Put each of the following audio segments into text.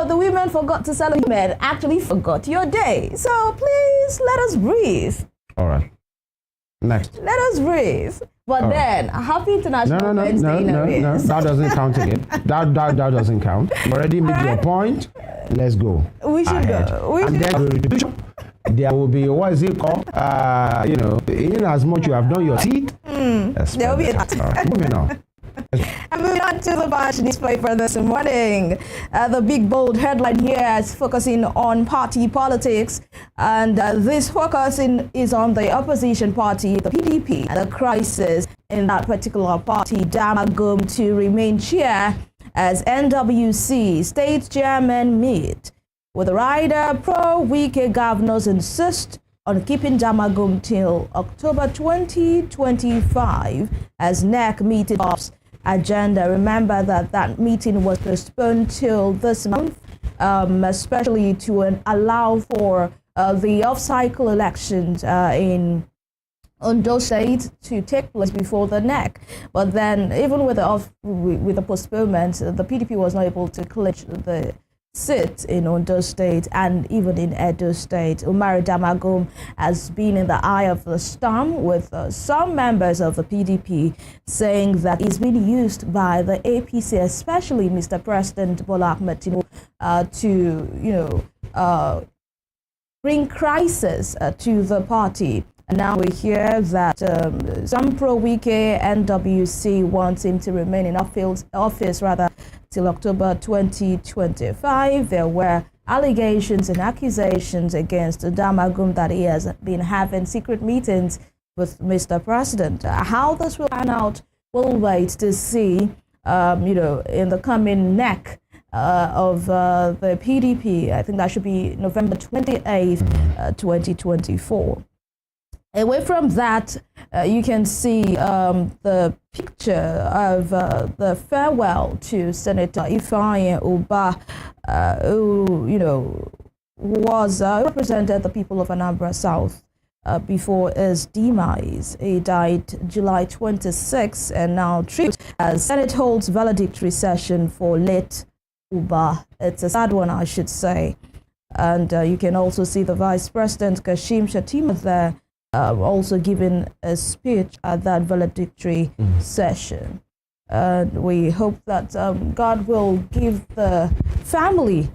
the women forgot to celebrate. Men actually forgot your day. So please let us breathe. All right. Next. Let us breathe. But then, Happy International Men's Day. No. That doesn't count again. That doesn't count. You already made your point. Let's go. We should go. There will be, what is it called? In as much you have done your teeth. There will be moving on. And moving on to the Punch newspaper this morning. The big bold headline here is focusing on party politics, and this focusing is on the opposition party, the PDP, and the crisis in that particular party. Damagum to remain chair as NWC state chairman meet with the rider pro-Wike governors insist on keeping Damagum till October 2025 as NEC meeting ops agenda. Remember that meeting was postponed till this month, especially to allow for the off-cycle elections in Ondo State to take place before the NEC. But then, even with the postponement, the PDP was not able to clinch the sit in Ondo State and even in Edo State. Umaro Damagum has been in the eye of the storm, with some members of the PDP saying that he's been used by the APC, especially Mr. President Bola Ahmed Tinubu, to bring crisis to the party. And now we hear that some pro-Wike NWC wants him to remain in office till October 2025. There were allegations and accusations against Damagum that he has been having secret meetings with Mr. President. How this will pan out, we'll wait to see, in the coming NEC of the PDP. I think that should be November 28th, 2024. Away from that, you can see the picture of the farewell to Senator Ifeanyi Ubah, who represented the people of Anambra South before his demise. He died July 26, and now tribute as Senate holds valedictory session for late Ubah. It's a sad one, I should say. And you can also see the Vice President Kashim Shettima there, also giving a speech at that valedictory session. We hope that God will give the family,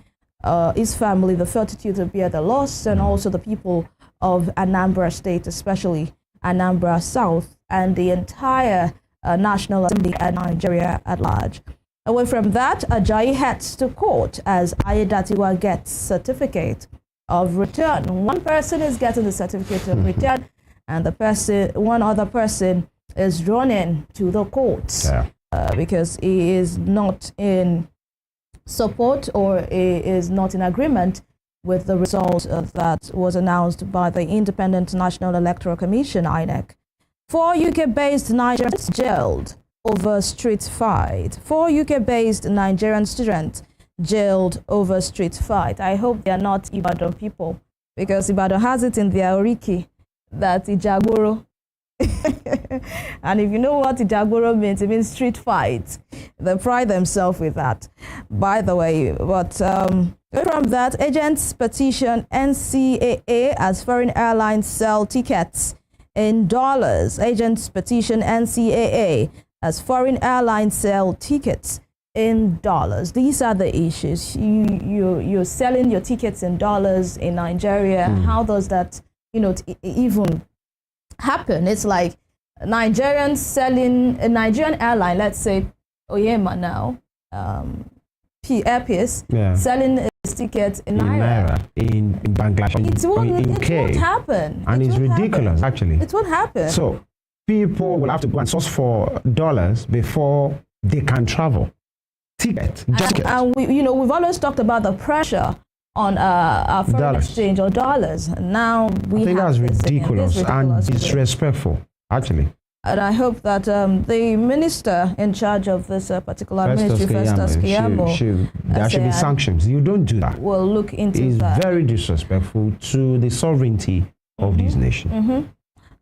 his family, the fortitude to bear the loss, and also the people of Anambra State, especially Anambra South, and the entire National Assembly and Nigeria at large. Away from that, Ajayi heads to court as Aiyedatiwa gets certificate of return. One person is getting the certificate of return, and one other person is running to the courts because he is not in support, or he is not in agreement with the result that was announced by the Independent National Electoral Commission, INEC. 4 UK-based Nigerians jailed over street fight. 4 UK-based Nigerian students jailed over street fight. I hope they are not Ibadan people, because Ibadan has it in their Oriki that Ijagboro. And if you know what Ijagboro means, it means street fight. They pride themselves with that, by the way. But from that, agents petition NCAA as foreign airlines sell tickets in dollars. Agents petition NCAA as foreign airlines sell tickets in dollars. These are the issues. You're selling your tickets in dollars in Nigeria. How does that, even happen? It's like Nigerians selling a Nigerian airline, let's say Oyema now, Airpeace, selling his tickets in Naira. In Bangladesh, It won't happen. And it's ridiculous, actually. It won't happen. So people will have to go and source for dollars before they can travel. Ticket. And we've always talked about the pressure on our foreign exchange or dollars. Now I think that's ridiculous and disrespectful, actually. And I hope that the minister in charge of this particular ministry, Festus Keyamo, there should be sanctions. You don't do that. We'll look into that. It's very disrespectful to the sovereignty of this nation.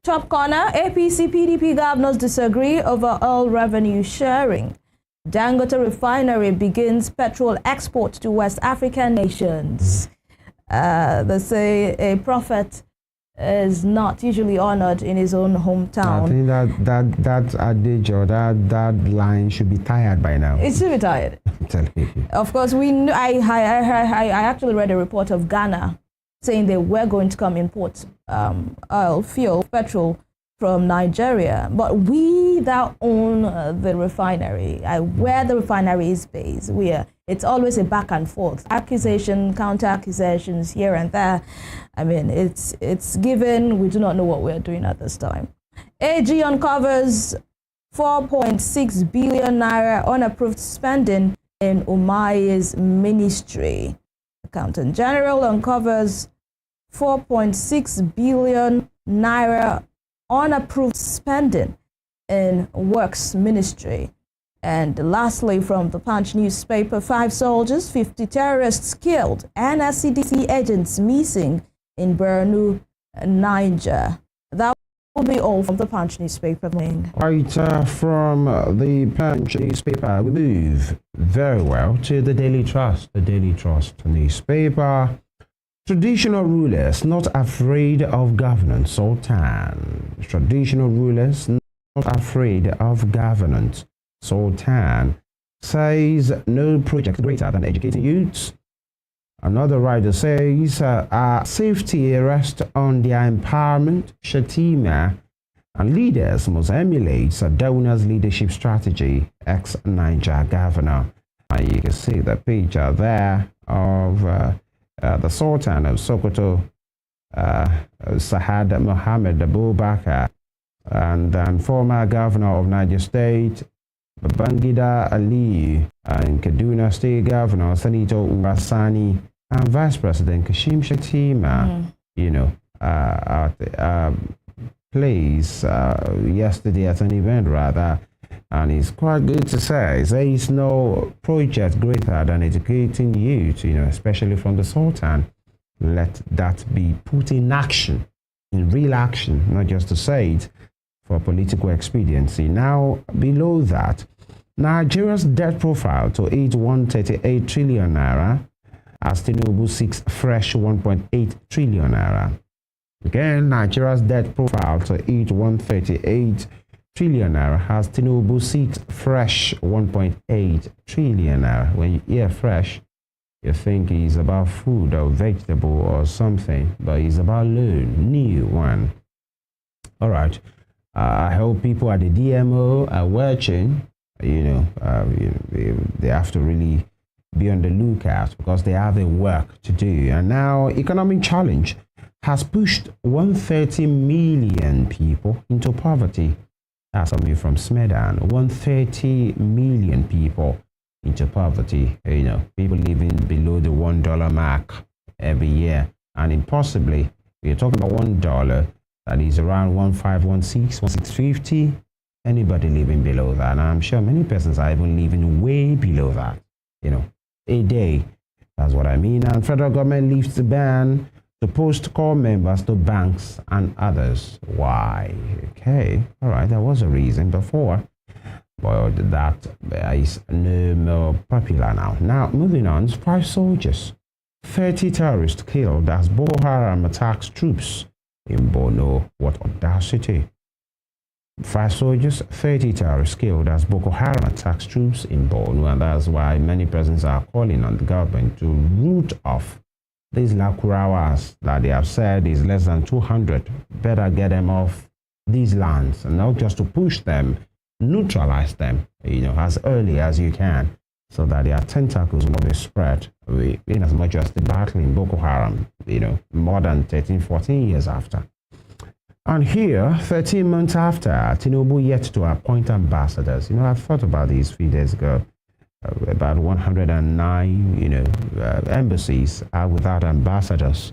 Top corner, APC PDP governors disagree over oil revenue sharing. Dangote refinery begins petrol export to West African nations. They say a prophet is not usually honored in his own hometown. I think that adage or that line should be tired by now. It should be tired. Of course, we know, I actually read a report of Ghana saying they were going to come import oil, fuel, petrol from Nigeria, but we that own the refinery, where the refinery is based, it's always a back and forth, accusation, counter accusations here and there. I mean, it's given. We do not know what we're doing at this time. AG uncovers 4.6 billion naira unapproved spending in Umahi's ministry. Accountant General uncovers 4.6 billion naira unapproved spending in Works Ministry. And lastly, from the Punch newspaper, 5 soldiers, 50 terrorists killed, and SCDC agents missing in Borno, Niger. That will be all from the Punch newspaper. Right, from the Punch newspaper, we move very well to the Daily Trust. The Daily Trust newspaper. Traditional rulers not afraid of governance, Sultan. Traditional rulers not afraid of governance, Sultan says no project greater than educating youths. Another writer says safety rests on their empowerment. Shatima and leaders must emulate Sardauna's leadership strategy, ex-Niger governor. And you can see the picture there of the Sultan of Sokoto, Sahad Mohammed Abubakar, and then former governor of Niger State, Babangida Ali, and Kaduna State Governor Senator Uwasani, and Vice President Kashim Shettima, at the place yesterday at an event rather. And it's quite good to say there is no project greater than educating youth, especially from the Sultan. Let that be put in action, in real action, not just to say it for political expediency. Now, below that, Nigeria's debt profile to 138 trillion naira as Tinubu seeks fresh 1.8 trillion naira. Again, Nigeria's debt profile to 138 trillion naira has Tinubu seeks fresh 1.8 trillion naira. When you hear fresh, you think it's about food or vegetable or something, but it's about loan, new one. All right. I hope people at the DMO are watching. They have to really be on the lookout because they have a work to do. And now, economic challenge has pushed 130 million people into poverty. That's something from Smedan. 130 million people into poverty. People living below the $1 mark every year. And impossibly, we're talking about $1. That is around 1,650. Anybody living below that, and I'm sure many persons are even living way below that. A day. That's what I mean. And federal government lifts the ban to post call members to banks and others. Why? Okay, all right. There was a reason before, but that is no more popular now. Now, moving on. 5 soldiers, 30 terrorists killed as Boko Haram attacks troops in Borno. What audacity. 5 soldiers, 30 terrorists killed as Boko Haram attacks troops in Borno, and that's why many persons are calling on the government to root off these Lakurawas that they have said is less than 200. Better get them off these lands, and not just to push them, neutralize them, as early as you can, so that their tentacles will not be spread in as much as the battle in Boko Haram, more than 13, 14 years after. And here, 13 months after, Tinubu yet to appoint ambassadors. I thought about these few days ago. About 109, embassies are without ambassadors.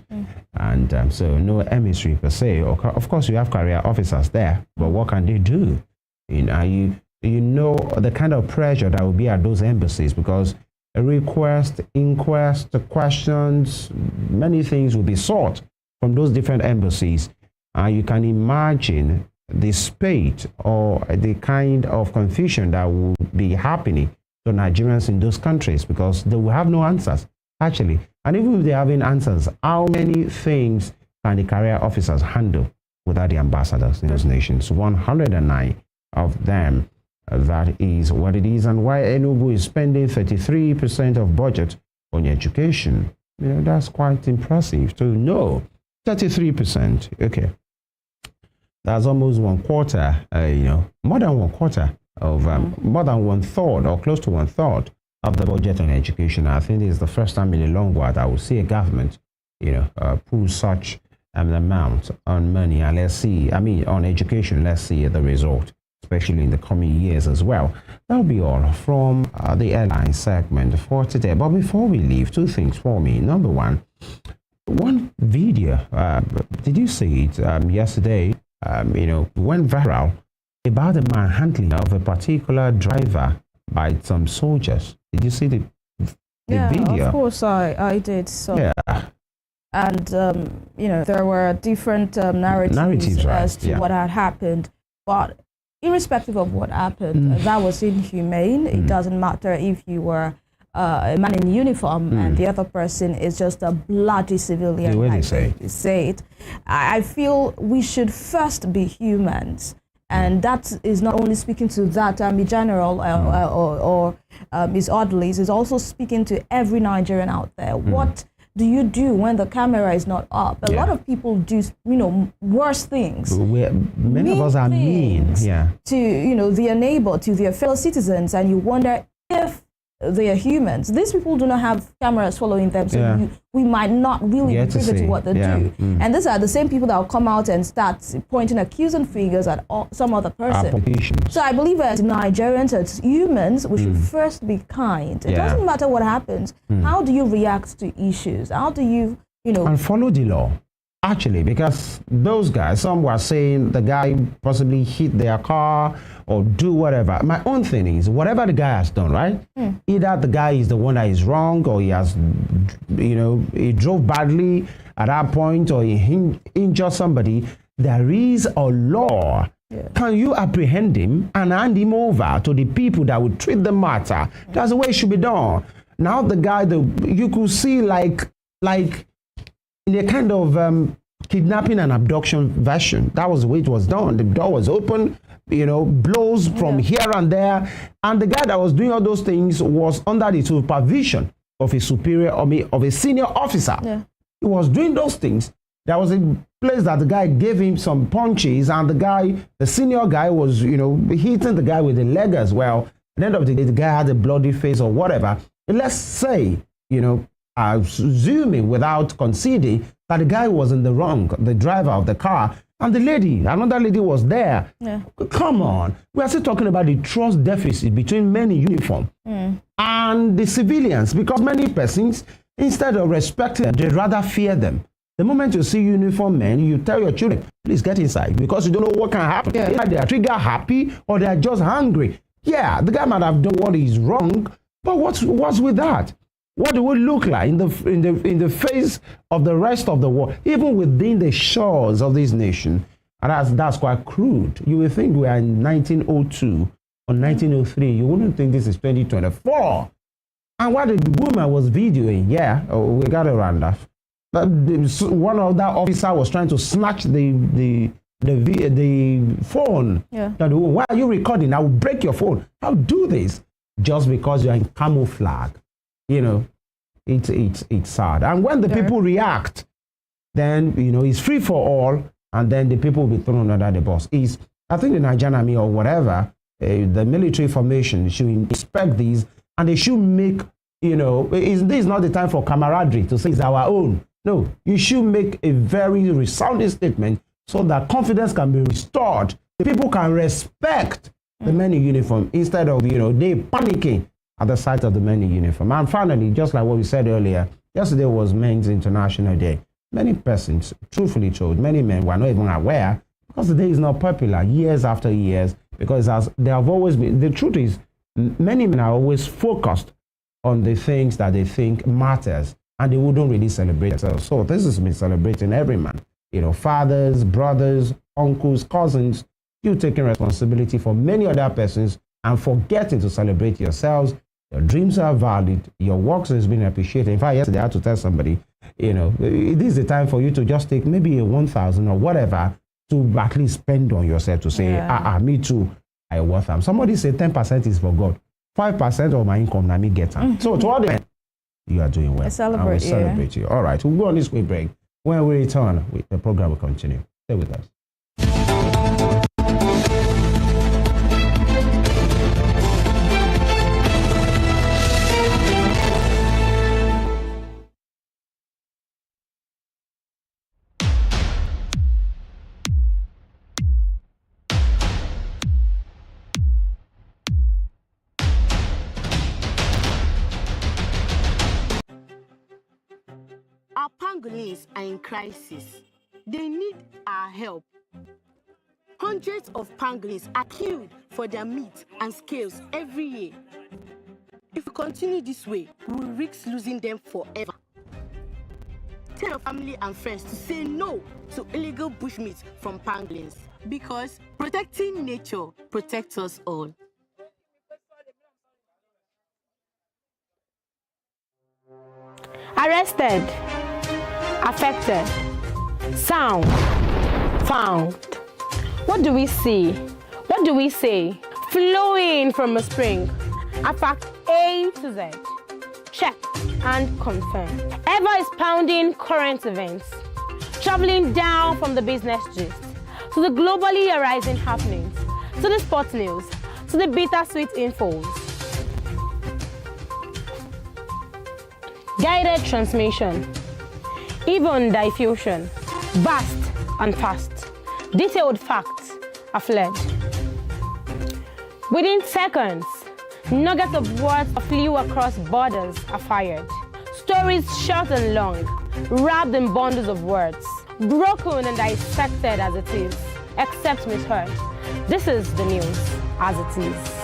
And so no emissary per se. Of course, you have career officers there, but what can they do? The kind of pressure that will be at those embassies, because a request, inquest, questions, many things will be sought from those different embassies. You can imagine the spate or the kind of confusion that will be happening to Nigerians in those countries because they will have no answers, actually. And even if they have answers, how many things can the career officers handle without the ambassadors in those nations? 109 of them. That is what it is. And why Enugu is spending 33% of budget on education. That's quite impressive to know. 33%. Okay. That's almost 1/4, more than 1/4 of, more than 1/3 or close to 1/3 of the budget on education. I think it's the first time in a long while that I will see a government, pull such an amount on money. And let's see, on education, let's see the result, especially in the coming years as well. That'll be all from the airline segment for today. But before we leave, two things for me. Number one video, did you see it yesterday? Went viral about the manhandling of a particular driver by some soldiers. Did you see the video? Yeah, of course I did. So. Yeah. And, there were different narratives right, as to what had happened. But irrespective of what happened, that was inhumane. It doesn't matter if you were a man in uniform and the other person is just a bloody civilian. The way they say it. I feel we should first be humans. And that is not only speaking to that Army General or Ms. Odleys, is also speaking to every Nigerian out there. What do you do when the camera is not up? A lot of people do, worse things. Many of us are mean. To, their neighbor, to their fellow citizens, and you wonder if they are humans. These people do not have cameras following them, so we might not really be privy to what they do. And these are the same people that will come out and start pointing accusing fingers at some other person. So I believe as Nigerians, as humans, we should first be kind. It doesn't matter what happens. How do you react to issues? How do you, And follow the law. Actually, because those guys, some were saying the guy possibly hit their car or do whatever. My own thing is, whatever the guy has done, right? Either the guy is the one that is wrong, or he has, he drove badly at that point, or he injured somebody. There is a law. Can you apprehend him and hand him over to the people that will treat the matter? That's the way it should be done. Now the guy, you could see like in a kind of kidnapping and abduction version. That was the way it was done. The door was open, blows from here and there. And the guy that was doing all those things was under the supervision of a superior, of a senior officer. He was doing those things. There was a place that the guy gave him some punches, and the senior guy was, hitting the guy with the leg as well. At the end of the day, the guy had a bloody face or whatever. And let's say, assuming without conceding that the guy was in the wrong, the driver of the car, and another lady was there. Come on. We are still talking about the trust deficit between men in uniform and the civilians, because many persons, instead of respecting them, they rather fear them. The moment you see uniformed men, you tell your children, please get inside, because you don't know what can happen. Either they are trigger happy or they are just hungry. Yeah, the guy might have done what is wrong, but what's with that? What do we look like in the face of the rest of the world, even within the shores of this nation? And that's quite crude. You would think we are in 1902 or 1903. You wouldn't think this is 2024. And what the woman was videoing, we got around that. One of that officer was trying to snatch the phone. Why are you recording? I will break your phone. How do this? Just because you're in camouflage. It's sad. And when the people react, then, it's free for all, and then the people will be thrown under the bus. I think the Nigerian army or whatever, the military formation should inspect these, and they should make, this is not the time for camaraderie to say it's our own. No, you should make a very resounding statement so that confidence can be restored. The people can respect the men in uniform instead of, they panicking at the sight of the men in uniform. And finally, just like what we said earlier, yesterday was Men's International Day. Many persons, truthfully told, many men were not even aware, because the day is not popular years after years, because they have always been, the truth is, many men are always focused on the things that they think matters, and they wouldn't really celebrate themselves. So this has been celebrating every man. Fathers, brothers, uncles, cousins, you taking responsibility for many other persons and forgetting to celebrate yourselves Your dreams are valid. Your works is being appreciated. In fact, yesterday I had to tell somebody, this is the time for you to just take maybe a 1,000 or whatever to at least spend on yourself to say, me too, I worth them. Somebody said 10% is for God. 5% of my income, let me get them. So to all the men, you are doing well. I celebrate you. All right, we'll go on this quick break. When we return, the program will continue. Stay with us. Our pangolins are in crisis. They need our help. Hundreds of pangolins are killed for their meat and scales every year. If we continue this way, we will risk losing them forever. Tell your family and friends to say no to illegal bushmeat from pangolins, because protecting nature protects us all. Arrested, affected, sound, found. What do we see? What do we say? Flowing from a spring. A fact A to Z. Check and confirm. Eva is pounding current events. Traveling down from the business gist to the globally arising happenings, to the sports news, to the bittersweet infos. Guided transmission, even diffusion, vast and fast. Detailed facts are fled. Within seconds, nuggets of words flew across borders are fired. Stories short and long, wrapped in bundles of words, broken and dissected as it is, except misheard. This is the news as it is.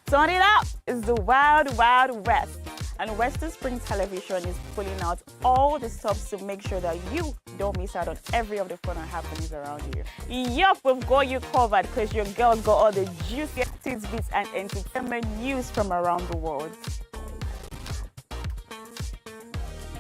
Turn it up! It's the Wild Wild West, and Western Spring Television is pulling out all the stops to make sure that you don't miss out on every of the fun and happenings around you. Yup, we've got you covered because your girls got all the juiciest tidbits and entertainment news from around the world.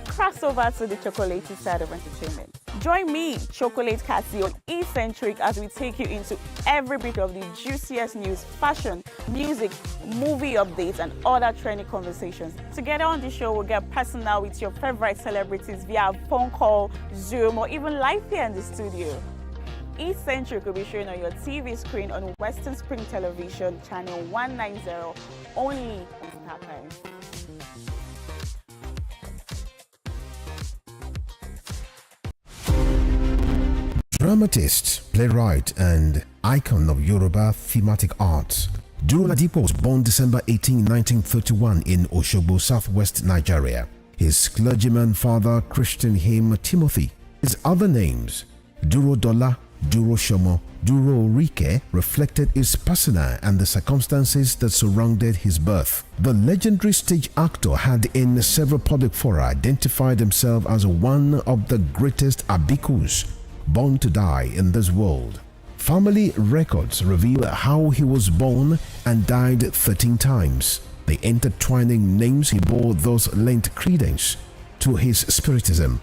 Cross over to the chocolatey side of entertainment. Join me, Chocolate Cassie, on Eccentric as we take you into every bit of the juiciest news, fashion, music, movie updates, and other trending conversations. Together on the show, we'll get personal with your favorite celebrities via phone call, Zoom, or even live here in the studio. Eccentric will be shown on your TV screen on Western Spring Television, channel 190, only on StarTimes. Dramatist, playwright, and icon of Yoruba thematic arts, Duro Ladipo was born December 18, 1931 in Osogbo, southwest Nigeria. His clergyman father, Christian hymn Timothy. His other names, Duro Dola, Duro Shomo, Duro Rike, reflected his persona and the circumstances that surrounded his birth. The legendary stage actor had in several public fora identified himself as one of the greatest abikus born to die in this world. Family records reveal how he was born and died 13 times. The intertwining names he bore thus lent credence to his spiritism.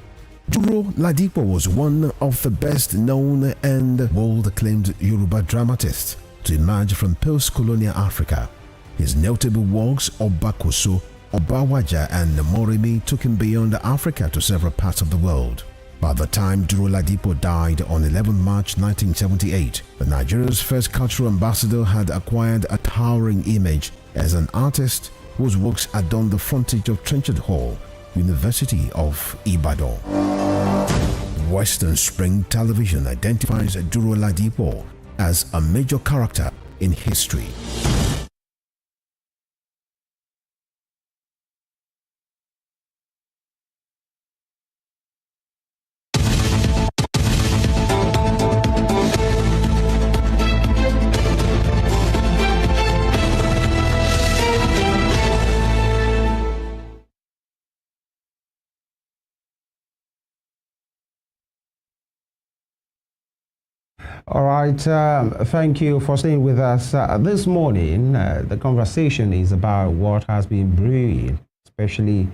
Duro Ladipo was one of the best known and world-acclaimed Yoruba dramatists to emerge from post-colonial Africa. His notable works Obakoso, Obawaja and Moremi took him beyond Africa to several parts of the world. By the time Duro Ladipo died on 11 March 1978, the Nigeria's first cultural ambassador had acquired a towering image as an artist whose works adorned the frontage of Trenchard Hall, University of Ibadan. Western Spring Television identifies Duro Ladipo as a major character in history. All right, thank you for staying with us. This morning, the conversation is about what has been brewing, especially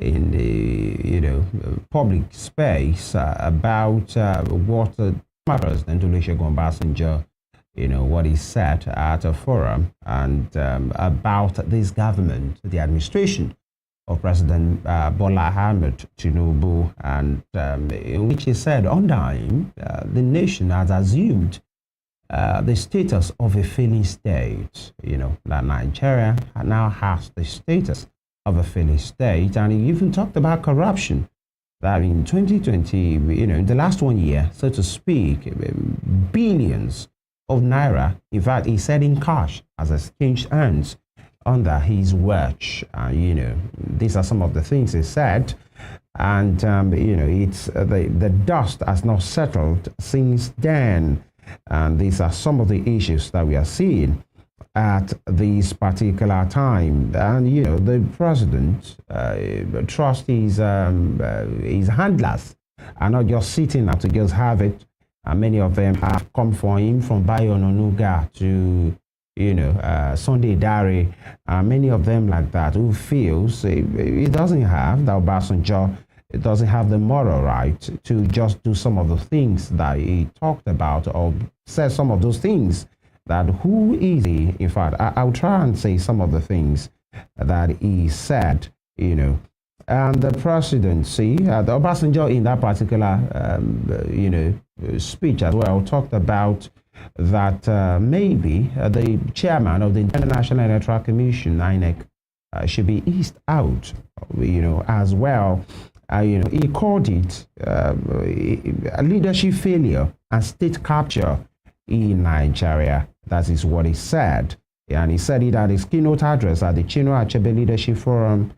in the public space, about what President Olusegun Obasanjo, what he said at a forum, and about this government, the administration of President Bola Ahmed Tinubu, and in which he said under him, the nation has assumed the status of a failing state, that Nigeria now has the status of a failing state, and he even talked about corruption, that in 2020, in the last 1 year, so to speak, billions of naira, in fact, he said in cash, has exchanged hands under his watch. These are some of the things he said, and it's the dust has not settled since then, and these are some of the issues that we are seeing at this particular time. And the president trusts his handlers are not just sitting out to just have it, and many of them have come for him, from Bayo Onanuga to Sunday Dare, many of them like that, who feels it doesn't have, that Obasanjo, it doesn't have the moral right to just do some of the things that he talked about, or said some of those things that who is he? In fact, I'll try and say some of the things that he said, and the presidency, the Obasanjo in that particular, speech as well, talked about that maybe the chairman of the International Electoral Commission, INEC, should be eased out, as well. He called it a leadership failure and state capture in Nigeria. That is what he said. And he said it at his keynote address at the Chinua Achebe Leadership Forum,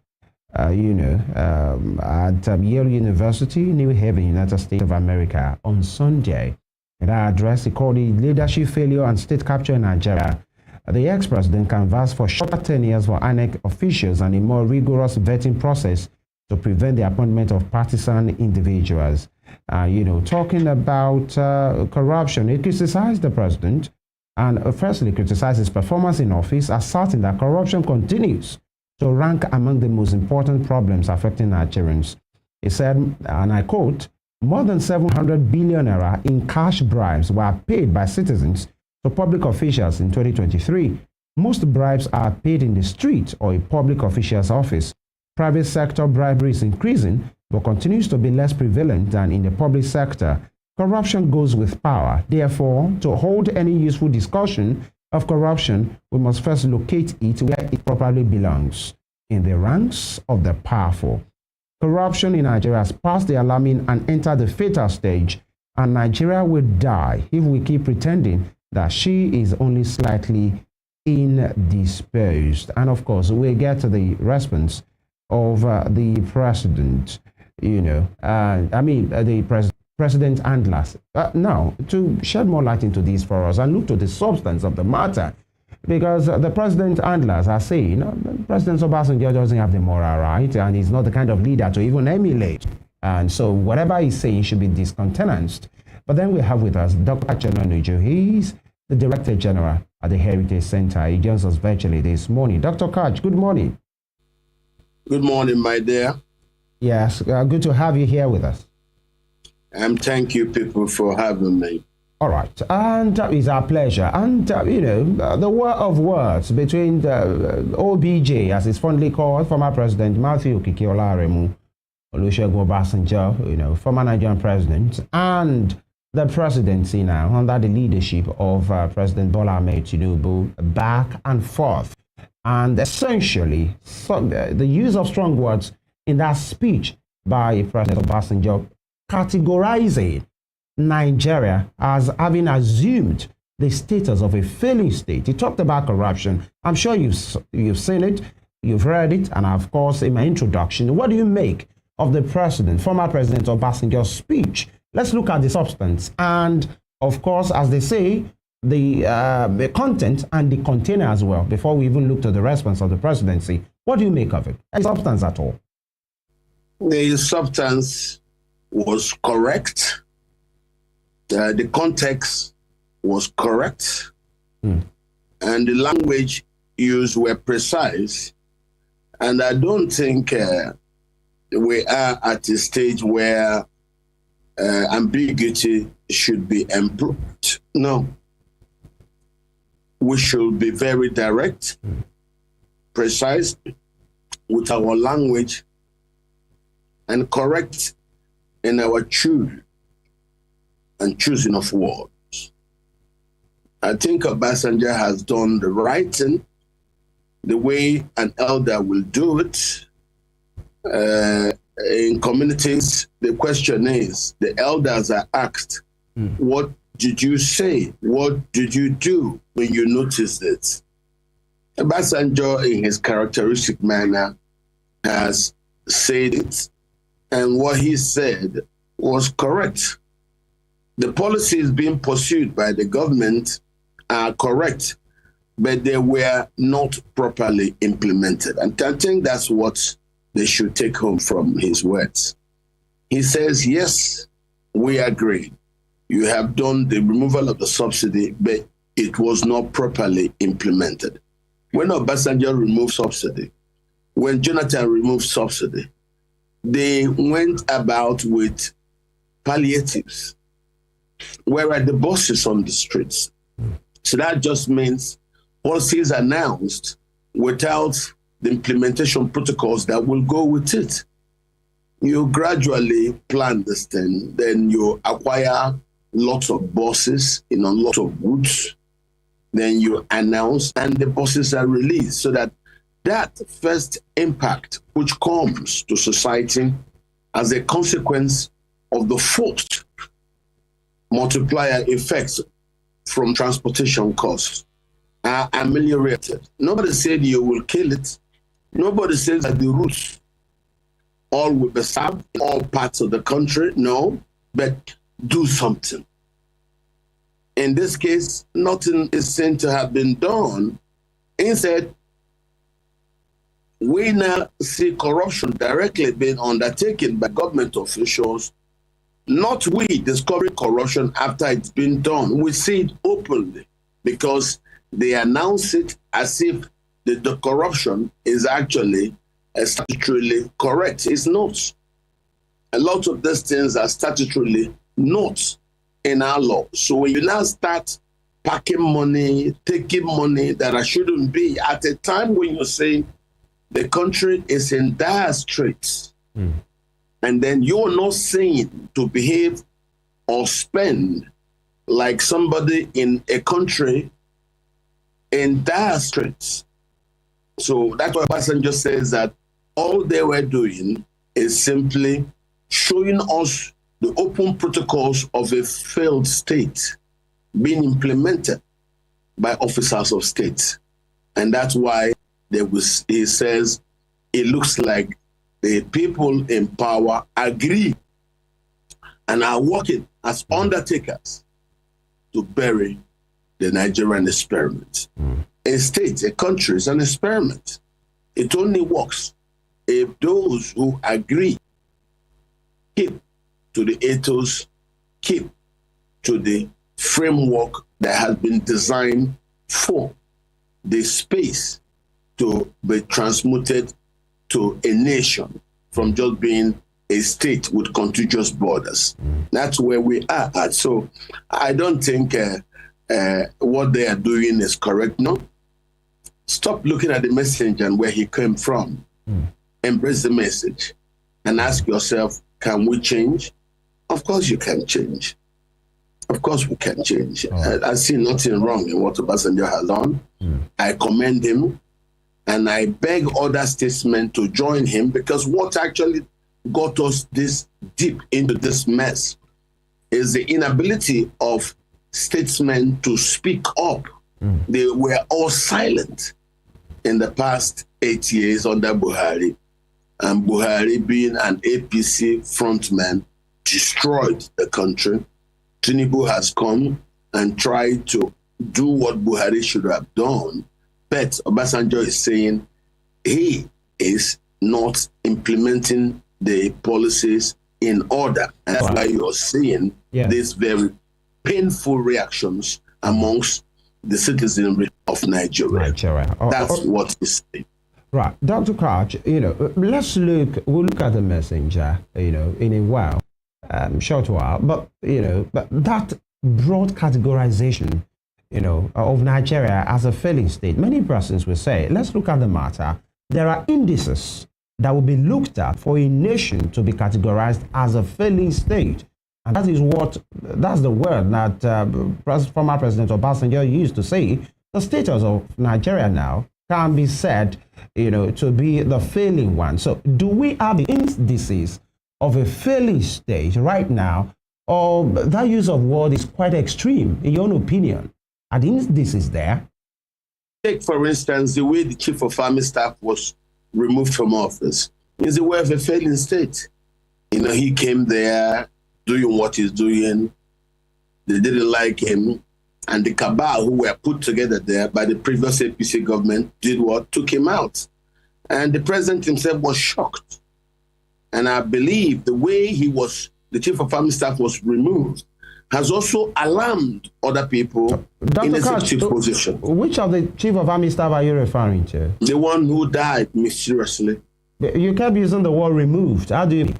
at Yale University, New Haven, United States of America, on Sunday. In that address, he called it leadership failure and state capture in Nigeria. The ex-president canvassed for shorter tenures for INEC officials and a more rigorous vetting process to prevent the appointment of partisan individuals. Talking about corruption, he criticized the president and firstly criticized his performance in office, asserting that corruption continues to rank among the most important problems affecting Nigerians. He said, and I quote, "More than 700 billion naira in cash bribes were paid by citizens to public officials in 2023. Most bribes are paid in the street or a public official's office. Private sector bribery is increasing, but continues to be less prevalent than in the public sector. Corruption goes with power. Therefore, to hold any useful discussion of corruption, we must first locate it where it properly belongs, in the ranks of the powerful. Corruption in Nigeria has passed the alarming and entered the fatal stage, and Nigeria will die if we keep pretending that she is only slightly indisposed." And of course, we get to the response of the president, the president handlers. Now, to shed more light into this for us and look to the substance of the matter, because the president handlers are saying President Obasanjo doesn't have the moral right, and he's not the kind of leader to even emulate. And so whatever he's saying should be discountenanced. But then we have with us Dr. Achano Nuju. He's the Director General at the Heritage Center. He joins us virtually this morning. Dr. Kaj, good morning. Good morning, my dear. Yes, good to have you here with us. Thank you, people, for having me. All right, and it's our pleasure. And, the war of words between the OBJ, as it's fondly called, former President Matthew Okike-Olaremu, Olusegun Obasanjo, former Nigerian president, and the presidency now under the leadership of President Bola Ahmed Tinubu, back and forth. And essentially, the use of strong words in that speech by President Obasanjo categorizing Nigeria as having assumed the status of a failing state. He talked about corruption. I'm sure you've seen it, you've read it, and of course, in my introduction, what do you make of the former President Obasanjo's speech? Let's look at the substance and, of course, as they say, the content and the container as well, before we even look to the response of the presidency. What do you make of it? Any substance at all? The substance was correct. The context was correct. And the language used were precise. And I don't think we are at a stage where ambiguity should be employed. No. We should be very direct, precise with our language, and correct in our choosing of words. I think Obasanjo has done the right thing, the way an elder will do it. In communities, the question is, the elders are asked, what did you say? What did you do when you noticed it? Obasanjo, in his characteristic manner, has said it, and what he said was correct. The policies being pursued by the government are correct, but they were not properly implemented. And I think that's what they should take home from his words. He says, yes, we agree. You have done the removal of the subsidy, but it was not properly implemented. When Obasanjo removed subsidy, when Jonathan removed subsidy, they went about with palliatives. Where are the bosses on the streets? So that just means policies announced without the implementation protocols that will go with it. You gradually plan this thing, then you acquire lots of buses in a lot of routes, then you announce and the buses are released, so that first impact which comes to society as a consequence of the forced multiplier effects from transportation costs are ameliorated. Nobody said you will kill it. Nobody says that the routes all will be served in all parts of the country. No, but do something. In this case, nothing is seen to have been done. Instead, we now see corruption directly being undertaken by government officials. Not we discovering corruption after it's been done. We see it openly because they announce it as if the corruption is actually statutorily correct. It's not. A lot of these things are statutorily not in our law. So when you now start packing money, taking money that shouldn't be, at a time when you're saying the country is in dire straits, and then you're not seen to behave or spend like somebody in a country in dire straits. So that's why Obasanjo says that all they were doing is simply showing us the open protocols of a failed state being implemented by officers of state. And that's why he says it looks like the people in power agree and are working as undertakers to bury the Nigerian experiment. A state, a country is an experiment. It only works if those who agree keep to the ethos, keep to the framework that has been designed for the space to be transmuted to a nation from just being a state with contiguous borders. That's where we are at. So I don't think what they are doing is correct. No. Stop looking at the messenger and where he came from. Embrace the message and ask yourself, can we change? Of course you can change. Of course we can change. I see nothing wrong in what Obasanjo has done. I commend him and I beg other statesmen to join him, because what actually got us this deep into this mess is the inability of statesmen to speak up. They were all silent in the past 8 years under Buhari. And Buhari, being an APC frontman, destroyed the country. Tinubu has come and tried to do what Buhari should have done. But Obasanjo is saying he is not implementing the policies in order. And that's why you're seeing these very painful reactions amongst the citizenry of Nigeria. That's what he's saying. Right. Dr. Crouch, we'll look at the messenger, in a while, short while, but that broad categorization, of Nigeria as a failing state, many persons will say, let's look at the matter. There are indices that will be looked at for a nation to be categorized as a failing state. And that's the word that former President Obasanjo used to say. The status of Nigeria now can be said, to be the failing one. So do we have the indices of a failing state right now, or that use of word is quite extreme, in your own opinion? Are the indices there? Take, for instance, the way the Chief of Army Staff was removed from office is the way of a failing state. He came there doing what he's doing. They didn't like him. And the cabal who were put together there by the previous APC government did what? Took him out. And the president himself was shocked. And I believe the way the Chief of Army Staff was removed has also alarmed other people in executive position. Which of the Chief of Army Staff are you referring to? The one who died mysteriously. You kept using the word removed. How do you...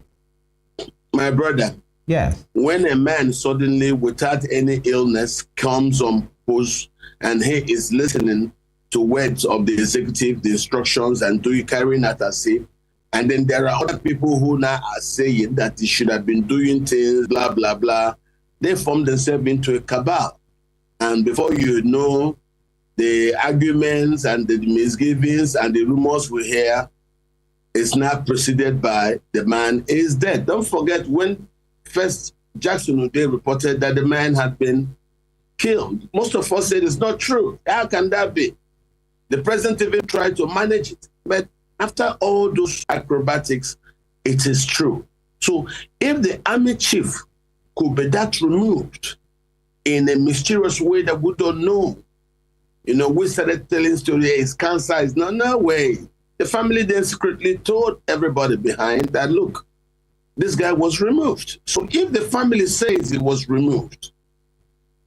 My brother. Yes. When a man suddenly, without any illness, comes on post and he is listening to words of the executive, the instructions, and carrying out as if, and then there are other people who now are saying that he should have been doing things, blah, blah, blah. They form themselves into a cabal. And before you know, the arguments and the misgivings and the rumors we hear is now preceded by the man is dead. Don't forget when first Jackson O'Day reported that the man had been killed. Most of us said it's not true. How can that be? The president even tried to manage it. But after all those acrobatics, it is true. So if the army chief could be that removed in a mysterious way that we don't know, we started telling stories, his cancer is no way. The family then secretly told everybody behind that, look, this guy was removed. So if the family says he was removed,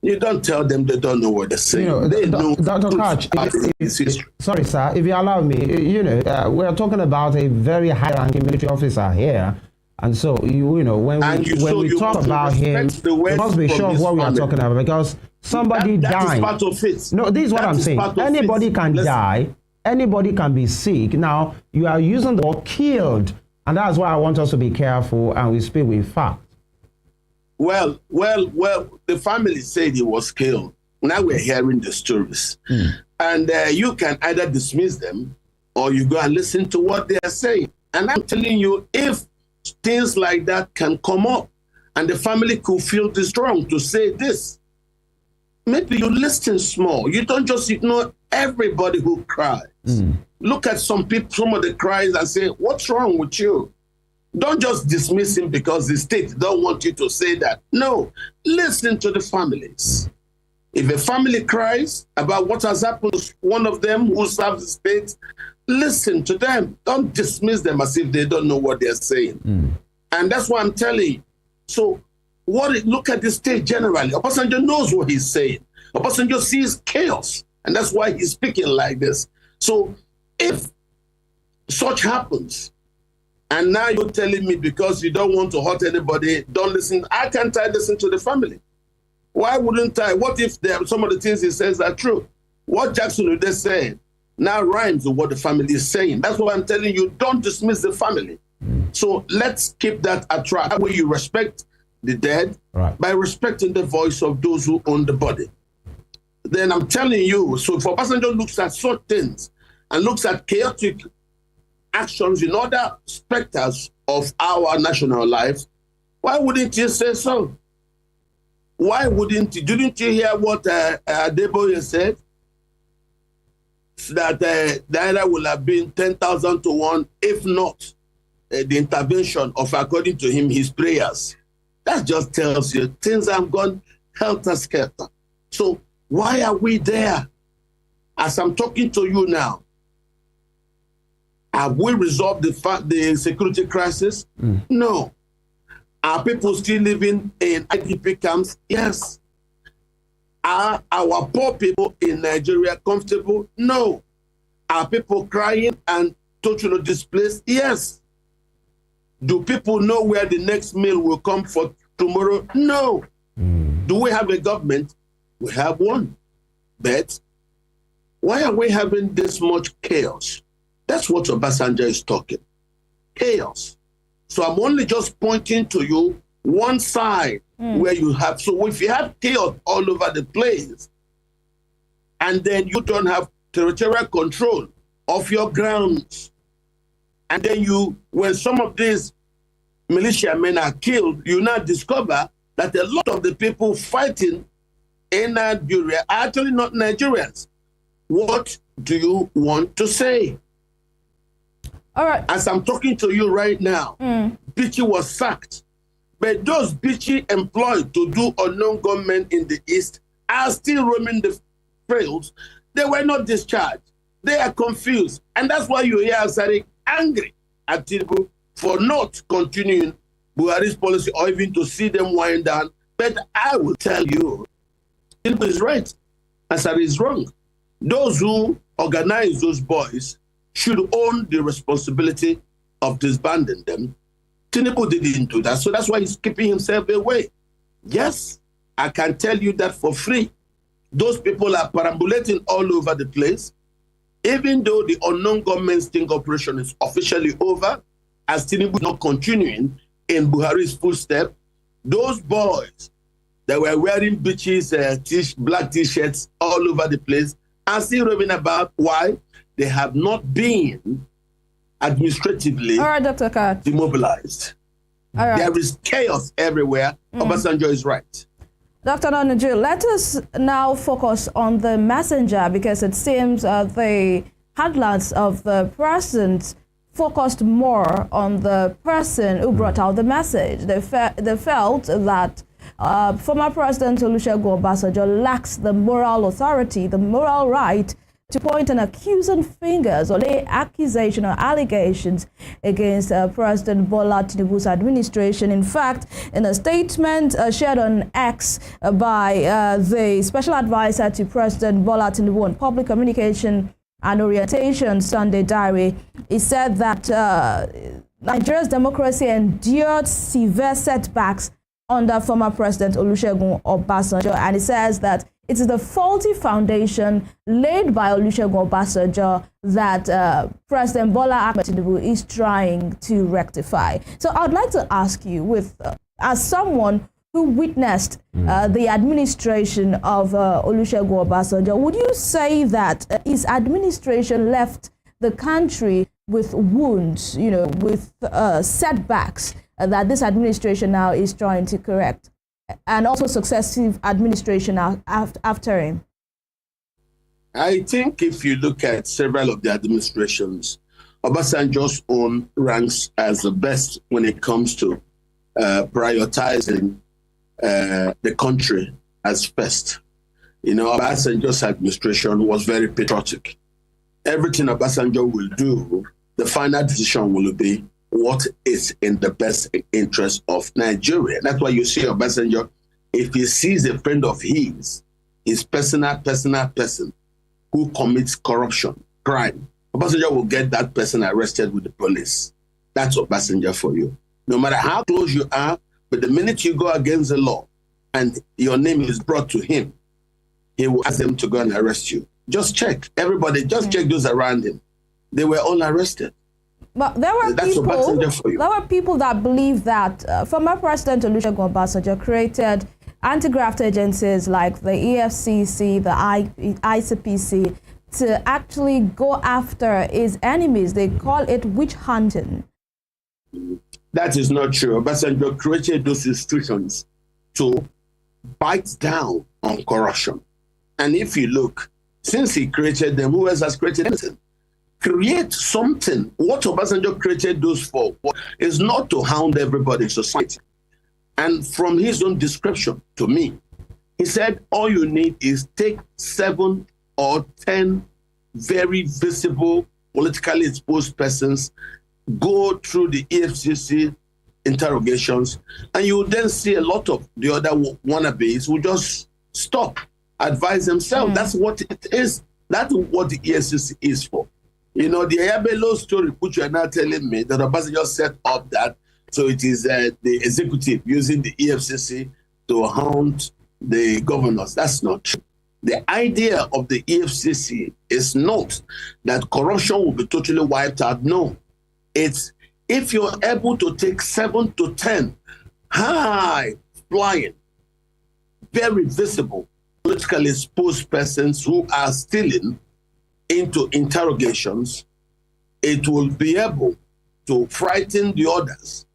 you don't tell them they don't know what they're saying. They know. Dr. Crouch, sorry, sir, if you allow me, we're talking about a very high-ranking military officer here. And so, when we talk about him, we must be sure of what we are talking about, because somebody died. That is part of it. No, this is what I'm saying. Anybody can die. Anybody can be sick. Now, you are using the word killed. And that's why I want us to be careful and we speak with fact. Well, the family said he was killed. Now we're hearing the stories. And you can either dismiss them or you go and listen to what they are saying. And I'm telling you, if things like that can come up and the family could feel this wrong to say this, maybe you listen small. You don't just ignore everybody who cries. Look at some of the cries and say, what's wrong with you? Don't just dismiss him because the state don't want you to say that. No, listen to the families. If a family cries about what has happened to one of them who serves the state, listen to them. Don't dismiss them as if they don't know what they're saying. And that's what I'm telling you. So look at the state generally. Obasanjo knows what he's saying. Obasanjo sees chaos, and that's why he's speaking like this. So if such happens, and now you're telling me because you don't want to hurt anybody, don't listen. I can't listen to the family. Why wouldn't I? What if some of the things he says are true? What Jackson Ude said now rhymes with what the family is saying. That's why I'm telling you, don't dismiss the family. So let's keep that a track. That way you respect the dead by respecting the voice of those who own the body. Then I'm telling you, so if Obasanjo looks at such things and looks at chaotic actions in other specters of our national life, why wouldn't you say so? Why wouldn't you? Didn't you hear what Adeboye said? That the naira will have been 10,000 to 1, if not the intervention of, according to him, his prayers. That just tells you things have gone helter-skelter. So why are we there? As I'm talking to you now, have we resolved the security crisis? No. Are people still living in IDP camps? Yes. Are our poor people in Nigeria comfortable? No. Are people crying and totally displaced? Yes. Do people know where the next meal will come for tomorrow? No. Do we have a government? We have one. But why are we having this much chaos? That's what Obasanjo is talking. Chaos. So I'm only just pointing to you one side where you have. So if you have chaos all over the place, and then you don't have territorial control of your grounds, and then when some of these militiamen are killed, you now discover that a lot of the people fighting in Nigeria are actually not Nigerians. What do you want to say? All right. As I'm talking to you right now, Bichi was sacked. But those Bichi employed to do unknown government in the East are still roaming the fields. They were not discharged. They are confused. And that's why you hear Asari angry at Tinubu for not continuing Buhari's policy or even to see them wind down. But I will tell you, Tinubu is right. Asari is wrong. Those who organize those boys should own the responsibility of disbanding them. Tinubu didn't do that, so that's why he's keeping himself away. Yes, I can tell you that for free. Those people are perambulating all over the place. Even though the unknown government sting operation is officially over, as Tinubu is not continuing in Buhari's footsteps, those boys that were wearing bitches, black t-shirts all over the place are still roving about. Why? They have not been administratively Dr. Kat. demobilized. There is chaos everywhere. Obasanjo is right. Dr. Nonaju, let us now focus on the messenger, because it seems the headlines of the president focused more on the person who brought out the message. They felt that former President Olusegun Obasanjo lacks the moral authority, the moral right to point an accusing fingers or lay accusation or allegations against President Bola Tinubu's administration. In fact, in a statement shared on X by the special advisor to President Bola Tinubu on public communication and orientation, Sunday Diary, he said that Nigeria's democracy endured severe setbacks under former President Olusegun Obasanjo, and he says that it is the faulty foundation laid by Olusegun Obasanjo that President Bola Ahmed Tinubu is trying to rectify. So I'd like to ask you, as someone who witnessed the administration of Olusegun Obasanjo, would you say that his administration left the country with wounds, with setbacks that this administration now is trying to correct, and also successive administration after him? I think if you look at several of the administrations, Obasanjo's own ranks as the best when it comes to prioritizing the country as first. Obasanjo's administration was very patriotic. Everything Obasanjo will do, the final decision will be what is in the best interest of Nigeria. That's why you see Obasanjo, if he sees a friend of his personal person who commits corruption, crime, Obasanjo will get that person arrested with the police. That's Obasanjo for you. No matter how close you are, but the minute you go against the law and your name is brought to him, he will ask them to go and arrest you. Just check. Everybody, just check those around him. They were all arrested. But there were people that believe that former President Olusegun Obasanjo created anti-graft agencies like the EFCC, the ICPC, to actually go after his enemies. They call it witch hunting. That is not true. Obasanjo created those institutions to bite down on corruption. And if you look, since he created them, who else has created anything? Create something. What Obasanjo created those for is not to hound everybody in society. And from his own description to me, he said, all you need is take 7 or 10 very visible, politically exposed persons, go through the EFCC interrogations, and you will then see a lot of the other wannabes who just stop, advise themselves. That's what it is. That's what the EFCC is for. You know, the Ayabelo story, which you are now telling me, that Obasanjo set up that, so it is the executive using the EFCC to hound the governors. That's not true. The idea of the EFCC is not that corruption will be totally wiped out. No. It's if you're able to take 7 to 10 high-flying, very visible, politically exposed persons who are stealing into interrogations, it will be able to frighten the others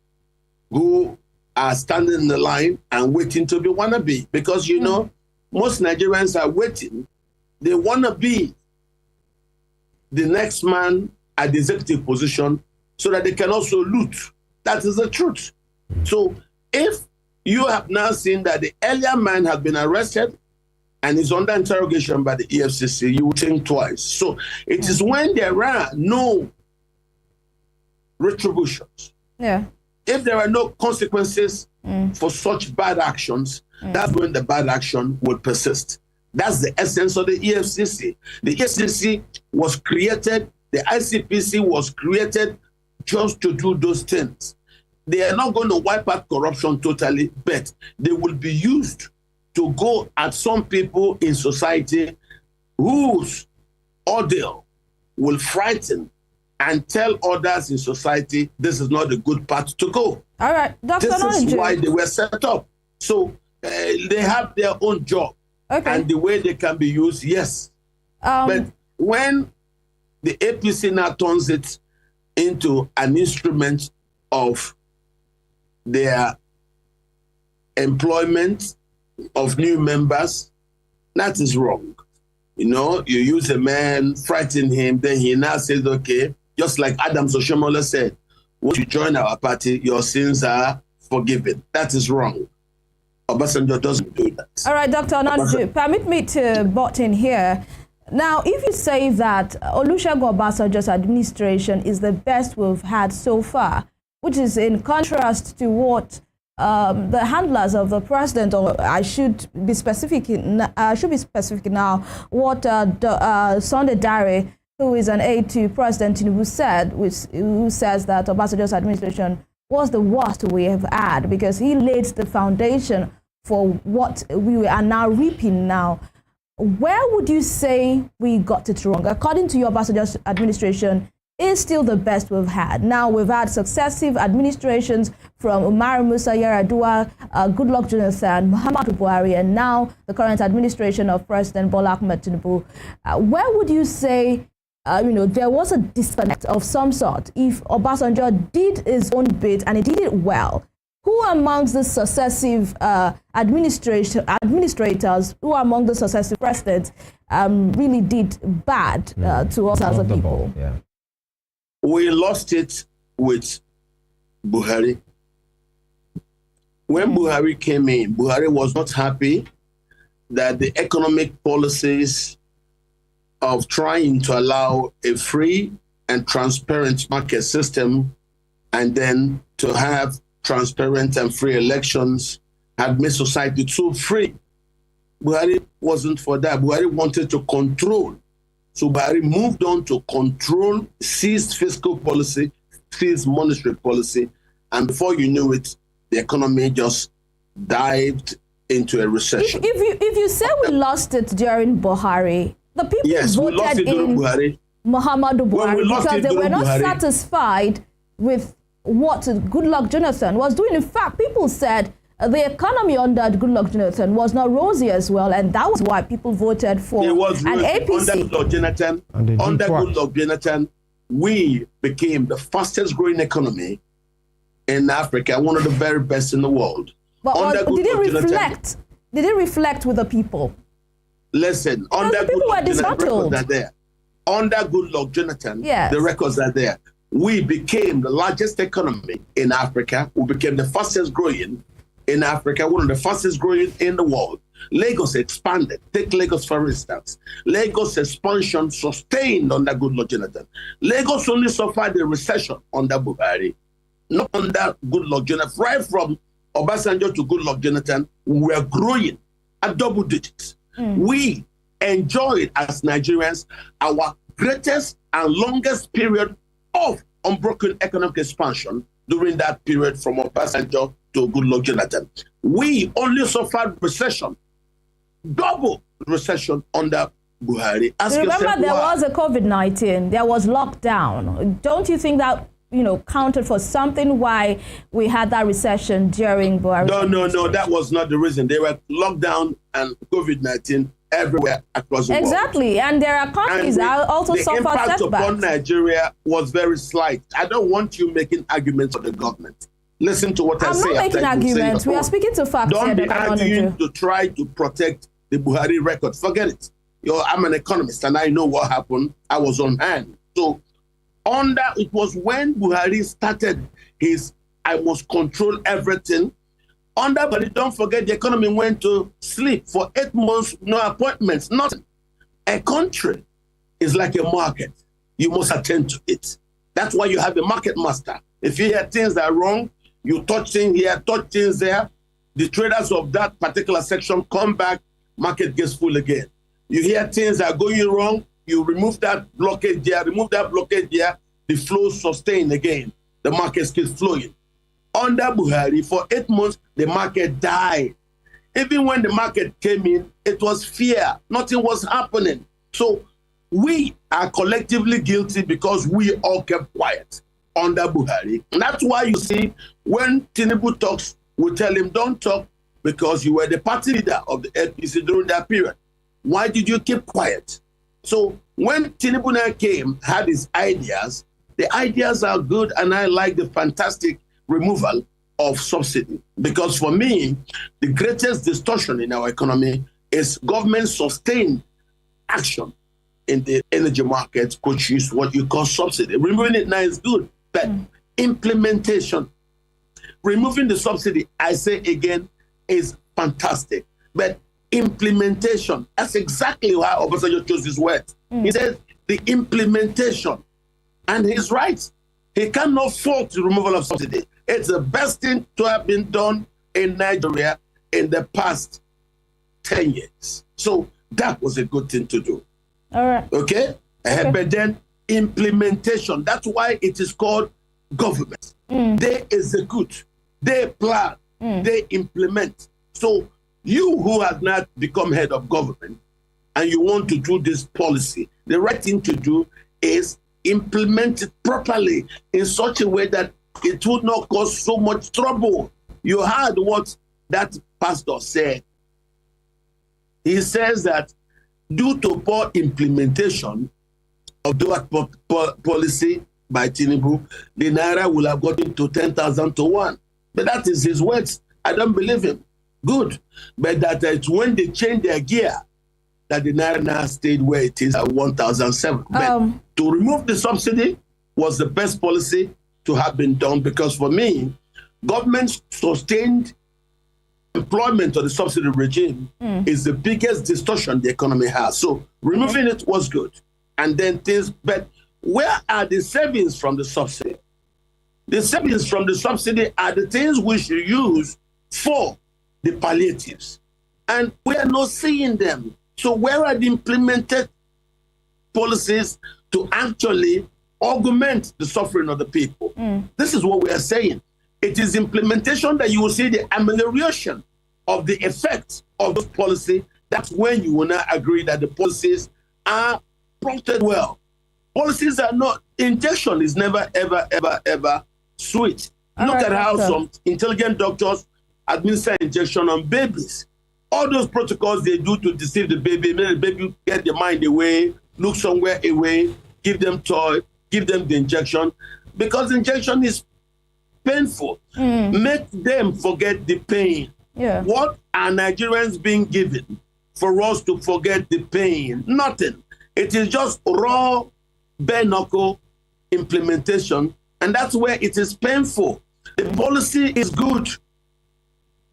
who are standing in the line and waiting to be wannabe. Because, you know, most Nigerians are waiting. They want to be the next man at the executive position so that they can also loot. That is the truth. So if you have now seen that the earlier man has been arrested and is under interrogation by the EFCC, you will think twice. So it is when there are no retributions. Yeah. If there are no consequences for such bad actions, that's when the bad action will persist. That's the essence of the EFCC. The EFCC was created, the ICPC was created just to do those things. They are not going to wipe out corruption totally, but they will be used to go at some people in society whose ordeal will frighten and tell others in society this is not a good path to go. All right, Dr. This is why they were set up. So they have their own job. Okay. And the way they can be used, yes. But when the APC now turns it into an instrument of their employment of new members, that is wrong. You know, you use a man, frighten him, then he now says, okay, just like Adams Oshiomhole said, once you join our party, your sins are forgiven. That is wrong. Obasanjo doesn't do that. All right, Dr. Onajuju, permit me to butt in here. Now, if you say that Olusegun Obasanjo's administration is the best we've had so far, which is in contrast to what the handlers of the president, or I should be specific now, what Sunday Dare, who is an aide to President Tinubu, said, who says that Obasanjo's administration was the worst we have had because he laid the foundation for what we are now reaping now. Where would you say we got it wrong? According to your Obasanjo's administration, is still the best we've had. Now we've had successive administrations from Umaru Musa Yar'Adua, Goodluck Jonathan, Muhammadu Buhari, and now the current administration of President Bola Ahmed Tinubu. Where would you say, there was a disconnect of some sort? If Obasanjo did his own bit and he did it well, who amongst the successive administrators, who among the successive presidents really did bad to us as a people? Yeah. We lost it with Buhari. When Buhari came in, Buhari was not happy that the economic policies of trying to allow a free and transparent market system and then to have transparent and free elections had made society so free. Buhari wasn't for that. Buhari wanted to control. So Buhari moved on to control, seized fiscal policy, seized monetary policy, and before you knew it, the economy just dived into a recession. If you say we lost it during Buhari, the people voted in Muhammadu Buhari because they were not satisfied with what Goodluck Jonathan was doing. In fact, people said the economy under Goodluck Jonathan was not rosy as well, and that was why people voted for an APC. Under Goodluck Jonathan, we became the fastest growing economy in Africa, one of the very best in the world. But did it reflect with the people? Listen, under Goodluck Jonathan, the records are there. Under Goodluck Jonathan, the records are there. We became the largest economy in Africa. We became the fastest growing in Africa, one of the fastest growing in the world. Lagos expanded. Take Lagos, for instance. Lagos expansion sustained under Goodluck Jonathan. Lagos only suffered a recession under Buhari, not under Goodluck Jonathan. Right from Obasanjo to Goodluck Jonathan, we were growing at double digits. We enjoyed, as Nigerians, our greatest and longest period of unbroken economic expansion during that period from Obasanjo to Goodluck Jonathan. We only suffered recession, double recession under Buhari. Remember, there was a COVID-19, there was lockdown. Don't you think that counted for something why we had that recession during Buhari? No, that was not the reason. There were lockdown and COVID-19 everywhere across the world. Exactly, and there are countries that also suffered setbacks. The impact upon Nigeria was very slight. I don't want you making arguments for the government. Listen to what I say. I'm not making arguments. We are speaking to facts. Don't be arguing to try to protect the Buhari record. Forget it. I'm an economist and I know what happened. I was on hand. So it was when Buhari started his I must control everything. Under Buhari, don't forget the economy went to sleep for 8 months, no appointments, nothing. A country is like a market. You must attend to it. That's why you have a market master. If you hear things that are wrong, you touch things here, touch things there. The traders of that particular section come back, market gets full again. You hear things that are going wrong, you remove that blockade there, the flow sustain again. The market keeps flowing. Under Buhari, for 8 months, the market died. Even when the market came in, it was fear. Nothing was happening. So we are collectively guilty because we all kept quiet under Buhari. And that's why you see when Tinubu talks, we tell him, don't talk because you were the party leader of the APC during that period. Why did you keep quiet? So when Tinubu now came, had his ideas, the ideas are good and I like the fantastic removal of subsidy. Because for me, the greatest distortion in our economy is government-sustained action in the energy market, which is what you call subsidy. Removing it now is good, but implementation, removing the subsidy, I say again, is fantastic. But implementation, that's exactly why Obasanjo chose his words. He said the implementation, and he's right. He cannot fault the removal of subsidy. It's the best thing to have been done in Nigeria in the past 10 years. So that was a good thing to do. All right. Okay? But then implementation, that's why it is called government. They execute, they plan, they implement. So you who have not become head of government and you want to do this policy, the right thing to do is implement it properly in such a way that it would not cause so much trouble. You heard what that pastor said. He says that due to poor implementation of that policy by Tinubu, the Naira will have gotten to 10,000 to 1. But that is his words. I don't believe him. Good. But that it's when they change their gear that the Naira now stayed where it is at 1,007. But to remove the subsidy was the best policy to have been done, because for me, government sustained employment of the subsidy regime is the biggest distortion the economy has. So removing it was good. And then things, but where are the savings from the subsidy? The savings from the subsidy are the things we should use for the palliatives. And we are not seeing them. So where are the implemented policies to actually augment the suffering of the people? This is what we are saying. It is implementation that you will see the amelioration of the effects of those policies. That's when you will not agree that the policies are prompted well. Policies are not, injection is never, ever, ever, ever sweet. Look at how some intelligent doctors administer injection on babies. All those protocols they do to deceive the baby, make the baby get their mind away, look somewhere away, give them toy, give them the injection, because injection is painful. Make them forget the pain. Yeah. What are Nigerians being given for us to forget the pain? Nothing. It is just raw, bare knuckle implementation, and that's where it is painful. The policy is good.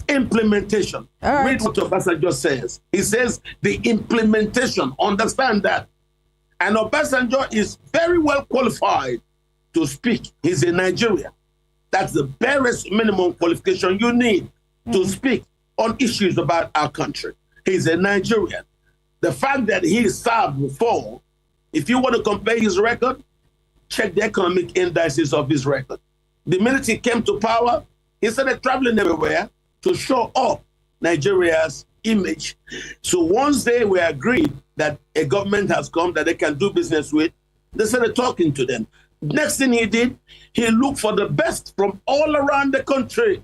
Implementation. Read what Obasanjo says. He says the implementation. Understand that. And Obasanjo is very well qualified to speak. He's a Nigerian. That's the barest minimum qualification you need to speak on issues about our country. He's a Nigerian. The fact that he served before, if you want to compare his record, check the economic indices of his record. The minute he came to power, he started traveling everywhere to show up Nigeria's image. So once they were agreed that a government has come that they can do business with, they started talking to them. Next thing he did, he looked for the best from all around the country,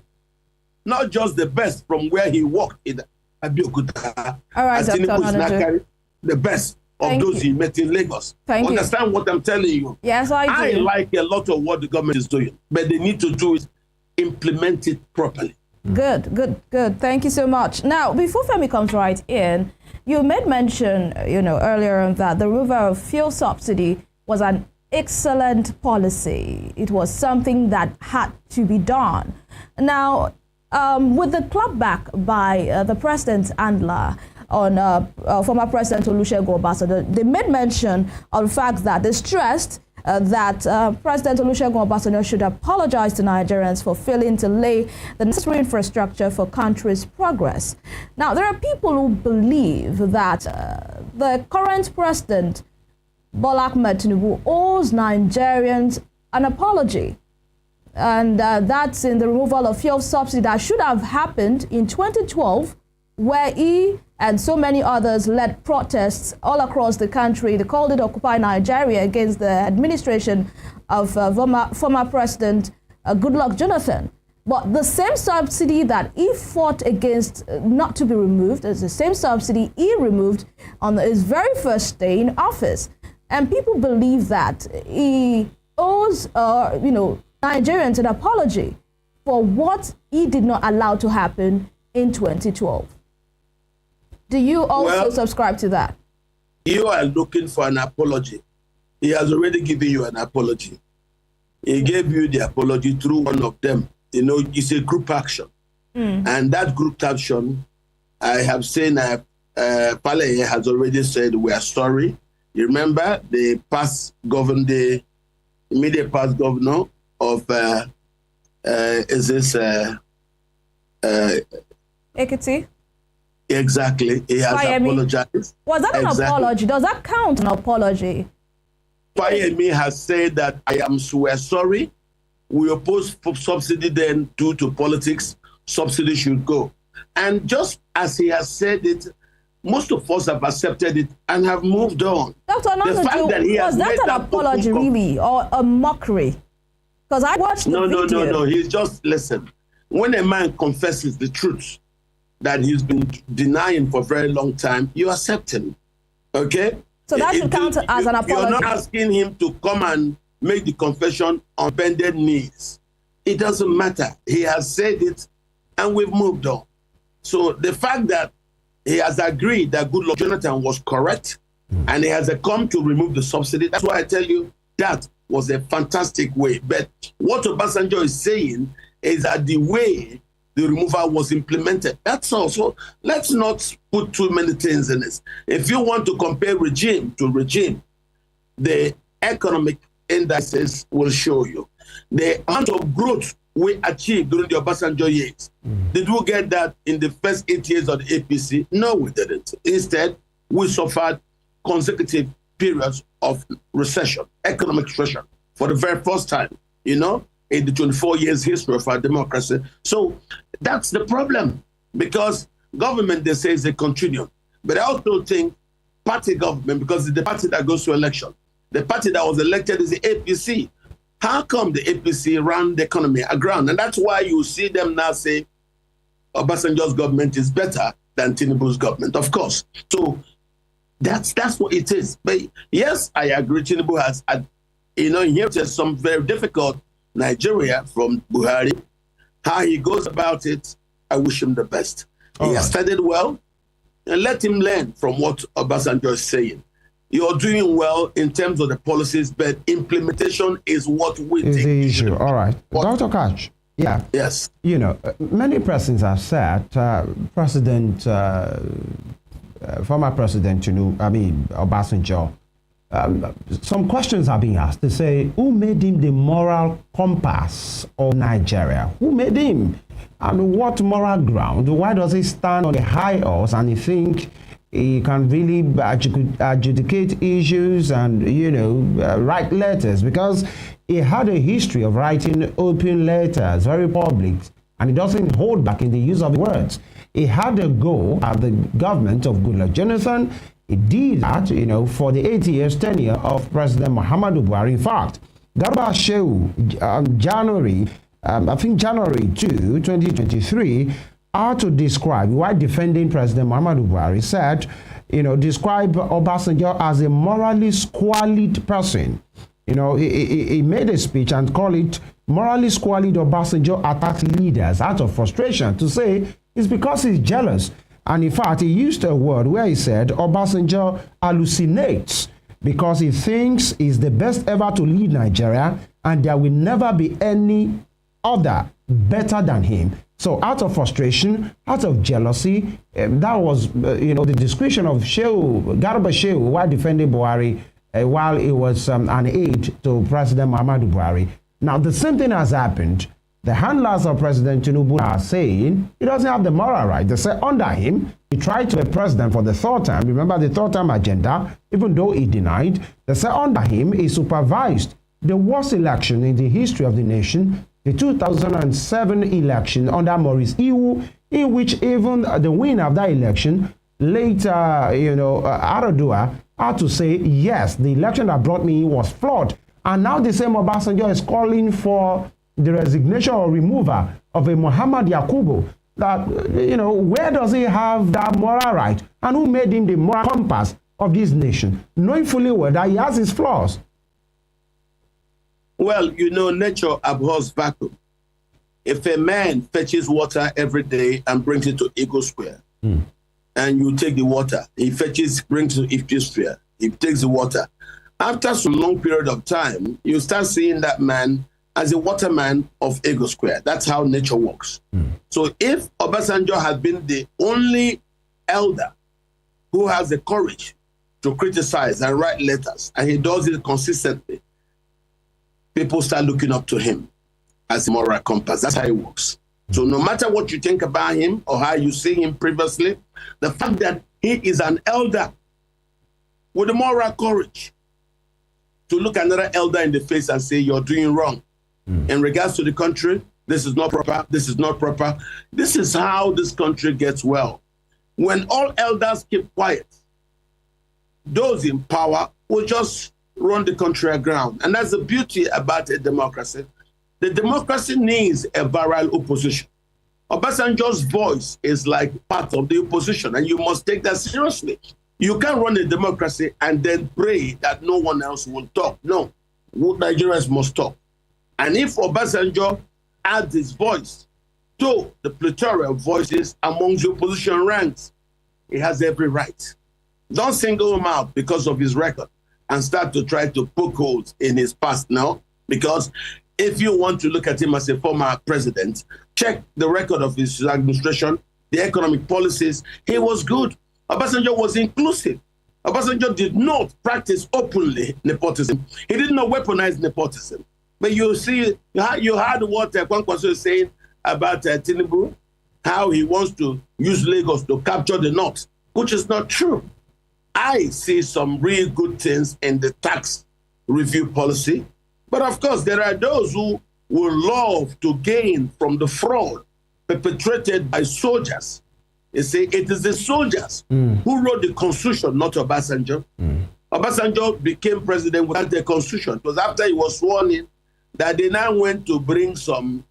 not just the best from where he worked in Abeokuta. All right, Dr. Onanuju. The best of those he met in Lagos. Understand what I'm telling you? Yes, I do. I like a lot of what the government is doing, but they need to do is implement it properly. Good. Thank you so much. Now, before Femi comes right in, you made mention, earlier that the removal of fuel subsidy was an excellent policy. It was something that had to be done. Now, with the clapback by the President's handler on former President Olusegun Obasanjo, they made mention of the fact that they stressed that President Olusegun Obasanjo should apologize to Nigerians for failing to lay the necessary infrastructure for country's progress. Now, there are people who believe that the current president, Bola Ahmed Tinubu, owes Nigerians an apology. And that's in the removal of fuel subsidy that should have happened in 2012, where he and so many others led protests all across the country. They called it Occupy Nigeria against the administration of former President Goodluck Jonathan. But the same subsidy that he fought against not to be removed is the same subsidy he removed on his very first day in office. And people believe that he owes, Nigerians an apology for what he did not allow to happen in 2012. Do you also subscribe to that? You are looking for an apology. He has already given you an apology. He gave you the apology through one of them. It's a group action. And that group action, I have seen Paleye has already said we are sorry. You remember the immediate past governor of Ekiti? Exactly. He has apologized. Was that an apology? Does that count an apology? Fayemi has said that we're sorry. We oppose subsidy then due to politics. Subsidy should go. And just as he has said it, most of us have accepted it and have moved on. Dr. Onanuju, was that an apology really or a mockery? Because I watched the video. No. He's just, listen, when a man confesses the truth that he's been denying for a very long time, you accept him, okay? So that should count as an apology. You're not asking him to come and make the confession on bended knees. It doesn't matter. He has said it, and we've moved on. So the fact that he has agreed that Goodluck Jonathan was correct, and he has come to remove the subsidy, that's why I tell you that was a fantastic way. But what Obasanjo is saying is that the way the removal was implemented, that's all. So let's not put too many things in this. If you want to compare regime to regime, the economic indices will show you. The amount of growth we achieved during the Obasanjo years, did we get that in the first 8 years of the APC? No, we didn't. Instead, we suffered consecutive periods of recession, economic recession, for the very first time, in the 24 years history of our democracy. So that's the problem, because government, they say, is a continuum. But I also think party government, because it's the party that goes to election. The party that was elected is the APC. How come the APC ran the economy aground? And that's why you see them now say Obasanjo's government is better than Tinubu's government, of course. So that's what it is. But yes, I agree, Tinubu has, inherited some very difficult Nigeria from Buhari. How he goes about it, I wish him the best. He has started well, and let him learn from what Obasanjo is saying. You're doing well in terms of the policies, but implementation is what we think. Is the issue. All right. Dr. Koch, yeah. Yes. Many persons have said former President Obasanjo, some questions are being asked. They say, who made him the moral compass of Nigeria? Who made him? And what moral ground? Why does he stand on a high horse and he think he can really adjudicate issues and, write letters? Because he had a history of writing open letters, very public, and he doesn't hold back in the use of words. He had a go at the government of Goodluck Jonathan. He did that, for the 8 years tenure of President Muhammadu Buhari. In fact, Garba Shehu, January 2, 2023, how to describe, while defending President Muhammadu Buhari, said, describe Obasanjo as a morally squalid person. He made a speech and called it morally squalid Obasanjo attacks leaders out of frustration, to say it's because he's jealous. And in fact, he used a word where he said Obasanjo hallucinates because he thinks he's the best ever to lead Nigeria and there will never be any other better than him. So out of frustration, out of jealousy, that was, the description of Garba Shehu, while defending Buhari, while he was an aide to President Muhammadu Buhari. Now, the same thing has happened. The handlers of President Tinubu are saying he doesn't have the moral right. They say under him, he tried to be president for the third time. Remember the third time agenda, even though he denied. They say under him, he supervised the worst election in the history of the nation, the 2007 election under Maurice Iwu, in which even the winner of that election, later, Aradua, had to say, yes, the election that brought me in was flawed. And now the same Obasanjo is calling for the resignation or removal of a Muhammad Yakubu. That, where does he have that moral right? And who made him the moral compass of this nation, knowing fully well that he has his flaws? Well, nature abhors vacuum. If a man fetches water every day and brings it to Eagle Square, and you take the water, he brings it to Ifti Square, he takes the water. After some long period of time, you start seeing that man as a waterman of Eagle Square. That's how nature works. So if Obasanjo had been the only elder who has the courage to criticize and write letters, and he does it consistently, people start looking up to him as a moral compass. That's how it works. So no matter what you think about him or how you see him previously, the fact that he is an elder with the moral courage to look another elder in the face and say, you're doing wrong. In regards to the country, this is not proper, this is not proper. This is how this country gets well. When all elders keep quiet, those in power will just run the country aground. And that's the beauty about a democracy. The democracy needs a viral opposition. Obasanjo's voice is like part of the opposition, and you must take that seriously. You can't run a democracy and then pray that no one else will talk. No, Nigerians must talk. And if Obasanjo adds his voice to the plethora of voices among the opposition ranks, he has every right. Don't single him out because of his record and start to try to poke holes in his past now. Because if you want to look at him as a former president, check the record of his administration, the economic policies. He was good. Obasanjo was inclusive. Obasanjo did not practice openly nepotism. He did not weaponize nepotism. But you see, you heard what Kwankwaso is saying about Tinubu, how he wants to use Lagos to capture the North, which is not true. I see some really good things in the tax review policy. But of course, there are those who would love to gain from the fraud perpetrated by soldiers. They say it is the soldiers who wrote the constitution, not Obasanjo. Obasanjo became president without the constitution. It was after he was sworn in that they now went to bring some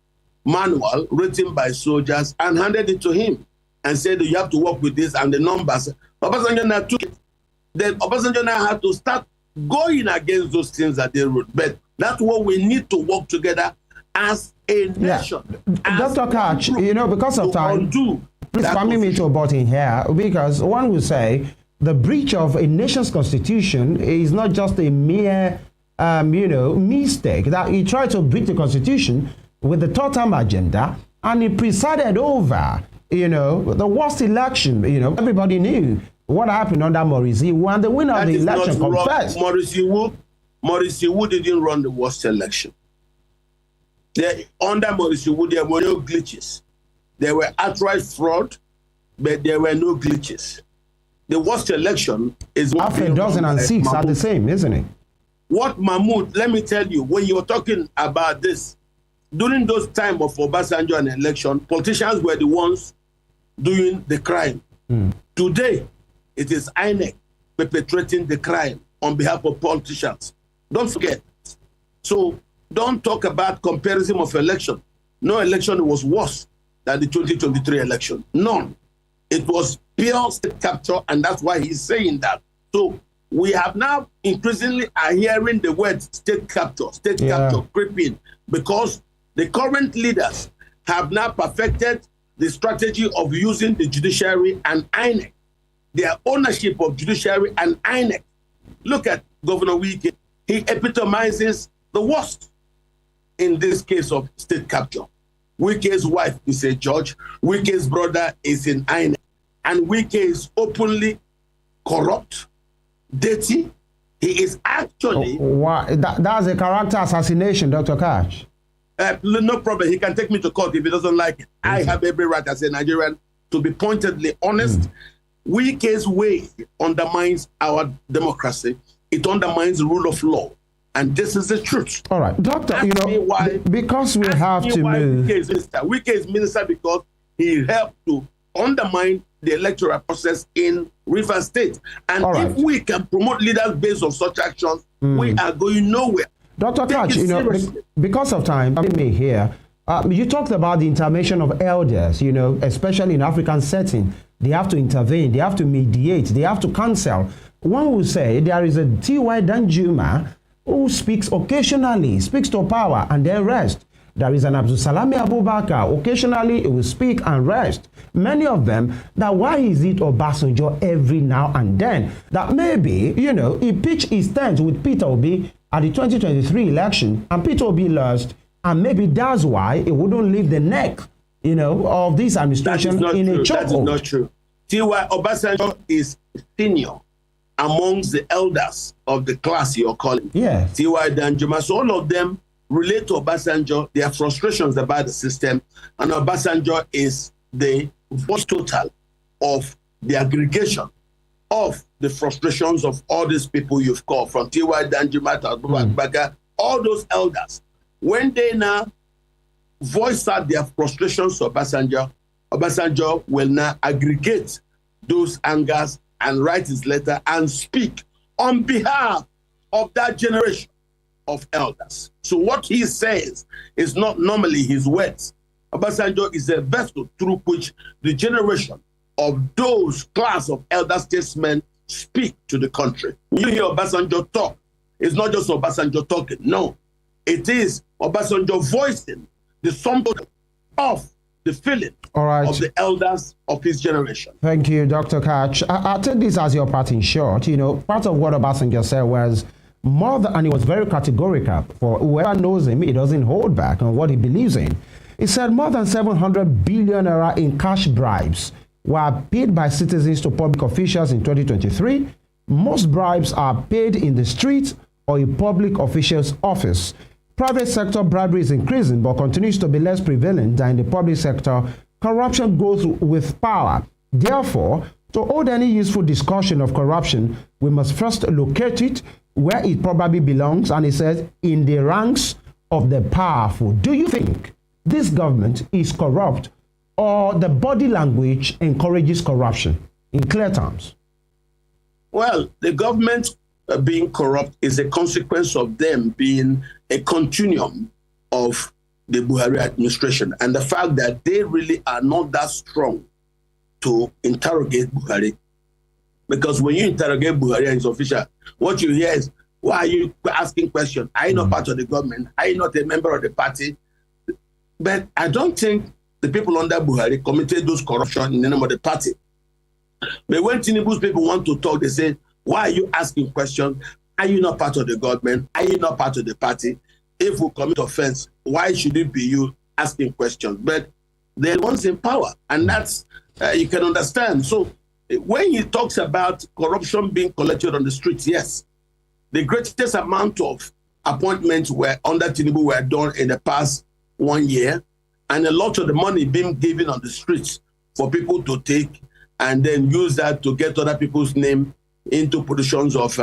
manual written by soldiers and handed it to him and said, you have to work with this and the numbers. Obasanjo now took it. Then Obasanjo now had to start going against those things that they wrote. But that's what we need to work together as a nation. Dr. Catch, because of time, please permit me to butt in here, because one will say the breach of a nation's constitution is not just a mere, mistake, that he tried to breach the constitution with the third-term agenda, and he presided over, the worst election. Everybody knew what happened under Maurice Iwu, and the winner of the election confessed. Maurice Iwu didn't run the worst election. Under Maurice Iwu, there were no glitches. There were outright fraud, but there were no glitches. The worst election is after 2006 are the same, isn't it? What Mahmoud, let me tell you, when you're talking about this, during those time of Obasanjo and election, politicians were the ones doing the crime. Today, it is INEC perpetrating the crime on behalf of politicians. Don't forget. So don't talk about comparison of election. No election was worse than the 2023 election. None. It was pure state capture, and that's why he's saying that. So we have now increasingly are hearing the word state capture creeping, because the current leaders have now perfected the strategy of using the judiciary and INEC, their ownership of judiciary and INEC. Look at Governor Wike. He epitomizes the worst in this case of state capture. Wike's wife is a judge. Wike's brother is in INEC. And Wike is openly corrupt, dirty. He is actually... That's a character assassination, Dr. Catch. No problem. He can take me to court if he doesn't like it. I have every right as a Nigerian to be pointedly honest. Wike's way undermines our democracy. It undermines the rule of law. And this is the truth. All right. Doctor, because we have to move... Wike is minister because he helped to undermine the electoral process in Rivers State. And if we can promote leaders based on such actions, we are going nowhere. Dr. Catch, because of time, me here, you talked about the intervention of elders, especially in African setting. They have to intervene, they have to mediate, they have to counsel. One would say there is a T.Y. Danjuma who speaks occasionally, speaks to power and then rest. There is an Abdulsalami Abubakar, occasionally he will speak and rest. Many of them, that why is it Obasanjo every now and then? That maybe, he pitched his tent with Peter Obi at the 2023 election, and Peter Obi lost, and maybe that's why he wouldn't leave the neck, of this administration in a chokehold. That is not true. T.Y. Obasanjo is senior amongst the elders of the class you're calling. Yeah. T.Y. Danjuma. So all of them relate to Obasanjo, their frustrations about the system, and Obasanjo is the voice total of the aggregation of the frustrations of all these people you've called, from T.Y. Danjuma to Abubakar, all those elders. When they now voice out their frustrations to Obasanjo, Obasanjo will now aggregate those angers and write his letter and speak on behalf of that generation of elders. So what he says is not normally his words. Obasanjo is a vessel through which the generation of those class of elder statesmen speak to the country. When you hear Obasanjo talk, it's not just Obasanjo talking. No, it is Obasanjo voicing the something of the feeling of the elders of his generation. Thank you, Dr. Catch. I'll take this as your part in short. Part of what Obasanjo said was and he was very categorical. For whoever knows him, he doesn't hold back on what he believes in. He said more than 700 billion naira in cash bribes were paid by citizens to public officials in 2023. Most bribes are paid in the street or a public official's office. private sector bribery is increasing but continues to be less prevalent than in the public sector, corruption goes with power. Therefore, to hold any useful discussion of corruption, we must first locate it where it probably belongs, and it says, in the ranks of the powerful. Do you think this government is corrupt, or the body language encourages corruption, in clear terms? Well, the government being corrupt is a consequence of them being a continuum of the Buhari administration, and the fact that they really are not that strong to interrogate Buhari. Because when you interrogate Buhari and his official, what you hear is, why are you asking questions? Are you not part of the government? Are you not a member of the party? But I don't think the people under Buhari committed those corruption in the name of the party. But when Tinubu's people want to talk, they say, why are you asking questions? Are you not part of the government? Are you not part of the party? If we commit offense, why should it be you asking questions? But they're the ones in power, and that's, you can understand. So when he talks about corruption being collected on the streets, yes, the greatest amount of appointments were under Tinubu were done in the past 1 year, and a lot of the money being given on the streets for people to take and then use that to get other people's name into positions of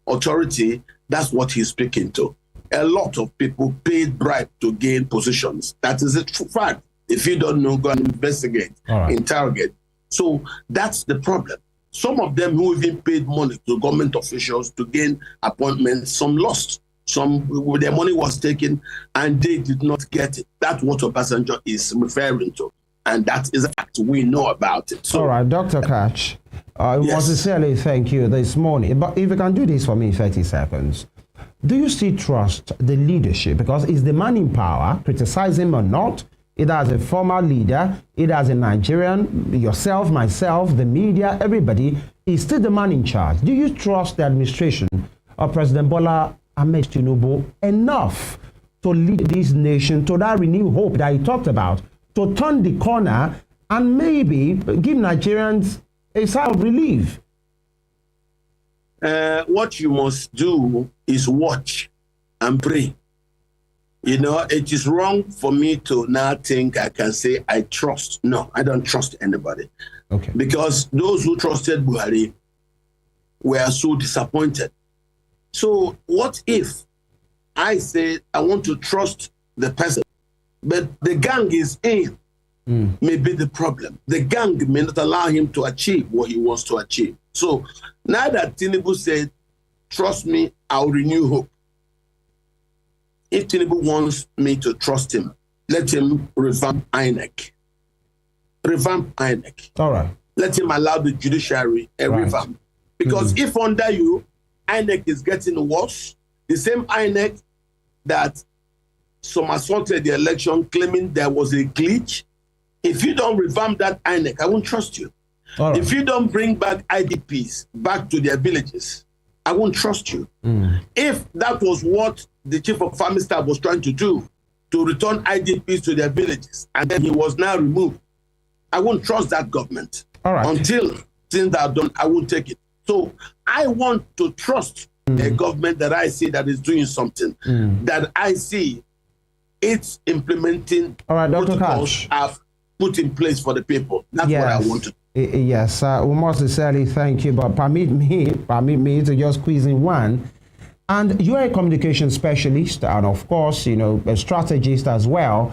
authority. That's what he's speaking to. A lot of people paid bribe to gain positions. That is a fact. If you don't know, go and investigate, interrogate. So that's the problem. Some of them who even paid money to government officials to gain appointments, some lost. Some, their money was taken and they did not get it. That's what Obasanjo is referring to. And that is a fact. We know about it. So, all right, Dr. Kach, I yes. want to sincerely thank you this morning. But if you can do this for me in 30 seconds, do you still trust the leadership? Because is the man in power, criticize him or not, either as a former leader, either as a Nigerian, yourself, myself, the media, everybody, is still the man in charge. Do you trust the administration of President Bola Ahmed Tinubu enough to lead this nation to that renewed hope that he talked about, to turn the corner and maybe give Nigerians a sigh of relief? What you must do is watch and pray. You know, it is wrong for me to now think I can say I trust. No, I don't trust anybody. Okay. Because those who trusted Buhari were so disappointed. So what if I say I want to trust the person, but the gang is in? May be the problem. The gang may not allow him to achieve what he wants to achieve. So now that Tinubu said, trust me, I'll renew hope. If Tinubu wants me to trust him, let him revamp INEC. Revamp INEC. All right. Let him allow the judiciary a revamp. Because if under you, INEC is getting worse, the same INEC that some assaulted the election claiming there was a glitch, if you don't revamp that INEC, I won't trust you. Right. If you don't bring back IDPs back to their villages, I won't trust you. If that was what the chief of army staff was trying to do, to return IDPs to their villages, and then he was now removed, I won't trust that government. All right. Until things are done, I won't take it. So I want to trust a government that I see that is doing something, that I see it's implementing protocols I've put in place for the people. That's what I want to do. Yes, we must sincerely thank you, but permit me to just squeeze in one. And you are a communication specialist, and of course, you know, a strategist as well.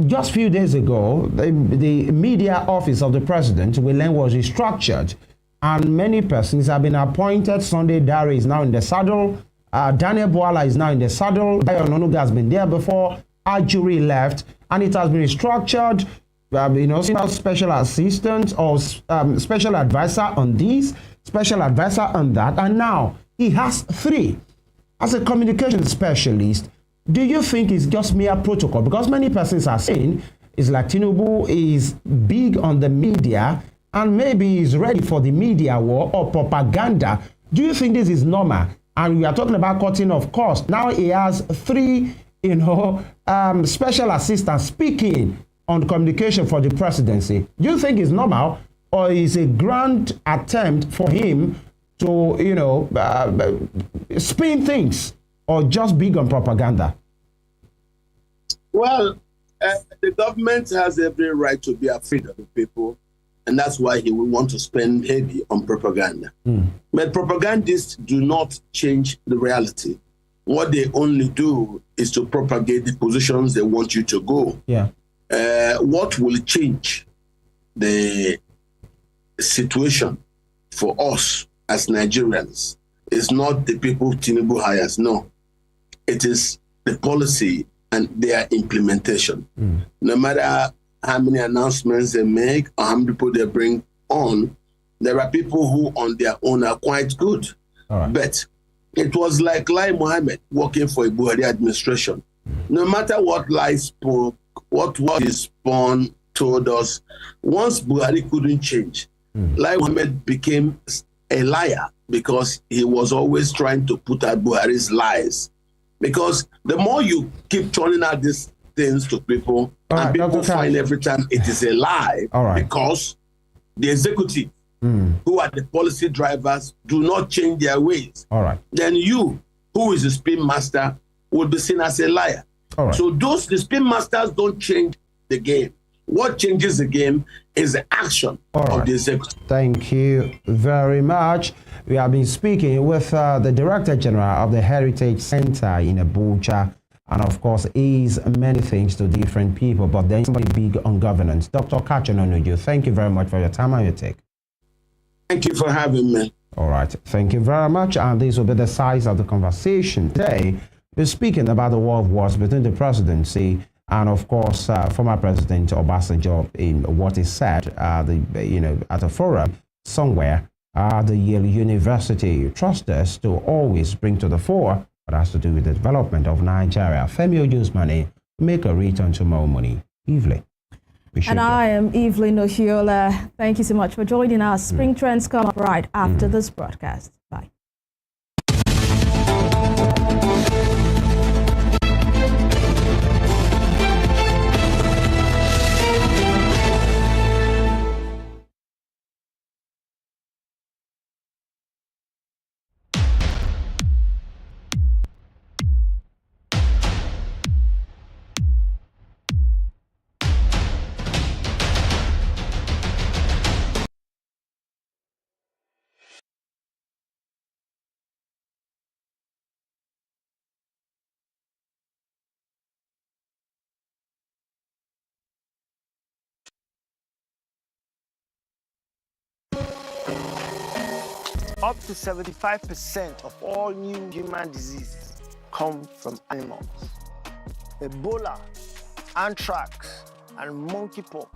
Just a few days ago, the media office of the president, Willen, was restructured, and many persons have been appointed. Sunday Dare is now in the saddle. Daniel Bwala is now in the saddle. Bayo Ononuga has been there before. Ajuri left, and it has been restructured. You know, special assistant or special advisor on this, special advisor on that, and now he has 3. As a communication specialist, do you think it's just mere protocol? Because many persons are saying it's like Tinubu is big on the media and maybe he's ready for the media war or propaganda. Do you think this is normal? And we are talking about cutting of cost. Now he has 3, you know, special assistants speaking on communication for the presidency. Do you think it's normal, or is a grand attempt for him to, you know, spin things or just big on propaganda? Well, the government has every right to be afraid of the people, and that's why he will want to spend heavy on propaganda. But propagandists do not change the reality. What they only do is to propagate the positions they want you to go. Yeah. What will change the situation for us as Nigerians is not the people Tinubu hires. No, it is the policy and their implementation. No matter how many announcements they make or how many people they bring on, there are people who on their own are quite good. But it was like Lai Mohammed working for a Buhari administration. No matter what Lai spoke, what his spawn told us, once Buhari couldn't change, Lai Mohammed became a liar because he was always trying to put out Buhari's lies. Because the more you keep turning out these things to people, and people find every time it is a lie, because the executive, who are the policy drivers, do not change their ways. Then you, who is the spin master, will be seen as a liar. So the spin masters don't change the game. What changes the game is the action of the executive. Thank you very much. We have been speaking with the Director General of the Heritage Center in Abuja, and of course, is many things to different people, but then somebody big on governance. Dr. Kachanonuju, thank you very much for your time and your take. Thank you for having me. All right, thank you very much. And this will be the size of the conversation today. We're speaking about the war of words between the presidency and, of course, former President Obasanjo in what is said at a forum somewhere at the Yale University. Trust us to always bring to the fore what has to do with the development of Nigeria. Femi Ojusmane make a return tomorrow morning. Evelyn. And I am Evelyn Oshiola. Thank you so much for joining us. Spring Trends come up right after this broadcast. Bye. Up to 75% of all new human diseases come from animals. Ebola, anthrax, and monkeypox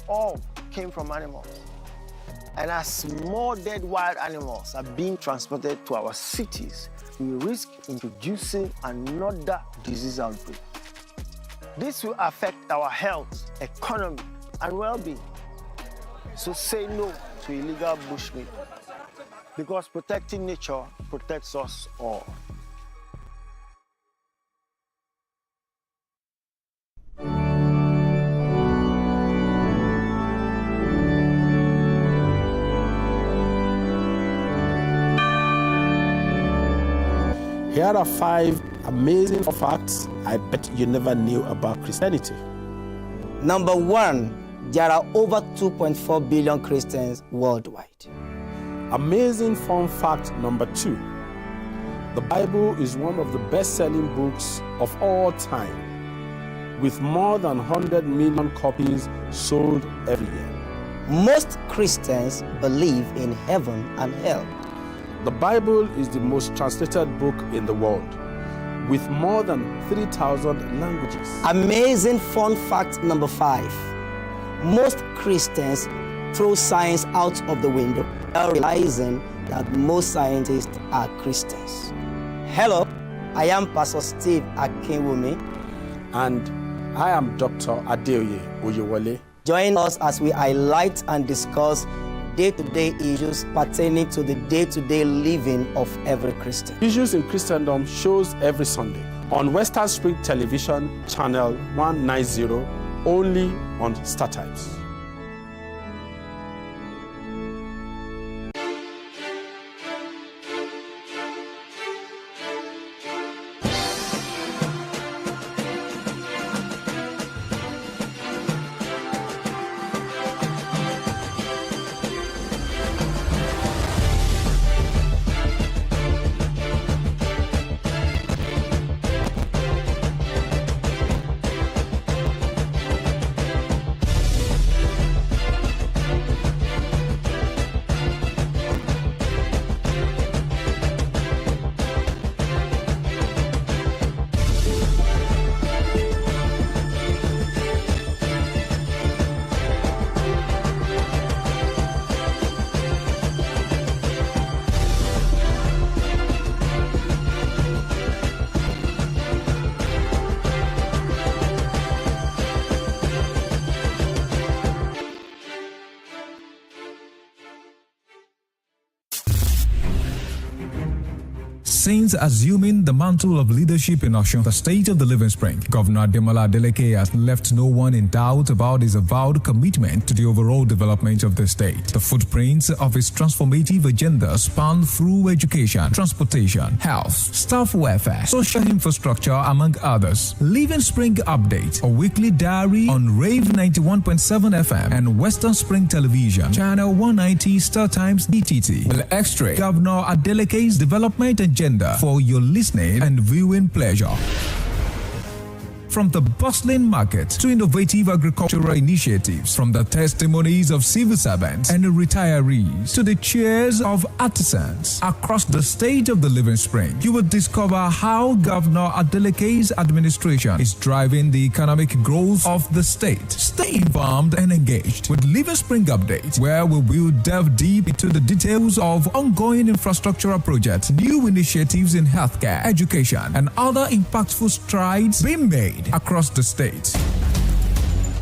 all came from animals. And as more dead wild animals are being transported to our cities, we risk introducing another disease outbreak. This will affect our health, economy, and well-being. So say no to illegal bushmeat, because protecting nature protects us all. Here are 5 amazing facts I bet you never knew about Christianity. Number 1, there are over 2.4 billion Christians worldwide. Amazing fun fact number 2. The Bible is one of the best-selling books of all time, with more than 100 million copies sold every year. Most Christians believe in heaven and hell. The Bible is the most translated book in the world, with more than 3,000 languages. Amazing fun fact number 5. Most Christians throw science out of the window, realizing that most scientists are Christians. Hello, I am Pastor Steve Akinwumi. And I am Dr. Adeoye Oyewole. Join us as we highlight and discuss day-to-day issues pertaining to the day-to-day living of every Christian. Issues in Christendom shows every Sunday on Western Spring Television, channel 190, only on StarTimes. Since assuming the mantle of leadership in Osun, the state of the Living Spring, Governor Ademola Adeleke has left no one in doubt about his avowed commitment to the overall development of the state. The footprints of his transformative agenda span through education, transportation, health, staff welfare, social infrastructure, among others. Living Spring Update, a weekly diary on Rave 91.7 FM and Western Spring Television, Channel 190 Star Times DTT, will extract Governor Adeleke's development agenda for your listening and viewing pleasure. From the bustling market to innovative agricultural initiatives, from the testimonies of civil servants and retirees to the cheers of artisans across the state of the Living Spring, you will discover how Governor Adeleke's administration is driving the economic growth of the state. Stay informed and engaged with Living Spring Update, where we will delve deep into the details of ongoing infrastructural projects, new initiatives in healthcare, education, and other impactful strides being made across the state.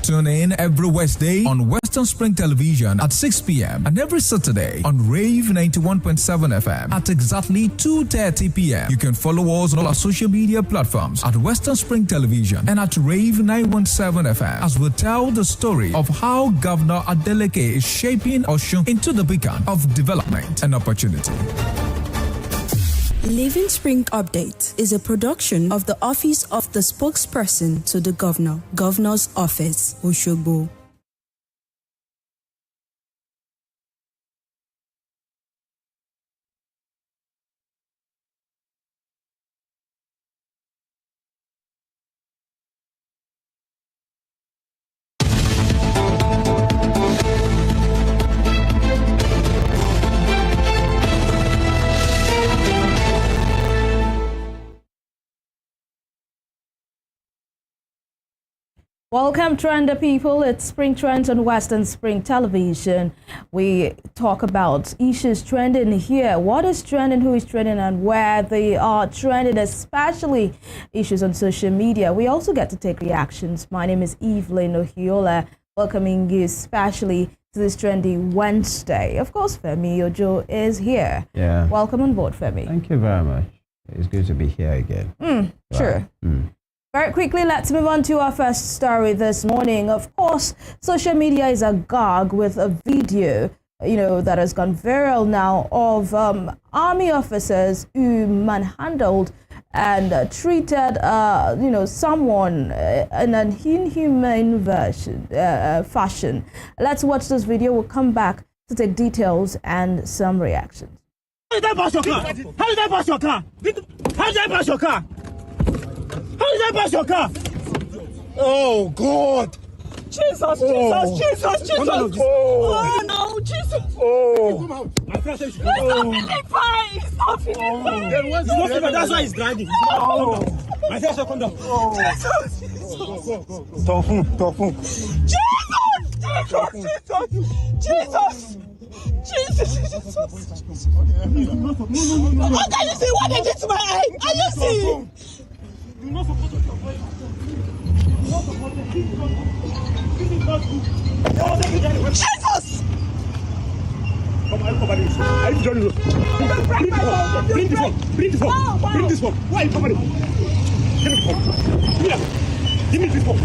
Tune in every Wednesday on Western Spring Television at 6 p.m. and every Saturday on Rave 91.7 FM at exactly 2:30 p.m. You can follow us on all our social media platforms at Western Spring Television and at Rave 917 FM as we tell the story of how Governor Adeleke is shaping Osun into the beacon of development and opportunity. Living Spring Update is a production of the Office of the Spokesperson to the Governor, Governor's Office, Oshogbo. Welcome, Trender people. It's Spring Trends on Western Spring Television. We talk about issues trending here. What is trending, who is trending, and where they are trending, especially issues on social media. We also get to take reactions. My name is Evelyn Ohiola, welcoming you especially to this trendy Wednesday. Of course, Femi Ojo is here. Yeah. Welcome on board, Femi. Thank you very much. It's good to be here again. Sure. Very quickly, let's move on to our first story this morning. Of course, social media is agog with a video, that has gone viral now of army officers who manhandled and treated, someone in an inhumane fashion. Let's watch this video. We'll come back to take details and some reactions. How did I pass your car? How did I pass your car? How did I pass your car? How did I pass your car? Oh, God. Jesus. Oh, no, Jesus. Oh. My friend says, He's not feeling fine. That's why he's driving. Oh. My friend said, come down. Oh. Jesus. Tofu. Jesus. What can you see? What they did to my eye? Are you seeing? Do not support your voice. Do not support the This is not good. Jesus! Come on, cover this. I need to join you. Bring this one. Why are you covering? Give me the phone. Give me this phone.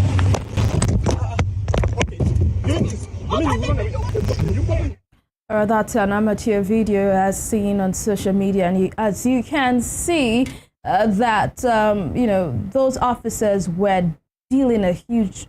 Okay. That's an amateur video as seen on social media, and as you can see, that those officers were dealing a huge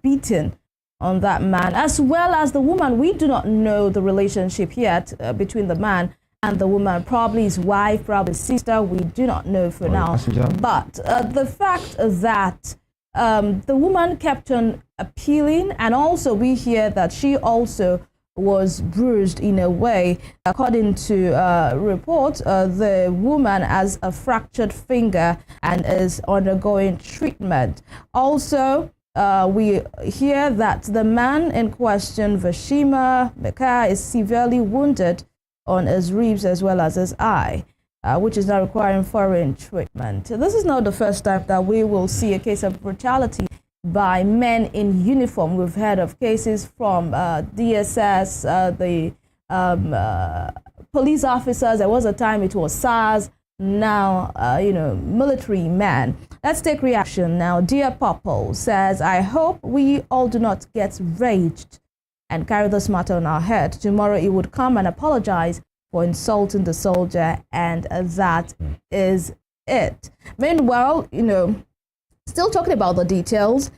beating on that man, as well as the woman. We do not know the relationship yet between the man and the woman, probably his wife, probably his sister. We do not know for now. But the fact that the woman kept on appealing, and also we hear that she also was bruised in a way. According to reports, the woman has a fractured finger and is undergoing treatment. Also, we hear that the man in question, Vashima Meka, is severely wounded on his ribs as well as his eye, which is now requiring foreign treatment. This is not the first time that we will see a case of brutality by men in uniform. We've heard of cases from DSS, the police officers. There was a time it was SARS, now, military man. Let's take reaction now. Dear Popple says, I hope we all do not get raged and carry this matter on our head. Tomorrow he would come and apologize for insulting the soldier, and that is it. Meanwhile, still talking about the details,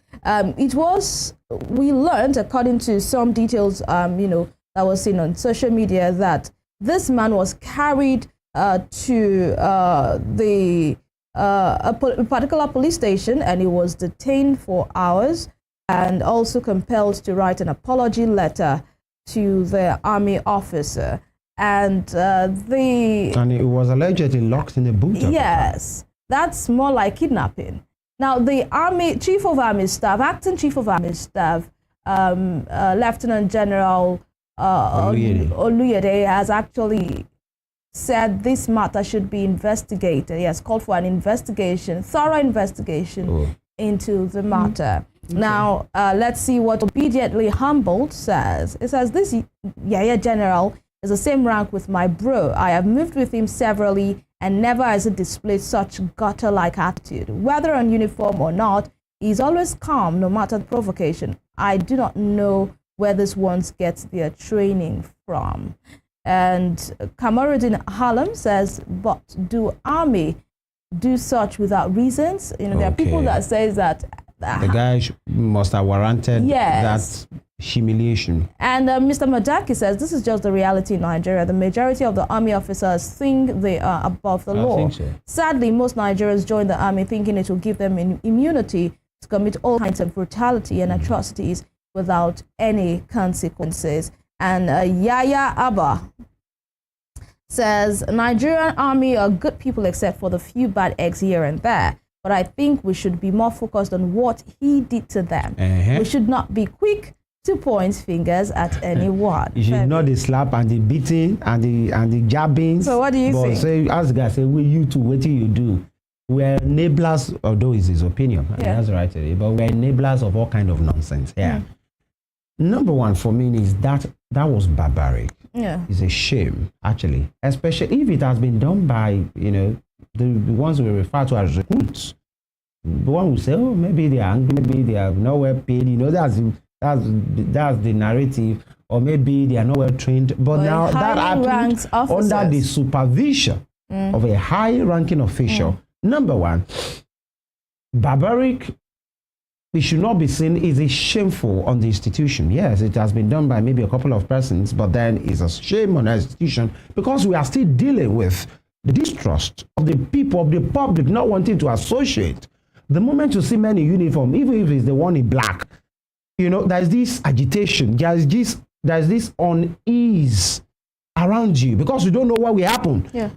we learned, according to some details, that was seen on social media, that this man was carried to a particular police station, and he was detained for hours and also compelled to write an apology letter to the army officer. And it was allegedly locked in a boot. Yes, that's more like kidnapping. Now, the acting chief of army staff, Lieutenant General Oluyede, has actually said this matter should be investigated. He has called for an thorough investigation into the matter. Okay. Now, let's see what Obediently Humbled says. It says, this Yaya General is the same rank with my bro. I have moved with him severally, and never has he displayed such gutter-like attitude. Whether on uniform or not, he's always calm no matter the provocation. I do not know where these ones get their training from. And Kamaruddin Halam says, but do army do such without reasons? There are people that say that the guy must have warranted that humiliation. And Mr. Madaki says, this is just the reality in Nigeria. The majority of the army officers think they are above the law. Think so. Sadly, most Nigerians join the army thinking it will give them immunity to commit all kinds of brutality and atrocities without any consequences. And Yaya Abba says, Nigerian army are good people except for the few bad eggs here and there. But I think we should be more focused on what he did to them. We should not be quick to point fingers at anyone. You should not the slap and the beating and the jabbing. So what do you think? Say, as the guy say, well, you two, what do you do? We're enablers, although it's his opinion, and that's right today, but we're enablers of all kind of nonsense. Yeah. Number one for me is that was barbaric. Yeah. It's a shame, actually, especially if it has been done by, the ones we refer to as recruits. The one who say, oh, maybe they are angry, maybe they are nowhere paid. That's the narrative, or maybe they are not well trained. But now that happened under the supervision of a high-ranking official. Number one, barbaric. It should not be seen as a shameful on the institution. Yes, it has been done by maybe a couple of persons, but then it's a shame on the institution because we are still dealing with the distrust of the people, of the public, not wanting to associate. The moment you see men in uniform, even if it's the one in black, there's this agitation, there's this unease around you because you don't know what will happen. Yeah.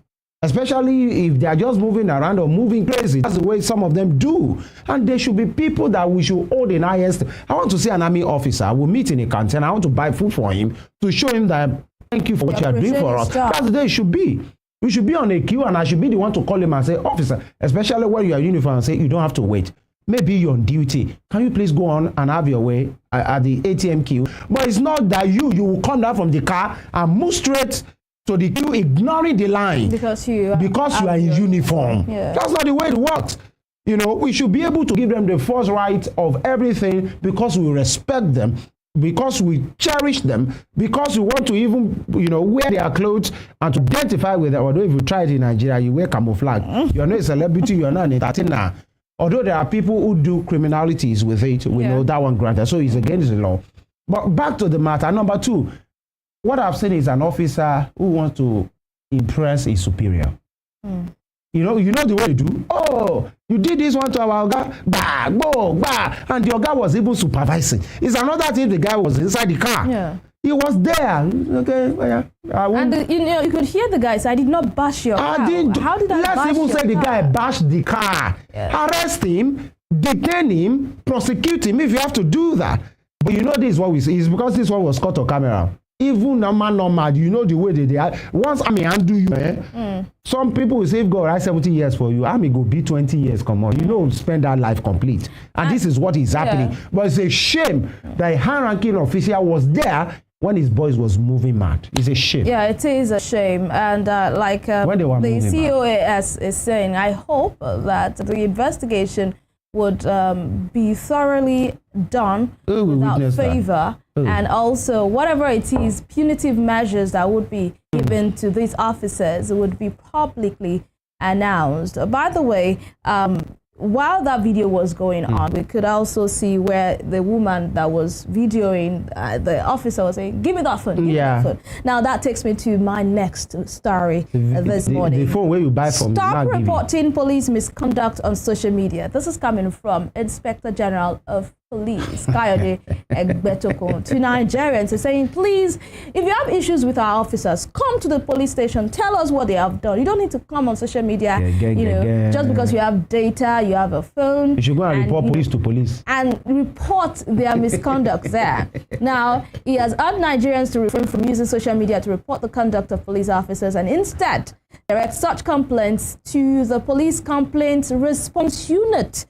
Especially if they are just moving around or moving crazy. That's the way some of them do. And there should be people that we should hold in highest. I want to see an army officer. We'll meet in a canteen. I want to buy food for him to show him that thank you for what you are doing for us. That's the way it should be. We should be on a queue and I should be the one to call him and say, officer, especially when you are in uniform, and say, you don't have to wait. Maybe you're on duty. Can you please go on and have your way at the ATM queue? But it's not that you will come down from the car and move straight to the queue, ignoring the line because you are in uniform. Yeah. That's not the way it works. We should be able to give them the first right of everything because we respect them, because we cherish them, because we want to even, wear their clothes and to identify with them. Although if you try it in Nigeria, you wear camouflage. You are not a celebrity, you are not an entertainer. Although there are people who do criminalities with it, we know that one granted. So it's against the law. But back to the matter. Number two, what I've seen is an officer who wants to impress his superior. You know the way you do. Oh, you did this one to our guy, bah, go, bah, and your guy was even supervising. It's another thing. The guy was inside the car. Yeah, he was there. Okay, and you could hear the guy say, "I did not bash your car." How did I bash Let's even say the guy bashed the car. Yeah. Arrest him, detain him, prosecute him if you have to do that. But this is what we see. It's because this one was caught on camera. Even normal, the way they are. Once army undo you, some people will say, if God write 70 years for you, army go be 20 years, come on. Spend that life complete. And this is what is happening. But it's a shame that a high-ranking official was there when his boys was moving mad. It's a shame. Yeah, it is a shame. And when they were the moving COAS is saying, I hope that the investigation would be thoroughly done without favor. And also, whatever it is, punitive measures that would be given to these officers would be publicly announced. By the way, while that video was going on, we could also see where the woman that was videoing the officer was saying, give me that phone, give me that phone. Now that takes me to my next story this morning. The phone where you buy from. Stop reporting police misconduct on social media. This is coming from Inspector General of Police, Kayode Egbetokun, to Nigerians. He's saying, please, if you have issues with our officers, come to the police station, tell us what they have done. You don't need to come on social media, just because you have data, you have a phone. You should go and report police to police. And report their misconduct there. Now, he has urged Nigerians to refrain from using social media to report the conduct of police officers and instead direct such complaints to the Police Complaints Response Unit.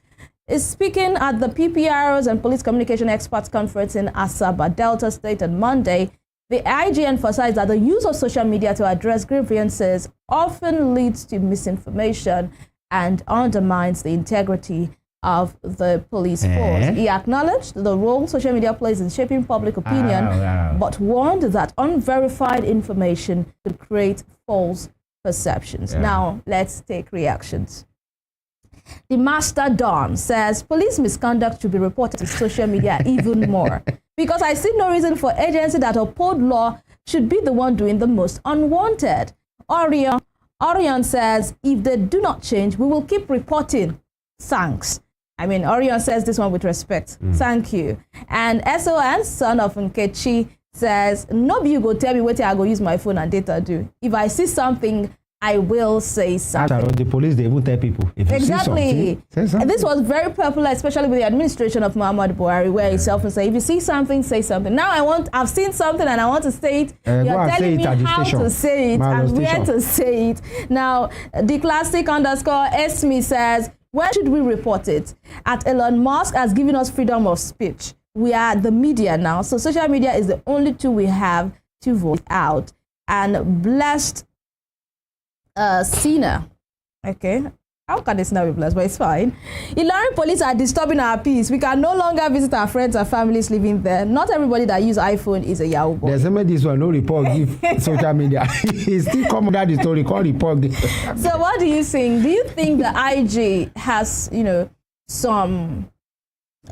Is speaking at the PPROs and Police Communication Experts Conference in Asaba, Delta State on Monday. The IG emphasized that the use of social media to address grievances often leads to misinformation and undermines the integrity of the police force. He acknowledged the role social media plays in shaping public opinion, but warned that unverified information could create false perceptions. Now, let's take reactions. The Master Don says police misconduct should be reported to social media even more, because I see no reason for agency that uphold law should be the one doing the most unwanted. Orion says if they do not change, we will keep reporting. Thanks. I mean, Orion says this one with respect. Thank you. And SON, son of Nkechi, says, no, you go tell me what I go use my phone and data do. If I see something, I will say something. The police, they won't tell people. If you exactly. See something. This was very popular, especially with the administration of Muhammad Buhari, where he self say, if you see something, say something. Now I've seen something and I want to say it. You're telling me how to say it and where to say it. Now, the classic _ Esme says, where should we report it? At Elon Musk has given us freedom of speech. We are the media now, so social media is the only tool we have to vote out. And blessed Sina. Okay. How can this now be blessed? But it's fine. Ilorin police are disturbing our peace. We can no longer visit our friends and families living there. Not everybody that use iPhone is a Yahoo boy. There's some this one, no report, give social media. He still come with that story, call report. So what do you think? Do you think the IG has, some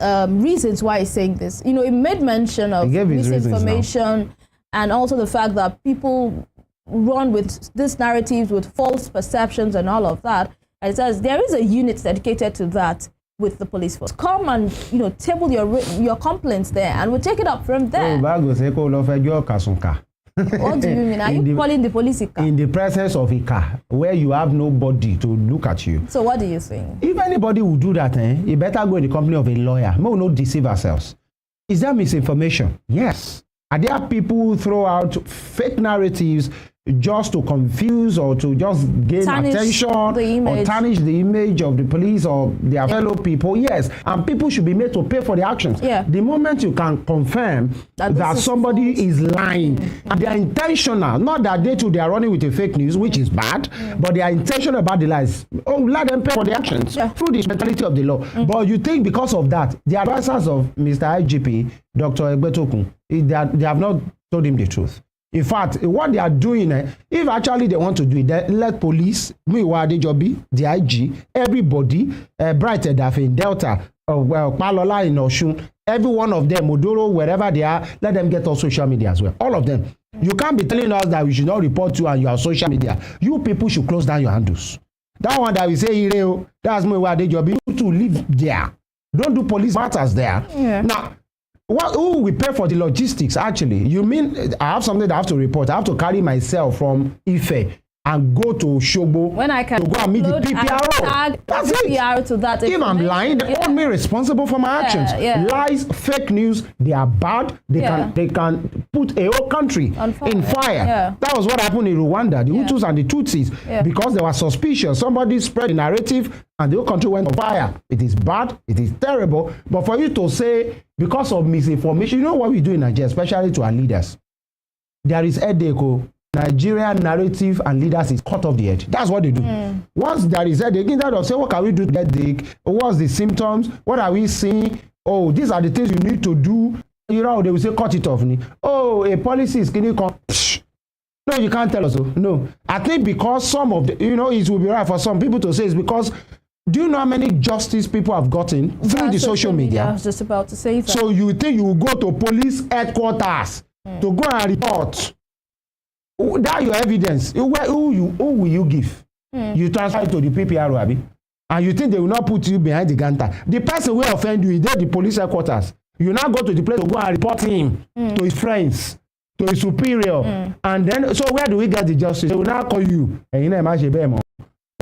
reasons why he's saying this? It made mention of misinformation and also the fact that people run with these narratives with false perceptions and all of that. And it says there is a unit dedicated to that with the police force. Come and table your complaints there, and we'll take it up from there. What do you mean? Are you calling the police Ika? In the presence of Ika, where you have nobody to look at you. So what do you think? If anybody will do that, you better go in the company of a lawyer. We will not deceive ourselves. Is there misinformation? Yes. Are there people who throw out fake narratives just to confuse or to just gain attention or tarnish the image of the police or their fellow people? Yes, and people should be made to pay for their actions. The moment you can confirm that somebody is lying, and they are intentional, not that they are running with a fake news, which is bad, but they are intentional about the lies. Let them pay for their actions through the mentality of the law. But you think because of that, the advisors of Mr. IGP, Dr. Egbetokun, they have not told him the truth. In fact, what they are doing, if actually they want to do it, they let police, Muyiwa Adejobi, the IG, everybody, Bright Edafe, Delta, Palola in Oshun, every one of them, Modoro, wherever they are, let them get on social media as well. All of them. You can't be telling us that we should not report you and your social media. You people should close down your handles. That one that we say, that's Muyiwa Adejobi, you to live there. Don't do police matters there. Now, who will pay for the logistics, actually? You mean I have something that I have to report? I have to carry myself from Ife and go to Shogbo when I can to go and meet the PPRO. That's it. To that if I'm lying, they hold me responsible for my actions. Lies, fake news, they are bad. They can put a whole country in fire. That was what happened in Rwanda, the Hutus and the Tutsis, because they were suspicious. Somebody spread the narrative and the whole country went on fire. It is bad, it is terrible. But for you to say, because of misinformation, you know what we do in Nigeria, especially to our leaders? there is headache. Nigerian narrative and leaders is cut off the head. That's what they do. Once there is headache, instead of saying, what can we do to get headache? What's the symptoms? What are we seeing? Oh, these are the things you need to do. You know, they will say, cut it off. Oh, a policy is going to come. No, you can't tell us. No. I think because some of the, it will be right for some people to say it's because, do you know how many justice people have gotten through the social media? I was just about to say that. So you think you will go to police headquarters to go and report? That your evidence. Who will you give? You transfer it to the PPRO, Abi, and you think they will not put you behind the counter. The person who offend you is there, the police headquarters. You now go to the place to go and report him to his friends, to his superior, and then so where do we get the justice? They will now call you. And you know,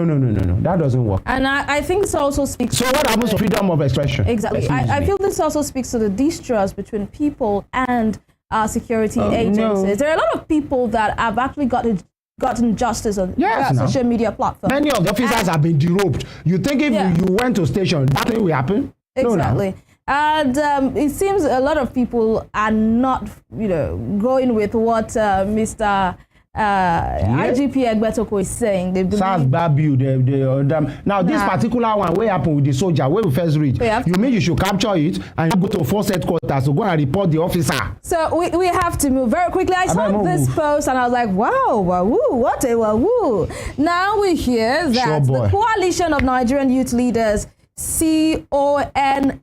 no, that doesn't work. And I think this also speaks. So what happens to freedom of expression? Exactly. I feel this also speaks to the distrust between people and security agencies. No. There are a lot of people that have actually gotten justice on social media platforms. Many of the officers have been derobed. You think if you went to station, that thing will happen? Exactly. No. And it seems a lot of people are not, going with what Mr. IGP Egbetoko is saying. SARS Babu, now this particular one, what happened with the soldier, where we first read, you mean you should capture it and go to force headquarters to go and report the officer. So we have to move very quickly. I saw this post and I was like, wow, what a woo. Now we hear that the Coalition of Nigerian Youth Leaders, CONYL,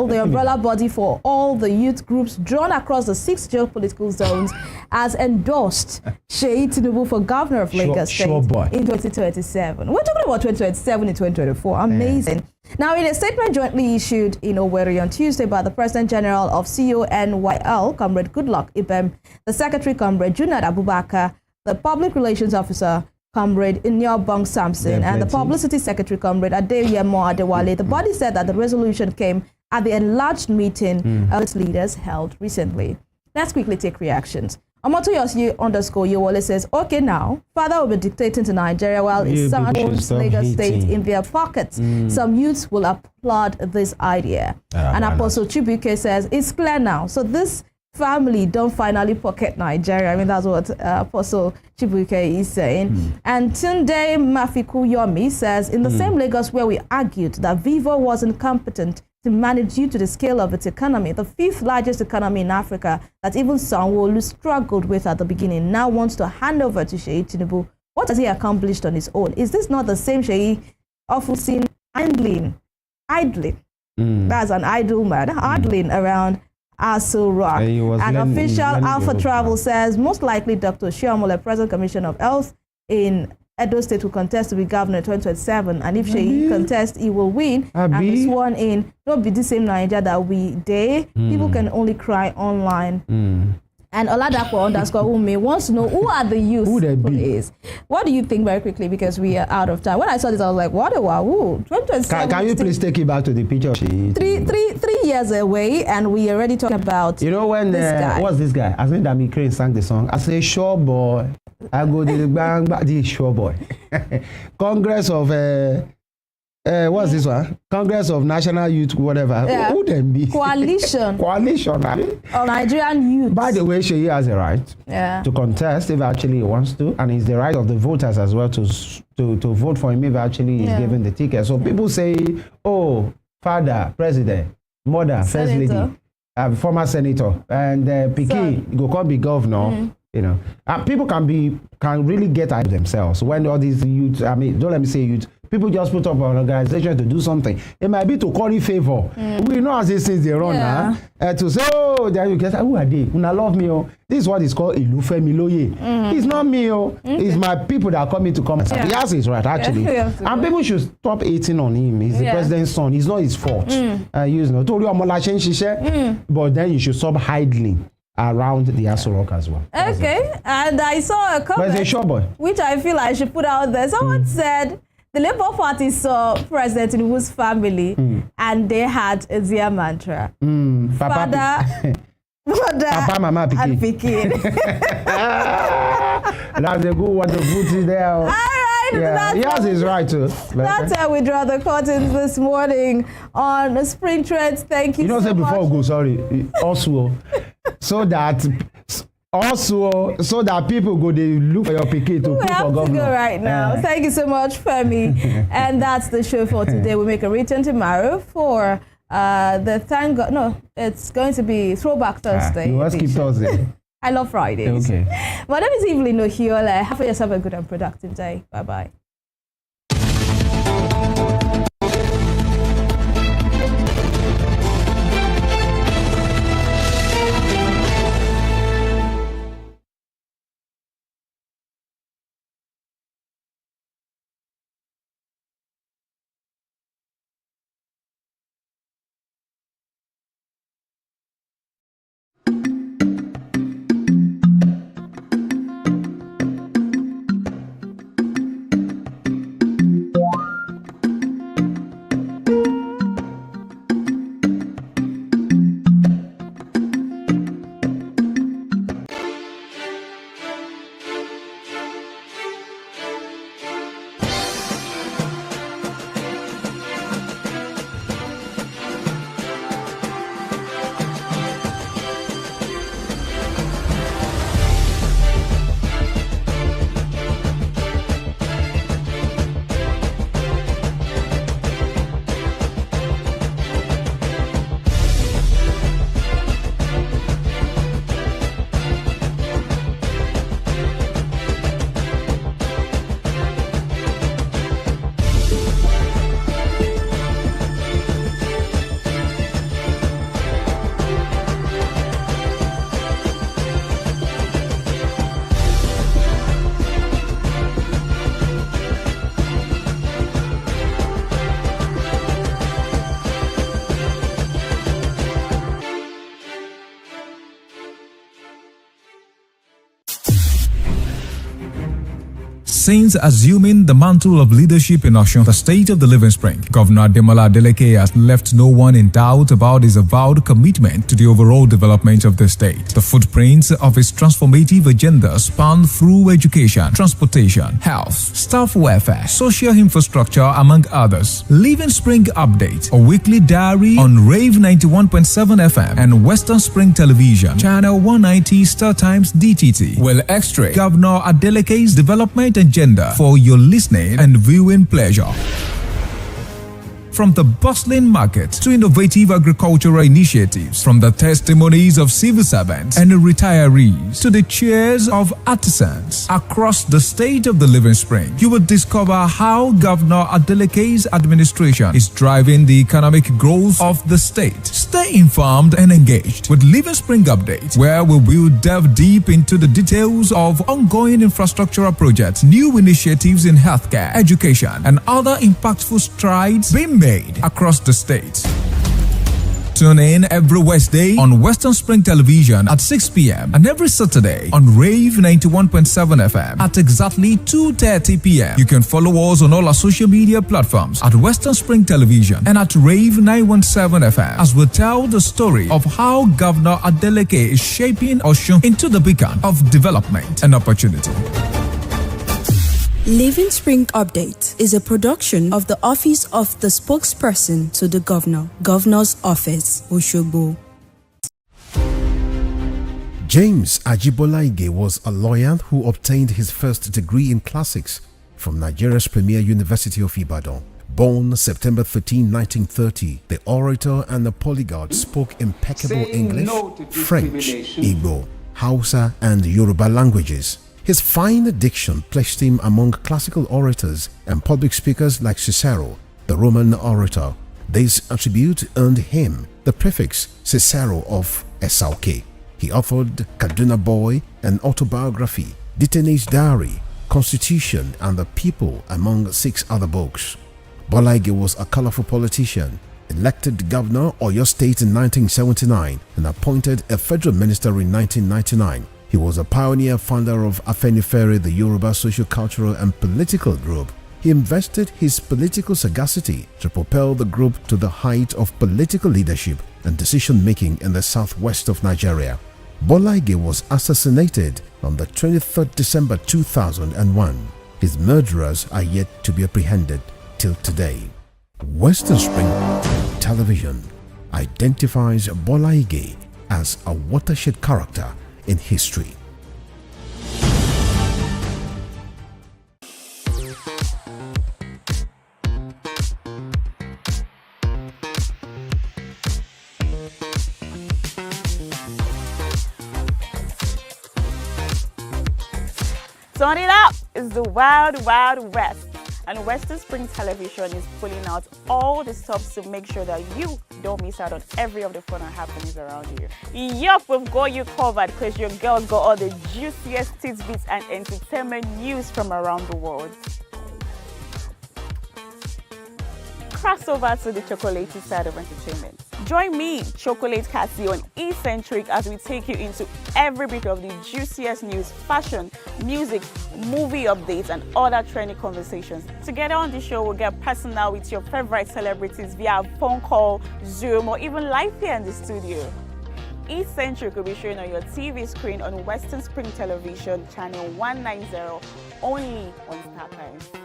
the umbrella body for all the youth groups drawn across the 6 geopolitical zones, has endorsed Sheyi Tinubu for governor of Lagos State in 2027. We're talking about 2027 and 2024. Amazing. Now, in a statement jointly issued in Owerri on Tuesday by the President General of CONYL, Comrade Goodluck Ibem, the Secretary, Comrade Junad Abubakar, the Public Relations Officer, Comrade Inyobong Samson, and the Publicity Secretary, Comrade Adeyemo Adewale. The body said that the resolution came at the enlarged meeting of leaders held recently. Let's quickly take reactions. Omotoyosi_Yewole says, okay now, father will be dictating to Nigeria while his son owns Lagos State in their pockets. Some youths will applaud this idea. And Apostle Chibuike says, it's clear now. So this family don't finally pocket Nigeria. I mean, that's what Apostle Chibuike is saying. And Tunde Mafikuyomi says, in the same Lagos where we argued that Vivo was incompetent to manage due to the scale of its economy, the 5th largest economy in Africa that even Sanwo-Olu struggled with at the beginning, now wants to hand over to Sheyi Tinubu. What has he accomplished on his own? Is this not the same Sheyi often seen idling? That's an idle man, idling around Aso Rock. And official Alpha Travel says most likely Dr. Shiomole, President Commissioner of Health in Edo State, will contest to be governor in 2027. And if Sheyi contests, he will win and be sworn in. Don't be the same Nigeria that we day. People can only cry online. And Oladapo_Ume wants to know who are the youth police. What do you think, very quickly, because we are out of time? When I saw this, I was like, what a wow. 2027. Can you please take it back to the picture? Three years away, and we are already talking about when what's this guy? I think Dami Crane sang the song. I say, sure boy. I go to the bang back, this sure boy. Congress of what's this one? Congress of National Youth, whatever. Who then be? Coalition. Coalition, I mean. Of Nigerian youth. By the way, Sheyi has a right to contest if actually he wants to, and it's the right of the voters as well to vote for him if actually he's given the ticket. So people say, oh, father, president, mother, first lady, former senator, and Pikin go come be governor. People can really get out of themselves when all these youth. I mean, don't let me say youth. People just put up an organization to do something. It might be to curry favor. We know as these things they run now. To say, oh, then you get, who are they? Una love me, oh. This is what is called Ilufemi Loye. It's not me, oh. It's my people that are coming to come. He has his right, actually. And people should stop hating on him. He's the president's son. It's not his fault. But then you should stop hiding around the Aso Rock as well. Okay, and I saw a comment which I feel I should put out there. Someone said the Labour Party saw President Tinubu's family and they had their mantra. Father, mother, Papa, Mama, and Pikin. That's a good one to put it there. All right. Yes, he's right too. That's how we draw the curtains this morning on Spring Trends. Thank you so much. Say before we go, sorry, also, so that Also, so that people go, they look for your picket to We put have for to governor. go right now. Thank you so much, Femi. And that's the show for today. We make a return tomorrow for the Thank God. No, it's going to be Throwback Thursday. You must keep Thursday. I love Fridays. Okay. My name is Evelyn Ohiola. Have yourself a good and productive day. Bye-bye. Since assuming the mantle of leadership in Osun, the state of the Living Spring, Governor Ademola Adeleke has left no one in doubt about his avowed commitment to the overall development of the state. The footprints of his transformative agenda span through education, transportation, health, staff welfare, social infrastructure, among others. Living Spring Update, a weekly diary on Rave 91.7 FM and Western Spring Television, Channel 190 Star Times DTT, will extract Governor Adeleke's development agenda for your listening and viewing pleasure. From the bustling market to innovative agricultural initiatives, from the testimonies of civil servants and retirees to the cheers of artisans across the state of the Living Spring, you will discover how Governor Adeleke's administration is driving the economic growth of the state. Stay informed and engaged with Living Spring Update, where we will delve deep into the details of ongoing infrastructural projects, new initiatives in healthcare, education, and other impactful strides being made across the state. Tune in every Wednesday on Western Spring Television at 6 p.m. and every Saturday on Rave 91.7 FM at exactly 2:30 p.m. You can follow us on all our social media platforms at Western Spring Television and at Rave 917 FM as we tell the story of how Governor Adeleke is shaping Osun into the beacon of development and opportunity. Living Spring Update is a production of the Office of the Spokesperson to the Governor, Governor's Office, Oshogbo. James Ajibolaige was a lawyer who obtained his first degree in classics from Nigeria's premier University of Ibadan. Born September 13, 1930, the orator and the polyglot spoke impeccable English, French, Igbo, Hausa, and Yoruba languages. His fine diction placed him among classical orators and public speakers like Cicero, the Roman orator. This attribute earned him the prefix Cicero of Esauke. He authored Kaduna Boy, an autobiography, Detainee Diary, Constitution, and The People, among 6 other books. Bolaige was a colorful politician, elected governor of Oyo State in 1979 and appointed a federal minister in 1999. He was a pioneer founder of Afenifere, the Yoruba social, cultural, and political group. He invested his political sagacity to propel the group to the height of political leadership and decision-making in the southwest of Nigeria. Bolaige was assassinated on the 23rd December 2001. His murderers are yet to be apprehended till today. Western Spring Television identifies Bolaige as a watershed character in history. Turn it up! It's the Wild Wild West. And Western Spring Television is pulling out all the stops to make sure that you don't miss out on every of the fun and happenings around you. Yup, we've got you covered because your girls got all the juiciest tidbits and entertainment news from around the world. Cross over to the chocolatey side of entertainment. Join me, Chocolate Cassie, on Eccentric as we take you into every bit of the juiciest news, fashion, music, movie updates, and other trending conversations. Together on the show, we'll get personal with your favorite celebrities via phone call, Zoom, or even live here in the studio. Eccentric will be shown on your TV screen on Western Spring Television, channel 190, only on StarTimes.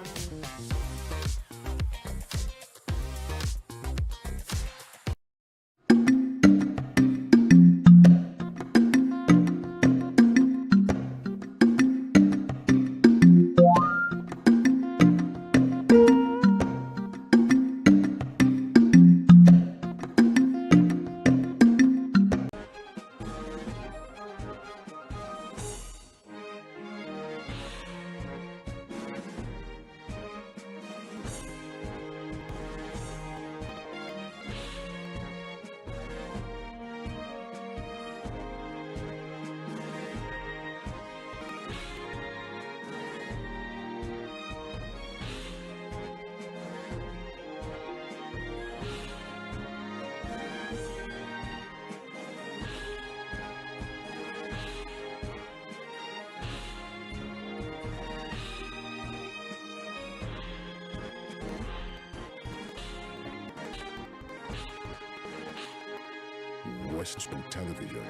Western Spring Television,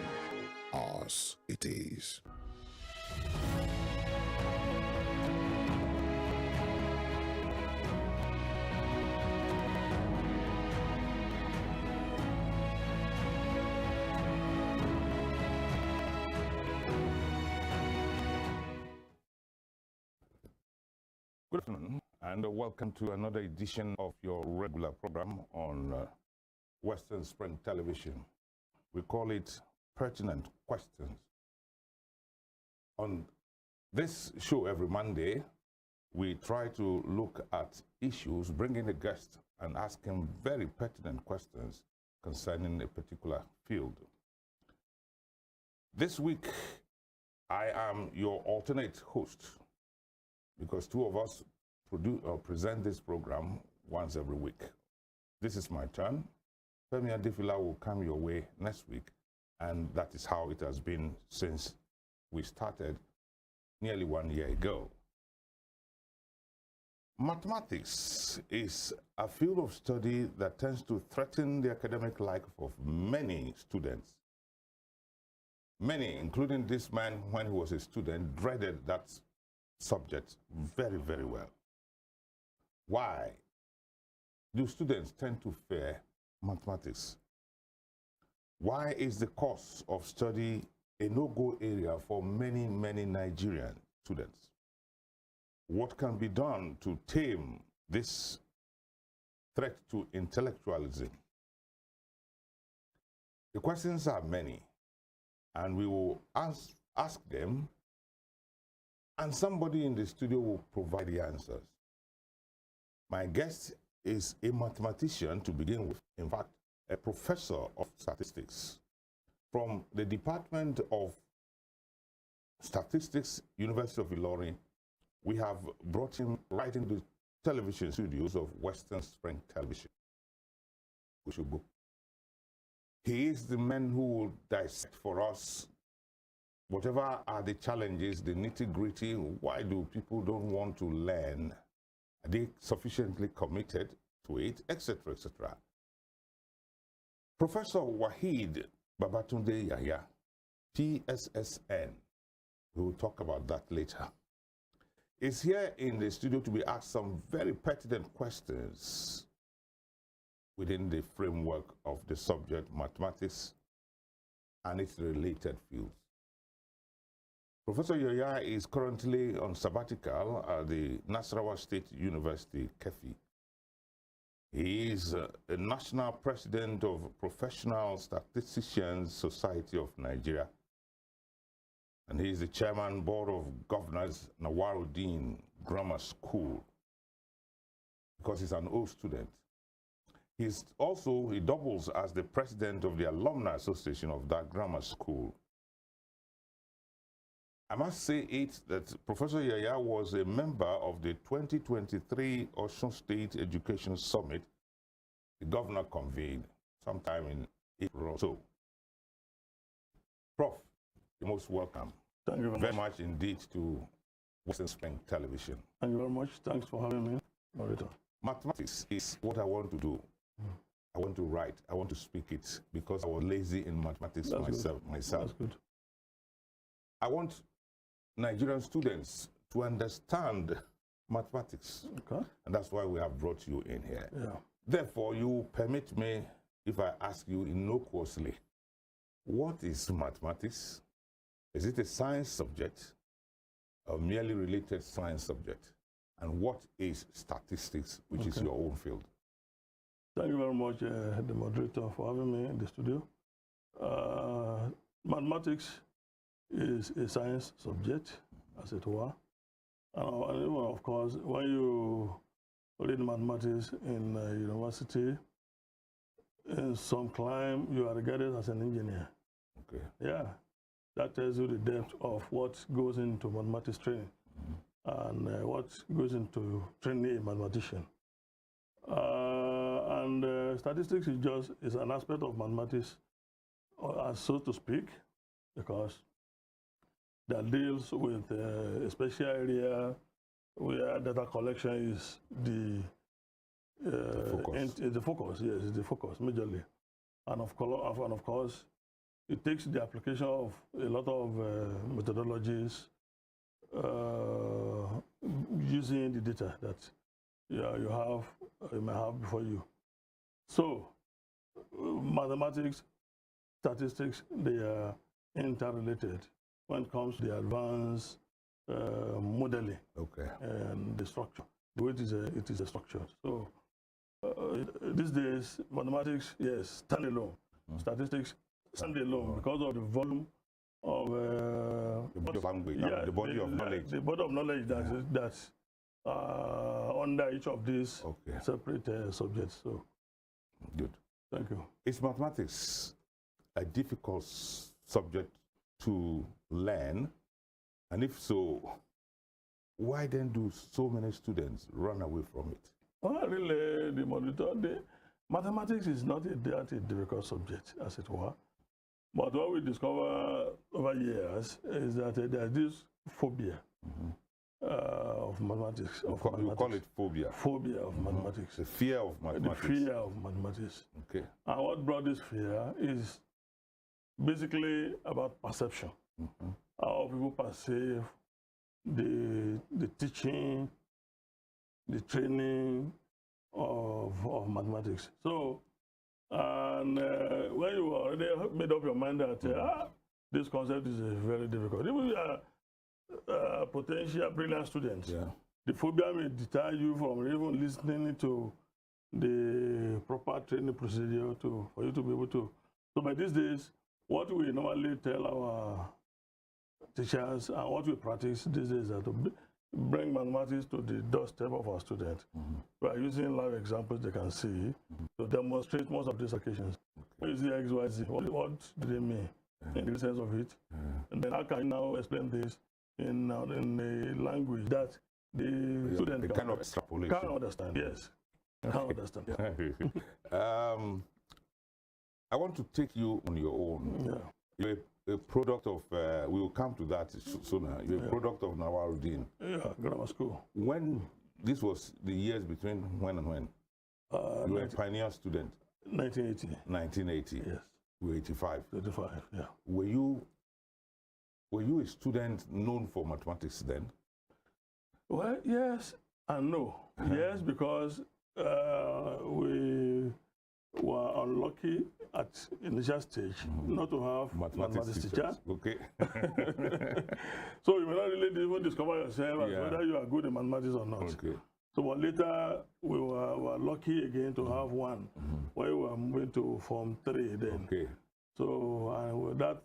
ours it is. Good afternoon and welcome to another edition of your regular program on Western Spring Television. We call it Pertinent Questions. On this show every Monday, we try to look at issues, bring in a guest and ask him very pertinent questions concerning a particular field. This week, I am your alternate host because two of us present this program once every week. This is my turn. Femi Adefila will come your way next week, and that is how it has been since we started nearly 1 year ago. Mathematics is a field of study that tends to threaten the academic life of many students. Many, including this man when he was a student, dreaded that subject very, very well. Why do students tend to fear mathematics? Why is the course of study a no-go area for many, many Nigerian students? What can be done to tame this threat to intellectualism? The questions are many, and we will ask them, and somebody in the studio will provide the answers. My guest is a mathematician to begin with, in fact, a professor of statistics from the Department of Statistics, University of Ilorin. We have brought him right into the television studios of Western Spring Television. He is the man who will dissect for us whatever are the challenges, the nitty-gritty. Why do people don't want to learn? Are they sufficiently committed to it, etc., etc.? Professor Waheed Babatunde Yahya, PSSN, we will talk about that later, is here in the studio to be asked some very pertinent questions within the framework of the subject mathematics and its related fields. Professor Yahya is currently on sabbatical at the Nasarawa State University, Kefi. He is a national president of Professional Statisticians Society of Nigeria. and he is the chairman board of governors Nawaruddin Grammar School, because he's an old student. He doubles as the president of the Alumni Association of that grammar school. I must say that Professor Yaya was a member of the 2023 Osun State Education Summit the governor convened sometime in April or so. Prof, you're most welcome. Thank you very much indeed to Western Spring Television. Thank you very much. Thanks for having me, Marita. Mathematics is what I want to do. I want to write. I want to speak it because I was lazy in mathematics myself. That's good. I want Nigerian students to understand mathematics. Okay. And that's why we have brought you in here. Yeah. Therefore, you permit me, if I ask you innocuously, what is mathematics? Is it a science subject, a merely related science subject? And what is statistics, which is your own field? Thank you very much, the moderator, for having me in the studio. Mathematics is a science subject, as it were. And of course, when you read mathematics in university, in some climb, you are regarded as an engineer. Okay. Yeah. That tells you the depth of what goes into mathematics training and what goes into training a mathematician. Statistics is an aspect of mathematics, so to speak, because that deals with a special area where data collection is the focus. Yes, it's the focus majorly, and of course, it takes the application of a lot of methodologies using the data that you may have before you. So, mathematics, statistics, they are interrelated when it comes to the advanced modeling and the structure. The way it is a structure. So, these days, mathematics, yes, stand alone. Statistics, stand alone because of the volume of the body of language, the body of knowledge. The body of knowledge that's under each of these separate subjects. So, good. Thank you. Is mathematics a difficult subject to learn? And if so, why then do so many students run away from it? Well, really, mathematics is not a difficult subject, as it were. But what we discover over years is that there's this phobia of mathematics. You call it phobia? Phobia of mathematics. The fear of mathematics. The fear of mathematics. Okay. And what brought this fear is basically about perception. How people perceive the teaching, the training of mathematics. So, and when you already made up your mind that this concept is very difficult, even potential brilliant students, the phobia may deter you from even listening to the proper training procedure for you to be able to. So by these days, what we normally tell our teachers and what we practice these days is to bring mathematics to the doorstep of our students. We are using live examples they can see to demonstrate most of these occasions. When you see X, Y, Z, what do they mean in the sense of it? And then how can you now explain this in a language that the student kind of extrapolation. Can understand? Yes, can understand. I want to take you on your own. You're a product of, we will come to that sooner. You're a product of Nawaruddin. Yeah, grammar school. When, this was the years between when and when? You were a pioneer student? 1980. 1980? Yes. You were 85? 85, yeah. Were you a student known for mathematics then? Well, yes and no. Yes, because we were unlucky at initial stage not to have mathematics teachers. Okay. So you may not really even discover yourself as whether you are good in mathematics or not. Okay. So but later we were lucky again to have one when we were moving to Form 3 then. Okay. So and that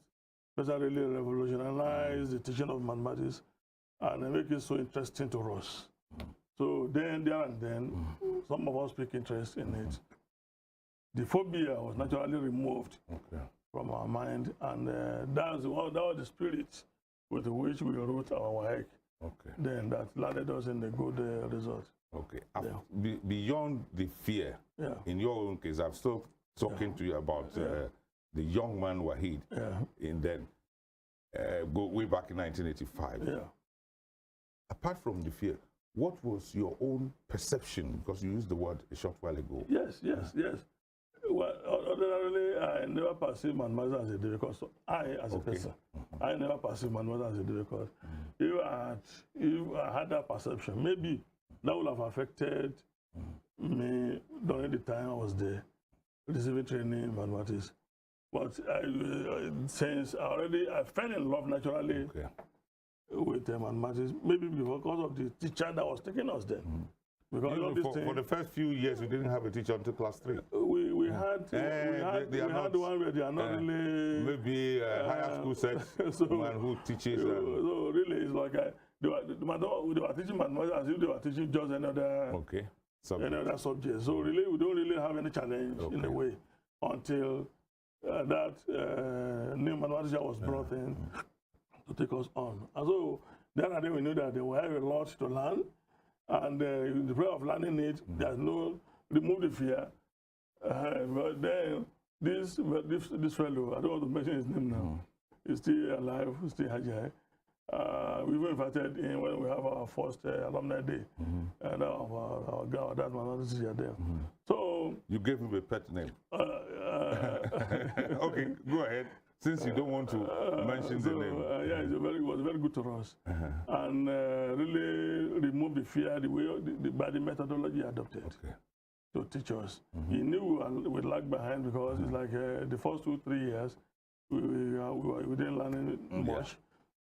really revolutionize the teaching of mathematics and make it so interesting to us. So then, there and then, some of us pick interest in it. The phobia was naturally removed from our mind, and that was the spirit with which we wrote our work. Then that landed us in the good result. Beyond the fear, in your own case, I'm still talking to you about the young man Wahid, and then go way back in 1985. Apart from the fear, what was your own perception? Because you used the word a short while ago. Yes. Well, ordinarily, I never perceive mathematics as a difficult. So I, as a person, I never perceive mathematics as a difficult. If I had that perception, maybe that would have affected me during the time I was there, receiving training in mathematics. But since I fell in love naturally with mathematics, maybe because of the teacher that was taking us there. Because for the first few years, we didn't have a teacher until class 3. We had one where they are not really... Maybe higher school set, man who teaches... So really, it's like they were teaching mathematics as if they were teaching just another subject. So really, we don't really have any challenge in a way until that new mathematics was brought in to take us on. And so then we knew that there were a lot to learn. And in the prayer of learning it, there's no remove the fear. But then this fellow, I don't want to mention his name now, he's still alive, he's still Hajjai. We were invited in when we have our first alumni day, and our dad, my mother, is there. So you gave him a pet name. Okay, go ahead. Since you don't want to mention the name. It was very good to us. And really remove the fear by the methodology adopted to teach us. He knew we'd lag behind because it's like the first 2-3 years, we didn't learn much.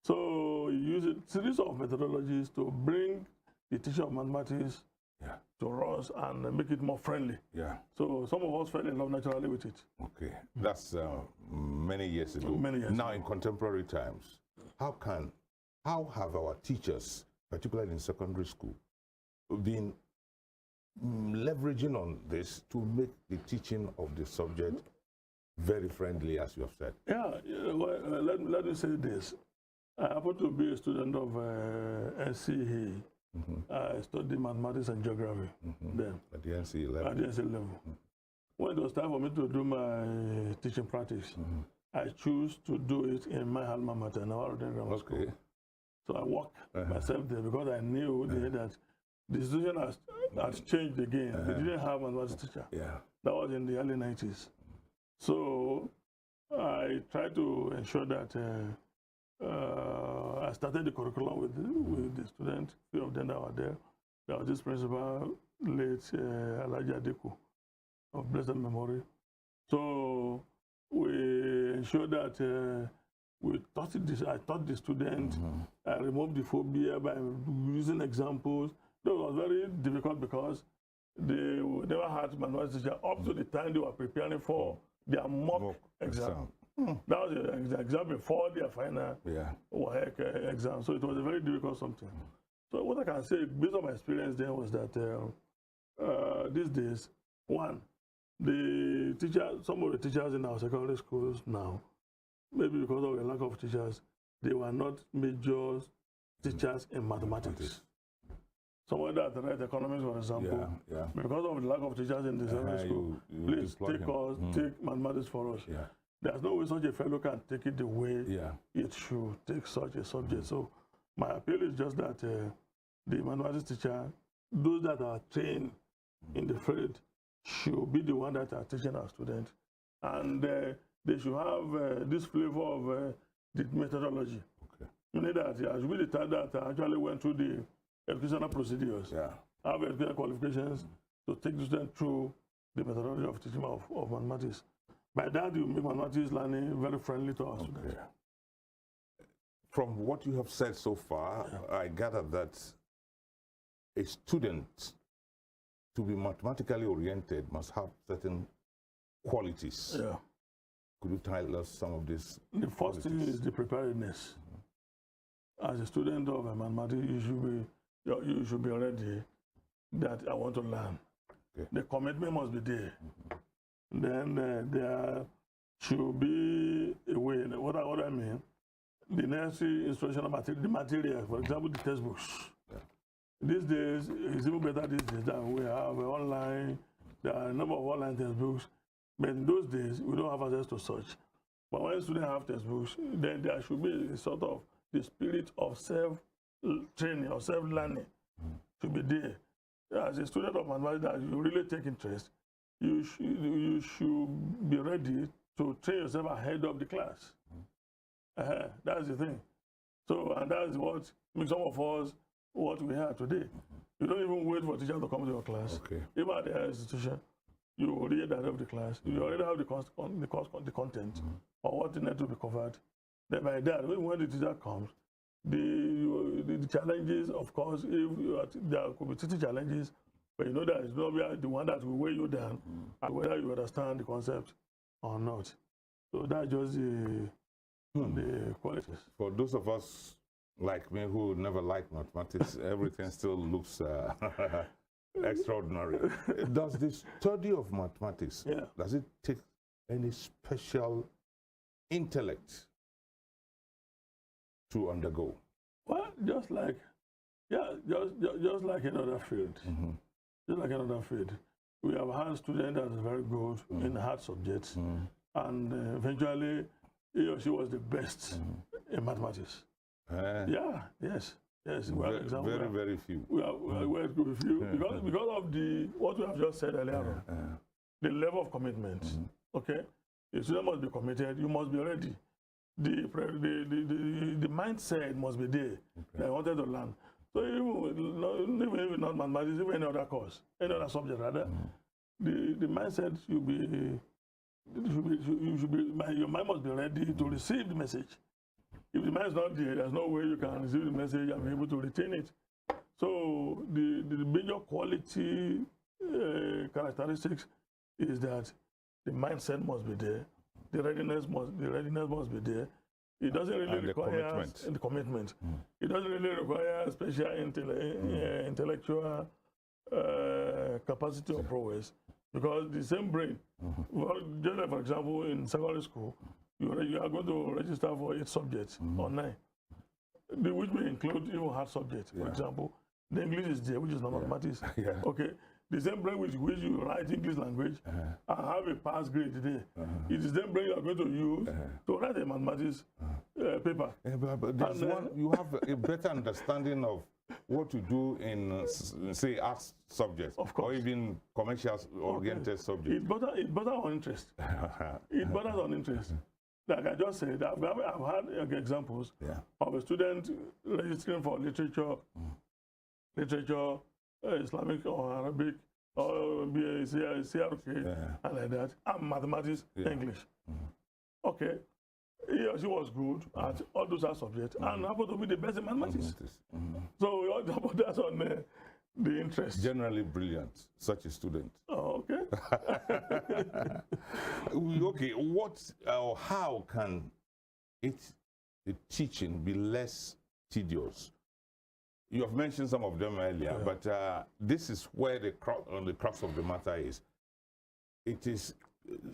So he used a series of methodologies to bring the teaching of mathematics to us and make it more friendly. So some of us fell in love naturally with it. That's many years ago. Now in contemporary times, how have our teachers, particularly in secondary school, been leveraging on this to make the teaching of the subject very friendly, as you have said? Well, let me say this. I happen to be a student of NCE. I studied mathematics and geography then. At the NCE level? At the NCE level. When it was time for me to do my teaching practice, I chose to do it in my alma mater, Navarro Grammar School. So I worked myself there because I knew that the institution has changed again. They didn't have a mathematics teacher. That was in the early 90s. So I tried to ensure that I started the curriculum with the students, few of them that were there. There was this principal, late Elijah Adeku, of blessed memory. So we ensured that I taught the students, I removed the phobia by using examples. That was very difficult because they never had mathematics teacher up to the time they were preparing for their mock exam. That was the exam before their final exam. So it was a very difficult something. So what I can say, based on my experience there, was that these days, one, some of the teachers in our secondary schools now, maybe because of a lack of teachers, they were not major teachers in mathematics. Someone that read economics, for example, because of the lack of teachers in the secondary school, please take mathematics for us. There's no way such a fellow can take it the way it should take such a subject. So my appeal is just that the mathematics teacher, those that are trained in the field, should be the one that are teaching our students. And they should have this flavor of the methodology. Meaning that it should be the type that actually went through the educational procedures, have educational qualifications to take the student through the methodology of teaching of mathematics. By that, you make mathematics learning very friendly to our students. From what you have said so far, I gather that a student, to be mathematically oriented, must have certain qualities. Could you tell us some of this? The first thing is the preparedness. As a student of mathematics, you should be ready that I want to learn. Okay. The commitment must be there. Then there should be a way. What I mean, the necessary instructional material, the material, for example, the textbooks. Yeah. These days, it's even better these days that we have online. There are a number of online textbooks, but in those days, we don't have access to such. But when students have textbooks, then there should be a sort of the spirit of self-training or self-learning should be there. As a student of mathematics that you really take interest, you should be ready to train yourself ahead of the class. That's the thing. So, and that's what makes some of us what we have today. You don't even wait for teachers to come to your class. Okay. Even at the institution, you already have the class. You already have the content or what needs to be covered. Then by that, when the teacher comes, the challenges, of course, there could be teaching challenges, but you know that it's not the one that will weigh you down, and whether you understand the concept or not. So that's just the qualities. For those of us like me who never liked mathematics, everything still looks extraordinary. Does the study of mathematics, does it take any special intellect to undergo? Well, just like another field. Just like another field. We have had students that are very good in hard subjects, and eventually he or she was the best in mathematics. Yes. Very few. We are very few because of what we have just said earlier on, the level of commitment. Okay, the student must be committed. You must be ready. The mindset must be there. Okay. I wanted to learn. So even not mathematics, even any other course, any other subject rather, the mindset should be. Your mind must be ready to receive the message. If the mind is not there, there's no way you can receive the message and be able to retain it. So the major quality characteristics is that the mindset must be there, the readiness must be there. It doesn't really require the commitment. It doesn't really require special intellectual capacity or prowess, because the same brain. Just like, for example, in secondary school, you are going to register for 8 subjects or 9, which may include even hard subjects. For example, the English is there, which is not mathematics. Okay, the same brain with which you write English language and have a pass grade there. It is the same brain you are going to use to write a mathematics paper. But there's you have a better understanding of what to do in, say, arts subjects, or even commercial-oriented subjects. It butters on interest. It butters on interest. Like I just said, I've had examples of a student registering for literature, Islamic or Arabic, or CRK, and like that, and mathematics, English. Okay, he or she was good at all those subjects, and happened to be the best in mathematics. So we all that's on the interest. Generally brilliant, such a student. Oh, okay. Okay, what or how can the teaching be less tedious? You have mentioned some of them earlier, but this is where the crux of the matter is. It is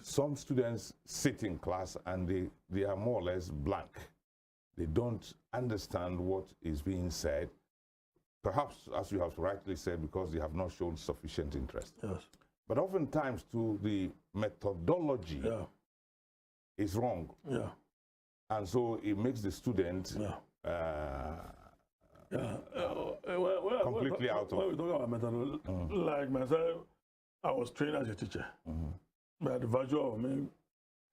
some students sit in class and they are more or less blank. They don't understand what is being said. Perhaps, as you have rightly said, because they have not shown sufficient interest. Yes. But oftentimes, too, the methodology is wrong. Yeah. And so it makes the student completely out of. When we talk about methodology, like myself, I was trained as a teacher. By the virtue of me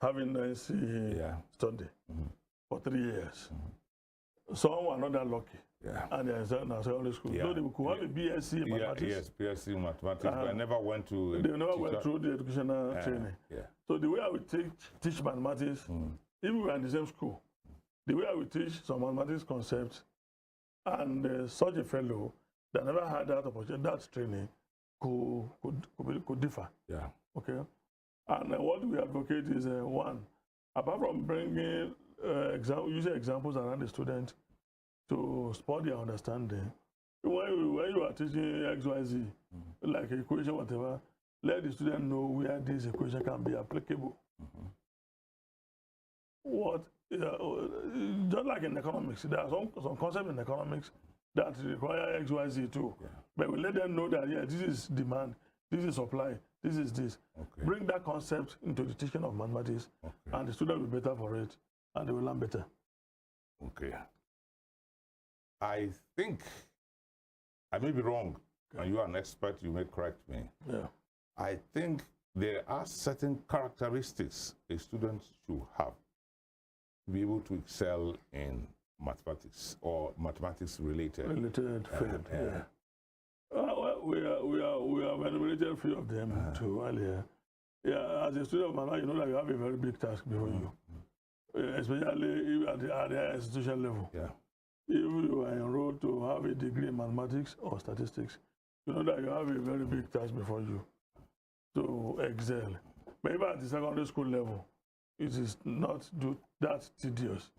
having NC study for 3 years. Some were not that lucky. And they are in secondary school. So they could have a BSc in mathematics. Yes, BSc in mathematics, but I never went to. They never went through the educational training. So the way I would teach mathematics, even we were in the same school, the way I would teach some mathematics concepts, and such a fellow that never had that opportunity, that training, could differ. Yeah. Okay. And what we advocate is one, Apart from bringing using examples around the student to support their understanding, when you are teaching XYZ, like equation, whatever, let the student know where this equation can be applicable. Just like in economics, there are some concepts in economics that require XYZ too. Yeah. But we let them know that, yeah, this is demand, this is supply, this is this. Okay. Bring that concept into the teaching of mathematics, and the student will be better for it, and they will learn better. Okay. I think, I may be wrong, and you are an expert, you may correct me. Yeah. I think there are certain characteristics a student should have to be able to excel in mathematics or mathematics-related field. Yeah. Well, we have enumerated a few of them too earlier. Yeah, as a student of mathematics, you know that you have a very big task before you, especially at the institution level. Yeah. If you are enrolled to have a degree in mathematics or statistics, you know that you have a very big task before you to excel. But even at the secondary school level, it is not that tedious.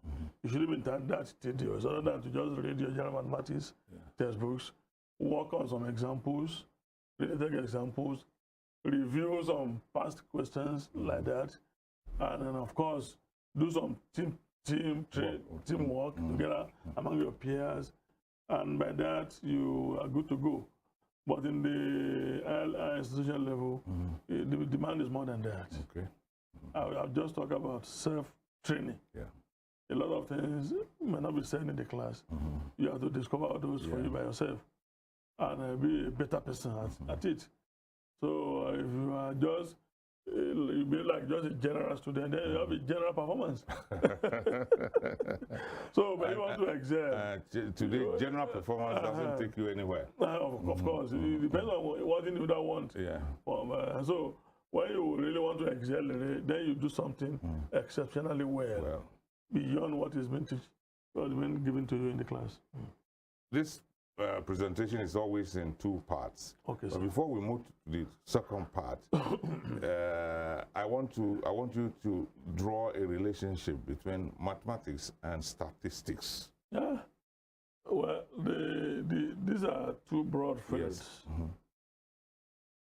It shouldn't be that tedious, other than to just read your general mathematics textbooks, work on some examples, related examples, review some past questions like that, and then of course do some teamwork together among your peers, and by that you are good to go. But in the institution level, the demand is more than that. Okay. I've just talked about self-training. Yeah. A lot of things may not be said in the class. You have to discover all those for you by yourself and be a better person at it. So if you are just, you be like just a general student, then you have a general performance. So, but you want to excel. Today, general performance doesn't take you anywhere. Of course, it depends on what individual want. Yeah. So, when you really want to excel, then you do something exceptionally well, beyond what is been given to you in the class. This presentation is always in two parts. Okay. But before we move to the second part, I want you to draw a relationship between mathematics and statistics. Yeah. Well, these are two broad fields. Yes.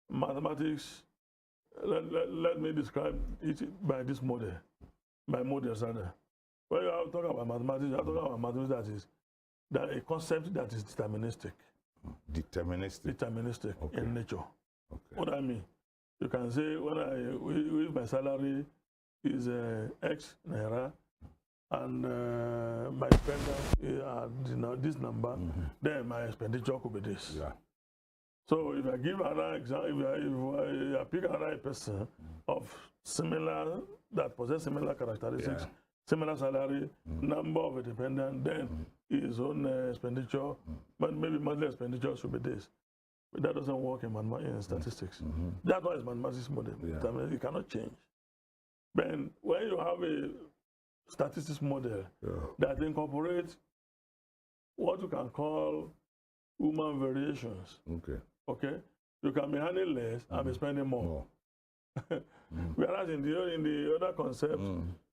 Mathematics. Let me describe it by this model, by models rather. When you are talking about mathematics, you are talking about mathematics that a concept that is deterministic. Deterministic in nature. Okay. What I mean, you can say if my salary is X naira and my expenditure this number, then my expenditure could be this. Yeah. So if I give another example, if I pick another person of that possess similar characteristics, similar salary, number of a dependent, then his own expenditure, but maybe monthly expenditure should be this. But that doesn't work in statistics. That's why it's mathematics model. It cannot change. But when you have a statistics model that incorporates what you can call human variations. Okay, you can be earning less and be spending more. Whereas in the other concept,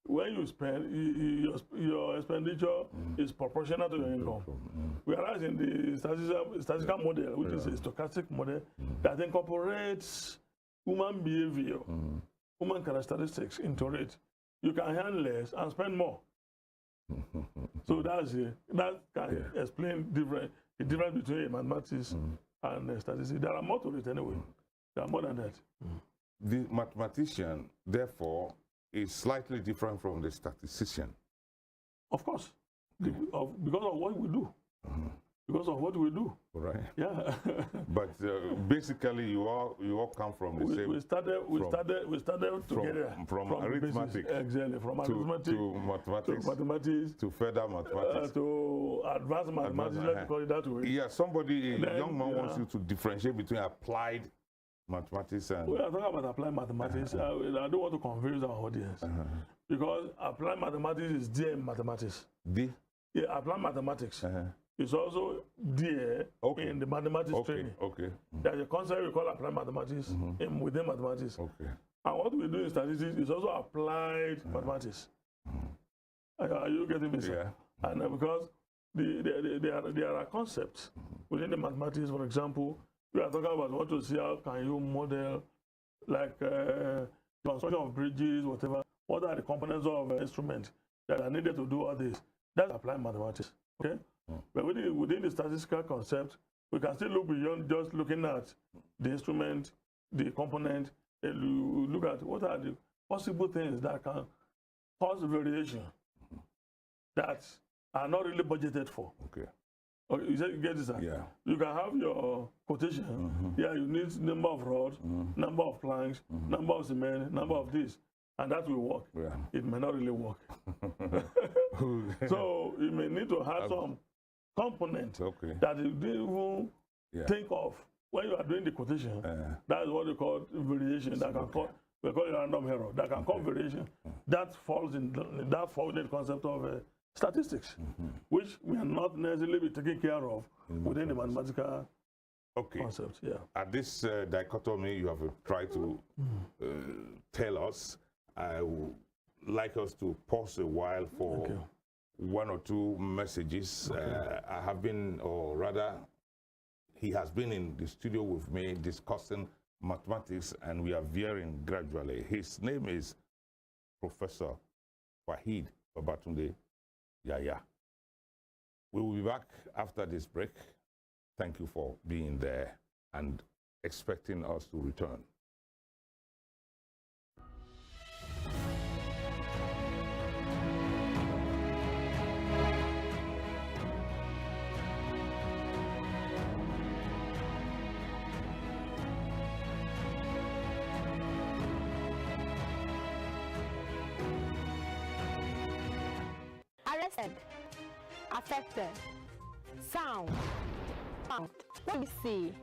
when you spend, your expenditure is proportional to your income. Whereas in the statistical model, which is a stochastic model that incorporates human behavior, human characteristics into it, you can earn less and spend more. So that can explain the difference between mathematics and statistics. There are more to it anyway. There are more than that. The mathematician, therefore, is slightly different from the statistician. Of course, because of what we do. Because of what we do. Right. Yeah. But basically, you all come from the same. We started together from arithmetic. Exactly, from arithmetic to mathematics to further mathematics to advanced mathematics. Let's call it that way. Yeah, a young man wants you to differentiate between applied mathematics and. We are talking about applied mathematics. I don't want to confuse our audience because applied mathematics is there in mathematics. Yeah, applied mathematics. It's also there in the mathematics training. Okay. There's a concept we call applied mathematics within mathematics. Okay. And what we do in statistics is also applied mathematics. Are you getting me, sir? Yeah. And because there are concepts within the mathematics. For example, we are talking about what to see how can you model like construction of bridges, whatever. What are the components of instruments that are needed to do all this? That's applied mathematics. Okay. But within the statistical concept, we can still look beyond just looking at the instrument, the component, and look at what are the possible things that can cause variation that are not really budgeted for. Okay. You get this? Yeah. You can have your quotation. Yeah, you need number of rods, number of planks, number of cement, number of this, and that will work. Yeah. It may not really work. So you may need to have some component that you didn't even think of when you are doing the quotation. That is what we call variation. That can call, we call it random error. That can cause variation. That falls in the concept of statistics, which we are not necessarily be taken care of within the mathematical concept. Yeah. At this dichotomy you have tried to tell us, I would like us to pause a while for one or two messages. I have been, or rather, he has been in the studio with me discussing mathematics, and we are veering gradually. His name is Professor Waheed Babatunde Yahya. We will be back after this break. Thank you for being there and expecting us to return. Arrested, affected, sound, found. What do we see?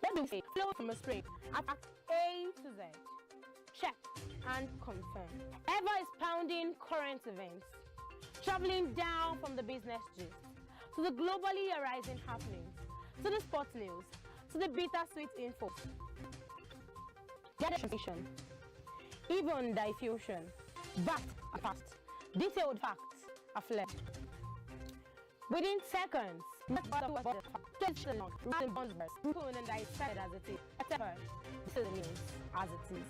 What do we see? Flow from a spring. Attack A to Z. Check and confirm. Ever is pounding current events. Traveling down from the business gist to the globally arising happenings, to the sports news, to the bittersweet info. Get information, even diffusion, backed and fast, detailed facts are fled. Within seconds, and dissected as it is. Whatever, this is the news as it is.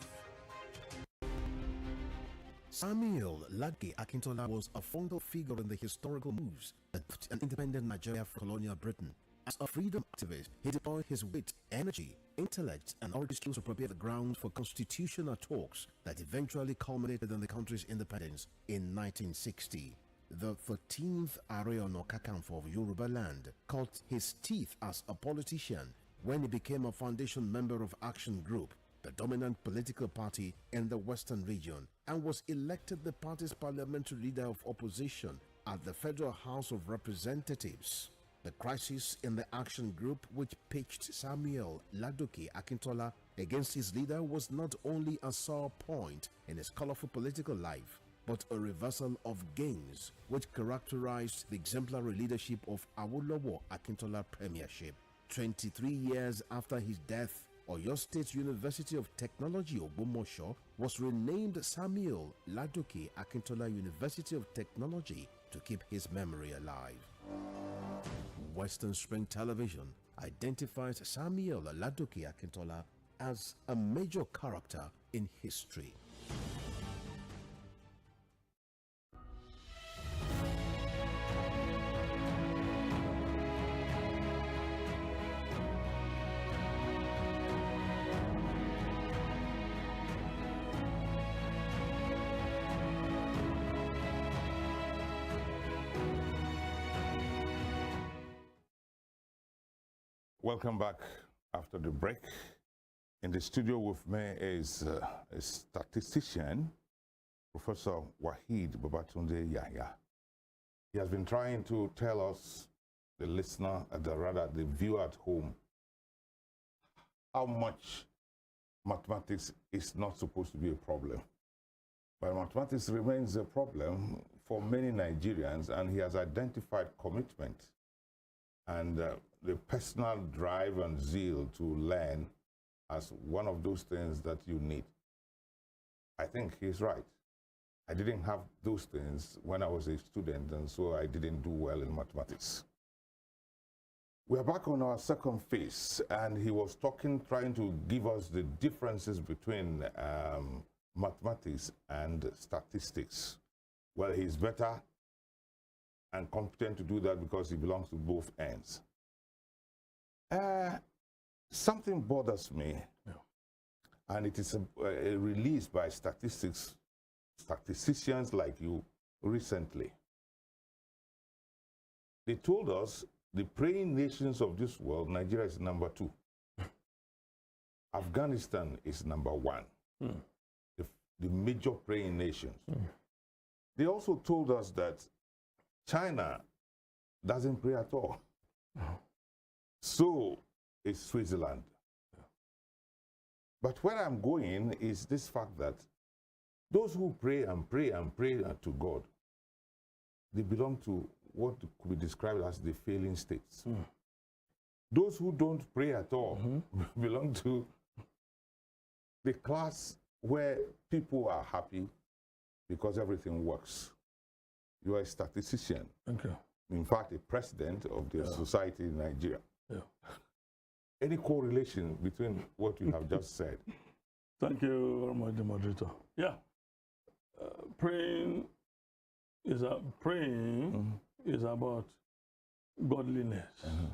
Samuel Ladke Akintola was a focal figure in the historical moves that put an independent Nigeria from colonial Britain. As a freedom activist, he deployed his wit, energy, intellect, and all skills to prepare the ground for constitutional talks that eventually culminated in the country's independence in 1960. The 13th Ààrẹ Ọ̀nà Kakanfò of Yoruba land cut his teeth as a politician when he became a foundation member of Action Group, the dominant political party in the Western region, and was elected the party's parliamentary leader of opposition at the Federal House of Representatives. The crisis in the Action Group, which pitched Samuel Ladoke Akintola against his leader, was not only a sore point in his colorful political life, but a reversal of gains which characterized the exemplary leadership of Awolowo Akintola premiership. 23 years after his death, Oyo State University of Technology Ogbomoso was renamed Samuel Ladoke Akintola University of Technology to keep his memory alive. Western Spring Television identifies Samuel Ladoke Akintola as a major character in history. Welcome back after the break. In the studio with me is a statistician, Professor Waheed Babatunde Yahya. He has been trying to tell us, the listener, the viewer at home, how much mathematics is not supposed to be a problem. But mathematics remains a problem for many Nigerians, and he has identified commitment and the personal drive and zeal to learn as one of those things that you need. I think he's right. I didn't have those things when I was a student, and so I didn't do well in mathematics. We're back on our second phase, and he was trying to give us the differences between mathematics and statistics. Well, he's better and competent to do that because he belongs to both ends. Something bothers me, and it is a release by statisticians like you recently. They told us the praying nations of this world, Nigeria is number 2. Afghanistan is number 1. The major praying nations. They also told us that China doesn't pray at all. So is Switzerland. But where I'm going is this fact that those who pray and pray and pray to God, they belong to what could be described as the failing states. Those who don't pray at all belong to the class where people are happy because everything works. You are a statistician. Okay. In fact, a president of the society in Nigeria. Any correlation between what you have just said? Thank you very much, the moderator. Yeah. Praying is about godliness. And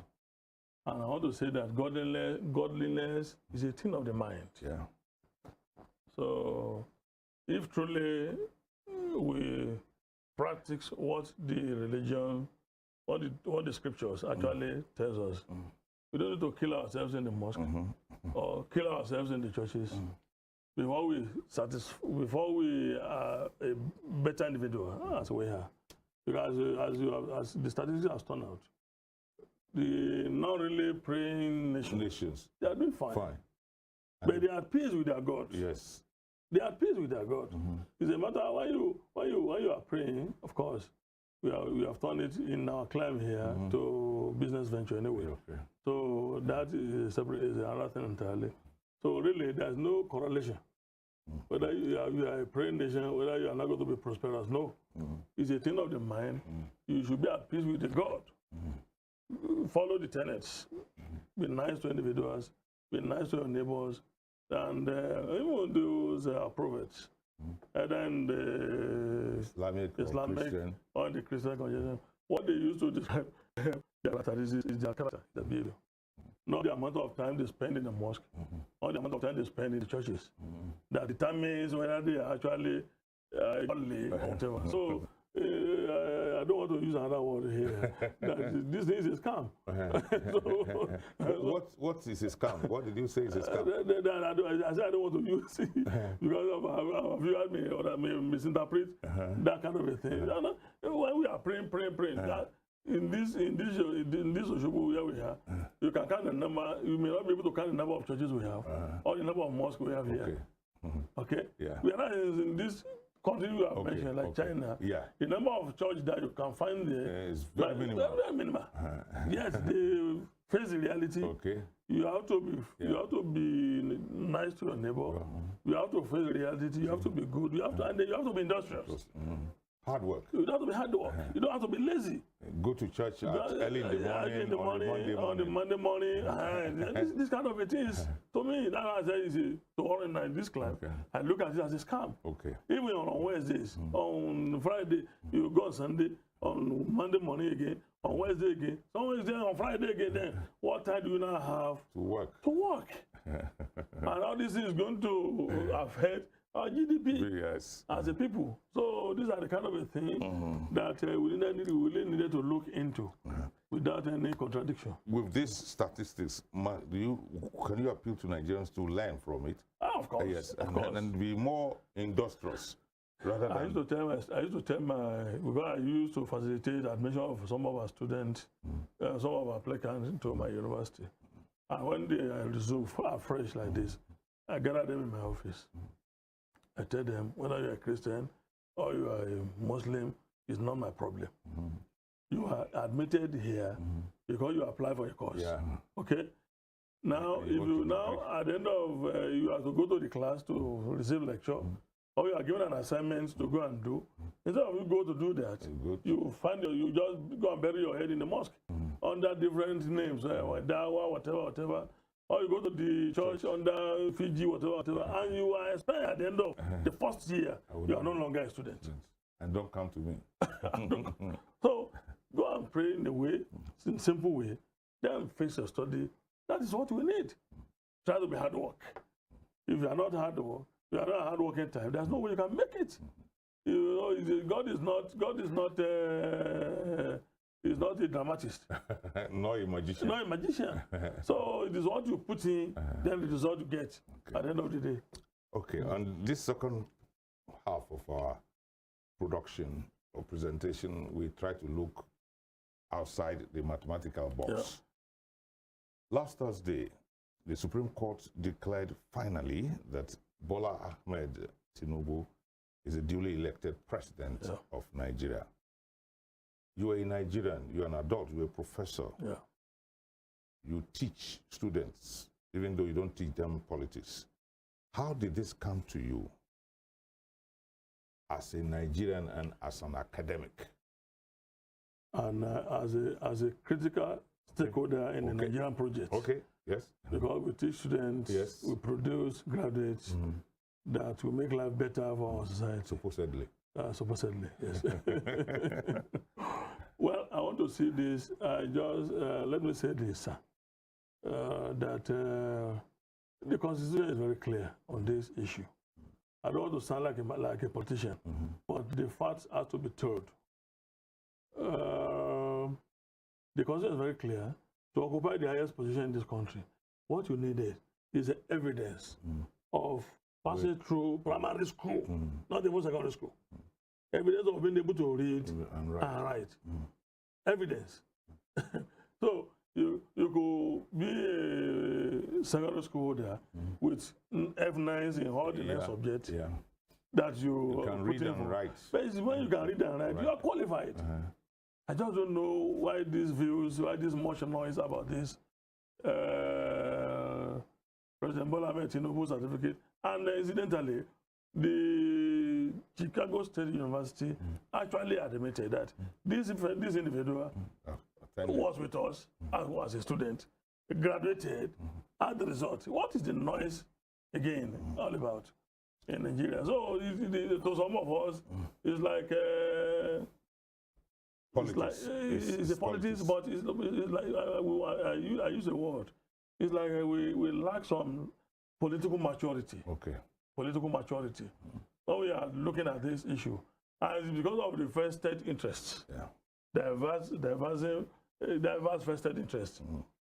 I want to say that godliness is a thing of the mind. Yeah. So if truly we practice what the religion, what the scriptures actually tells us, we don't need to kill ourselves in the mosque or kill ourselves in the churches before we are a better individual as we are. Because as the statistics have turned out, the not really praying nations, they are doing fine. But they are at peace with their God. Yes. They are at peace with their God. It's a matter of when you are praying, of course, we have turned it in our climb here to business venture anyway. Okay. So that is another thing entirely. So really, there's no correlation. Whether you are a praying nation, whether you are not going to be prosperous, no. It's a thing of the mind. You should be at peace with the God. Follow the tenets. Be nice to individuals. Be nice to your neighbors. And even those prophets. And then the Islamic or the Christian conjunction, what they used to describe their character is their character, their behavior. Not the amount of time they spend in the mosque, or the amount of time they spend in the churches. That determines whether they are actually godly or whatever. So I don't want to use another word here. This is a scam. What is a scam? What did you say is a scam? I said I don't want to use it because of viewers may misinterpret that kind of a thing. When we are praying, in this Osogbo where we are, you can count the number. You may not be able to count the number of churches we have or the number of mosques we have here. Okay. Yeah. We are not in this country you have mentioned, like China. Yeah. The number of churches that you can find there is very minimal. Very minimal. Yes, they face the reality. Okay. You have to be nice to your neighbor. You have to face the reality. You have to be good. You have to be industrious. Hard work. You don't have to be hard work. You don't have to be lazy. Go to church early in the morning, on the Monday morning. This kind of a thing is, to me, that I say is to organize this climb. I look at it as a scam. Okay. Even on Wednesdays, on Friday, you go on Sunday, on Monday morning again, on Wednesday again, on Wednesday, on Friday again. Then what time do you now have to work? And all this is going to affect our GDP as a people. So these are the kind of a thing that we really needed to look into without any contradiction. With these statistics, can you appeal to Nigerians to learn from it? Of course. Yes, of course. And be more industrious. Rather than I used to tell because I used to facilitate admission of some of our students, some of our applicants into my university. And when they resume afresh like this, I gather them in my office. I tell them, whether you're a Christian or you are a Muslim, it's not my problem. You are admitted here because you apply for a course. Yeah. Okay? Now, if you at the end of, you have to go to the class to receive lecture, or you are given an assignment to go and do, instead of you go to do that, you just go and bury your head in the mosque under different names, Dawa, whatever. Or you go to the church under Fiji, whatever, and you are expired at the end of the first year. You are no longer a student. And don't come to me. So go and pray in a way, in a simple way, then fix your study. That is what we need. Try to be hard work. If you are not hard work, you are not a hard working type, there's no way you can make it. You know, God is not a dramatist. Nor a magician. Not a magician. So it is what you put in, then it is what you get at the end of the day. Okay, on this second half of our production or presentation, we try to look outside the mathematical box. Yeah. Last Thursday, the Supreme Court declared finally that Bola Ahmed Tinubu is a duly elected president of Nigeria. You are a Nigerian, you're an adult, you're a professor. Yeah. You teach students, even though you don't teach them politics. How did this come to you as a Nigerian and as an academic? And as a critical stakeholder in the Nigerian project. Okay, yes. Because we teach students, we produce graduates that will make life better for our society. Supposedly. Supposedly, yes. Well, I want to see this. Let me say this, sir, that the Constitution is very clear on this issue. I don't want to sound like a politician, but the facts have to be told. The Constitution is very clear. To occupy the highest position in this country, what you needed is evidence of passing through primary school, not even secondary school. Evidence of being able to read and write. Evidence. So you could be a secondary school there with F9s in all the next subjects that you can read and write. But when you can read and write, you are qualified. I just don't know why these views, why this much noise about this President Bola Ahmed Tinubu certificate. And incidentally, the Chicago State University actually admitted that this individual was with us as a student, graduated, had the result. What is the noise, again, all about in Nigeria? So to some of us, it's like... politics. It's a politics, but it's like, I use a word. It's like we lack some political maturity. Okay. Political maturity. When we are looking at this issue, and it's because of the vested interests, diverse vested interests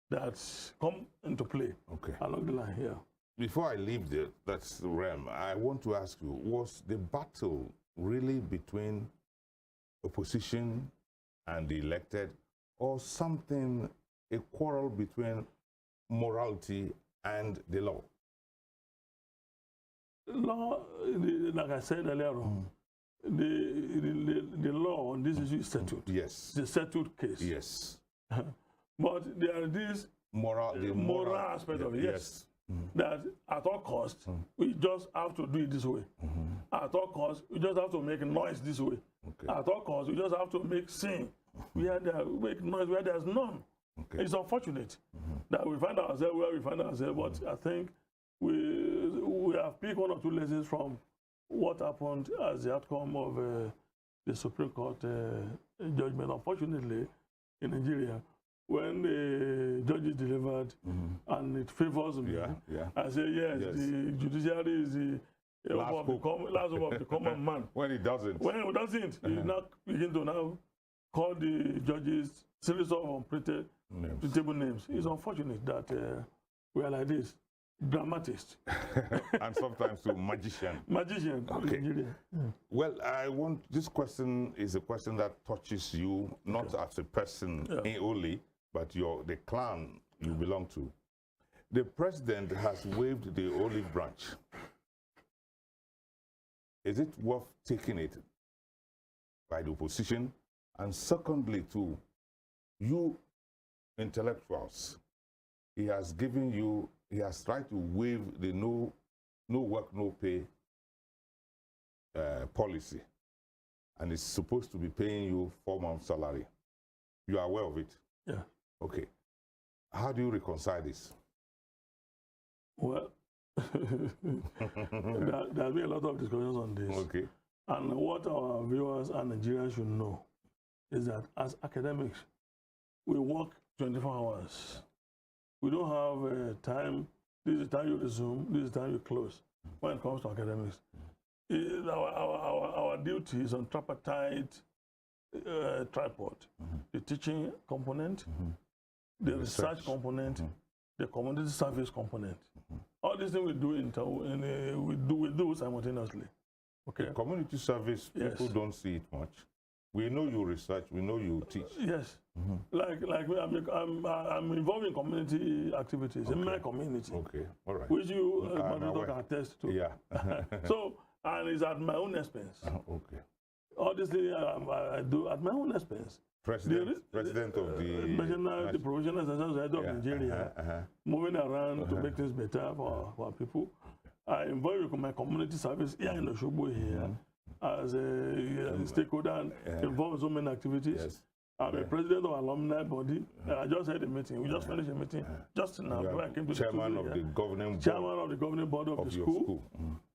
that come into play along the line here. Before I leave that realm, I want to ask you, was the battle really between opposition and the elected, or something, a quarrel between morality and the law? Law, like I said earlier on, the law on this issue is settled. Yes. It's a settled case. Yes. But there is this moral aspect of it, yes. That at all costs, we just have to do it this way. At all costs, we just have to make noise this way. At all costs, we just have to make sin. We have to make noise where there's none. It's unfortunate that we find ourselves where we find ourselves, but I think we have picked one or two lessons from what happened as the outcome of the Supreme Court judgment. Unfortunately, in Nigeria, when the judges delivered and it favors me, I say, yes, the judiciary is the last hope of the common man. When it doesn't. When it doesn't, you now begin to now call the judges series of unprintable names. It's unfortunate that we are like this, dramatist. And sometimes to magician. Magician. Okay. Well, this question is a question that touches you, not as a person only, but the clan you belong to. The president has waved the olive branch. Is it worth taking it by the opposition? And secondly, to you intellectuals, he has tried to waive the no work, no pay policy, and it's supposed to be paying you 4 months' salary. You are aware of it? Yeah. Okay. How do you reconcile this? Well, there'll be a lot of discussions on this. Okay. And what our viewers and Nigerians should know is that as academics, we work 24 hours. We don't have time. This is the time you resume. This is the time you close. When it comes to academics, our duty is on tripartite tripod: the teaching component, the research component, the community service component. All these things we do simultaneously. Okay. The community service, people don't see it much. We know you research, we know you teach. Yes. Like me, I'm involved in community activities in my community. Okay, all right. Which you can attest to. Yeah. So, and it's at my own expense. Okay. All these things I do at my own expense. President of the Professional Society of Nigeria, moving around to make things better for people. I involved with my community service here in Osogbo here as a stakeholder and involved in so many activities. Yes. I'm a president of alumni body. I just had a meeting. We just finished a meeting just now. When I came to chairman the of the governing board. Chairman of the governing board of the school.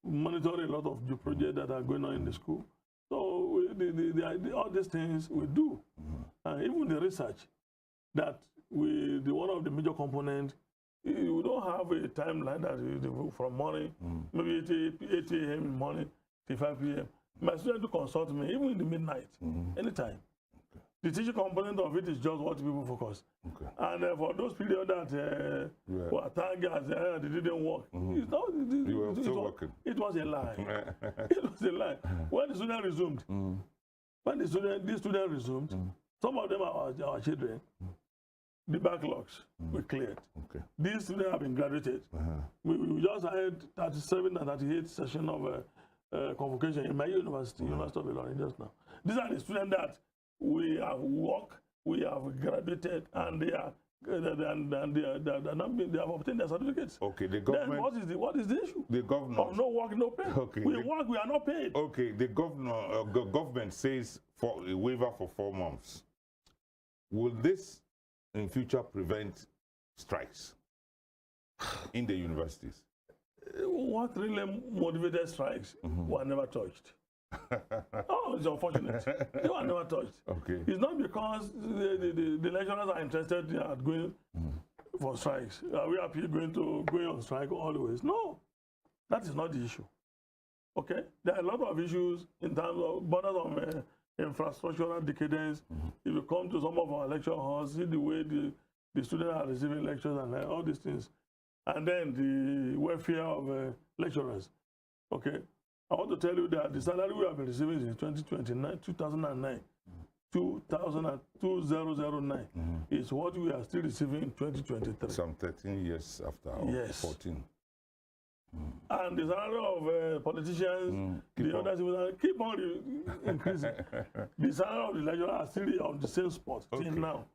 Monitor a lot of the projects that are going on in the school. So all these things we do. Even the research that one of the major components, we don't have a timeline that from morning, maybe 8 a.m. in the morning till 5 p.m. My students to consult me, even in the midnight, anytime. The teaching component of it is just what people focus. Okay. And for those periods that were tagged as they didn't work, it's not, it was a lie. It was a lie. When the student resumed, these students resumed, some of them are our children. The backlogs were cleared. Okay. These students have been graduated. We just had 37 and 38 sessions of convocation in my university, University of Ilorin just now. These are the students that we have worked, we have graduated, and they have obtained their certificates. Okay, the government. Then what is the issue? The governor. Of no work, no pay. Okay. We work, we are not paid. Okay, the government says for a waiver for 4 months. Will this in future prevent strikes in the universities? What really motivated strikes were never touched. Oh, it's unfortunate. They were never touched. Okay. It's not because the lecturers are interested in going for strikes. Are we happy going on strike always? No, that is not the issue. Okay, there are a lot of issues in terms of borders of infrastructural decadence. If you come to some of our lecture halls, see the way the students are receiving lectures and all these things, and then the welfare of lecturers. Okay. I want to tell you that the salary we have been receiving since 2009 is what we are still receiving in 2023. Some 13 years after, yes. 14. And the salary of politicians, the others keep on increasing. The salary of the lecturer are still on the same spot till now.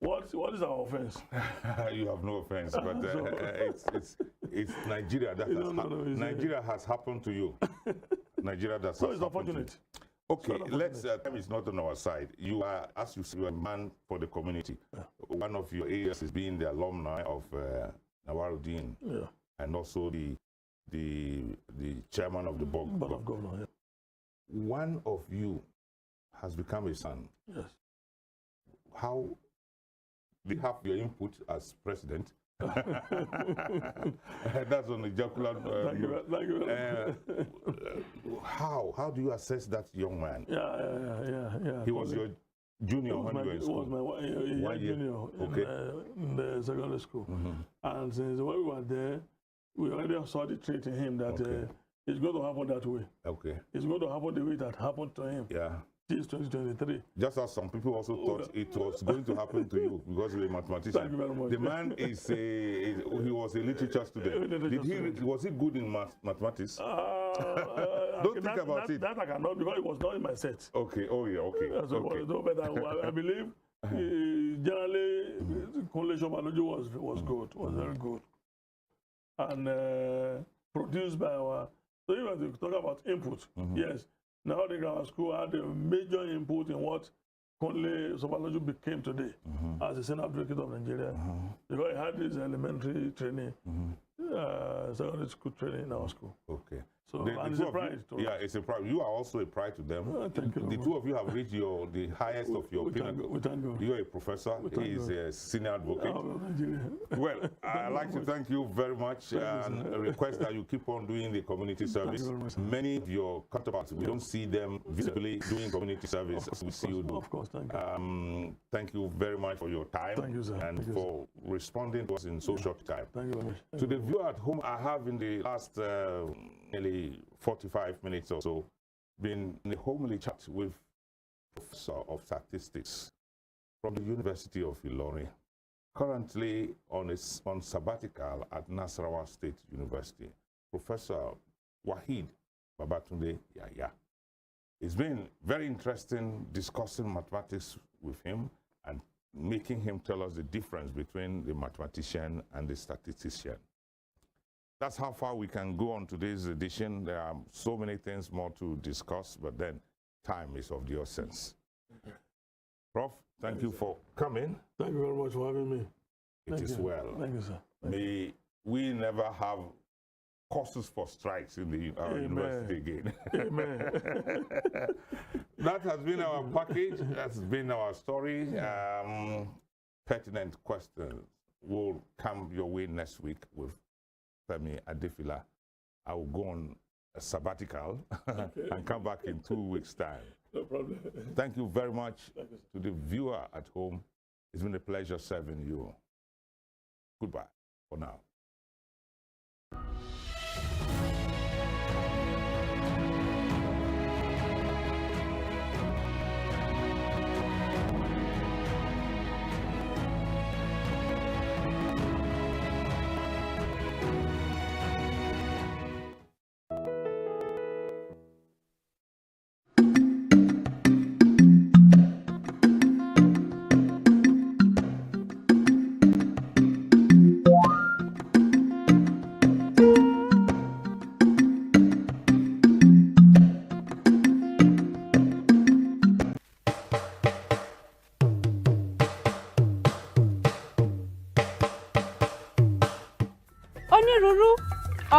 What is our offense? You have no offense, but it's Nigeria that Nigeria has happened to you. Nigeria that so has it's unfortunate. Okay, let's. Time is not on our side. You are, as you say, you are a man for the community. One of your areas is being the alumni of Nawaruddin, and also the chairman of the board of governors. One of you has become a son. Yes. How? They have your input as president. That's on the jocular. How do you assess that young man? Yeah. He was your junior when you were in school. He was my junior in the secondary school. And since when we were there, we already saw the trait in him that it's going to happen that way. Okay. It's going to happen the way that happened to him. Yeah. Since 2023. Just as some people also thought it was going to happen to you because you're a mathematician. Thank you very much. The man he was a literature student. Was he good in mathematics? Don't think about it. That I cannot, because it was not in my set. Okay. Oh yeah. Okay. But I believe generally college of biology was good, was very good, and produced by our So if you talk about input, yes, now the grammar school had a major input in what Kunle Sobaloju became today as a senior advocate of Nigeria. Because he had this elementary training, secondary school training in our school. Okay. So and it's a pride to us. Yeah, it's a pride. You are also a pride to them. Thank you. The two of you have reached the highest of your pinnacle. You are a professor. He is a senior advocate. Well, I'd like to thank you very much and request that you keep on doing the community service. Many of your counterparts, we don't see them visibly doing community service as we see you do. Of course, thank you. Thank you very much for your time. Thank you, sir. And for responding to us in so short time. Thank you very much. To the viewer at home, I have in the last nearly 45 minutes or so been in a homely chat with Professor of Statistics from the University of Ilorin, currently on sabbatical at Nasarawa State University, Professor Wahid Babatunde Yaya. It's been very interesting discussing mathematics with him and making him tell us the difference between the mathematician and the statistician. That's how far we can go on today's edition. There are so many things more to discuss, but then time is of the essence. Prof, thank you for coming. Thank you very much for having me. It is well. Thank you, sir. May we never have causes for strikes in the university again. Amen. That has been our package. That's been our story. Pertinent questions will come your way next week with Femi Adefila. I will go on a sabbatical and come back in 2 weeks' time. No problem. Thank you very much to the viewer at home. It's been a pleasure serving you. Goodbye for now.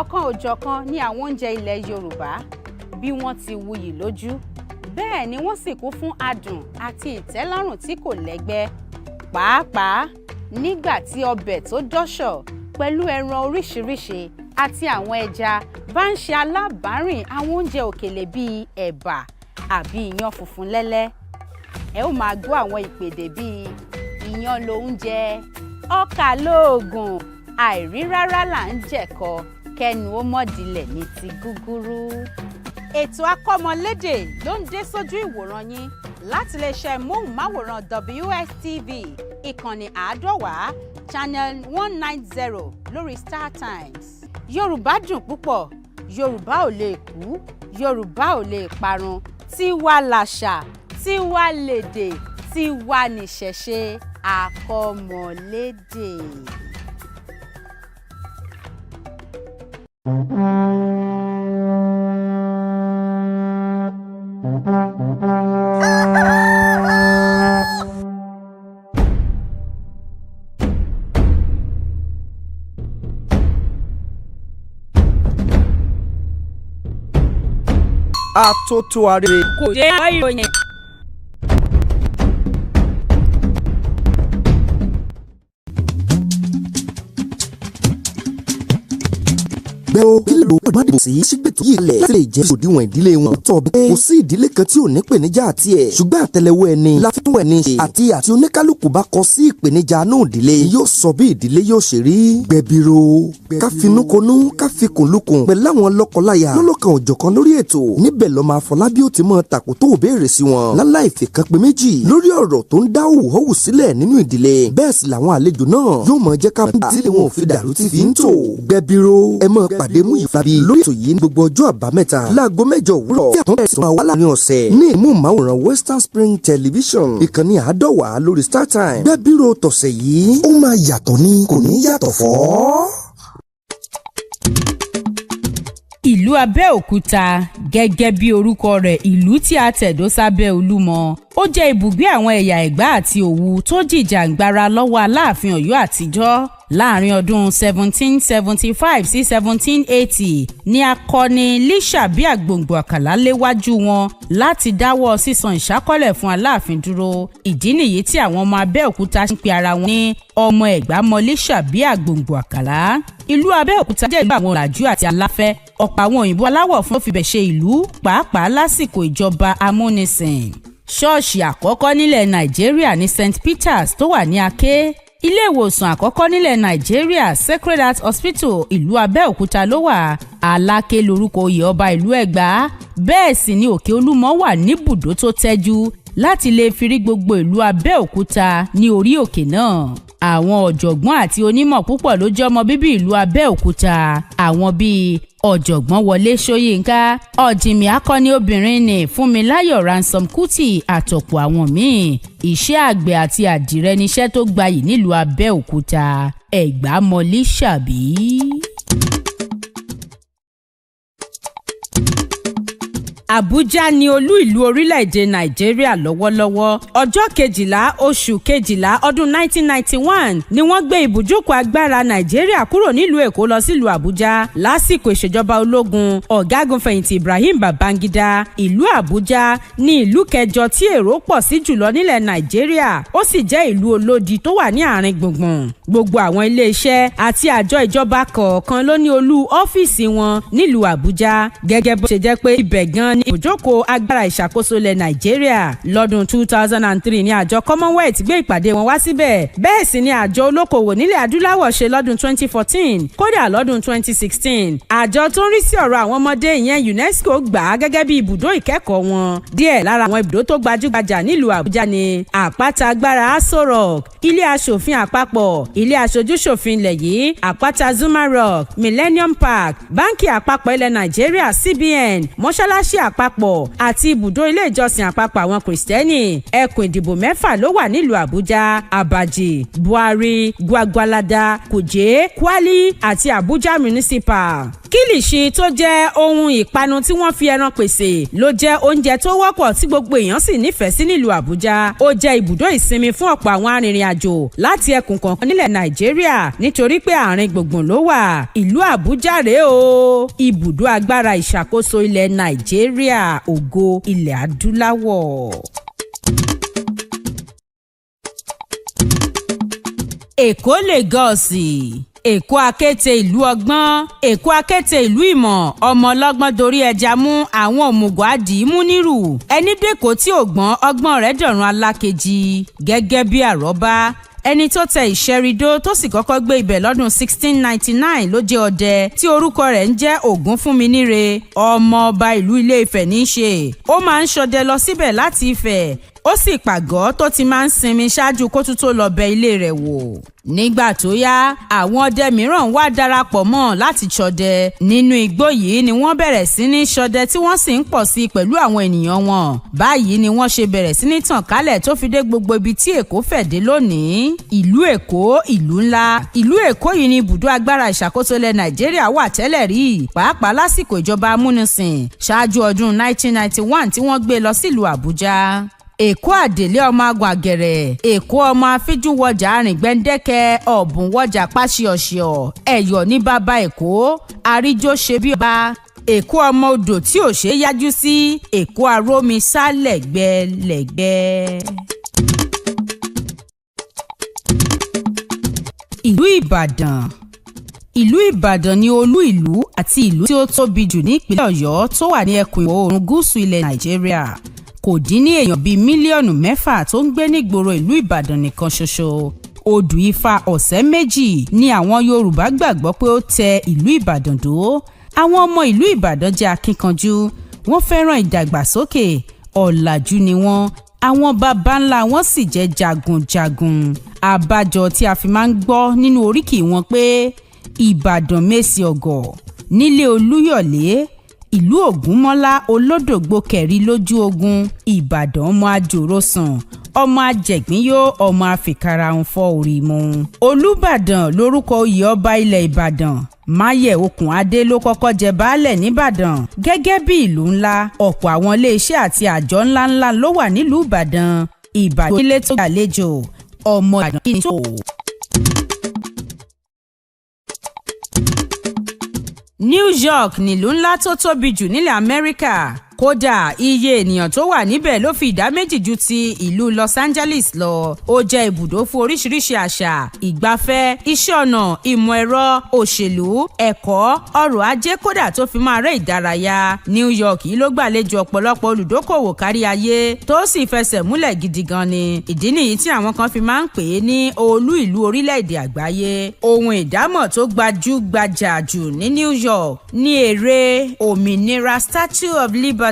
Ọ̀kan òjọ̀kan ní àwọn oúnjẹ ilẹ̀ Yorùbá bí wọ́n ti wuyì lójú bẹ́ẹ̀ ni wọ́n sì kún fún adùn àti ìtẹ́lọ́rùn tí kò lẹ́gbẹ́ pàápàá nígbà tí ọbẹ̀ tó dọ́ṣọ̀ pẹ̀lú ẹran oríṣiríṣi àti àwọn ẹja bá ń ṣe alábàárìn àwọn oúnjẹ òkèlè bíi ẹ̀bà àbí iyán funfun lẹ́lẹ́ ẹ ó máa gbọ́ àwọn ìpèdè bíi iyán lóúnjẹ ọkà lóògùn àìrí rárá là ń jẹ̀kọ kẹnu ó mọ̀dílẹ̀ ní ti gúgúrú. Ètò akọ́mọlédè ló ń dé sójú ìwòran yín láti iléeṣẹ́ móhùnmáwòrán WSTV ìkànnì 150 channel 190 lórí StarTimes. Yorùbá dùn púpọ̀, Yorùbá ò lè kú, Yorùbá ò lè parun, tiwa làṣà, tiwa lèdè, tiwa nìṣẹ̀ṣe akọ́mọlédè. Atótó arére kò jẹ́ ìròyìn. gbẹ́ ó kí ló má dìbò sí sígbètò yìí lẹ̀ láti lè jẹ́ òdiwọ̀n ìdílé wọn. tọ́ bẹ́ẹ̀ kò sí ìdílé kan tí ò ní ìpèníjà àti ẹ̀ ṣùgbọ́n àtẹ́lẹwọ́ ẹni la fi tún ẹni ṣe àti oníkálukú bá kọ sí ìpèníjà náà ìdílé yóò sọ bí ìdílé yóò ṣe rí. Gbẹ̀bìrò ká finúkonú ká fikùnlukùn pẹ̀lú àwọn lọ́kọláya lọ́lọ́kan òjọ̀kan lórí ètò níbẹ̀ lọ́mọ Afọlábí ó ti mọ tàkò tó béèrè sí wọn láláì fìkan pé méjì lórí ọ̀rọ̀ tó ń dá òwòhòwò sílẹ̀ nínú ìdílé bẹ́ẹ̀ sì làwọn àlejò náà yóò mọ jẹ́ ká tí wọn ò fi dàrú ti fi ń tò. Gbẹ̀bìrò ẹ mọ pàdé Múyìfábí lórí ètò yìí ní gbogbo ọjọ́ àbámẹ́ta láago 8 òwúrọ̀ tí àtúntẹ̀ wà láàrin ọ̀sẹ̀ ní ìmúmáwòrán Western Spring Television ìkànnì 150 lórí StarTimes. Gbẹ̀bìrò tọ̀sẹ̀ yìí ó máa yàtọ̀ ní kò ní yàtọ̀ fọ́. Ìlú ìlú Abẹ́òkúta gẹ́gẹ́ bí orúkọ rẹ̀ ìlú tí a tẹ̀dó sábẹ́ Olúmọ. Ó jẹ́ ibùgbé àwọn ẹ̀yà Ẹ̀gbá àti Òwu tó jìjàǹgbara lọ́wọ́ Aláàfin Ọ̀yọ́ àtijọ́. Láàrin ọdún 1775 sí 1780 ni akọni Lísàbí Àgbòǹgbò Àkàlà léwájú wọn láti dáwọ́ sísan ìṣákọ́lẹ̀ fún Aláàfin dúró. Ìdí nìyí tí àwọn ọmọ Abẹ́òkúta ń pe ara wọn ní ọmọ Ẹ̀gbá mọ Lísàbí Àgbòǹgbò Àkàlà. Ìlú Abẹ́òkúta jẹ́ ìlú àwọn ọ̀làjú àti aláfẹ́. Ọ̀pọ̀ àwọn òyìnbó aláwọ̀ fún fibẹ̀ ṣe ìlú pàápàá lásìkò ìjọba amúnisìn. Ṣọ́ọ̀ṣì àkọ́kọ́ nílẹ̀ Nàìjíríà ní St. Peters tó wà ní Aké. Ilé ìwòsàn àkọ́kọ́ nílẹ̀ Nàìjíríà Sacred Heart Hospital ìlú Abẹ́òkúta ló wà. Aláké lorúkọ oyè ọba ìlú Ẹ̀gbá. Bẹ́ẹ̀ sì ni Òkè Olúmọ wà níbùdó tó tẹ́jú láti lè fi rí gbogbo ìlú Abẹ́òkúta ní orí òkè náà. Àwọn ọ̀jọ̀gbọ́n àti onímọ̀ púpọ̀ ló jẹ́ ọmọ bíbí ìlú Abẹ́òkúta. Àwọn bíi ọ̀jọ̀gbọ́n Wọlé Ṣóyínká, ọ̀jìnmí akọni obìnrin ní Fúnmiláyọ̀ Ransom Kuti àtọ̀pọ̀ àwọn míì. Iṣẹ́ àgbẹ̀ àti àdìrẹ níṣẹ́ tó gbayì nílùú Abẹ́òkúta. Ẹ̀gbá mọ Lísàbí. Àbújá ni olú ìlú orílẹ̀-èdè Nàìjíríà lọ́wọ́lọ́wọ́. Ọjọ́ 12 oṣù 12 ọdún 1991 ni wọ́n gbé ibùjókòó agbára Nàìjíríà kúrò nílùú Èkó lọ sílùú Àbújá lásìkò ìṣèjọba ológun ọ̀gágun fẹ̀yìntì Ibrahim Babangida. Ìlú Àbújá ni ìlú kẹjọ tí èrò pọ̀ sí jùlọ nílẹ̀ Nàìjíríà. Ó sì jẹ́ ìlú olódi tó wà ní àárín gbùngbùn. Gbogbo àwọn ilé-iṣẹ́ àti àjọ ìjọba kọ̀ọ̀kan ló ní olú ọ́fíìsì wọn nílùú Àbújá. Gẹ́gẹ́ bó ṣe jẹ́ pé ibẹ̀ gan ní ibùjókòó agbára ìṣàkóso ilẹ̀ Nàìjíríà. Lọ́dún 2003 ni àjọ Commonwealth gbé ìpàdé wọn wá síbẹ̀. Bẹ́ẹ̀ sì ni àjọ olókoòwò nílẹ̀ adúláwọ̀ ṣe lọ́dún 2014. Kódà lọ́dún 2016 àjọ tó ń rí sí ọ̀rọ̀ àwọn ọmọdé ìyẹn UNESCO gbà á gẹ́gẹ́ bí ibùdó ìkẹ́kọ̀ọ́ wọn. Díẹ̀ lára àwọn ibùdó tó gbajúgbajà nílùú Àbújá ni àpáta agbára Aso Rock, ilé aṣòfin àpapọ̀, ilé aṣojúṣòfin ilẹ̀ yìí, àpáta Zuma Rock, Millennium Park, báńkì àpapọ̀ ilẹ̀ Nàìjíríà CBN, mọ́ṣáláṣí àpapọ̀ àti ibùdó ilé ìjọsìn àpapọ̀ àwọn Kìrìsìtẹ́nì. Ẹkùn ìdìbò 6 ló wà nílùú Àbújá: Abaji, Buhari, Gwagwalada, Kuje, Kwali àti Abuja Municipal. Kílìṣì tó jẹ́ ohun ìpanu tí wọ́n fi ẹran pèsè ló jẹ́ oúnjẹ tó wọ́pọ̀ tí gbogbo èèyàn sì nífẹ̀ẹ́ sí nílùú Àbújá. Ó jẹ́ ibùdó ìsinmi fún ọ̀pọ̀ àwọn arìnrìn-àjò láti ẹkùn kọ̀ọ̀kan nílẹ̀ Nàìjíríà nítorí pé àárín gbùngbùn ló wà. Ìlú Àbújá rèé o, ibùdó agbára ìṣàkóso ilẹ̀ Nàìjíríà, ògo ilẹ̀ adúláwọ̀. Èkó Lagos. Èkó akéte ìlú ọgbọ́n, Èkó akéte ìlú ìmọ̀, ọmọ ọlọ́gbọ́n dorí ẹja mú, àwọn òmùgọ̀ adì mú nírù. Ẹni dẹ́kọ̀ tí ò gbọ́n ọgbọ́n rẹ̀ dọ̀run alákejì. Gẹ́gẹ́ bí àrọ́bá, ẹni tó tẹ ìṣẹ́ridó tó sì kọ́kọ́ gbé ibẹ̀ lọ́dún 1699 ló jẹ́ ọdẹ tí orúkọ rẹ̀ ń jẹ́ Ògúnfúnminíre. Ọmọ ọba ìlú Ilé Ifẹ̀ ní í ṣe. Ó máa ń ṣọdẹ lọ síbẹ̀ láti Ifẹ̀. Ó sì pàgọ́ tó ti máa ń sinmi ṣáájú kó tún tó lọ bẹ ilé rẹ̀ wò. Nígbà tó yá, àwọn ọdẹ mìíràn wá darapọ̀ mọ́ láti ṣọdẹ. Nínú igbó yìí ni wọ́n bẹ̀rẹ̀ sí ní ṣọdẹ tí wọ́n sì ń pọ̀ sí pẹ̀lú àwọn ènìyàn wọn. Báyìí ni wọ́n ṣe bẹ̀rẹ̀ sí ní tàn kálẹ̀ tó fi dé gbogbo ibi tí Èkó fẹ̀ dé lónìí. Ìlú Èkó, ìlú ńlá. Ìlú Èkó yìí ni ibùdó agbára ìṣàkóso ilẹ̀ Nàìjíríà wà tẹ́lẹ̀ rí, pàápàá lásìkò ìjọba amúnisìn ṣáájú ọdún 1991 tí wọ́n gbé lọ sílùú Àbújá. Èkó àdèlé ọmọ agun àgẹ̀rẹ̀, Èkó ọmọ afíjúwọjà arìngbẹ́ndẹ́kẹ́, ọ̀bùnwọjà páṣíọ̀ṣíọ̀, ẹ̀yọ̀ ní bàbá Èkó, àríjó ṣe bí ọba. Èkó ọmọ odò tí ò ṣe é yájú sí, Èkó arómi sá lẹ́gbẹ́lẹ́gbẹ́. Ìlú Ìbàdàn. Ìlú Ìbàdàn ni olú ìlú àti ìlú tí ó tóbi jù ní ìpínlẹ̀ Ọ̀yọ́ tó wà ní ẹkùn ìwọ̀ oòrùn gúúsù ilẹ̀ Nàìjíríà. Kò dín ní èèyàn bíi mílíọ̀nù 6 tó ń gbé nígboro ìlú Ìbàdàn nìkan ṣoṣo. Odù Ifá ọ̀sẹ̀ méjì ni àwọn Yorùbá gbàgbọ́ pé ó tẹ ìlú Ìbàdàn dó. Àwọn ọmọ ìlú Ìbàdàn jẹ́ akíkanjú, wọ́n fẹ́ràn ìdàgbàsókè, ọ̀làjú ni wọ́n, àwọn baba ńlá wọn sì jẹ́ jagunjagun. Àbájọ tí a fi máa ń gbọ́ nínú oríkì wọn pé Ìbàdàn mèsì ọ̀gọ̀, nílé Olúyọ̀lé, ìlú Ògúnmọ́lá olódògbò kẹ̀rí lójú ogun, Ìbàdàn ọmọ àjòrò sàn, ọmọ àjẹ̀gbínyó, ọmọ àfikàràhùn fọ́ orí mu. Olúbàdàn lórúkọ oyè ọba ilẹ̀ Ìbàdàn. Máyẹ̀ Okùn Adé ló kọ́kọ́ jẹ baálẹ̀ nìbàdàn. Gẹ́gẹ́ bí ìlú ńlá, ọ̀pọ̀ àwọn iléeṣẹ́ àti àjọ ńláńlá ló wà nílùú Ìbàdàn. Ìbàdàn ilé tó gbàlejò ọmọ Ìbàdàn kí ni tó. New York nílùú ńlá tó tóbi jù nílẹ̀ Amẹ́ríkà. Kódà iye ènìyàn tó wà níbẹ̀ ló fi ìdá méjì ju ti ìlú Los Angeles lọ. Ó jẹ́ ibùdó fún oríṣiríṣi àṣà, ìgbafẹ́, iṣẹ́ ọnà, ìmọ̀ ẹ̀rọ, òṣèlú, ẹ̀kọ́, ọrọ̀ ajé kódà tó fi máa rẹ́ ìdárayá. New York yìí ló gbàlejò ọ̀pọ̀lọpọ̀ olùdókòwò kárí ayé tó sì fẹsẹ̀ múlẹ̀ gidi gan ni. Ìdí nìyí tí àwọn kan fi máa ń pè é ní olú ìlú orílẹ̀-èdè àgbáyé. Ohun ìdámọ̀ tó gbajúgbajà jù ní New York ní ère òmìnira Statue of Liberty,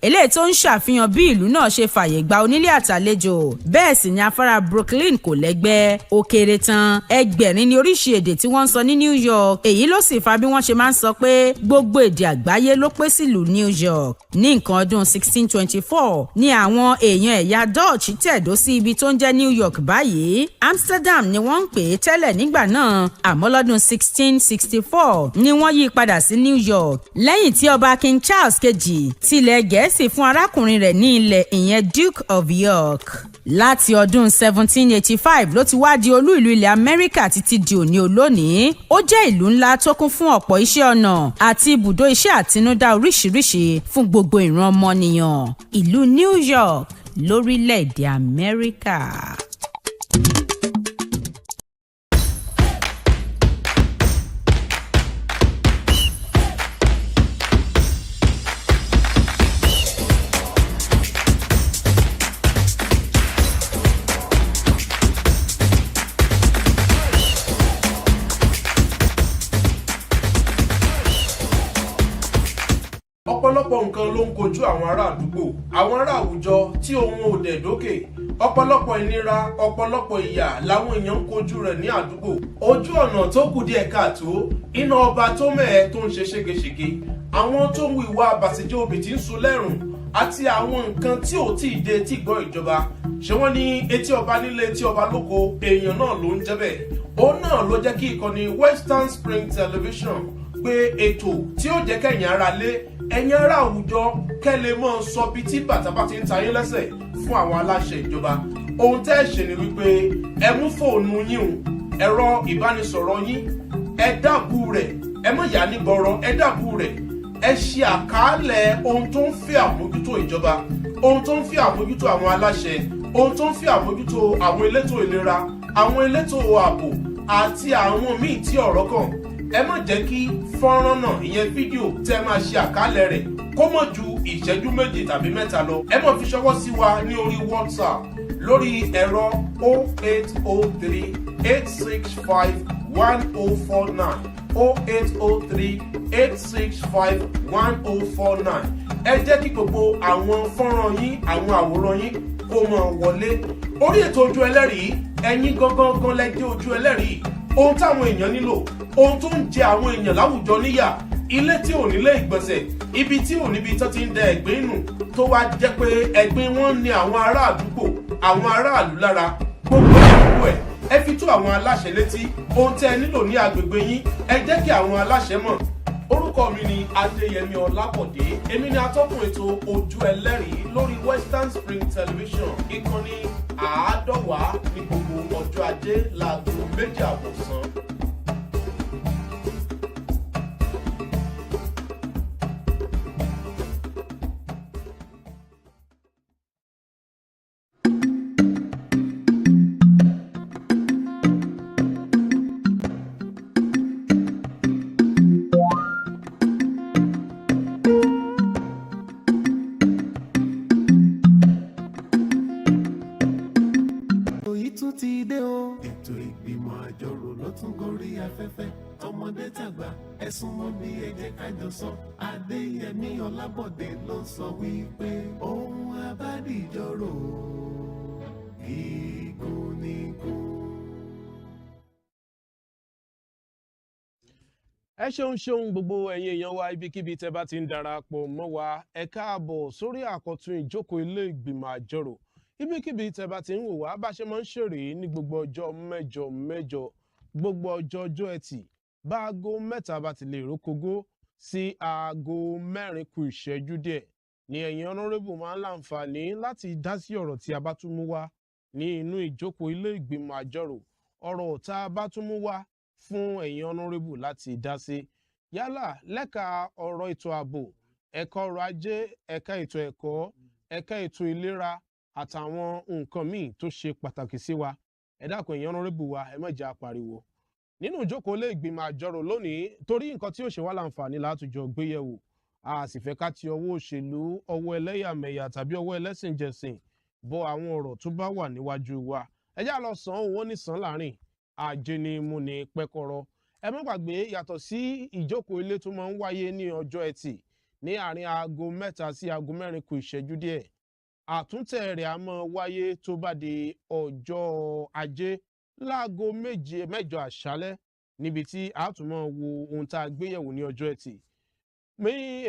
eléyìí tó ń ṣàfihàn bí ìlú náà ṣe fàyè gba onílé àtàlejò. Bẹ́ẹ̀ sì ni afárá Brooklyn kò lẹ́gbẹ́. Ó kéré tán ẹgbẹ̀rin ní oríṣi èdè tí wọ́n ń sọ ní New York. Èyí ló sì fa bí wọ́n ṣe máa ń sọ pé gbogbo èdè àgbáyé ló pé sílùú New York. Ní nǹkan ọdún 1624 ni àwọn èèyàn ẹ̀yà Dutch tẹ̀dó sí ibi tó ń jẹ́ New York báyìí. Amsterdam ni wọ́n ń pè é tẹ́lẹ̀ nígbà náà, àmọ́ lọ́dún 1664 ni wọ́n yí padà sí New York lẹ́yìn tí ọba King Charles kejì tilẹ̀ Gẹ̀ẹ́sì fún arákùnrin rẹ̀ ní ilẹ̀ ìyẹn Duke of York. Láti ọdún 1785 ló ti wá di olú ìlú ilẹ̀ Amẹ́ríkà títí di òní olónìí. Ó jẹ́ ìlú ńlá tó kún fún ọ̀pọ̀ iṣẹ́ ọnà àti ibùdó iṣẹ́ àtinúdá oríṣiríṣi fún gbogbo ìran ọmọnìyàn. Ìlú New York lórílẹ̀-èdè Amẹ́ríkà. ọ̀pọ̀lọpọ̀ nǹkan ló ń kojú àwọn ará àdúgbò, àwọn ará àwùjọ tí ohun ò dẹ̀ dókè. Ọ̀pọ̀lọpọ̀ ìnira, ọ̀pọ̀lọpọ̀ ìyà làwọn èèyàn ń kojú rẹ̀ ní àdúgbò. Ojú ọ̀nà tó kù díẹ̀ káàtó, iná ọba tó mẹ́ẹ̀ tó ń ṣe ségesège, àwọn tó ń hu ìwà àbàṣejẹ́ obì tí ń sun lẹ́rùn, àti àwọn nǹkan tí ò tí ì dé tí gbọ́ ìjọba. Ṣé wọ́n ní etí ọba nílé etí ọba lóko, èèyàn náà ló ń jẹ́ bẹ́ẹ̀. Òun náà ló jẹ́ kí ìkànnì Western Spring Television pé ètò tí ó jẹ́ kẹ́yìn ara lé ẹ̀yin ará àwùjọ kẹ́lẹ́ mọ́ sọ bí tí bàtà bá ti ń ta yín lẹ́sẹ̀ fún àwọn aláṣẹ ìjọba. Ohun tẹ́ ẹ ṣe ni wípé ẹ mú fóònù yín o, ẹ̀rọ ìbánisọ̀rọ̀ yín, ẹ dàbù rẹ̀, ẹ mọ̀ yà ní gbọ́rọ̀, ẹ dàbù rẹ̀, ẹ ṣe àkàálẹ̀ ohun tó ń fẹ́ àmójútó ìjọba, ohun tó ń fẹ́ àmójútó àwọn aláṣẹ, ohun tó ń fẹ́ àmójútó àwọn elétò ìlera, àwọn elétò ààbò àti àwọn míì tí ọ̀rọ̀ kàn. Ẹ má jẹ́ kí fọ́nrán náà ìyẹn fídíò tẹ́ máa ṣe àkálẹ̀ rẹ̀ kó mọ̀ ju ìṣẹ́jú 2 tàbí 3 lọ. Ẹ má fi ṣọwọ́ sí wa ní orí WhatsApp lórí ẹ̀rọ 0803 865 1049 0803 865 1049. Ẹ jẹ́ kí gbogbo àwọn fọ́nrán yín, àwọn àwòrán yín kó máa wọlé. Orí ètò Ojú Ẹlẹ́rìí, ẹ̀yin gangan lẹ jẹ́ ojú ẹlẹ́rìí. Ohun táwọn èèyàn nílò, ohun tó ń jẹ àwọn èèyàn láwùjọ níyà, ilé tí ò nílé ìgbọ̀nsẹ̀, ibi tí ò níbi tó ti ń dẹ ẹ̀gbin nù, tó wá jẹ́ pé ẹ̀gbin wọn ní àwọn ará àdúgbò, àwọn aráàlú lára. Gbogbo ẹ̀ ẹ fi tó àwọn aláṣẹ létí. Ohun tẹ́ ẹ nílò ní agbègbè yín, ẹ jẹ́ kí àwọn aláṣẹ mọ̀. Orúkọ mi ni Adéyẹmí Ọlábọ̀dé. Èmi ni atọ́kùn ètò Ojú Ẹlẹ́rìí lórí Western Spring Television. Ìkànnì 150 ní gbogbo ọjọ́ Ajé láago 2:30 ọ̀sán. Ẹ̀sùn mọ́ bí ẹ jẹ́ ká jọ sọ. Adéyẹmí Ọlábọ̀dé ló sọ wípé ohun abádìjọ́rò gígùn ní gùn. ẹ ṣeun gbogbo ẹ̀yin èèyàn wa ibikíbi tẹ́ bá ti ń darapọ̀ mọ́ wa ẹ káàbọ̀ sórí àkọ́tún ìjókòó ilé ìgbìmọ̀ àjọrò ibikíbi tẹ́ bá ti ń wò wá bá ṣe máa ń ṣèrè ní gbogbo ọjọ́ mẹ́jọ gbogbo ọjọ́ ẹtì bá aago 3 bá ti lè rókogó sí aago 4 kù ìṣẹ́jú díẹ̀ ni ẹ̀yin honorable máa ń láǹfààní láti dá sí ọ̀rọ̀ tí a bá tún mú wá ní inú ìjókòó ilé ìgbìmọ̀ àjọrò ọ̀rọ̀ tá a bá tún mú wá fún ẹ̀yin honorable láti dá sí yálà lẹ́ka ọ̀rọ̀ ètò ààbò ẹ̀ka ọrọ̀ ajé ẹ̀ka ètò ẹ̀kọ́ ẹ̀ka ètò ìlera àtàwọn nǹkan míì tó ṣe pàtàkì sí wa ẹ dákun ẹ̀yin honorable wa ẹ má jẹ́ apariwo nínú ìjókòó ilé ìgbìmọ̀ àjọrò lónìí torí nǹkan tí ó ṣe wá láǹfààní látùjọ gbéyẹ̀wò a sì fẹ́ ká ti ọwọ́ òṣèlú ọwọ́ ẹlẹ́yàmẹ̀yà tàbí ọwọ́ ẹlẹ́sìnjẹsìn bọ àwọn ọ̀rọ̀ tó bá wà níwájú wa ẹ já lọ sàn owó nìsàn láàrin ajé ni mú ní pẹ́kọ́rọ́ ẹ má gbàgbé yàtọ̀ sí ìjókòó ilé tó máa ń wáyé ní ọjọ́ ẹtì ní àárín aago 3 sí aago 4 kù ìṣẹ́jú díẹ̀ àtúntẹ̀ rẹ̀ á máa wáyé tó bá di ọjọ́ ajé láago 7 mẹ́jọ àṣálẹ́ níbi tí a tún máa wo ohun tá a gbéyẹ̀wò ní ọjọ́ ẹtì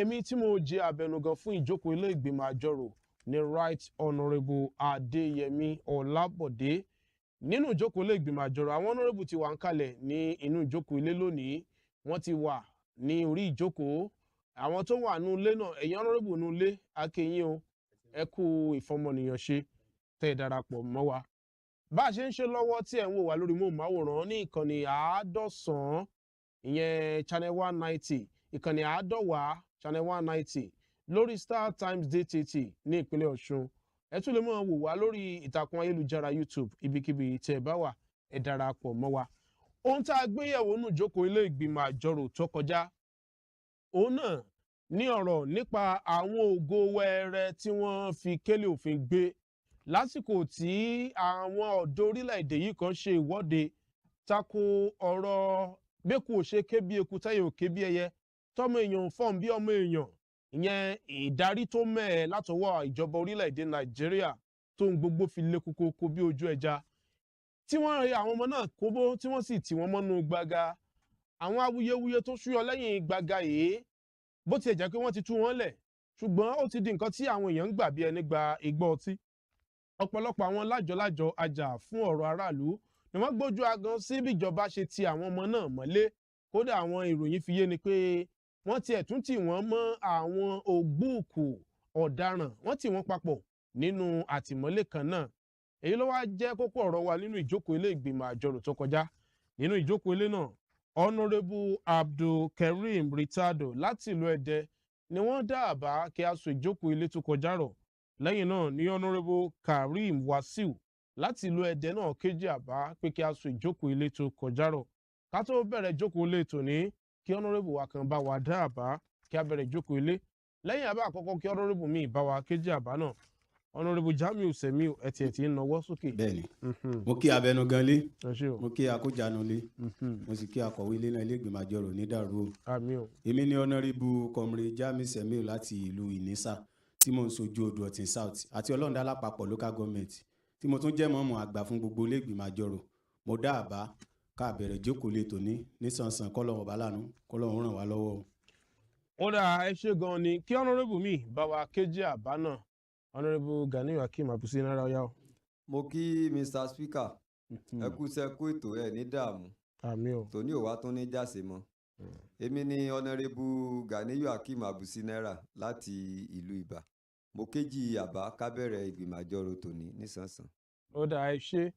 èmi tí mo jẹ́ abẹnugan fún ìjókòó ilé ìgbìmọ̀ àjọrò ní Right Honourable Adéyẹmí Ọlábọ̀dé nínú ìjókòó ilé ìgbìmọ̀ àjọrò àwọn honourable ti wà ń kalẹ̀ ní inú ìjókòó ilé lónìí wọ́n ti wà ní orí ìjókòó àwọn tó wà nínú ilé náà ẹ̀yin honourable nínú ilé akẹ́yìn o ẹ kú ìfọmọnìyàn ṣe tẹ́ ẹ darapọ̀ mọ́ wa bá a ṣe ń ṣe lọ́wọ́ tí ẹ̀ ń wò wá lórí móhùnmáwòrán ní ìkànnì 190 ìyẹn channel 190 ìkànnì 190 channel 190 lórí Star Times DTT ní ìpínlẹ̀ Ọ̀ṣun ẹ tún lè máa wò wá lórí ìtàkùn ayélujára YouTube ibikíbi tẹ́ ẹ bá wà ẹ darapọ̀ mọ́ wa ohun tá a gbéyẹ̀wò nù jókòó ilé ìgbìmọ̀ àjọrò tó kọjá òun náà ní ọ̀rọ̀ nípa àwọn ògo wẹrẹ tí wọ́n fi kélé òfin gbé lásìkò tí àwọn ọ̀dọ́ orílẹ̀-èdè yìí kan ṣe ìwọ́de tako ọ̀rọ̀ bẹ́kù ò ṣe ké bí eku táyà ò ké bí ẹyẹ tọ́mọ èèyàn fọ́n bí ọmọ èèyàn ìyẹn ìdarí tó mẹ́ẹ̀ látọwọ́ ìjọba orílẹ̀-èdè Nàìjíríà tó ń gbogbo fi lé kókó bí ojú ẹja tí wọ́n rí àwọn ọmọ náà kóbó tí wọ́n sì tì wọ́n mọ́nú gbàgà àwọn awuyewuye tó ṣúyọ lẹ́yìn gbàgà yìí bó tiẹ̀ jẹ́ pé wọ́n ti tú wọn lẹ̀ ṣùgbọ́n ó ti di nǹkan tí àwọn èèyàn ń gbà bí ẹni gba igbó ọtí ọ̀pọ̀lọpọ̀ àwọn lájọ ajá fún ọ̀rọ̀ aráàlú ni wọ́n gbójú agan sí bíjọba ṣe ti àwọn ọmọ náà mọ́lé kódà àwọn ìròyìn fi yé ni pé wọ́n tiẹ̀ tún tì wọ́n mọ́ àwọn ògbóòkú ọ̀daràn wọ́n tì wọ́n papọ̀ nínú àtìmọ́lé kan náà èyí ló wá jẹ́ kókó ọ̀rọ̀ wa nínú ìjókòó ilé ìgbìmọ̀ àjọrò tó kọjá nínú ìjókòó ilé náà Honourable Abdulkareem Ritado láti ìlú Ẹdẹ ni wọ́n dá àbá kí a so ìjókòó ilé tó kọjá rọ̀ lẹ́yìn náà ní Honourable Karim Wasiu láti ìlú Ẹdẹ náà kéjì àbá pé kí a so ìjókòó ilé tó kọjá rọ̀ ká tó bẹ̀rẹ̀ ìjókòó ilé tòní kí Honourable wa kan bá wa dá àbá kí a bẹ̀rẹ̀ ìjókòó ilé lẹ́yìn àbá àkọ́kọ́ kí Honourable míì bá wa kéjì àbá náà Honourable Jamiu Semiu ẹtì ń nawọ́ sókè. Bẹ́ẹ̀ni mo kí abẹnugan lé mo kí akójanu lé mo sì kí akọ̀wé ilé náà ilé ìgbìmọ̀ àjọrò ní dàrú o. èmi ni Honourable Comrade Jamiu Semiu láti ìlú Ìnísà tí mo ń sojú odò Ọ̀tìn South àti Ọlọ́ndà lápapọ̀ local government tí mo tún jẹ́ mọ́mọ́ àgbà fún gbogbo ilé ìgbìmọ̀ àjọrò mo dá àbá ká bẹ̀rẹ̀ jókòó lé tòní nísànsàn kọ́lọ́hún ọba lánàá kọ́lọ́hún ràn wá lọ́wọ́ o. ó dà ẹ ṣe gan ni kí Honourable mi bá wa kéjì àbá náà Honourable Ganiyu Akeem Abusi náírà ọyá o. mo kí Mr. Speaker ẹ kú sẹ́kù ètò ẹ̀ ní dààmú àmín o tòní ò wá tún ní jáse mọ́ èmi ni Honourable Ganiyu Akeem Abusi náírà láti ìlú Ìbà mo kéjì àbá kábẹ̀rẹ̀ ìgbìmọ̀ àjọrò tòní nísànsàn. ó dà ẹ ṣe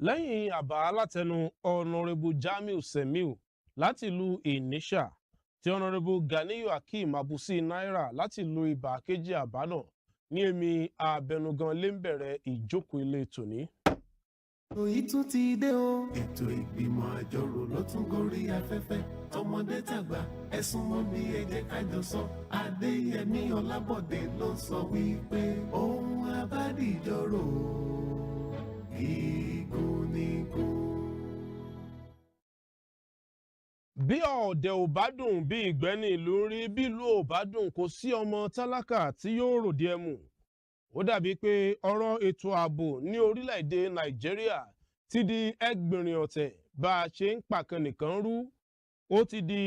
lẹ́yìn àbá látẹnu Honourable Jamiu Semiu láti ìlú Ìníṣà tí Honourable Ganiyu Akeem Abusi náírà láti ìlú Ìbà kéjì àbá náà ní èmi abẹnugan lè ń bẹ̀rẹ̀ ìjókòó ilé tòní. òyì tún ti dé o. ètò ìgbìmọ̀ àjọrò ló tún gorí afẹ́fẹ́ tọmọdé tàgbà ẹ súnmọ́ bí ẹ jẹ́ ká jọ sọ Adéyẹmí Ọlábọ̀dé ló sọ wípé ohun abádìjọ́rò ìgúnnigún. bí ọ̀dẹ̀ ò bá dùn bí ìgbẹ́ni ìlú rí bí ìlú ò bá dùn kò sí ọmọ tálákà tí yóò ròdì ẹmu ó dàbí pé ọ̀rọ̀ ètò ààbò ní orílẹ̀-èdè Nàìjíríà ti di ẹgbìnrin ọ̀tẹ̀ bá a ṣe ń pàkan nìkan rú ó ti di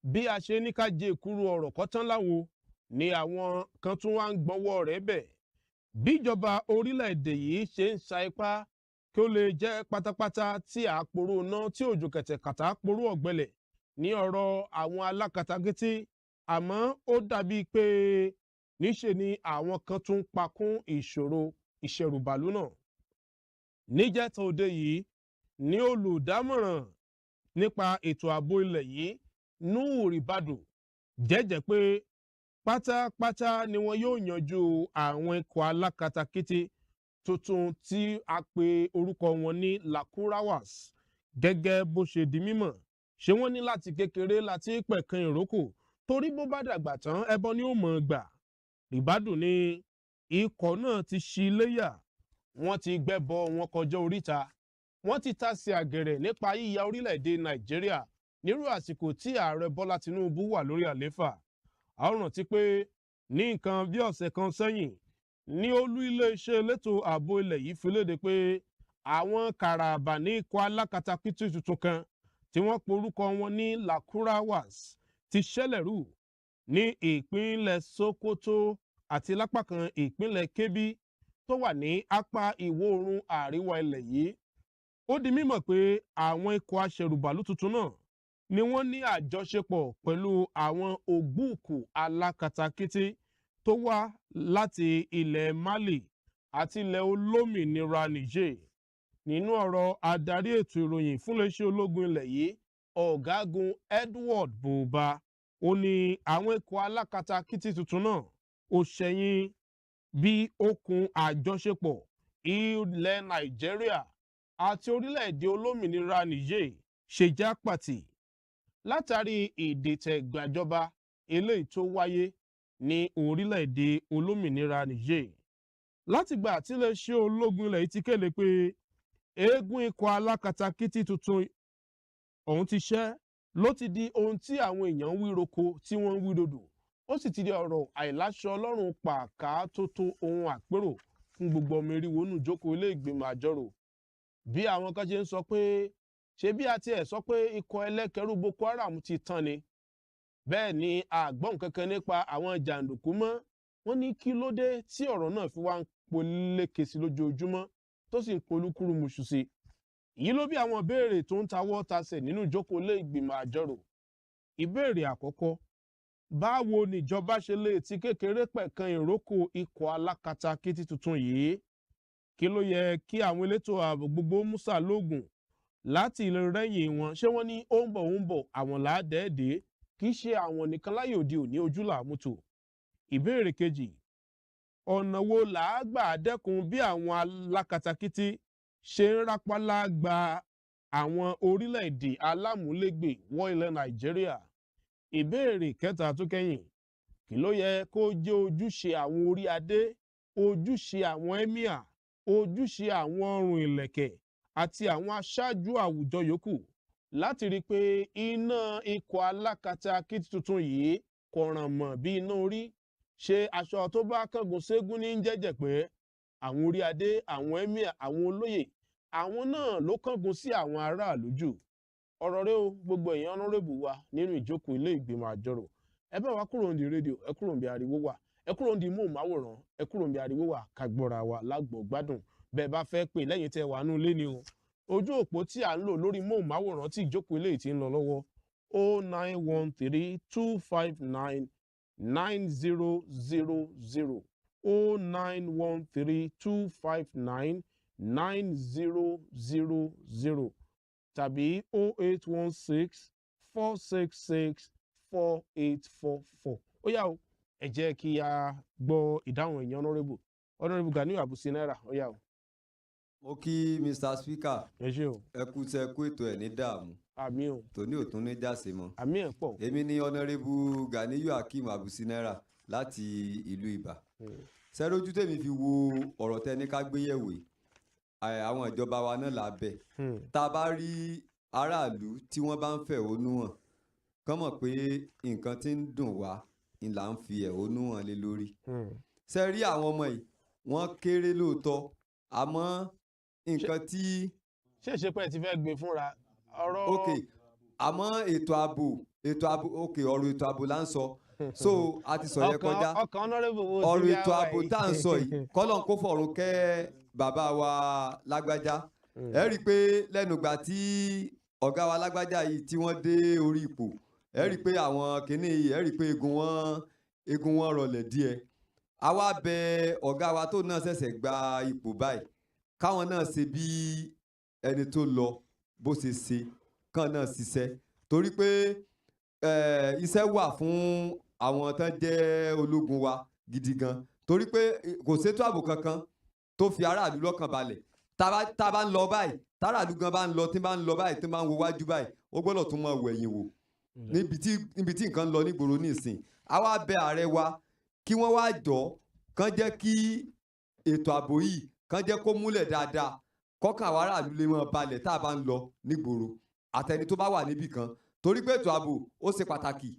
bí a ṣe ní ká jẹ ìkúrú ọ̀rọ̀ kọ́tán láwo ni àwọn kan tún wá ń gbọ́wọ́ rẹ̀ bẹ̀. Bíjọba orílẹ̀-èdè yìí ṣe ń sa ipá kí ó lè jẹ́ pátápátá tí àporó ná tí òjò kẹ̀tẹ̀kàtà poró ọ̀gbẹlẹ̀ ní ọ̀rọ̀ àwọn alákatakítí, àmọ́ ó dàbí pé níṣe ni àwọn kan tún ń pakún ìṣòro ìṣẹ̀rùbàlú náà. Níjẹta òde yìí ni olùdámọ̀ràn nípa ètò ààbò ilẹ̀ yìí Nuhu Ribadu jẹ́jẹ́ pé pátápátá ni wọn yóò yanjú àwọn ikọ̀ alákatakítí tuntun tí a pe orúkọ wọn ní Lakurawas. Gẹ́gẹ́ bó ṣe di mímọ̀, ṣé wọ́n ní láti kékeré láti pẹ̀kan ìrókò, torí bó bá dàgbà tán ẹbọ ni ó mọ̀ gbà. Ribadu ní ikọ̀ náà ti ṣí léyà, wọ́n ti gbẹ́bọ wọn kọjá oríta, wọ́n ti tasẹ̀ àgẹ̀rẹ̀ nípa yíya orílẹ̀-èdè Nàìjíríà nírú àsìkò tí ààrẹ Bọ́lá Tinubu wà lórí àlééfà. A ó rántí pé ní nǹkan bí ọ̀sẹ̀ kan sẹ́yìn ní olú iléeṣẹ́ elétò ààbò ilẹ̀ yìí fi léde pé àwọn kàràbà ní ikọ̀ alákatakítí tuntun kan tí wọ́n porúkọ wọn ní Lakurawas ti ṣẹlẹ̀rú ní ìpínlẹ̀ Sokoto àti lápá kan ìpínlẹ̀ Kebbi tó wà ní apá ìwọ̀ oòrùn àríwá ilẹ̀ yìí. Ó di mímọ̀ pé àwọn ikọ̀ aṣẹ̀rùbàlú tuntun náà ni wọ́n ní àjọṣepọ̀ pẹ̀lú àwọn ògbúùkù alákatakítí tó wá láti ilẹ̀ Mali àti ilẹ̀ olómìnira Niger. Nínú ọ̀rọ̀ adarí ètò ìròyìn fún iléeṣẹ́ ológun ilẹ̀ yìí, Ọ̀gágun Edward Buba, ó ní àwọn ikọ̀ alákatakítí tuntun náà ó ṣẹ̀yìn bí okùn àjọṣepọ̀ ilẹ̀ Nàìjíríà àti orílẹ̀-èdè olómìnira Niger ṣe já pàtì látàrí ìdìtẹ̀gbàjọba eléyìí tó wáyé ní orílẹ̀-èdè olómìnira Niger. Látìgbà tí iléeṣẹ́ ológun ilẹ̀ yìí ti kéde pé eégún ikọ̀ alákatakítí tuntun ọ̀hún ti ṣẹ́, ló ti di ohun tí àwọn èèyàn ń wí roko tí wọ́n ń wí rodò. Ó sì ti di ọ̀rọ̀ àìláṣọ ọlọ́run pàká tó tó ohun àpérò fún gbogbo ọmọ eriwo nù jókòó ilé ìgbìmọ̀ àjọrò. Bí àwọn kan ṣe ń sọ pé ṣé bí a tiẹ̀ sọ pé ikọ̀ ẹlẹ́kẹrú Boko Haram ti tán ni, bẹ́ẹ̀ ni àgbọ̀n kankan nípa àwọn jàǹdùkú mọ́. Wọ́n ní kí ló dé tí ọ̀rọ̀ náà fi wá ń poléke sí lójoojúmọ́ tó sì ń polúkúrú muṣu sí. Èyí ló bí àwọn ìbéèrè tó ń tawọ́ tasẹ̀ nínú ìjókòó ilé ìgbìmọ̀ àjọrò. Ìbéèrè àkọ́kọ́, báwo ni ìjọba ṣe lè ti kékeré pẹ̀kan ìrókò ikọ̀ alákatakítí tuntun yìí? Kí ló yẹ kí àwọn elétò ààbò gbogbo músà lóògùn láti rẹ́yìn wọn? Ṣé wọ́n ní ó ń bọ̀ àwọn làádẹ́ẹ̀dẹ́, kì í ṣe àwọn nìkan láyé òde òní ojú làmútò? Ìbéèrè kejì, ọ̀nà wo làá gbà dẹ́kun bí àwọn alákatakítí ṣe ń rápálá gba àwọn orílẹ̀-èdè alámúlégbè wọ ilẹ̀ Nàìjíríà? Ìbéèrè kẹta tó kẹ́yìn, kí ló yẹ kó jẹ́ ojúṣe àwọn orí adé, ojúṣe àwọn ẹ́míà, ojúṣe àwọn ọrùn ìlẹ̀kẹ̀ àti àwọn aṣáájú àwùjọ yòókù láti rí i pé iná ikọ̀ alákatakítí tuntun yìí kò ràn mọ́ bí iná orí? Ṣé aṣọ tó bá kángun ségún ní jẹ́jẹ̀ pé àwọn orí adé, àwọn ẹ́míà, àwọn olóyè, àwọn náà ló kángun sí àwọn aráàlú jù? Ọ̀rọ̀ rẹ o gbogbo èèyàn honorable wa nínú ìjókòó ilé ìgbìmọ̀ àjọrò. Ẹ bá wa kúrò ní rédíò, ẹ kúrò ní ariwo wà, ẹ kúrò ní móhùnmáwòrán, ẹ kúrò ní ariwo wà, ká gbọ́ra wa lágbọ̀ gbádùn. Bẹ́ẹ̀ bá fẹ́ pè lẹ́yìn tẹ́ wà nú ilé ni o. Ojú òpó tí à ń lò lórí móhùnmáwòrán tí ìjókòó ilé tí ń lọ lọ́wọ́ 0913-259-9000 0913-259-9000 tàbí 0816-466-4844. Ó yá o, ẹ jẹ́ kí a gbọ́ ìdáhùn èèyàn honorable Ganiyu Abusi Naira. Ó yá o. Mo kí Mr. Speaker. Ẹ ṣé o. Ẹ kú tẹ́ kú ètò ẹ̀ ní dààmú. Àmín o. Tòní ò tún ní jáse mọ́. Àmín ẹ̀ pọ̀. Èmi ni honorable Ganiyu Abusi Naira láti ìlú Ìbà. Sẹ́rójú tèmi fi wo ọ̀rọ̀ tẹ́ni ká gbéyẹ̀wò yìí, àwọn ìjọba wa náà là bẹ̀. Tá a bá rí aráàlú tí wọ́n bá ń fẹ̀hónú hàn, kán mọ̀ pé nǹkan tí ń dùn wá ni là ń fi ẹ̀hónú hàn lé lórí. Ṣé rí àwọn ọmọ yìí, wọ́n kéré lóòótọ́, àmọ́ nǹkan tí. Ṣé ìṣepẹ́ ti fẹ́ gbé fúnra ọ̀rọ̀. Ok, àmọ́ ètò ààbò ètò ààbò ọ̀rọ̀ ètò ààbò là ń sọ so a ti sọ yẹn kọjá ọ̀rọ̀ ètò ààbò tá à ń sọ yìí kọ́lọ́n kó fọ̀run kẹ́ bàbá wa Lágbájá ẹ rí i pé lẹ́nu ìgbà tí ọ̀gá wa Lágbájá yìí tí wọ́n dé orí ipò ẹ rí i pé àwọn kìíní yìí ẹ rí i pé egun wọn rọlẹ̀ díẹ̀ àwa bẹ ọ̀gá wa tó náà ṣẹ̀ṣẹ̀ gba ipò báyìí káwọn náà ṣe bí ẹni tó lọ bó ṣe ṣe kàn náà ṣiṣẹ́ torí pé iṣẹ́ wà fún àwọn tán jẹ́ ológun wa gidi gan torí pé kò ṣètò ààbò kankan tó fi aráàlú lọ́kàn balẹ̀ tá a bá ń lọ báyìí táràlú gan bá ń lọ tí bá ń lọ báyìí tí bá ń wo wájú báyìí ó gbọ́dọ̀ tún máa wẹ̀yìn wò níbi tí nǹkan ń lọ nígboro nísìn àwa bẹ ààrẹ wa kí wọ́n wá jọ kán jẹ́ kí ètò ààbò yìí kán jẹ́ kó múlẹ̀ dáadáa kọ́kàn àwọn aráàlú lè máa balẹ̀ tá a bá ń lọ nígboro àtẹni tó bá wà níbì kan torí pé ètò ààbò ó ṣe pàtàkì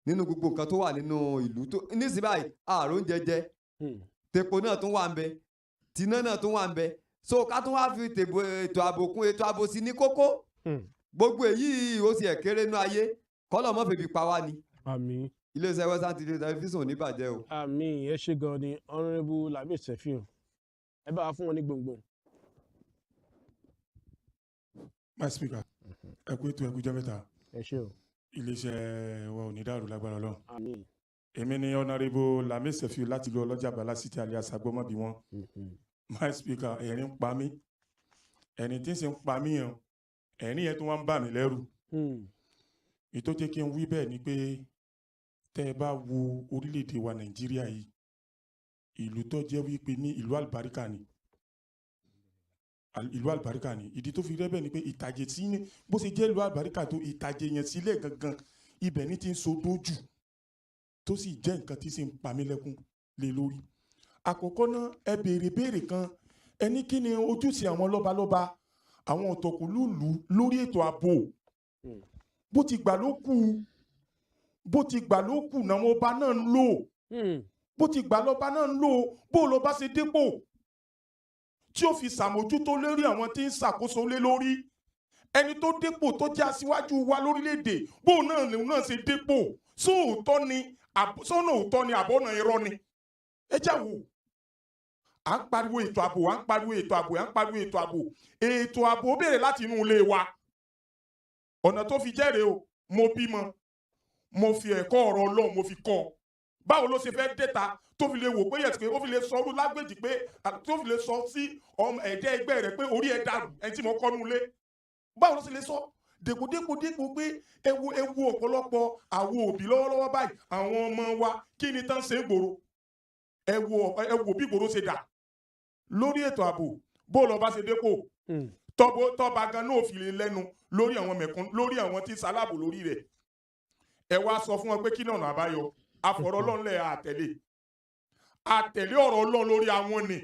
nínú gbogbo nǹkan tó wà nínú ìlú tó nísìnyí báyìí ààrùn jẹjẹ tepo náà tún wà ń bẹ tìǹà náà tún wà ń bẹ so ká tún wá fi ètò ààbò kún ètò ààbò sí ní kókó gbogbo èyí ó sì ẹ̀kéré nú ayé kọ́lọ̀ mọ́ fèbí pa wá ni. àmín. iléeṣẹ́ Western TV tẹlifíṣàn ò ní bàjẹ́ o. àmín ẹ ṣé gan ni Honourable Lamid Sefiu ẹ bá wa fún wọn ní gbòǹgbò. my speaker ẹ kú ètò ẹkú jọ mẹ́ta. ẹ ṣé o. iléeṣẹ́ wa ò ní dàrú lágbára Ọlọ́run. àmín. èmi ni Honourable Lamid Sefiu láti lu ọlọ́jà bala city alias agbọ́mọ̀bí wọn. my speaker ẹ̀rín ń pa mí ẹni tí ń sì ń pa mí yẹn ẹ̀rín yẹn tó wá ń bà mí lẹ́rù. ètò jẹ́ kí n wí bẹ́ẹ̀ ni pé tẹ́ ẹ bá wo orílẹ̀-èdè wa Nàìjíríà yìí ìlú tó jẹ́ wípé ní ìlú àlùbáríkà ni ìdí tó fi rẹ́ bẹ́ẹ̀ ni pé ìtàjẹ̀ tí ní bó ṣe jẹ́ ìlú àlùbáríkà tó ìtàjẹ̀ yẹn sílẹ̀ gangan ibẹ̀ ní ti ń so dójú tó sì jẹ́ nǹkan tí sì ń pa mí lẹ́kún lé lórí. àkọ́kọ́ náà ẹ béèrè kan ẹni kí ni ojúṣe àwọn lọ́balọ́ba àwọn ọ̀tọ̀kùlúùlú lórí ètò ààbò bó ti gbà ló kù náà ọba náà ń lò bó ti gbà lọ́ba náà ń lò bó lọ́ba ṣe dépò tí ó fi ṣàmójútó lórí àwọn tí ń ṣàkóso lé lórí ẹni tó dépò tó jẹ́ aṣíwájú wa lórílẹ̀‐èdè bó náà ṣe dépò sóòótọ́ ni sọ́nà òótọ́ ni àbọ̀nà irọ́ ni ẹ já wò à ń pariwo ètò ààbò ètò ààbò bẹ̀rẹ̀ láti inú ilé wa ọ̀nà tó fi jẹ́rìí o mo bímọ mo fi ẹ̀kọ́ ọ̀rọ̀ Ọlọ́run mo fi kọ́ báwo ló ṣe fẹ́ dẹ́ta tó fi lè wò pé yẹ̀sì pé ó fi lè sọ ọdún lágbèjì pé tó fi lè sọ sí ẹ̀jẹ̀ ẹgbẹ́ rẹ̀ pé orí ẹ̀ dàrú ẹni tí mo kọ́ nu ilé báwo ló ṣe lè sọ dèkòdèkò pé ewu ọ̀pọ̀lọpọ̀ àwọn òbí lọ́wọ́lọ́wọ́ báyìí àwọn ọmọ wa kí ni tán ṣe ń gbòòrò ewu bí gbòòrò ṣe dà lórí ètò ààbò bó lọ bá ṣe dépò tọba gan náà fi lè lẹ́nu lórí àwọn mẹ̀kún lórí àwọn tí sálábò lórí rẹ̀ ẹ wá sọ fún wọn pé kí náà àbáyọ àfọ̀rọ̀ Ọlọ́run lẹ̀ àtẹ̀lé ọ̀rọ̀ Ọlọ́run lórí àwọn ni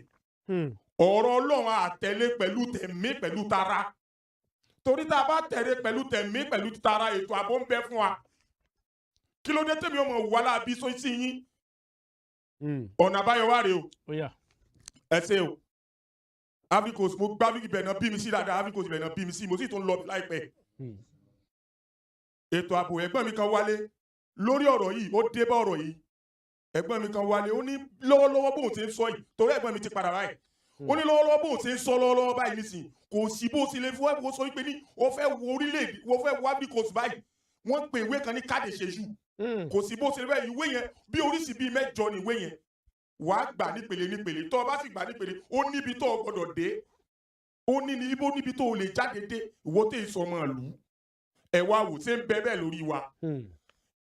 ọ̀rọ̀ Ọlọ́run àtẹ̀lé pẹ̀lú tẹ̀mí pẹ̀lú tara torí tá a bá tẹ̀lé pẹ̀lú tẹ̀mí pẹ̀lú tara ètò ààbò ń bẹ fún wa kí ló dé tèmi ọmọ wà láàbí sí yín ọ̀nà àbáyọ wá rèé o ẹ ṣe o Africos mo gbá ibẹ̀ náà bí mi sí dáadáa Africos ibẹ̀ náà bí mi sí mo sì tún lọ láìpẹ́ ètò ààbò ẹ̀gbọ́n mi kan wálé lórí ọ̀rọ̀ yìí ó dé bá ọ̀rọ̀ yìí ẹ̀gbọ́n mi kan wálé ó ní lọ́wọ́lọ́wọ́ bóun ti ń sọ yìí torí ẹ̀gbọ́n mi ti padà báyìí ó ní lọ́wọ́lọ́wọ́ bóun ti ń sọ lọ́wọ́lọ́wọ́ báyìí nísìnyí kò sí bó ti lè fún ẹ̀kọ́ sọ pé ní o fẹ́ wo orílẹ̀-èdè o fẹ́ wo Africos báyìí wọ́n pe ìwé kan ní káàdì ṣèṣù kò sí bó ti lè bẹ́ẹ̀ ìwé yẹn bí oríṣi bíi mẹ́jọ ni ìwé yẹn wàá gbà nípele tó o bá sì gbà nípele ó níbi tó o gbọdọ̀ dé ó níbi tó o lè jáde dé ìwọ tẹ̀ ìsọmọ ìlú ẹ wá wò ṣé ń bẹ bẹ́ẹ̀ lórí wa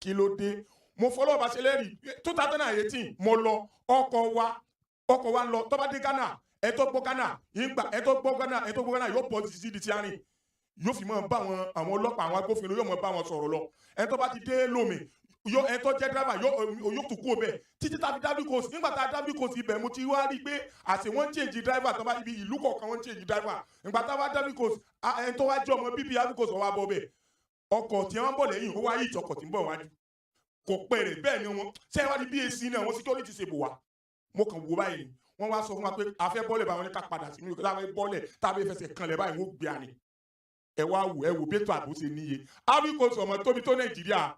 kí ló dé mo fọlọ́ bá ṣe lẹ́rìí 2018 mo lọ ọkọ̀ wa ń lọ tó bá dé Ghana ẹ̀tọ́ gbọ́ Ghana yóò bọ́ sí di ti àárín yóò fi mọ́ bá àwọn ọlọ́pàá àwọn agbófinró yóò mọ́ bá wọn sọ̀rọ̀ lọ ẹ̀tọ́ bá ti dé Lomé ẹ̀tọ́ jẹ́ driver yóò tún kú ọbẹ̀ títí tàbí Ivory Coast nígbà tá a dé Ivory Coast ibẹ̀ mo ti wá rí i pé àti wọ́n change driver tó bá ibi ìlú kọ̀ọ̀kan wọ́n change driver nígbà tá a bá dé Ivory Coast ẹ̀tọ́ wá jẹ́ ọmọ bíbí Ivory Coast ọwọ́ abọ́ bẹ̀ ọkọ̀ tí wọ́n bọ̀ lẹ́yìn ó wá yí ìtọ́kọ̀ tí ń bọ̀ wájú kò pẹ̀rẹ̀ bẹ́ẹ̀ ni wọ́n ṣé wá ní BAC náà wọ́n security ṣe bò wá mo kàn wò báyìí wọ́n wá sọ fún wa pé a fẹ́ bọ́lẹ̀ báwọn ní ká padà sínú ìkọ́lá fẹ́ bọ́lẹ̀ tá a bẹ fẹsẹ̀ kanlẹ̀ báyìí wọ́n gbé àní ẹ wá wò bí ètò ààbò ṣe níye áfíríkà sọmọ tóbi tó nàìjíríà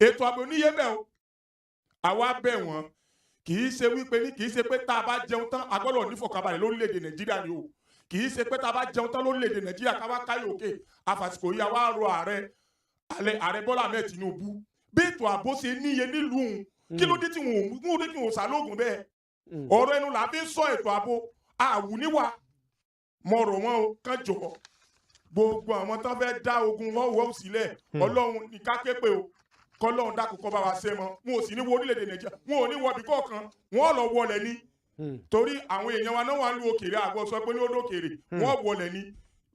ètò ààbò níye bẹ́ẹ̀ o àwa bẹ̀ wọ́n kì í ṣe pé tá a bá jẹun tán a gbọ́dọ̀ nífọ̀kànbalẹ̀ lórílẹ̀‐èdè nàìjíríà ni o kì í ṣe pé tá a bá jẹun tán lórílẹ̀‐èdè nàìjíríà ká wá káyọ̀ òkè àfàsìkò yìí àwa rọ ààrẹ Bọ́lá Ahmed Tinubu bí ètò ààbò ṣe níye nílùú kí ló dé tí wọn ò sálóògùn bẹ́ẹ̀ ọ̀rọ̀ ẹnu là fi ń sọ ètò ààbò àwùníwà mọ̀rọ̀ wọn o kàn jọ gbogbo àwọn tó fẹ́ dá ogun wọ́wọ́ sílẹ̀ ọlọ́run ní ká ké pé o kọ́lọ́run dákun kọ́ bá wa ṣe mọ́ wọn ò sì ní wo orílẹ̀-èdè nàìjíríà wọn ò ní wọ ibì kọ̀ọ̀kan wọn lọ wọlé ní torí àwọn èèyàn wa náà wà ń lu òkèèrè àgọ́ sọ pé ní ó dókèèrè wọn wọlé ní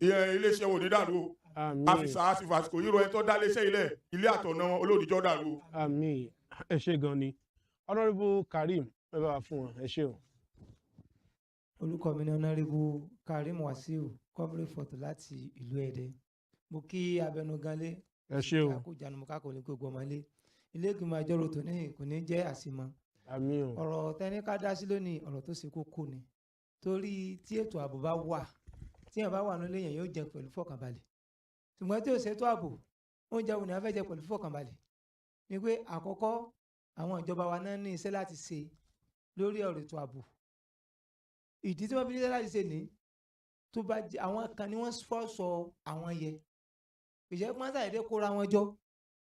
iléeṣẹ́ òní dàrú o àfìsà àsìkò yìí rọ ẹ tó dá iléeṣẹ́ ilé àtọ̀nà olódìjọ́ dàrú o. àmín ẹ ṣé gan ni Honourable Karim ẹ bá wa fún wọn ẹ ṣé o. orúkọ mi ni Honourable Karim Wasiu corporate photo láti ìlú Ẹdẹ mo kí abẹnuganlé ẹ ṣé o àkójánu mo kákò ní gbogbo ọmọlé ilé ìgbìmọ̀ àjọrò tó ní kò ní jẹ́ àṣìmọ àmín o ọ̀rọ̀ tẹni ká dá sí lónìí ọ̀rọ̀ tó ṣe kókó ni torí tí ètò ààbò bá wà tí èèyàn bá wà nílé yẹn yóò jẹ pẹ̀lú fọkànbalẹ̀ ṣùgbọ́n tí ò ṣètò ààbò oúnjẹ wo ni a fẹ́ jẹ pẹ̀lú fọkànbalẹ̀ ni pé àkọ́kọ́ àwọn ìjọba wa náà ní iṣẹ́ láti ṣe lórí ọ̀rọ̀ ètò ààbò ìdí tí wọ́n fi ní iṣẹ́ láti ṣe ní tó bá jẹ àwọn kan ni wọ́n fọ́sọ àwọn yẹ ìjẹ́ pọ́n sàyẹ̀dẹ́ kóra wọn jọ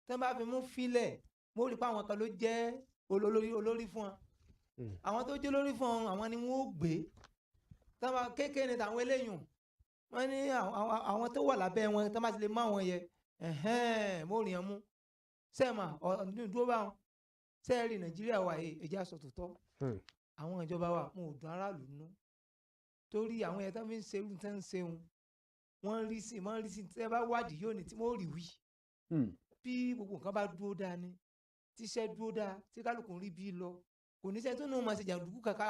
tí wọ́n bá fi mú fílẹ̀ mo rí pé àwọn kan ló jẹ́ olórí fún wọn àwọn tó jẹ́ olórí fún wọn àwọn ni wọ́n ó gbé táwọn kékeré ní tàwọn eléyùn wọ́n ní àwọn tó wà lábẹ́ wọn tí wọ́n bá ti lè má wọn yẹ mo rìn wọn mú sẹ́ẹ̀mà dúró bá wọn sẹ́ẹ̀rì Nàìjíríà wà ẹ̀jẹ̀ aṣọ tòótọ́ àwọn ìjọba wa mo ò dùn aráàlú nú torí àwọn ẹ̀yẹ tó fi ń ṣerú tó ń ṣeun wọ́n rí sí tí ẹ bá wádìí yóò ní tí wọ́n rí wí bí gbogbo nǹkan bá dúró dáa ni tíṣẹ́ dúró dáa tí kálukú rí bí lọ kò ní sẹ́ni tó nù máa ṣe jàǹdùkú kàkà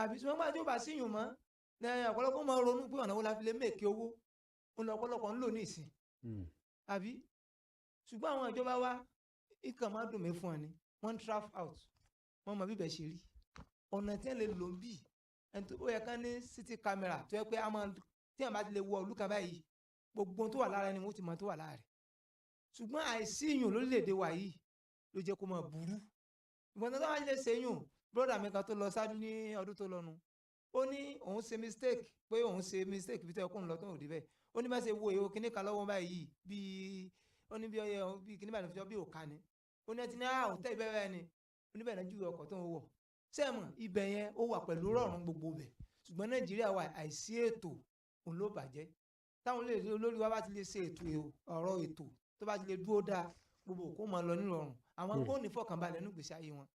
àbí tí wọ́n bá tó bá síyùn mọ́ ọ̀pọ̀lọpọ̀ máa ronú pé ọ̀nà wo la fi lè mèkè owó òun ọ̀pọ̀lọpọ̀ ń lò ní ìsìn àbí ṣùgbọ́n àwọn ìjọba wa ikàn máa dùn mí fún ọ ni wọ́n ń traf out wọ́n mọ bíbẹ̀ ṣe rí ọ̀nà tí wọ́n lè lò ń bì ẹni tó yẹ ká ní city camera tó yẹ pé a máa tí wọ́n bá ti lè wọ olúkà báyìí gbogbo tó wà lára ẹni wọ́n ti mọ tó wà lára rẹ̀ ṣùgbọ́n àìsí ìyùn lórílẹ̀‐èdè wa yìí ló jẹ́ kó máa burú ìgbọ́n tó wá lè ṣe yùn brọ́dà mi kan tó lọ ṣáájú ní ọdún tó lọ́nu ó ní òun ṣe mistake pé òun ṣe mistake bí tẹ́ ọkùnrin lọ tó ń rí bẹ́ẹ̀ ó ní bá ṣe wo èèwọ̀ kíní kan lọ́wọ́ báyìí bíi ó ní bí kíní bá ní fi jọ bí òka ni ó ní ẹtí ní òtẹ́ ìbẹ́rẹ́ ni oníbẹ̀ náà júwe ọkọ̀ tó ń wọ̀ sẹ́ẹ̀mọ̀ ibẹ̀ yẹn ó wà pẹ̀lú rọrùn gbogbo bẹ̀ ṣùgbọ́n Nàìjíríà wà àìsí ètò òun ló bàjẹ́ táwọn olórí wa bá ti lè ṣe ọ̀rọ̀ ètò tó bá ti lè dúró dáa gbogbo òkú máa lọ nírọ̀rùn àwọn kò ní fọkànbalẹ̀ nínú ìgbésí ayé wọn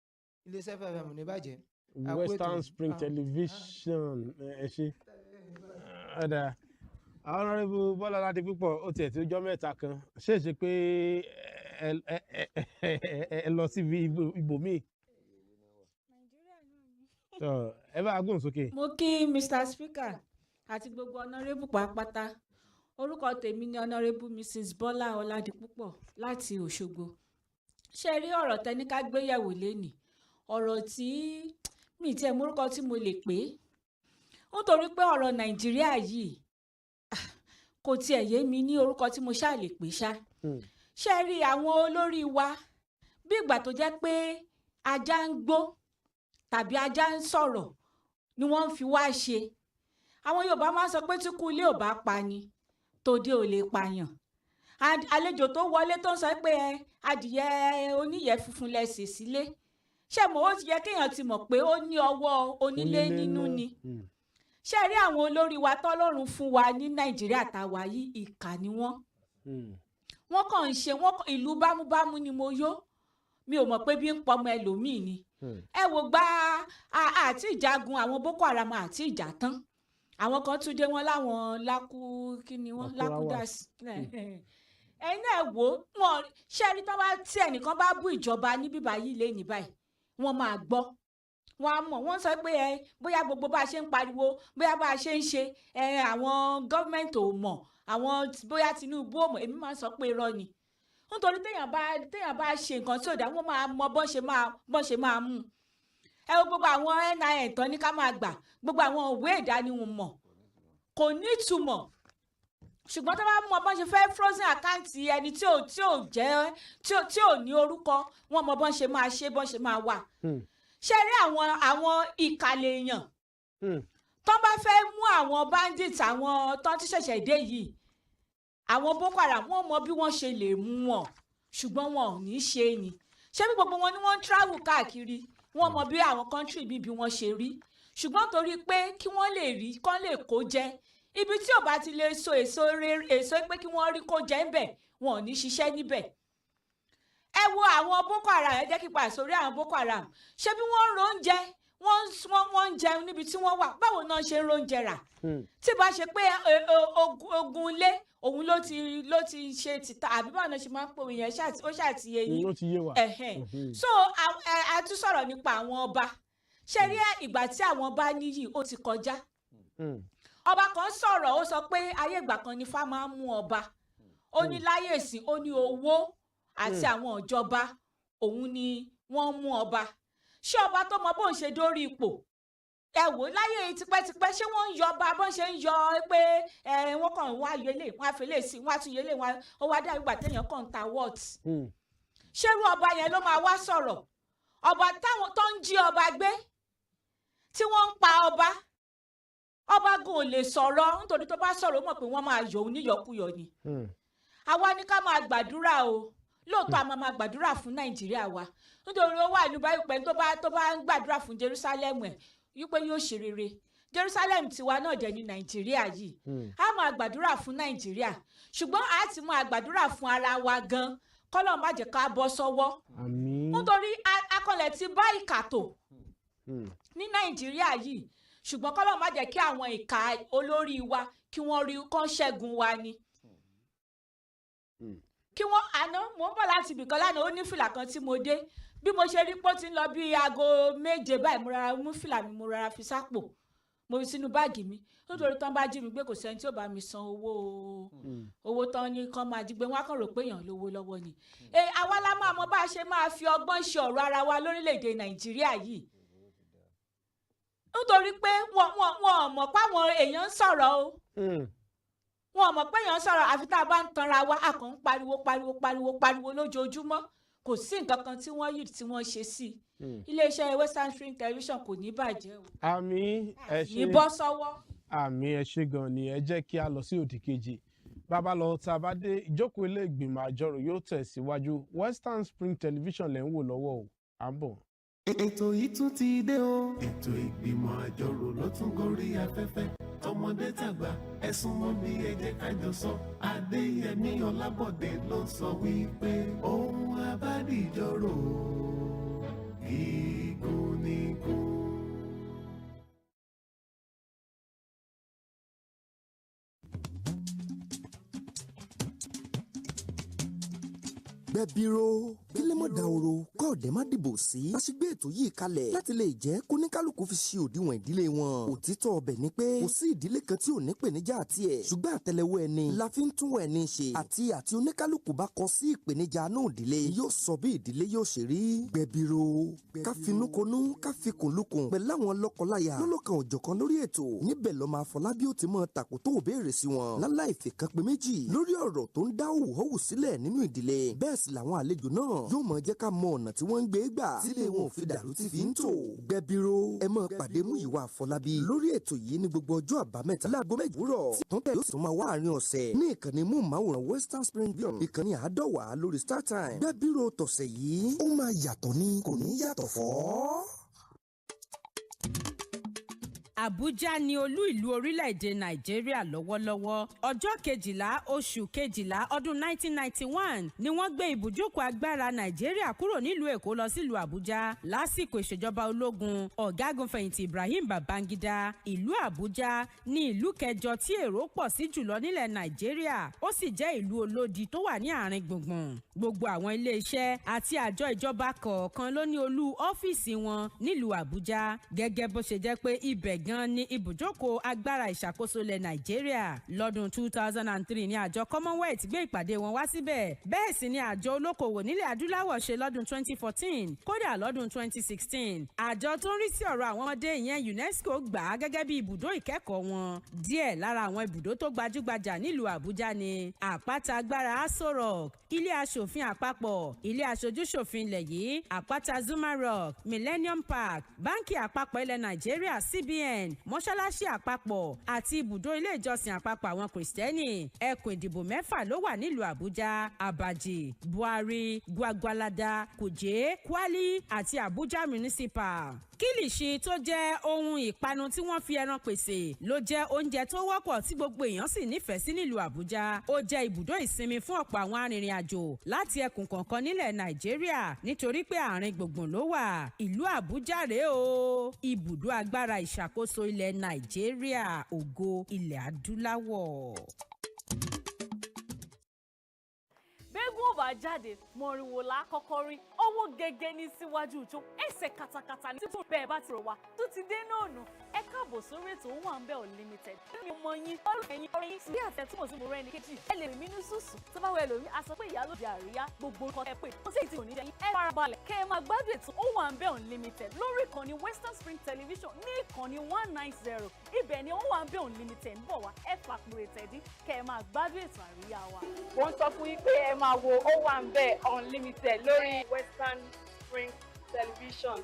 iléeṣẹ́ fẹ́fẹ́ ní bàjẹ́. Western Spring Television ẹ ṣe ọ̀dà Honourable Bọ́lá Ládipúpọ̀ ó tiẹ̀ tí ó jọ́ mẹ́ta kan ṣèṣe pé ẹ lọ síbi ibòmíì ẹ bá gùn sókè. mo kí Mr. Speaker àti gbogbo Honourable pàápàá orúkọ tèmi ni Honourable Mrs. Bọ́lá Ọládipúpọ̀ láti Òṣogbo. ṣe rí ọ̀rọ̀ tẹ́ni ká gbéyẹ̀wò lénìí ọ̀rọ̀ tí mi tiẹ̀ mórúkọ tí mo lè pè é nítorí pé ọ̀rọ̀ Nàìjíríà yìí kò tiẹ̀ yé mi ní orúkọ tí mo ṣáà lè pè ṣá. ṣe rí àwọn olórí wa bí ìgbà tó jẹ́ pé ajá ń gbó tàbí ajá ń sọ̀rọ̀ ni wọ́n ń fi wá ṣe. àwọn Yorùbá máa ń sọ pé tí kú ilé ò bá pa ni tòde ò lè pààyàn. àlejò tó wọlé tó ń sọ pé adìyẹ oníyẹ funfun lẹ sè sílé ṣé mo ó ti yẹ kéèyàn ti mọ̀ pé ó ní ọwọ́ onílé nínú ni. ṣé rí àwọn olórí wa tọ́lọ́run fún wa ní Nàìjíríà táwa yìí ìkà ni wọ́n. wọ́n kàn ń ṣe ìlú bámúbámú ni mo yó mi ò mọ̀ pé bí ń pọmọ ẹlòmíì ni. ẹ wò gba àti ìjagun àwọn Boko Haram àti ìjà tán àwọn kan tún dé wọn láwọn lákúdàs ẹ̀yin náà wò wọn ṣé ẹni tó bá tí ẹnìkan bá bú ìjọba níbí báyìí lé ní báyìí wọ́n máa gbọ́ wọn á mọ̀ wọ́n sọ pé bóyá gbogbo bá a ṣe ń pariwo bóyá bá a ṣe ń ṣe àwọn gọ́ọ̀mẹ̀ntì ò mọ̀ àwọn bóyá Tinubu ò mọ̀ èmi máa ń sọ pé irọ́ ni nítorí téèyàn bá ṣe nǹkan tí ò dá wọ́n máa mọ bọ́n ṣe máa mú ẹ wo gbogbo àwọn NIN tán ní ká máa gbà gbogbo àwọn òwe ìdánimọ̀ kò ní ìtumọ̀ ṣùgbọ́n tó bá mọ bọ́n ṣe fẹ́ frozen àkáǹtì ẹni tí ò ní orúkọ wọn mọ bọ́n ṣe máa wà. ṣe rí àwọn ìkàlẹ̀ èèyàn tó bá fẹ́ mú àwọn bandits àwọn tó ti ṣẹ̀ṣẹ̀ dé yìí àwọn Boko Haram wọ́n mọ bí wọ́n ṣe lè mú wọn ṣùgbọ́n wọn ò ní ṣe ni ṣé bí gbogbo wọn ni wọ́n ń travel káàkiri wọ́n mọ bí àwọn country bí wọ́n ṣe rí ṣùgbọ́n torí pé kí wọ́n lè rí kán lè kó jẹ ibi tí ò bá ti lè so èso pé kí wọ́n rí kó jẹ ńbẹ̀ wọn ò ní ṣiṣẹ́ níbẹ̀. ẹ wo àwọn Boko Haram ẹ jẹ́ kí pa sórí àwọn Boko Haram ṣé bí wọ́n ń ro oúnjẹ wọ́n ń jẹun níbi tí wọ́n wà báwo náà ṣe ń ro oúnjẹ rà tí bá ṣe pé ogun ilé òun ló ti ṣe tìta àbí báwo náà ṣe máa ń pòwé yẹn ó ṣàtìyẹ yín ló ti yé wa. so a tún sọ̀rọ̀ nípa àwọn ọba ṣe rí ìgbà tí àwọn ọba níyì ó ti kọjá ọba kan sọ̀rọ̀ ó sọ pé ayé ìgbà kan ni Ifá máa ń mú ọba ó ní láyé ìsìn ó ní owó àti àwọn ìjọba òun ni wọ́n mú ọba ṣé ọba tó mọ bóun ṣe dórí ipò ẹ wò láyé tipẹ́tipẹ́ ṣé wọ́n ń yọ ọba bọ́n ṣe ń yọ pé wọ́n kàn wá yẹlé wọ́n á fi lè sí wọ́n á tún yẹlé wọn ó wá dá ìgbà téèyàn kàn ń ta wọ́t ṣérú ọba yẹn ló máa wá sọ̀rọ̀ ọba táwọn tó ń jí ọba gbé tí wọ́n ń pa ọba gan ò lè sọ̀rọ̀ nítorí tó bá sọ̀rọ̀ ó mọ̀ pé wọ́n máa yọ òun níyọkúyọ ni àwa ní ká máa gbàdúrà o lóòótọ́ a máa gbàdúrà fún Nàìjíríà wa nítorí ó wà ní báyìí pé tó bá ń gbàdúrà fún Jerusalem ẹ̀ wípé yóò ṣe rere Jerusalem tiwa náà jẹ́ ní Nàìjíríà yìí a máa gbàdúrà fún Nàìjíríà ṣùgbọ́n a ti máa gbàdúrà fún ara wa gan kọ́lọ́ má jẹ́ ká bọ́ sọ́wọ́ nítorí akọlẹ̀ ti bá ìkà tó ní Nàìjíríà yìí ṣùgbọ́n kọ́lọ́ má jẹ́ kí àwọn ìkà olórí wa kí wọ́n rí kán ṣẹ́gun wa ni kí wọ́n àná mò ń bọ̀ láti ibìkan lánàá ó ní fìlà kan tí mo dé bí mo ṣe rí pé ó ti ń lọ bí aago 7 báyìí mo rárá mú fìlà mi mo rárá fi sápò mo fi sínú báàgì mi nítorí tán bá jí mi gbé kò sẹ́ni tí ò bá mi san owó tán ní kán máa jí gbé wọn á kàn rò pé èèyàn lówó lọ́wọ́ ni. àwa la máa mọ bá a ṣe máa fi ọgbọ́n ṣe ọ̀rọ̀ ara wa lórílẹ̀‐èdè Nàìjíríà yìí nítorí pé wọn mọ̀ páwọn èèyàn ń sọ̀rọ̀ o wọn mọ̀ pé èèyàn ń sọ̀rọ̀ àfi tá a bá ń tanra wa a kàn ń pariwo lójoojúmọ́ kò sí nǹkan kan tí wọ́n yìí tí wọ́n ṣe sí iléeṣẹ́ Western Spring Television kò ní bàjẹ́ o. àmì ẹ ṣe ní bọ́ sọ́wọ́. àmì ẹ ṣe gan ni ẹ jẹ́ kí a lọ sí òdì kejì bàbá lọ tá a bá dé ìjókòó ilé ìgbìmọ̀ àjọrò yóò tẹ̀síwájú Western Spring Television lẹ́ ń wò lọ́wọ́ o à ń bọ̀. ètò yìí tún ti dé o. ètò ìgbìmọ̀ àjọrò ló tún gorí afẹ́fẹ́ tọmọdé tàgbà ẹ súnmọ́ bí ẹ jẹ́ ká jọ sọ Adéyẹmí Ọlábọ̀dé ló sọ wípé ohun abádìjọ́rò gígùn nígùn. gbẹ̀bíró kílẹ̀ mọ́ dahoro kọ́ọ̀dẹ́ má dìbò sí. a ṣe gbé ètò yìí kalẹ̀ láti lè jẹ́ kóníkálukú fi ṣe òdiwọ̀n ìdílé wọn. òtítọ́ ọbẹ̀ ni pé kò sí ìdílé kan tí ò ní ìpèníjà àti ẹ̀. ṣùgbọ́n àtẹ́lẹwọ́ ẹni la fi ń tún ẹni ṣe. àti oníkálukú bá kọ sí ìpèníjà náà ìdílé yóò sọ bí ìdílé yóò ṣe rí. gbẹ̀bíró ká finúkonú ká fi kùnlùkùn pẹ̀lú àwọn lọ́kọláya lọ́lọ́kan òjọ̀kan lórí ètò. níbẹ̀ lọ́mọ Afọlábí ó ti mọ tàkótó òbéèrè sí wọn. láláì fìkan pé méjì lórí ọ̀rọ̀ tó ń dá òwòhòwò sílẹ̀ nínú ìdílé. bẹ́ẹ̀ sì làwọn àlejò náà yóò mọ jẹ́ ká mọ ọ̀nà tí wọ́n ń gbé gbà sílé wọn ò fi dàrú tí fi ń tò. gbẹ̀bíró ẹ mọ pàdé Múyìwá Àfọlábí lórí ètò yìí ní gbogbo ọjọ́ àbámẹ́ta láago 7 òwúrọ̀ tí tún tẹ̀ yóò sì tún máa wá àárín ọ̀sẹ̀ ní ìkànnì móhùnmáwòrán Western Spring ìkànnì 150 lórí StarTime. gbẹ̀bíró tọ̀sẹ̀ yìí ó máa yàtọ̀ ní kò ní yàtọ̀ fọ́. Àbújá ni olú ìlú orílẹ̀-èdè Nàìjíríà lọ́wọ́lọ́wọ́. Ọjọ́ 12 oṣù 12 ọdún 1991 ni wọ́n gbé ibùjókòó agbára Nàìjíríà kúrò nílùú Èkó lọ sílùú Àbújá lásìkò ìṣèjọba ológun ọ̀gágun fẹ̀yìntì Ibrahim Babangida. Ìlú Àbújá ní ìlú kẹjọ tí èrò pọ̀ sí jùlọ nílẹ̀ Nàìjíríà ó sì jẹ́ ìlú olódi tó wà ní àárín gbùngbùn. Gbogbo àwọn ilé-iṣẹ́ àti àjọ ìjọba kọ̀ọ̀kan ló ní olú ọ́fíìsì wọn nílùú Àbújá gẹ́gẹ́ bó ṣe jẹ́ pé ibẹ̀ gan ni ibùjókòó agbára ìṣàkóso ilẹ̀ Nàìjíríà. Lọ́dún 2003 ni àjọ Commonwealth gbé ìpàdé wọn wá síbẹ̀. Bẹ́ẹ̀ sì ni àjọ olókoòwò nílẹ̀ adúláwọ̀ ṣe lọ́dún 2014, kódà lọ́dún 2016. Àjọ tó ń rí sí ọ̀rọ̀ àwọn ọmọdé ìyẹn UNESCO gbà á gẹ́gẹ́ bí ibùdó ìkẹ́kọ̀ọ́ wọn. Díẹ̀ lára àwọn ibùdó tó gbajúgbajà nílùú Àbújá ni àpáta agbára Aso Rock, ilé aṣòfin àpapọ̀, ilé aṣojúṣòfin ilẹ̀ yìí, àpáta Zuma Rock, Millennium Park, báńkì àpapọ̀ ilẹ̀ Nàìjíríà CBN, mọ́ṣáláṣí àpapọ̀ àti ibùdó ilé ìjọsìn àpapọ̀ àwọn Kìrìsìtẹ́nì. Ẹkùn ìdìbò 6 ló wà nílùú Àbújá: Abaji, Buhari, Gwagwalada, Kuje, Kwali àti Abuja Municipal. Kílìṣì tó jẹ́ ohun ìpanu tí wọ́n fi ẹran pèsè ló jẹ́ oúnjẹ tó wọ́pọ̀ tí gbogbo èèyàn sì nífẹ̀ẹ́ sí nílùú Àbújá. Ó jẹ́ ibùdó ìsinmi fún ọ̀pọ̀ àwọn arìnrìn-àjò láti ẹkùn kọ̀ọ̀kan nílẹ̀ Nàìjíríà nítorí pé àárín gbùngbùn ló wà. Ìlú Àbújá rèé o, ibùdó agbára ìṣàkóso ilẹ̀ Nàìjíríà, ògo ilẹ̀ adúláwọ̀. Bẹ́gùn ò bá jáde mọ̀rìnwó la kọ́kọ́ rí owó gẹ́gẹ́ ní síwájú ìjó ẹsẹ̀ katakata ní títún bẹ́ẹ̀ bá ti rò wá tó ti dé náà nù. Ẹ káàbọ̀ sórí ètò Owambe Unlimited. Ní ọmọ yín ẹ̀yin ọ̀rẹ́ yín bí àtẹ tí mo sì mú rẹ́ ní kejì ẹ lè rí mi ní sùsù tó bá wẹ lómi a sọ pé ìyá ló di àríyá gbogbo nǹkan ẹ pé ó sì ti kò ní jẹ́ yín ẹ farabalẹ̀ kẹ́ ẹ máa gbádùn ètò Owambe Unlimited lórí ìkànnì Western Spring Television ní ìkànnì 190. Ibẹ̀ ni Owambe Unlimited ń bọ̀ wá ẹ fàpùrẹ̀ tẹ̀dí kẹ́ ẹ máa gbádùn ètò àríyá wa. Wọ́n sọ fún yín pé ẹ máa wo Owambe Unlimited lórí Western Spring Television.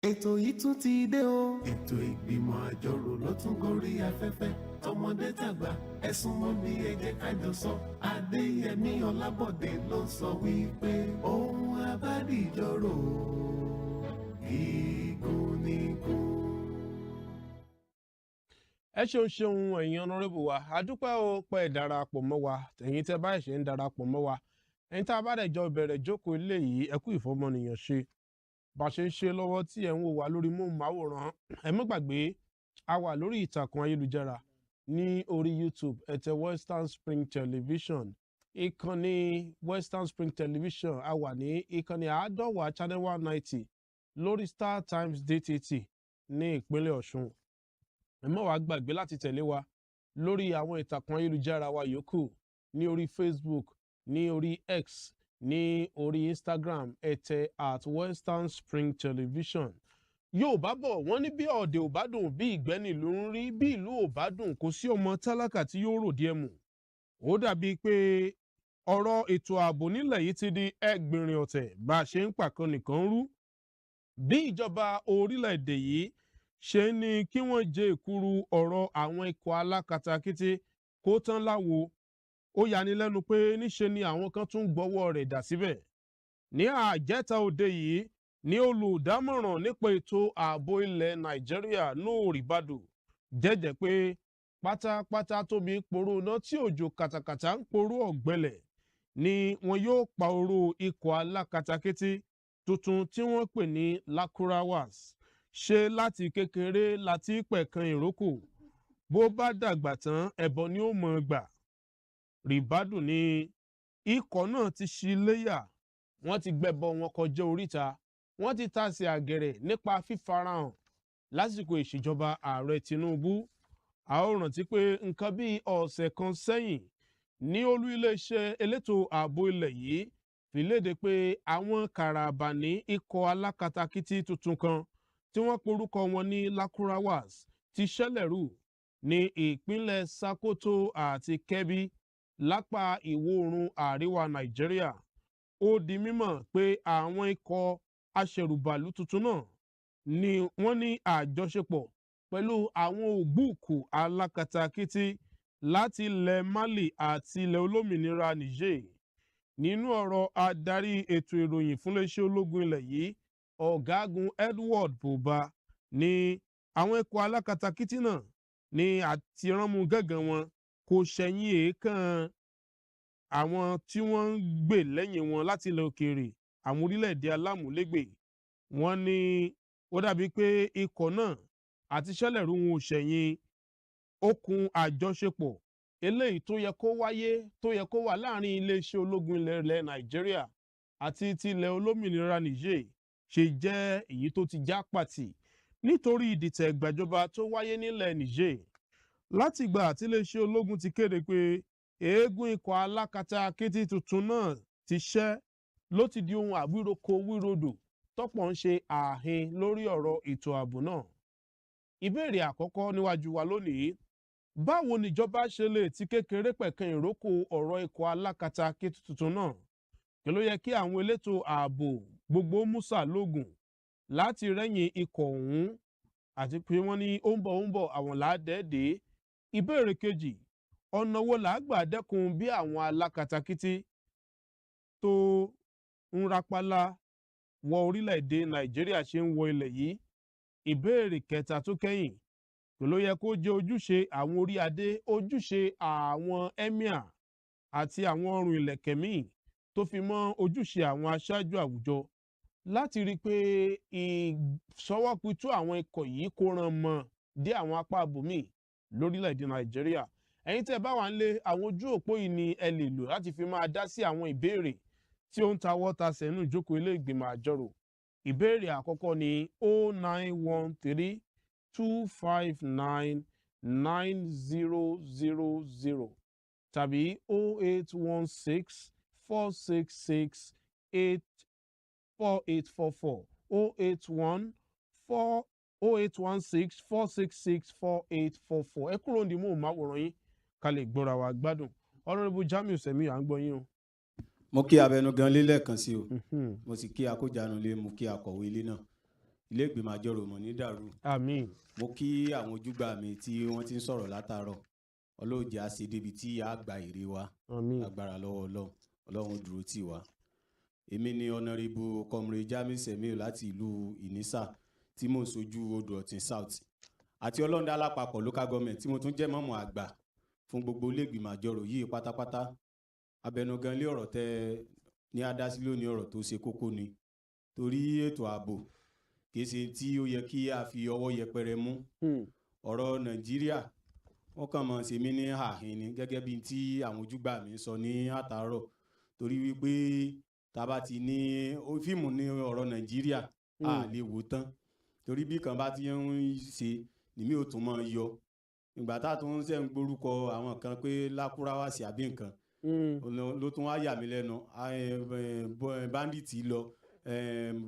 ètò yìí tún ti dé o. ètò ìgbìmọ̀ àjọrò ló tún gorí afẹ́fẹ́ tọmọdé tàgbà ẹ súnmọ́ bí ẹ jẹ́ ká jọ sọ. Adéyẹmí Ọlábọ̀dé ló sọ wípé ohun abádìjọ́rò gígùn nígùn. ẹ ṣeun ẹ̀yin ọ̀nàrẹ́bù wa adúpẹ́ o pé darapọ̀ mọ́ wa ẹ̀yin tẹ́ bá ṣe ń darapọ̀ mọ́ wa ẹ̀yin tá a bá dẹ̀ jọ bẹ̀rẹ̀ jókòó ilé yìí ẹ kú ìfọmọnìyàn ṣe bá ṣe ń ṣe lọ́wọ́ tí ẹ̀ ń wò wá lórí móhùnmáwòrán ẹ má gbàgbé a wà lórí ìtàkùn ayélujára ní orí YouTube ẹ tẹ Western Spring Television ìkànnì Western Spring Television a wà ní ìkànnì àádọ́wà channel 190 lórí Star Times DTT ní ìpínlẹ̀ Ọ̀ṣun ẹ má wàá gbàgbé láti tẹ̀lé wa lórí àwọn ìtàkùn ayélujára wa yòókù ní orí Facebook ní orí X ní orí Instagram ẹ tẹ @Western Spring Television. Yorùbá bọ̀ wọ́n ní bí ọ̀dẹ̀ ò bá dùn bí ìgbẹ́ni ìlú ń rí bí ìlú ò bá dùn kò sí ọmọ tálákà tí yóò rò díẹ̀ mù. Ó dàbí pé ọ̀rọ̀ ètò ààbò nílẹ̀ yìí ti di ẹgbìnrin ọ̀tẹ̀ bá a ṣe ń pàkan nìkan rú. Bí ìjọba orílẹ̀-èdè yìí ṣe ní kí wọ́n jẹ èkuru ọ̀rọ̀ àwọn ikọ̀ alákatakítí kó tán láwo ó yanilẹ́nu pé níṣe ni àwọn kan tún gbọ́wọ́ rẹ̀ dà síbẹ̀. Ní àjẹta òde yìí ní olùdámọ̀ràn nípa ètò ààbò ilẹ̀ Nàìjíríà Nuhu Ribadu jẹ́jẹ́ pé pátápátá tóbi poró náà tí òjò kàtàkàtà ń poró ọ̀gbẹlẹ̀ ni wọn yóò pa oró ikọ̀ alákatakítí tuntun tí wọ́n pè ní Lakurawas ṣe láti kékeré láti pẹ̀kan ìrókò bó bá dàgbà tán ẹbọ ni ó mọ̀ gbà. Ribadu ní ikọ̀ náà ti ṣí léyà wọ́n ti gbẹbọ wọn kọjá oríta wọ́n ti tasẹ̀ àgẹ̀rẹ̀ nípa fífarahàn lásìkò ìṣèjọba ààrẹ Tinubu. A ó rántí pé nǹkan bíi ọ̀sẹ̀ kan sẹ́yìn ní olú iléeṣẹ́ elétò ààbò ilẹ̀ yìí fi léde pé àwọn kàràbàní ikọ̀ alákatakítí tuntun kan tí wọ́n porúkọ wọn ní Lakurawas ti ṣẹlẹ̀rú ní ìpínlẹ̀ Sokoto àti Kebbi lápá ìwọ̀ oòrùn àríwá Nàìjíríà. Ó di mímọ̀ pé àwọn ikọ̀ aṣẹ̀rùbàlù tuntun náà ni wọ́n ní àjọṣepọ̀ pẹ̀lú àwọn ògbúùkù alákatakítí láti ilẹ̀ Mali àti ilẹ̀ olómìnira Niger. Nínú ọ̀rọ̀ adarí ètò ìròyìn fún iléeṣẹ́ ológun ilẹ̀ yìí ọ̀gágun Edward Buba ní àwọn ikọ̀ alákatakítí náà ní àtiránmú gángan wọn kò ṣẹ̀yìn èèkàn àwọn tí wọ́n ń gbè lẹ́yìn wọn láti ilẹ̀ òkèèrè àwọn orílẹ̀-èdè alámúlégbè. wọ́n ní ó dàbí pé ikọ̀ náà àti ṣẹlẹ̀rú wọn ò ṣẹ̀yìn okùn àjọṣepọ̀ eléyìí tó yẹ kó wáyé tó yẹ kó wà láàrin iléeṣẹ́ ológun ilẹ̀ Nàìjíríà àti ti ilẹ̀ olómìnira Niger ṣe jẹ́ èyí tó ti já pàtì nítorí ìdìtẹ̀ ìgbàjọba tó wáyé nílẹ̀ Niger látìgbà tí iléeṣẹ́ ológun ti kéde pé eégún ikọ̀ alákatakítí tuntun náà ti ṣẹ́ ló ti di ohun àwíroko wírodò tọ́pọ̀ ń ṣe ààhin lórí ọ̀rọ̀ ètò ààbò náà. Ìbéèrè àkọ́kọ́ níwájú wa lónìí, báwo níjọba ṣe lè ti kékeré pẹ̀kẹ́ ìrókò ọ̀rọ̀ ikọ̀ alákatakítí tuntun náà? Kí ló yẹ kí àwọn elétò ààbò gbogbo músà lógún láti rẹ́yìn ikọ̀ ọ̀hún àti pé wọ́n ní ó ń bọ̀ àwọn làádẹ́ẹ̀dẹ́. Ìbéèrè kejì, ọ̀nà wo làá gbà dẹ́kun bí àwọn alákatakítí tó ń rapálá wọ orílẹ̀-èdè Nàìjíríà ṣe ń wọ ilẹ̀ yìí? Ìbéèrè kẹta tó kẹ́yìn, kí ló yẹ kó jẹ́ ojúṣe àwọn orí adé, ojúṣe àwọn emir àti àwọn ọrùn ìlẹ̀kẹ̀ míì tó fi mọ́ ojúṣe àwọn aṣáájú àwùjọ láti rí i pé ìṣọwọ́pitú àwọn ikọ̀ yìí kó ràn mọ́ dé àwọn apá abòmíì lórílẹ̀‐èdè Nàìjíríà. Ẹ̀yin tẹ́ bá wà ń lé àwọn ojú òpó yìí ni ẹ lè lò láti fi máa dá sí àwọn ìbéèrè tí ó ń tawọ́ tasẹ̀ nínú ìjókòó ilé ìgbìmọ̀ àjọrò. Ìbéèrè àkọ́kọ́ ni 0913 259 9000 tàbí 0816 466 4844 0816 466 4844. Ẹ kúrò ní móhùnmáwòrán yín ká lè gbọ́ra wa gbádùn. Honorable Jamiu Semiu à ń gbọ́ yín o. Mo kí abẹnugan lé lẹ́ẹ̀kan sí o, mo sì kí akójanu lé, mo kí akọ̀wé ilé náà, ilé ìgbìmọ̀ àjọrò mọ̀ ní dàrú. Àmín. Mo kí àwọn ojúgbà mi tí wọ́n ti ń sọ̀rọ̀ látàárọ̀, ọlọ́ọ̀jẹ́ á ṣe débi tí a gba èrè wa, agbára lọ́wọ́ Ọlọ́run, Ọlọ́run dúró tì wá. Èmi ni Honorable Comrade Jamiu Semiu láti ìlú Ìnísà tí mò ń sojú Odò Ọ̀tìn South àti Ọlọ́ndà alápapọ̀ local government tí mo tún jẹ́ mọ́mọ́ àgbà fún gbogbo ilé ìgbìmọ̀ àjọrò yìí pátápátá. Abẹnugan lé ọ̀rọ̀ tẹ́ ní adásí lónìí ọ̀rọ̀ tó ṣe kókó ni torí ètò ààbò kìí ṣe tí ó yẹ kí a fi ọwọ́ yẹpẹrẹ mú. Ọ̀rọ̀ Nàìjíríà wọ́n kàn mọ̀ ṣe mí ní àhín ni gẹ́gẹ́ bí tí àwọn ojúgbà mi sọ ní àtàárọ̀ torí wípé tá bá ti ní fíìmù ní ọ̀rọ̀ Nàìjíríà a lè wò tán torí bí kan bá ti ń ṣe nìmí ò tún mọ̀ yọ ìgbà tá tún ṣe ń gbórúkọ àwọn kan pé lákúráwàsí àbí nǹkan ló tún wá yà mí lẹ́nu bandits lọ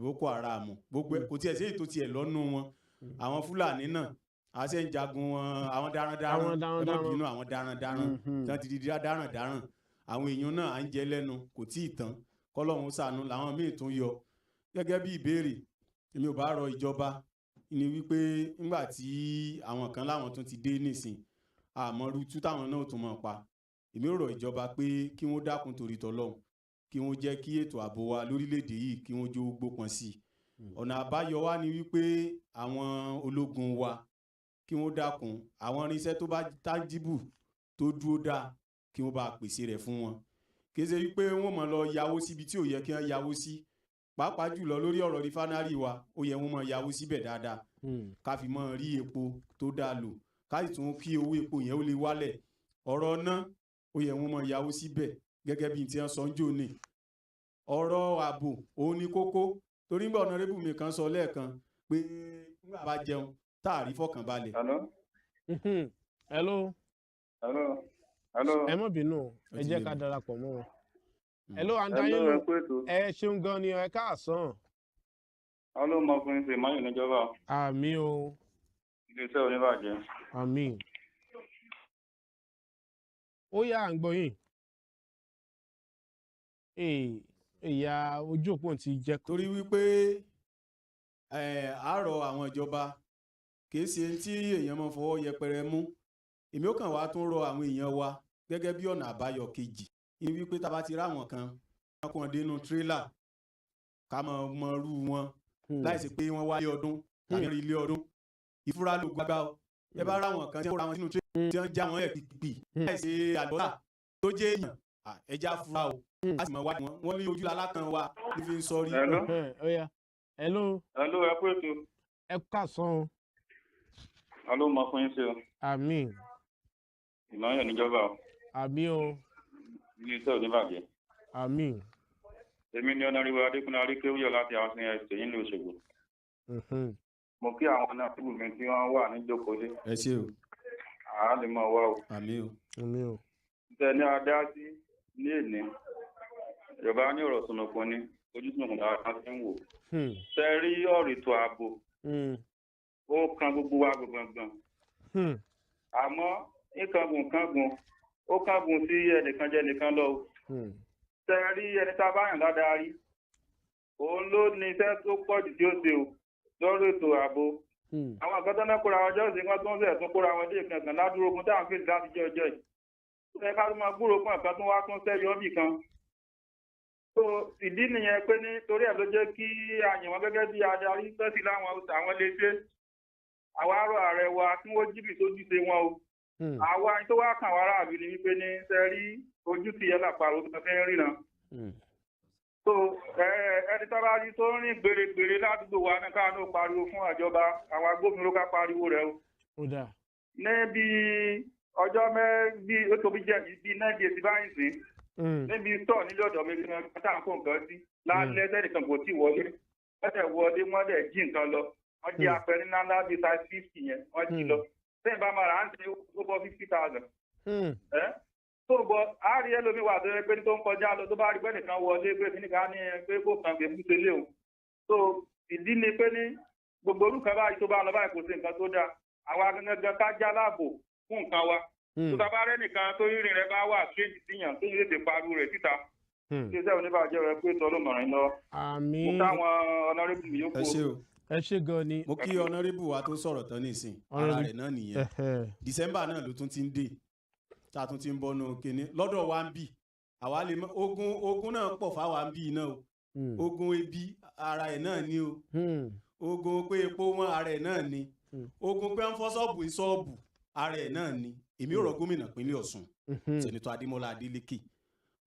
Boko Haram gbogbo kò tiẹ̀ sí èyí tó tiẹ̀ lọ́nu wọn àwọn Fúlàní náà a ṣe ń jagun wọn àwọn darandaran ẹgbẹ́bìnú àwọn darandaran tán ti di darandaran àwọn èèyàn náà à ń jẹ lẹ́nu kò tí ì tán kọ́lọ́hún ṣàánú làwọn míì tún yọ gẹ́gẹ́ bí ìbéèrè èmi ò bá rọ ìjọba ni wípé nígbà tí àwọn kan láwọn tún ti dé nísìn àmọ́rú tú táwọn náà tún mọ̀ pa èmi ò rọ ìjọba pé kí wọ́n dákun torí tọlọ́hun kí wọ́n jẹ́ kí ètò ààbò wa lórílẹ̀‐èdè yìí kí wọ́n jó gbópọn sí i ọ̀nà àbáyọ wa ni wípé àwọn ológun wa kí wọ́n dákun àwọn irinṣẹ́ tó bá tájìbù tó dúró dáa kí wọ́n bá pèsè rẹ̀ fún wọn kì í ṣe wípé wọ́n mọ̀ lọ yáwó síbi tí ò yẹ kí wọ́n yáwó sí pàápàá jùlọ lórí ọ̀rọ̀ rìfánárì wa ó yẹ wọ́n mọ̀ yáwó síbẹ̀ dáadáa ká fi mọ̀ rí epo tó dáa lò ká sì tún kí owó epo yẹn ó lè wálẹ̀ ọ̀rọ̀ náà ó yẹ wọ́n mọ̀ yáwó síbẹ̀ gẹ́gẹ́ bí tí wọ́n sọ ń jò ní ọ̀rọ̀ ààbò òun ni kókó torí nígbà Honorable mi kan sọ lẹ́ẹ̀kan pé nígbà bá jẹun táàrí fọkànbalẹ̀. Hello. Ẹ má bínú ẹ jẹ́ ká darapọ̀ mọ́ wọn. Hello andayin ló ẹ ṣeun gan ni ẹ káàsán. ọlọ́mọkùnrin ṣe máyì níjọba. Àmín o. Iléeṣẹ́ oníbàjẹ́. Àmín. Ó yá à ń gbọ́ yín. Ìyá ojú òpó ti jẹ́. Torí wípé àárọ̀ àwọn ìjọba kìí ṣe tí èèyàn máa fọwọ́ yẹpẹrẹ mú èmi ó kàn wá tún rọ àwọn èèyàn wa gẹ́gẹ́ bí ọ̀nà àbáyọ kejì ní wípé tá bá ti ráwọn kan wọn kàn dénú tírélà ká mọ rú wọn láìsí pé wọ́n wáyé ọdún tàbí ilé ọdún ìfúra ló gbágbá ọ ẹ bá ráwọn kan tí wọ́n ra wọn sínú tírélà tí wọ́n já wọn ẹ̀ pìpì láìsí àlọ́lá tó jẹ́ èèyàn ẹja fura o a sì mọ̀ wá wọn ní ojú alákan wa ní fi ń sọrí. hello. hello ẹ kú ètò. ẹ káàsán. alo mọ fún yín sí o. àmín. ìnáyọ̀ níjọba o. àmín o. ilé iṣẹ́ oníbàjẹ́. àmín. èmi ni ọ̀nàríwá adékúnlé aríkéwúyọ̀ láti housing estate yín ní Òṣogbo. mo kí àwọn náà síbù mi tí wọ́n wà ní jókòólé. ẹ ṣé o. àá lè mọ wá o. àmín o. àmín o. tẹ ní adá sí ní èní yorùbá ní ọ̀rọ̀ sọ̀nàpọ̀ ni ojú sọ̀nàpọ̀ lára ti ń wò. tẹ rí ọ̀rọ̀ ètò ààbò ó kan gbogbo wa gbọ̀ngbọ̀n. àmọ́ ìkángun ó kángun sí ẹnìkan jẹ́ nìkan lọ. tẹ rí ẹni tá a bá yàn dáadáa rí òun ló ní iṣẹ́ tó pọ̀ jù tí ó ṣe o lọ́rọ̀ ètò ààbò. àwọn àgbàdo náà kóra wọn jọ́sìn wọn tó ń sẹ̀ tún kóra wọn dé kankan ládùúgbò ogun táwọn fèsì láti jẹ́ ọjọ́ yìí. ẹ ká tó máa gbúrò fún ẹ̀ka tó wá tún sẹ́yọ́ bì kan. tó ìdí nìyẹn pé nítorí ẹ̀ ló jẹ́ kí àyàn wọn gẹ́gẹ́ bí adarí fẹ́sì láwọn àwọn léṣe. àwa arọ ààrẹ wa tí wọ́n jí bì sójú ṣe wọn o. àwa tó wá kàn wá ráàbì ni wípé ní sẹ́rí ojú ti yẹ lápárò tó fẹ́ ríran. so ẹni tó bá rí tó ń rìn gbèrègbèrè ládùúgbò wa ní káwọn náà pariwo fún àjọba àwọn agbófinró ká pariwo rẹ o. níbi ọjọ́ bí ó tóbi jẹ́ bí 9 days báyìí sí níbi tọ̀ nílé ọ̀dọ̀ mi kí wọ́n tá à ń kó nǹkan sí lálẹ́ sẹ́nìkan kò tí wọlé wọ́n tẹ̀ wọlé wọ́n dẹ̀ jí nǹkan lọ wọ́n jí apẹ̀rí ńlá bíi size 50 yẹn wọ́n jí lọ sẹ́yìn bá máa rà á ń tẹ ó bọ́ 50,000. tó bọ àárí ẹlòmíì wà tó yẹ pé tó ń kọjá lọ tó bá rí pẹ́ẹ́nì kan wọlé pé kíníkà ní pé kó kàn gbé fún tẹ́lẹ̀ o. tó ìdí ni pé ní gbogbo orúkọ báyìí tó bá lọ báyìí kò sí nǹkan tó dáa àwa gangan ká já láàbò fún nǹkan wa. tó bá rẹ́ nìkan tó rírìn rẹ bá wà kéjì síyàn tó yẹ lè pariwo rẹ̀ síta. ṣé oníbàjẹ́ rẹ pé tọ́ ló mọ̀ràn lọ. àmín. mo káwọn ọ̀nàrẹ́bù mi yókù. ẹ ṣé o. ẹ ṣé gan ni. mo kí ọ̀nàrẹ́bù wa tó sọ̀rọ̀ tán nísìn ara rẹ̀ náà nìyẹn December náà ló tún ti ń dé tá a tún ti ń bọ́nu kínní lọ́dọ̀ wa ń bì àwa lè mọ ogun náà pọ̀ fáwa ń bì náà o ogun ebi ara ẹ̀ náà ni o ogun pé epo wọn ara ẹ̀ náà ni ogun pé ń fọ́ ṣọ́ọ̀bù ara ẹ̀ náà ni èmi ò rọ gómìnà pínlẹ̀ Ọ̀ṣun sẹ́nitọ́ Adémọ́lá Adélékè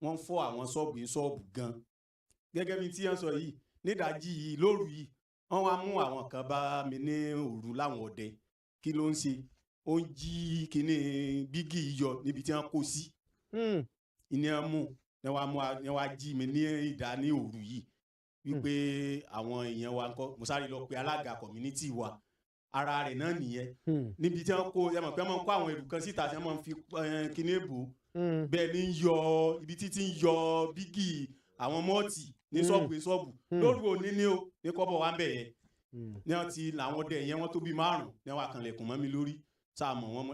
wọ́n ń fọ́ àwọn ṣọ́ọ̀bù gan gẹ́gẹ́ bí tí wọ́n sọ yìí nídàájí yìí lóru yìí wọ́n wá mú àwọn kan bá mi ní òru láwọn ọdẹ kí ló ń ṣe ó ń jí kíní bígì yọ níbi tí wọ́n kó sí ìní mú ni wọ́n jí mi ní ìdá ní òru yìí wípé àwọn èèyàn wa ńkọ́ mo sáré lọ pé alága community wa ara rẹ̀ náà nìyẹn níbi tí wọ́n kó ẹ mọ̀ pé wọ́n kó àwọn ẹrù kan síta tí wọ́n fi kíní bò bẹ́ẹ̀ ni ń yọ ibi títí ń yọ bígì àwọn mọ́ọ̀tì ní ṣọ́ọ̀bù lóru òní ni ó ní kọ́bọ̀ wá ń bẹ̀ yẹn ní wọ́n ti làwọn ọdẹ yẹn wọ́n tó bí 5 ní wọ́n àkànlẹ̀kùn mọ́ mi lórí sáàmù wọn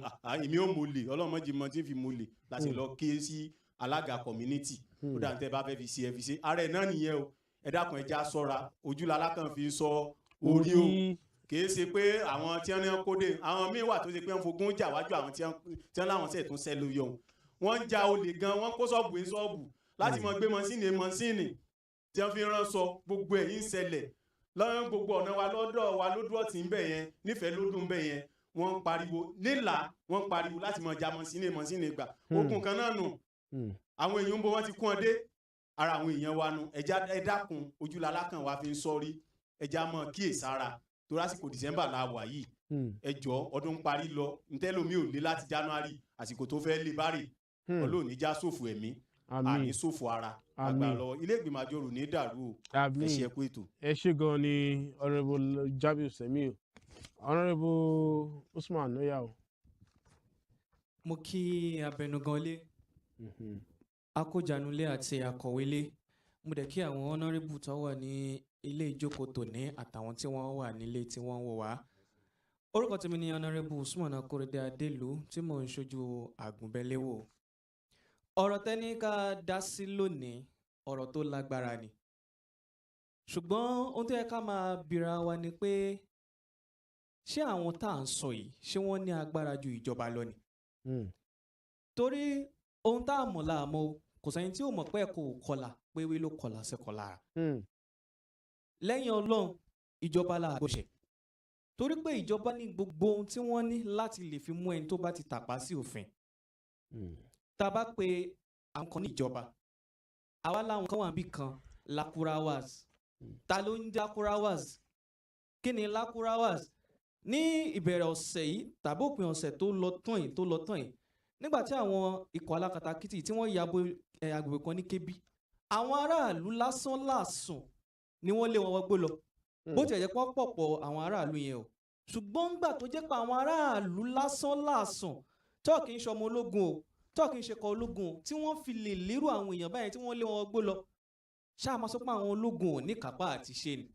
èmi ò mọ̀lẹ̀ ọlọ́mọdé mọ́ tí ń fi mọ̀lẹ̀ láti lọ ké sí alága community ó dà ní tẹ́ bá fẹ́ fi ṣe ẹ fi ṣe ara ẹ̀ náà nìyẹn o ẹ dákun ẹja ṣọ́ra ojúlala kan fi sọ orí o kìí ṣe pé àwọn tí wọ́n ní kóde àwọn míín wà tó ṣe pé wọ́n fogún jà wájú àwọn tí wọ́n láwọn ṣe tún ṣẹ́ lóyún wọ́n ń ja olè gan wọ́n kó ṣọ́ọ̀bù láti mọ gbé mọ́sínì tí wọ́n fi ránṣọ gbogbo ẹ̀yìn ṣẹlẹ̀ lọ́yún gbogbo ọ̀nà wa lọ́dọ̀ wa lódú ọ̀tí ń bẹ̀ yẹn nífẹ̀ẹ́ lódún ń bẹ̀ yẹn wọ́n ń pariwo nílà wọ́n ń pariwo láti mọ ja mọ́sínì gbà ogun kan náà nù àwọn èèyàn ń bọ̀ wọ́n ti kún ọ dé ara àwọn èèyàn wa nu ẹ dákun ojúlala kan wa fi ń sọrí ẹja mọ kíyèsára tó lásìkò December la wà yìí ẹjọ́ ọdún ń parí lọ ntẹ́lómi ò lé láti January àsìkò tó fẹ́ lé bárè ọlọ́ọ̀ni já ṣòfò ẹ̀mí àní ṣòfò ara àgbà lọ ilé ìgbìmọ̀ àjọrò ní dàrú o ẹ ṣe ẹkú ètò. ẹ ṣé gan ni Honourable Jamiu Semiu Honourable Usman Noya o. mo kí abẹnuganlé akójanulé àti akọ̀wélé mo dẹ̀ kí àwọn honourable tó wà ní ilé ìjókòó tòní àtàwọn tí wọ́n wà nílé tí wọ́n wò wá. orúkọ tèmi ni Honourable Usman Akorede Adelu tí mò ń ṣojú Àgùnbẹ́léwò. ọ̀rọ̀ tẹ́ni ká dá sí lónìí ọ̀rọ̀ tó lágbára ni ṣùgbọ́n ohun tó yẹ ká máa bira wa ni pé ṣé àwọn tá à ń sọ yìí ṣé wọ́n ní agbára ju ìjọba lọ ni. torí ohun tá a mọ̀ la mọ̀ kò sẹ́yìn tí ò mọ̀ pé kò kọlà pé wí ló kọlà sẹ́kọ̀ lára. lẹ́yìn Ọlọ́run ìjọba la àgbọ̀ṣẹ̀ torí pé ìjọba ní gbogbo ohun tí wọ́n ní láti lè fi mú ẹni tó bá ti tàpá sí òfin. tá a bá pe àwọn kan ní ìjọba àwa láwọn kan wà bí kan lakurawas ta ló ń jẹ́ lakurawas kí ni lakurawas ní ìbẹ̀rẹ̀ ọ̀sẹ̀ yìí tàbí òpin ọ̀sẹ̀ tó lọ tán yìí nígbà tí àwọn ikọ̀ alákatakítí tí wọ́n ya bo agbègbè kan ní Kebbi àwọn aráàlú lásán làásùn ni wọ́n lé wọn wọgbó lọ bó tiẹ̀ jẹ́ pọ̀pọ̀ àwọn aráàlú yẹn o ṣùgbọ́n ńgbà tó jẹ́ pé àwọn aráàlú lásán làásùn tó kì í ṣe ọmọ ológun o tó kì í ṣe kọ ológun o tí wọ́n fi lè lérò àwọn èèyàn báyẹn tí wọ́n lé wọn wọgbó lọ ṣáà máa sọ pé àwọn ológun ò ní kápá àti ṣe ni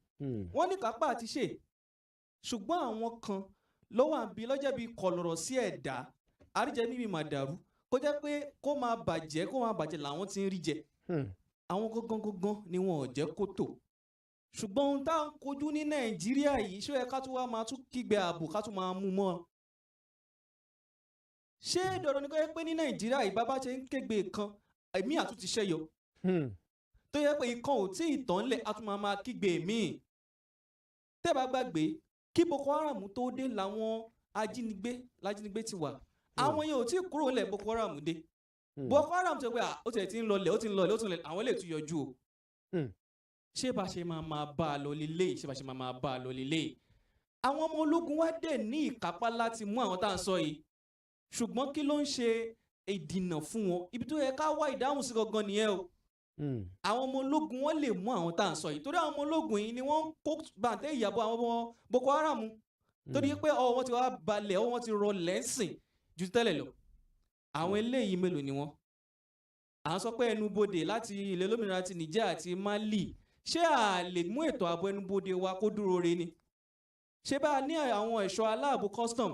wọ́n ní kápá àti ṣe ṣùgbọ́n àwọn kan ló wà bí lọ́jọ́ bíi kọlọ̀rọ̀ sí ẹ̀dá àríjẹ mímì màdàrú kó jẹ́ pé kó máa bàjẹ́ làwọn ti ń rí jẹ àwọn gangan ni wọn ò jẹ́ kó tò ṣùgbọ́n ohun tá à ń kojú ní Nàìjíríà yìí ṣó yẹ ká tún wá máa tún kígbe ààbò ká tún máa mú mọ́ ṣé dandan ni kó yẹ pé ní Nàìjíríà yìí bàbá ṣe ń kégbe kan ẹ̀mí àtúntì ṣẹ́yọ tó yẹ pé ikán ò tí ì tán lẹ̀ á tún máa kígbe míì tẹ́ bá gbàgbé kí Boko Haram tó dé làwọn ajínigbé ti wà àwọn yẹn ò tí ì kúrò lẹ̀ Boko Haram dé Boko Haram ti pé ó ti ń lọlẹ̀ àwọn lè tún yọjú o ṣé bá ṣe máa bá a lọ lélẹ̀ ṣé bá ṣe máa bá a lọ lélẹ̀ àwọn ọmọ ológun wá dẹ̀ ní ìkápá láti mú àwọn tá à ń sọ yìí ṣùgbọ́n kí ló ń ṣe ìdìnà fún wọn ibi tó yẹ ká wá ìdáhùn sí gangan nìyẹn o àwọn ọmọ ológun wọn lè mú àwọn tá à ń sọ yìí torí àwọn ọmọ ológun yìí ni wọ́n ń kó bàǹtẹ́ ìyàbọ̀ àwọn ọmọ Boko Haram torí pé ọwọ́ wọn ti wá balẹ̀ ọwọ́ wọn ti rọ lẹ́sìn ju tẹ́lẹ̀ lọ àwọn eléyìí mélòó ni wọ́n à ń sọ pé ẹnubodè láti ilẹ̀ olómìnira ti Niger àti Mali ṣé à lè mú ètò ààbò ẹnubodè wa kó dúró re ni ṣé bá a ní àwọn ẹ̀ṣọ́ aláàbò custom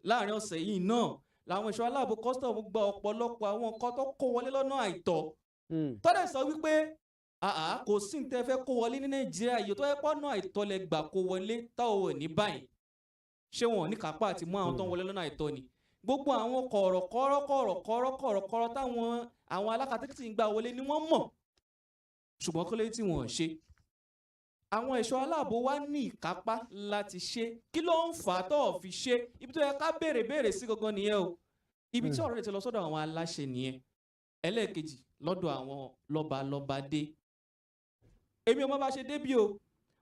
láàrin ọ̀sẹ̀ yìí náà làwọn ẹ̀ṣọ́ aláàbò custom gba ọ̀pọ̀lọpọ̀ àwọn nǹkan tó kó wọlé lọ́nà àìtọ́ tọ́lẹ̀ sọ wípé kò sí ní tẹ́ fẹ́ kó wọlé ní Nàìjíríà yìí tó yẹ pọ́nà àìtọ́ lẹ gbà kó wọlé táwọn ò ní báyìí ṣé wọn ò ní kápá àti mú àwọn tó ń wọlé lọ́nà àìtọ́ ni gbogbo àwọn kọ̀rọ̀kọ̀rọ̀ táwọn alákatakítí ń gbà wọlé ni wọ́n mọ̀ ṣùgbọ́n kọ́lé tí wọ́n ṣe àwọn ẹ̀ṣọ́ aláàbò wa ní ìkápá láti ṣe kí ló ń fà á tó fi ṣe ibi tó yẹ ká béèrè sí gangan nìyẹn o ibi tí ọ̀rọ̀ rẹ̀ ti lọ sọ́dọ̀ àwọn aláṣẹ nìyẹn ẹlẹ́ẹ̀kejì lọ́dọ̀ àwọn lọ́balọ́ba dé èmi ò mọ̀ bá ṣe dé bí o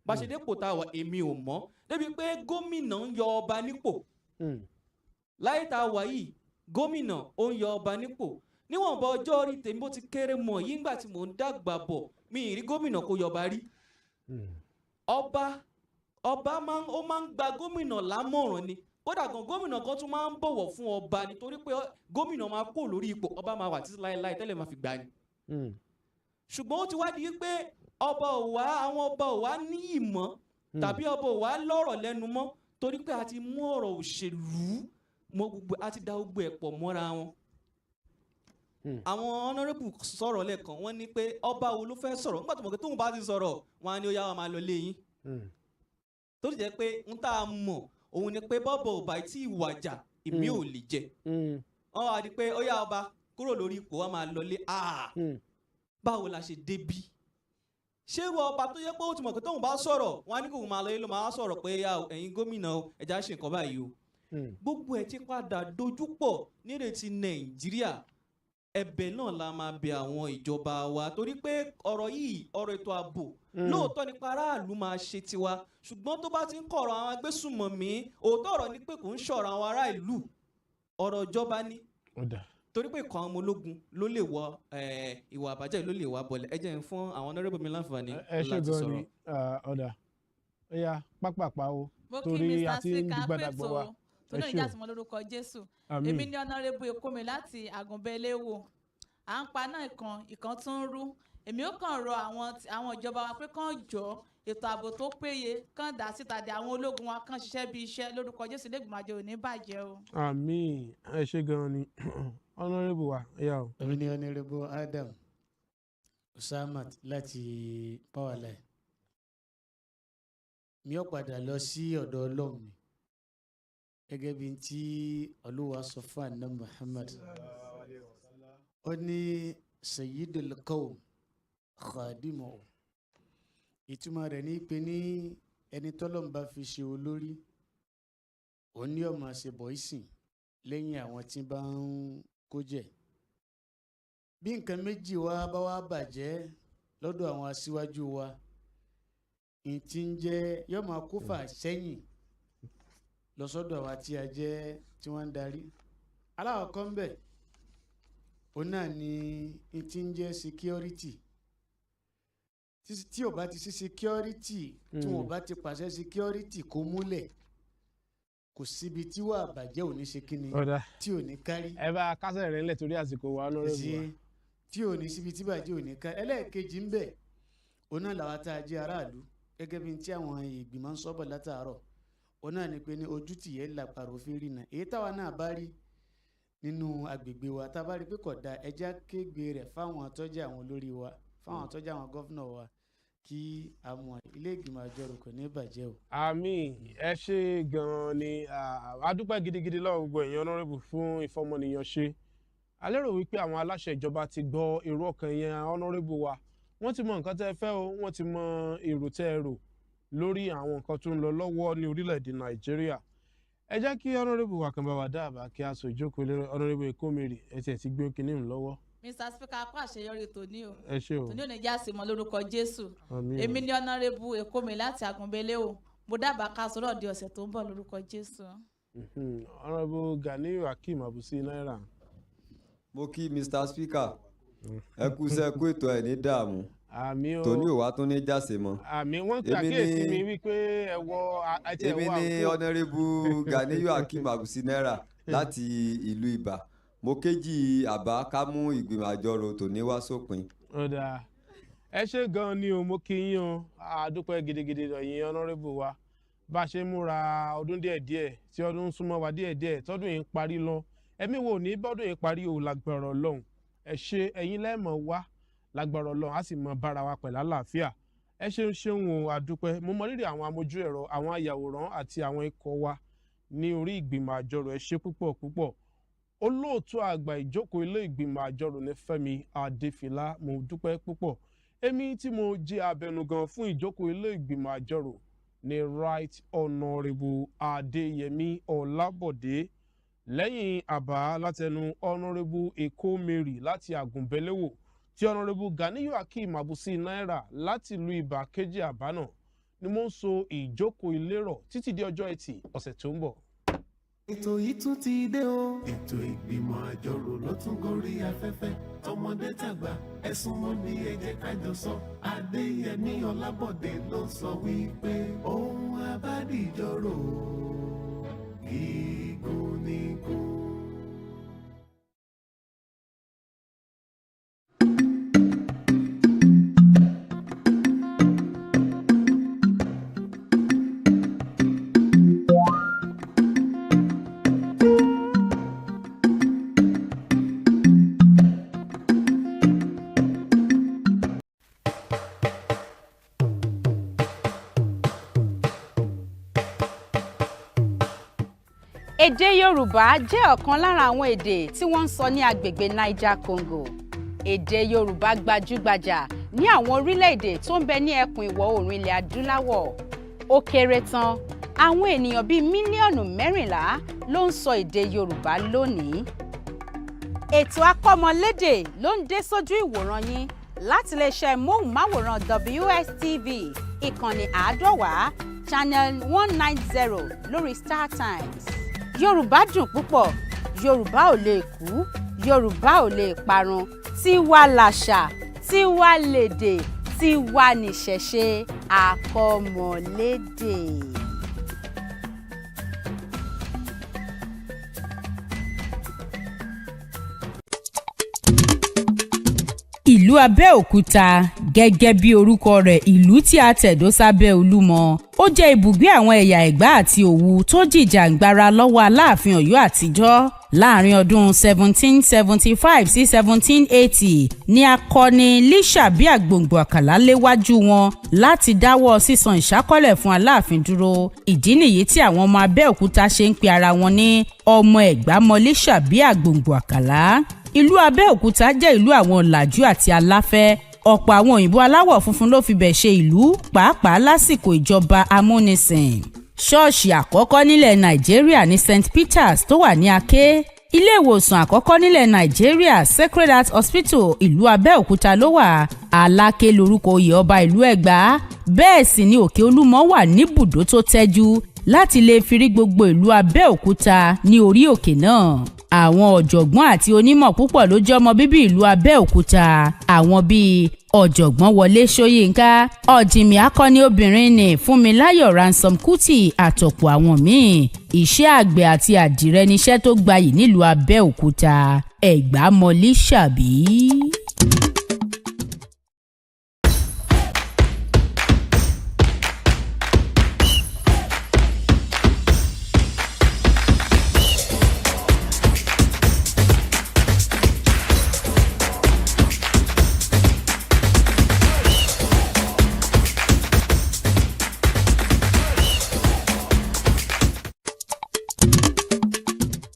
bá ṣe dépò tá a wà èmi ò mọ̀ débi pé gómìnà ń yọ ọba nípò láyé tá a wà yìí gómìnà ó ń yọ ọba nípò níwọ̀nba ọjọ́ orí tèmi bó ti kéré mọ̀ yìí ńgbà tí mò ń dàgbà bọ̀ mi ì rí gómìnà kó yọba rí ọba máa ń gba gómìnà lámọ̀ràn ni kódà gan gómìnà kan tún máa ń bọ̀wọ̀ fún ọba nítorí pé gómìnà máa kó lórí ipò ọba máa wà títí láéláé tẹ́lẹ̀ máa fi gbà ni. ṣùgbọ́n ó ti wá di pé àwọn ọba ò wá ní ìmọ̀ tàbí ọba ò wá lọ́rọ̀ lẹ́nu mọ́ torí pé a ti mú ọ̀rọ̀ òṣèlú mọ́ gbogbo a ti da gbogbo ẹ̀ pọ̀ mọ́ra wọn. àwọn honourable sọ̀rọ̀ lẹ́ẹ̀kan wọ́n ní pé ọba wo ló fẹ́ sọ̀rọ̀ nígbà tó mọ̀ pé tóun bá ti sọ̀rọ̀ wọn á ní ó yá wa máa lọ lé yín. tó ti jẹ́ pé ń tá a mọ̀ òun ni pé bọ́bọ̀ ò bá tí ì wàjà èmi ò lè jẹ. wọ́n wá di pé ó yá ọba kúrò lórí ipò wa máa lọlé báwo la ṣe débí. ṣé irú ọba tó yẹ pé ó ti mọ̀ pé tóun bá sọ̀rọ̀ wọn á ní kò máa lọlé ló máa sọ̀rọ̀ pé ẹ̀yin gómìnà ẹ̀já ṣe nǹkan báyìí o. gbogbo ẹ̀ ti padà dojúpọ̀ nírètí Nàìjíríà ẹ̀bẹ̀ náà la máa bẹ̀ àwọn ìjọba wa torí pé ọ̀rọ̀ yìí ọ̀rọ̀ ètò ààbò lóòótọ́ nípa aráàlú máa ṣe tiwa ṣùgbọ́n tó bá ti ń kọ̀rọ̀ àwọn agbésùmọ̀mí òótọ́ ọ̀rọ̀ ni pé kò ń ṣọ̀rọ̀ àwọn ará ìlú ọ̀rọ̀ ìjọba ní torí pé ìkọ̀ àwọn ọmọ ológun ló lè wọ ìwà àbájẹ́ ló lè wà bọ̀lẹ̀ ẹ jẹ́ ń fún àwọn honourable mi láǹfààní láti sọ̀rọ̀. ọ̀dà ẹ̀yà pápápá o torí àti gbàdàgbọ́ wa tó náà ìjà àtìmọ́ lórúkọ Jésù èmi ní honourable Ekome láti Àgùnbẹ́léwò à ń pa náà ìkan tó ń rú èmi ó kàn rọ àwọn ìjọba wa pé kàn jọ ètò ààbò tó péye kàn dá síta dé àwọn ológun wa kàn ṣiṣẹ́ bí iṣẹ́ lórúkọ Jésù lẹ́gbẹ̀mọ àjọ ò ní bàjẹ́ o. àmín ẹ ṣé gan-an ni honourable wa ẹ̀yà o. èmi ní honourable Adam Usamat láti Powerline mi ò padà lọ sí ọ̀dọ̀ Ọlọ́run mi gẹ́gẹ́ bí tí Olúwa sọ fún àná Muhammad ó ní sayyidul qawm khadimuhum ìtumọ̀ rẹ̀ ní pé ní ẹni tọ́lọ́run bá fi ṣe olórí òun ní ó máa ṣe bọ́ìsìn lẹ́yìn àwọn tí bá ń kó jẹ bí nǹkan méjì wá bá wá bàjẹ́ lọ́dọ̀ àwọn aṣíwájú wa ìtì ń jẹ́ yóò máa kó fà sẹ́yìn lọ sọ́dọ̀ àwa tí a jẹ́ tí wọ́n ń darí. aláwọ̀kọ́ ń bẹ̀ òun náà ni ìtì ń jẹ́ security tí ò bá ti sí security tí wọn ò bá ti pàṣẹ security kó múlẹ̀ kò síbi tí wà bàjẹ́ ò ní ṣe kíni tí ò ní kárí. ẹ bá kásẹ̀ rẹ̀ ńlẹ̀ torí àsìkò wa lórí ìwà. tí ò ní síbi tí bàjẹ́ ò ní kárí. ẹlẹ́ẹ̀kejì ń bẹ̀ òun náà làwọn tá a jẹ́ aráàlú gẹ́gẹ́ bí tí àwọn ìgbìmọ̀ ń sọ́bọ̀ látàárọ̀ òun náà ni pé ní ojú tìyẹ́ làpàrọ̀ fi rí náà èyí táwa náà bá rí nínú agbègbè wa tá a bá rí pé kò dáa ẹja kégbe rẹ̀ fáwọn tọ́jú àwọn olórí wa fáwọn tọ́jú àwọn gọ́fúnà wa kí àwọn ilé ìgbìmọ̀ àjọrò kò ní bàjẹ́ o. àmín ẹ ṣe gan-an ni adúpẹ́ gidigidi lọ́wọ́ gbogbo èèyàn honorable fún ìfọmọnìyàn ṣe. a lérò wípé àwọn aláṣẹ ìjọba ti gbọ́ èrò ọkàn yẹn honorable wa wọ́n ti mọ nǹkan tẹ́ ẹ fẹ́ o wọ́n ti mọ èrò tẹ́ ẹ rò lórí àwọn nǹkan tó ń lọ lọ́wọ́ ní orílẹ̀-èdè nàìjíríà. ẹ jẹ́ kí honorable wa kan bá wa dáàbà kí a sọ ìjókòó lórí honorable Ekomeri ẹ tiẹ̀ ti gbé kinní lọ́wọ́. Mr. Speaker, kó àṣeyọrí tòní o. ẹ ṣé o. tòní ò ní já sí mọ́ lórúkọ Jésù. Àmín. èmi ni honorable Ekome láti Àgùnbẹ́lẹ́ o. mo dábàá ká sọ̀rọ̀ di ọ̀sẹ̀ tó ń bọ̀ lórúkọ Jésù. honorable Ganiyu Akeem Abusi Naira. mo kí Mr. Speaker ẹ kú iṣẹ́ kú ètò ẹ̀ ní dààmú. àmín o. tòní ò wá tún ní jáse mọ́. àmín wọ́n ti àkíyèsí mi wípé ẹ wọ àti ẹ wọ èmi ni honorable Ganiyu Akeem Abusi Naira láti ìlú Ìbà mo kéjì àbá ká mú ìgbìmọ̀ àjọrò tòní wá sópin. ọ̀dà ẹ ṣe gan-an ni o mo kí yín o àdúpẹ́ gidigidi lọ́yìn honorable wa bá a ṣe múra ọdún díẹ̀díẹ̀ tí ọdún ń súnmọ́ wa díẹ̀díẹ̀ tọ́dún yìí ń parí lọ ẹ̀mí wo ní bọ́dún yìí parí o lágbára Ọlọ́run ẹ ṣe ẹ̀yin lẹ́ẹ̀mọ̀ wá lágbára Ọlọ́run á sì mọ bára wa pẹ̀lú àlàáfíà ẹ ṣeun o àdúpẹ́ mo mọ rírì àwọn amójú ẹ̀rọ àwọn ayàwòrán àti àwọn ikọ̀ wa ní orí ìgbìmọ̀ àjọrò ẹ ṣe púpọ̀ olóòtú àgbà ìjókòó ilé ìgbìmọ̀ àjọrò ní Fẹ́mi Adéfìlà mo dúpẹ́ púpọ̀ èmi tí mo jẹ́ abẹnugan fún ìjókòó ilé ìgbìmọ̀ àjọrò ní Right Honourable Adéyẹmí Ọlábọ̀dé lẹ́yìn àbá látẹnu Honourable Ekomeri láti Àgùnbẹ́lẹ́wò tí Honourable Ganiyu Akeem Abusi Naira láti ìlú Ìbà kejì àbá náà ni mo ń so ìjókòó ilé rọ̀ títí di ọjọ́ Ẹtì ọ̀sẹ̀ tó ń bọ̀. ètò yìí tún ti dé o. ètò ìgbìmọ̀ àjọrò ló tún gorí afẹ́fẹ́ tọmọdé tàgbà ẹ súnmọ́ mi ẹ jẹ́ ká jọ sọ. Adéyẹmí Ọlábọ̀dé ló sọ wípé ohun abádìjọ́rò gígùn nígùn. Èdè Yorùbá jẹ́ ọ̀kan lára àwọn èdè tí wọ́n ń sọ ní agbègbè Niger Congo. Èdè Yorùbá gbajúgbajà ní àwọn orílẹ̀-èdè tó ń bẹ ní ẹkùn ìwọ̀ oòrùn ilẹ̀ adúláwọ̀. Ó kéré tán, àwọn ènìyàn bíi mílíọ̀nù 14 ló ń sọ èdè Yorùbá lónìí. Ètò akọ́mọlédè ló ń dé sójú ìwòran yín láti iléeṣẹ́ móhùnmáwòrán WSTV ìkànnì 150 channel 190 lórí StarTimes. Yorùbá dùn púpọ̀, Yorùbá ò lè kú, Yorùbá ò lè parun, tiwa làṣà, tiwa lèdè, tiwa nìṣẹ̀ṣe, akọ́mọlédè. Ìlú Abẹ́òkúta gẹ́gẹ́ bí orúkọ rẹ̀ ìlú tí a tẹ̀dó sábẹ́ Olúmọ ó jẹ́ ibùgbé àwọn ẹ̀yà Ẹ̀gbá àti Òwu tó jìjàǹgbara lọ́wọ́ Aláàfin Ọ̀yọ́ àtijọ́ láàrin ọdún 1775 sí 1780 ní akọni Lísàbí Àgbòǹgbò Àkàlà léwájú wọn láti dáwọ́ sísan ìṣákọ́lẹ̀ fún Aláàfin dúró. Ìdí nìyí tí àwọn ọmọ Abẹ́òkúta ṣe ń pe ara wọn ní ọmọ Ẹ̀gbá mọ Lísàbí Àgbòǹgbò Àkàlà. Ìlú Abẹ́òkúta jẹ́ ìlú àwọn ọ̀làjú àti aláfẹ́. Ọ̀pọ̀ àwọn òyìnbó aláwọ̀ funfun ló fi bẹ̀ ṣe ìlú pàápàá lásìkò ìjọba amúnisìn. Ṣọ́ọ̀ṣì àkọ́kọ́ nílẹ̀ Nàìjíríà ní St. Peters tó wà ní Aké ilé ìwòsàn àkọ́kọ́ nílẹ̀ nàìjíríà Sacred Heart Hospital ìlú abẹ́òkúta ló wà. aláké lorúkọ oyè ọba ìlú ẹ̀gbá. bẹ́ẹ̀ sì ni òkè olúmọ wà níbùdó tó tẹ́jú láti lè fi rí gbogbo ìlú abẹ́òkúta ní orí òkè náà. àwọn ọ̀jọ̀gbọ́n àti onímọ̀ púpọ̀ ló jẹ́ ọmọ bíbí ìlú abẹ́òkúta. àwọn bíi ọ̀jọ̀gbọ́n wọlé ṣóyínká, ọ̀jìnmí akọni obìnrin ní fúnmiláyọ̀ ransom kuti àtọ̀pọ̀ àwọn míì. iṣẹ́ àgbẹ̀ àti àdìrẹ níṣẹ́ tó gbayì nílùú abẹ́òkúta. ẹ̀gbá mọ́lí ṣàbí.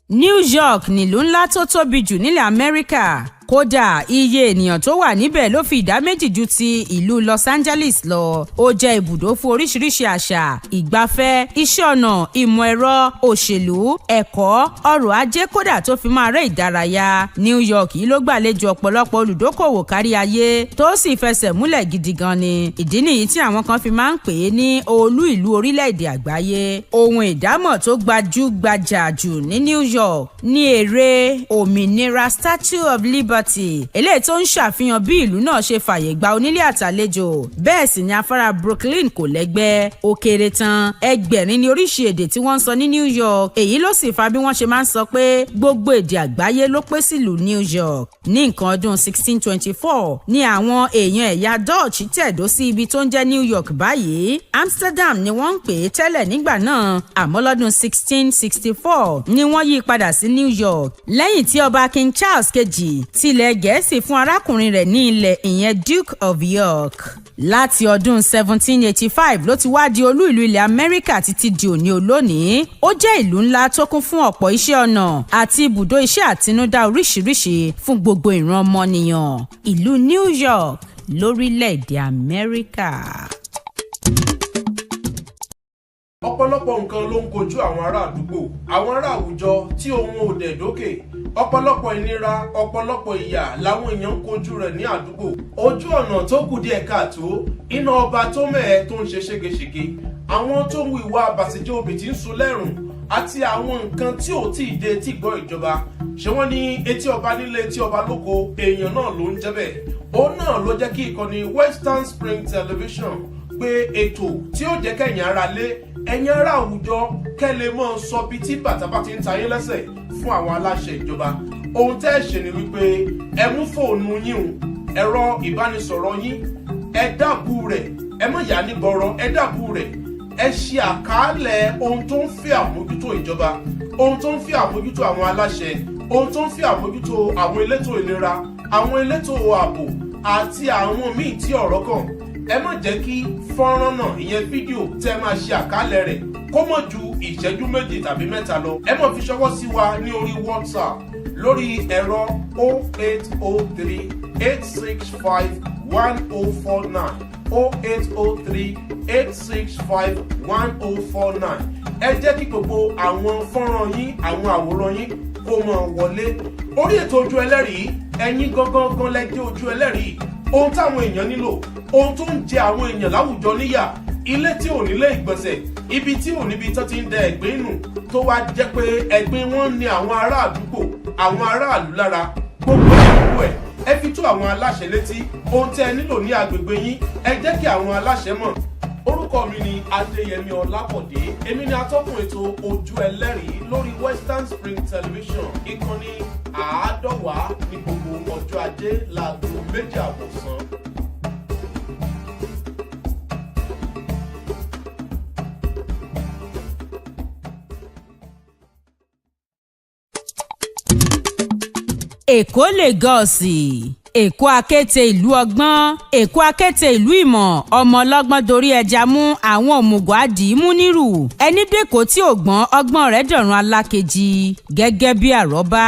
New York nílùú ńlá tó tóbi jù nílẹ̀ Amẹ́ríkà. kódà iye ènìyàn tó wà níbẹ̀ ló fi ìdá méjì ju ti ìlú Los Angeles lọ. ó jẹ́ ibùdó fún oríṣiríṣi àṣà, ìgbafẹ́, iṣẹ́ ọnà, ìmọ̀ ẹ̀rọ, òṣèlú, ẹ̀kọ́, ọrọ̀ ajé kódà tó fi máa rẹ́ ìdárayá. New York yìí ló gbàlejò ọ̀pọ̀lọpọ̀ olùdókòwò kárí ayé tó sì fẹsẹ̀ múlẹ̀ gidi gan ni. ìdí nìyí tí àwọn kan fi máa ń pè é ní olú ìlú orílẹ̀-èdè àgbáyé. ohun ìdámọ̀ tó gbajúgbajà jù ní New York ní ère òmìnira Statue of Liberty, eléyìí tó ń ṣàfihàn bí ìlú náà ṣe fàyè gba onílé àtàlejò. bẹ́ẹ̀ sì ni afárá Brooklyn kò lẹ́gbẹ́. ó kéré tán ẹgbẹ̀rin ní oríṣi èdè tí wọ́n ń sọ ní New York. èyí ló sì fa bí wọ́n ṣe máa ń sọ pé gbogbo èdè àgbáyé ló pé sílùú New York. ní nǹkan ọdún 1624 ni àwọn èèyàn ẹ̀yà Dutch tẹ̀dó sí ibi tó ń jẹ́ New York báyìí. Amsterdam ni wọ́n ń pè é tẹ́lẹ̀ nígbà náà, àmọ́ lọ́dún 1664 ni wọ́n yí padà sí New York lẹ́yìn tí ọba King Charles kejì tilẹ̀ Gẹ̀ẹ́sì fún arákùnrin rẹ̀ ní ilẹ̀ ìyẹn Duke of York. láti ọdún 1785 ló ti wá di olú ìlú ilẹ̀ Amẹ́ríkà títí di òní olónìí. ó jẹ́ ìlú ńlá tó kún fún ọ̀pọ̀ iṣẹ́ ọnà àti ibùdó iṣẹ́ àtinúdá oríṣiríṣi fún gbogbo ìran ọmọnìyàn. ìlú New York lórílẹ̀‐èdè Amẹ́ríkà. ọ̀pọ̀lọpọ̀ nǹkan ló ń kojú àwọn ará àdúgbò, àwọn ará àwùjọ tí ohun ò dẹ̀ dókè. ọ̀pọ̀lọpọ̀ ìnira, ọ̀pọ̀lọpọ̀ ìyà làwọn èèyàn ń kojú rẹ̀ ní àdúgbò. ojú ọ̀nà tó kù díẹ̀ káàtó, iná ọba tó mẹ́ẹ̀ tó ń ṣe ségesège, àwọn tó ń hu ìwà àbàṣejẹ́ obì tí ń sun lẹ́rùn, àti àwọn nǹkan tí ò tí ì dé tí gbọ́ ìjọba. ṣé wọ́n ní etí ọba nílé etí ọba lóko, èèyàn náà ló ń jẹ́ bẹ́ẹ̀. òun náà ló jẹ́ kí ìkànnì Western Spring Television pé ètò tí ó jẹ́ kẹ́yìn ara lé ẹ̀yin ará àwùjọ kẹ́lẹ́ mọ́ sọ bí tí bàtà bá ti ń ta yín lẹ́sẹ̀ fún àwọn aláṣẹ ìjọba. ohun tẹ́ ẹ ṣe ni wípé ẹ mú fóònù yín o, ẹ̀rọ ìbánisọ̀rọ̀ yín, ẹ dábù rẹ̀, ẹ mọ̀ yá ní gbọ́rọ̀, ẹ dábù rẹ̀, ẹ ṣe àkàálẹ̀ ohun tó ń fẹ́ àmójútó ìjọba, ohun tó ń fẹ́ àmójútó àwọn aláṣẹ, ohun tó ń fẹ́ àmójútó àwọn elétò ìlera, àwọn elétò ààbò àti àwọn míì tí ọ̀rọ̀ kàn. ẹ má jẹ́ kí fọ́nrán náà ìyẹn fídíò tẹ́ máa ṣe àkálẹ̀ rẹ̀ kó mọ̀ ju ìṣẹ́jú 2 tàbí 3 lọ. ẹ má fi ṣọwọ́ sí wa ní orí WhatsApp lórí ẹ̀rọ 0803 865 1049 0803 865 1049. ẹ jẹ́ kí gbogbo àwọn fọ́nrán yín, àwọn àwòrán yín kó máa wọlé. orí ètò Ojú Ẹlẹ́rìí, ẹ̀yin gangan lẹ jẹ́ ojú ẹlẹ́rìí. ohun táwọn èèyàn nílò, ohun tó ń jẹ àwọn èèyàn láwùjọ níyà, ilé tí ò nílé ìgbọ̀nsẹ̀, ibi tí ò níbi tó ti ń dẹ ẹ̀gbin nù, tó wá jẹ́ pé ẹ̀gbin wọn ní àwọn ará àdúgbò, àwọn aráàlú lára. gbogbo ẹ̀ ẹ fi tó àwọn aláṣẹ létí. ohun tí ẹ nílò ní agbègbè yín, ẹ jẹ́ kí àwọn aláṣẹ mọ̀. orúkọ mi ni Adéyẹmí Ọlábọ̀dé, èmi ni atọ́kùn ètò Ojú Ẹlẹ́rìí lórí Western Spring Television. ìkànnì 100 ní gbogbo ọjọ́ ajé láago 2 àbọ̀sán. Èkó Lagos, Èkó akéte ìlú ọgbọ́n, Èkó akéte ìlú ìmọ̀, ọmọ ọlọ́gbọ́n dorí ẹja mú, àwọn òmùgọ̀ àdìmú nírù. ẹni dẹ́kọ̀ tí ò gbọ́n ọgbọ́n rẹ̀ dọ̀run alákejì. gẹ́gẹ́ bí àrọ́bá,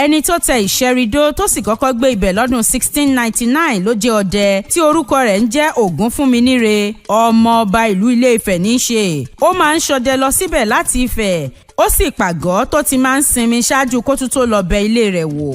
ẹni tó tẹ ìṣẹ́ridó tó sì kọ́kọ́ gbé ibẹ̀ lọ́dún 1699 ló jẹ́ ọdẹ tí orúkọ rẹ̀ ń jẹ́ Ògúnfúnminíre ọmọ ọba ìlú Ilé-Ifẹ̀ ní í ṣe. Ó máa ń ṣọdẹ lọ síbẹ̀ láti Ifẹ̀ ó sì pàgọ́ tó ti máa ń sinmi ṣáájú kó tún tó lọ bẹ ilé rẹ̀ wò.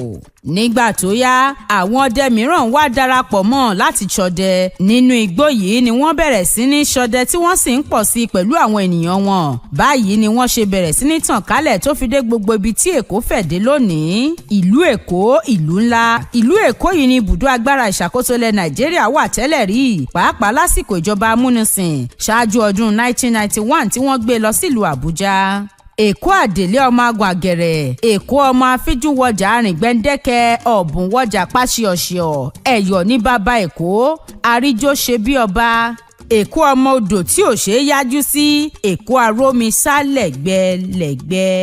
Nígbà tó yá àwọn ọdẹ mìíràn wá darapọ̀ mọ́ láti ṣọdẹ. Nínú igbó yìí ni wọ́n bẹ̀rẹ̀ sí ní ṣọdẹ tí wọ́n sì ń pọ̀ sí i pẹ̀lú àwọn ènìyàn wọn. Báyìí ni wọ́n ṣe bẹ̀rẹ̀ sí ní tàn kálẹ̀ tó fi dé gbogbo ibi tí Èkó fẹ̀ dé lónìí. Ìlú Èkó ìlú ńlá. Ìlú Èkó yìí ni ibùdó agbára ìṣàkóso ilẹ̀ Nàìjíríà wà tẹ́lẹ̀ rí pàápàá lásìkò ìjọba amúnisìn ṣáájú ọdún 1991 tí wọ́n gbé lọ sílùú Àbújá. Èkó àdèlé ọmọ agun àgẹ̀rẹ̀ Èkó ọmọ afíjú wọjà arìn gbẹ́ndẹ́kẹ́ ọ̀bùn wọjà páṣíọ̀ṣíọ̀ ẹ̀yọ̀ ní bàbá Èkó àríjó ṣe bí ọba Èkó ọmọ odò tí ò ṣeé yájú sí Èkó arómi sá lẹ́gbẹ́lẹ́gbẹ́.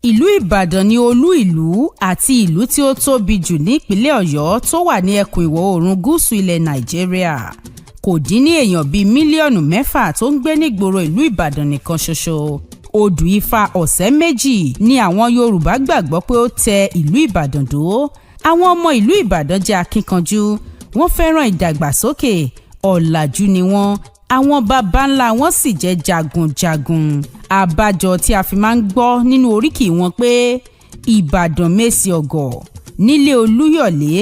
Ìlú Ìbàdàn ni olú ìlú àti ìlú tí ó tóbi jù ní ìpínlẹ̀ Ọ̀yọ́ tó wà ní ẹkùn ìwọ̀ oòrùn gúúsù ilẹ̀ Nàìjíríà. Kò dín ní èèyàn bíi mílíọ̀nù 6 tó ń gbé nígboro ìlú Ìbàdàn nìkan ṣoṣo. Odù Ifá ọ̀sẹ̀ méjì ni àwọn Yorùbá gbàgbọ́ pé ó tẹ ìlú Ìbàdàn dó. Àwọn ọmọ ìlú Ìbàdàn jẹ́ akíkanjú, wọ́n fẹ́ràn ìdàgbàsókè, ọ̀làjú ni wọ́n, àwọn baba ńlá wọn sì jẹ́ jagunjagun. Àbájọ tí a fi máa ń gbọ́ nínú oríkì wọn pé Ìbàdàn Mèsì Ọ̀gọ̀ nílé Olúyọ̀lé,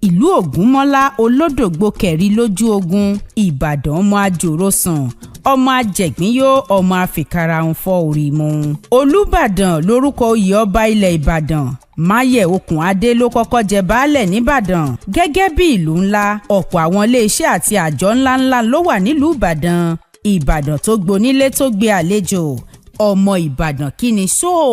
ìlú Ògúnmọ́lá olódògbò kẹ̀rí lójú ogun, Ìbàdàn ọmọ àjòròsàn, ọmọ àjẹ̀gbínyó, ọmọ àfikàrà ń fọ́ orí mu. Olúbàdàn lórúkọ oyè ọba ilẹ̀ Ìbàdàn. Máyẹ̀ Okùn Adé ló kọ́kọ́ jẹ baálẹ̀ nìbàdàn. Gẹ́gẹ́ bí ìlú ńlá, ọ̀pọ̀ àwọn iléeṣẹ́ àti àjọ ńláńlá ló wà nílùú Ìbàdàn. Ìbàdàn tó gbonílé tó gbé àlejò. Ọmọ Ìbàdàn kí ni sóò.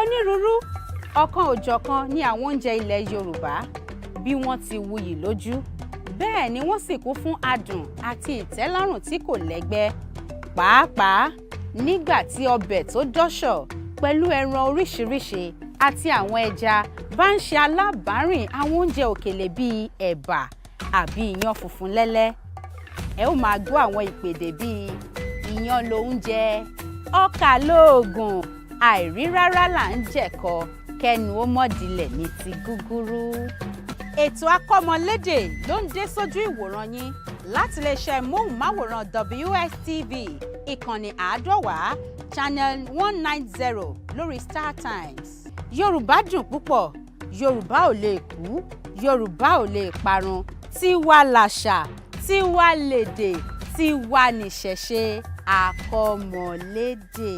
Onírúurú ọ̀kan òjọ̀kan ní àwọn oúnjẹ ilẹ̀ Yorùbá bí wọ́n ti wuyì lójú bẹ́ẹ̀ ni wọ́n sì kún fún adùn àti ìtẹ́lọ́rùn tí kò lẹ́gbẹ́ pàápàá nígbà tí ọbẹ̀ tó dọ́ṣọ̀ pẹ̀lú ẹran oríṣiríṣi àti àwọn ẹja bá ń ṣe alábàárìn àwọn oúnjẹ òkèlè bíi ẹ̀bà àbí iyán funfun lẹ́lẹ́. Ẹ ó máa gbọ́ àwọn ìpèdè bíi iyán lóúnjẹ, ọkà lóògùn, àìrí rárá là ń jẹ̀kọ, kẹnu ó mọ̀dílẹ̀ ní ti gúgúrú. Ètò akọ́mọlédè ló ń dé sójú ìwòran yín láti iléeṣẹ́ móhùnmáwòrán WSTV ìkànnì 150 channel 190 lórí StarTimes. Yorùbá dùn púpọ̀, Yorùbá ò lè kú, Yorùbá ò lè parun, tiwa làṣà, tiwa lèdè, tiwa nìṣẹ̀ṣe akọ́mọlédè.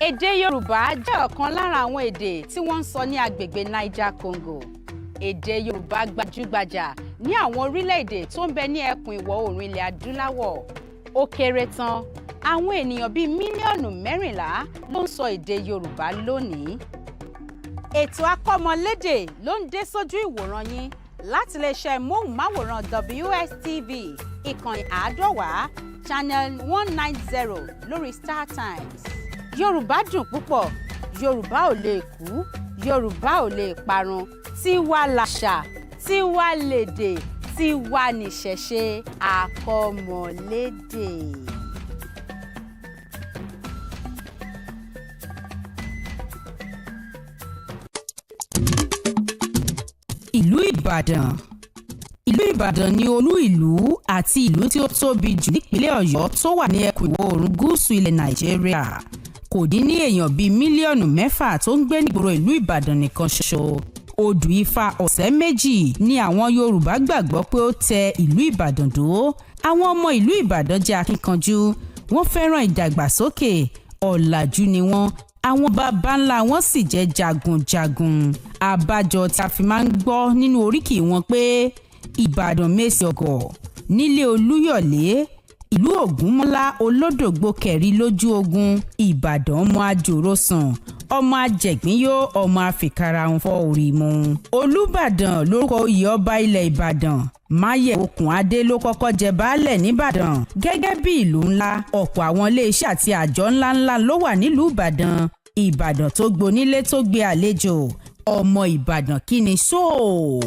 Èdè Yorùbá jẹ́ ọ̀kan lára àwọn èdè tí wọ́n ń sọ ní agbègbè Niger Congo. Èdè Yorùbá gbajúgbajà ní àwọn orílẹ̀-èdè tó ń bẹ ní ẹkùn ìwọ̀ oòrùn ilẹ̀ adúláwọ̀. Ó kéré tán, àwọn ènìyàn bíi mílíọ̀nù 14 ló ń sọ èdè Yorùbá lónìí. Ètò akọ́mọlédè ló ń dé sójú ìwòran yín láti iléeṣẹ́ móhùnmáwòrán WSTV ìkànnì 150 channel 190 lórí StarTimes. Yorùbá dùn púpọ̀, Yorùbá ò lè kú, Yorùbá ò lè parun, tiwa làṣà, tiwa lèdè tiwa nìṣẹ̀ṣe àkọmọlédè. ìlú ìbàdàn. ìlú ìbàdàn ni olú ìlú àti ìlú tí ó tóbi jù nípínlẹ̀ ọ̀yọ́ tó wà ní ẹkùn ìwọ̀ oòrùn gúúsù ilẹ̀ nàìjíríà. kò dín ní èèyàn bíi mílíọ̀nù 6 tó ń gbé nígboro ìlú ìbàdàn nìkan ṣoṣo. odù ifá ọ̀sẹ̀ méjì ni àwọn yorùbá gbàgbọ́ pé ó tẹ ìlú ìbàdàn dó. àwọn ọmọ ìlú ìbàdàn jẹ́ akíkanjú, wọ́n fẹ́ràn ìdàgbàsókè, ọ̀làjú ni wọ́n, àwọn baba ńlá wọn sì jẹ́ jagunjagun. àbájọ tí a fi máa ń gbọ́ nínú oríkì wọn pé ìbàdàn mèsì ọgọ̀ nílé olúyọ̀lé, ìlú ògúnmọ́lá olódògbò kẹ̀rí lójú ogun, ìbàdàn ọmọ àjòrò sàn, ọmọ àjẹgbínyó, ọmọ àfikàrà ń fọ́ orí mu. olúbàdàn lórúkọ oyè ọba ilẹ̀ ìbàdàn. máyẹ̀ okùn adé ló kọ́kọ́ jẹ baálẹ̀ nìbàdàn. gẹ́gẹ́ bí ìlú ńlá, ọ̀pọ̀ àwọn iléeṣẹ́ àti àjọ ńláńlá ló wà nílùú ìbàdàn. ìbàdàn tó gbonílé tó gbé àlejò, ọmọ ìbàdàn kí ni sóò.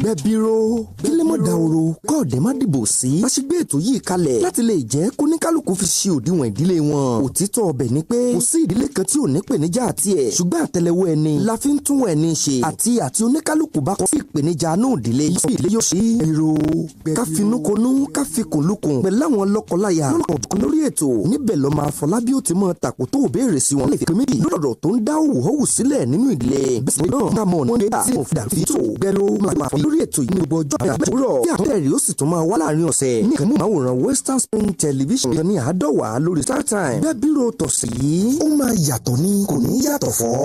gbẹ̀bíró gbẹlẹ́mọ̀dàwòrò kọ́ọ̀dẹ́ má dìbò sí. bá ṣe gbé ètò yìí kalẹ̀ láti lè jẹ́ kóníkálukú fi ṣe òdiwọ̀n ìdílé wọn. òtítọ́ ọbẹ̀ ni pé kò sí ìdílé kan tí ò ní pèníjà àti ẹ̀. ṣùgbọ́n àtẹ́lẹwọ́ ẹni la fi ń tún ẹni ṣe. àti oníkálukú bá kọ́ sí ìpèníjà náà ìdílé yóò ṣe. èrò káfinúkonú káfikùnlukùn pẹ̀lú àwọn lọ́kọláya lórí ètò níbẹ̀ lọ́mọ Afọlábí ó ti mọ tàkò tó béèrè sí wọn. lè fi méjì lọ́dọ̀ tó ń dá òwò sílẹ̀ nínú ìdílé. bẹ́ẹ̀ náà máa mọ̀ ní tí mo fi dàbí tó gbẹ́rọ máa fọ lórí ètò yìí ní gbogbo ọjọ́ àbúrò tí àtẹ̀rí ó sì tún máa wá láàrin ọ̀sẹ̀ ní ìkànnì àwòrán Western Spring Television ní 150 lórí StarTime. bẹ́ẹ̀ bírò tọ̀sí yìí ó máa yàtọ̀ ní kò ní yàtọ̀ fọ́.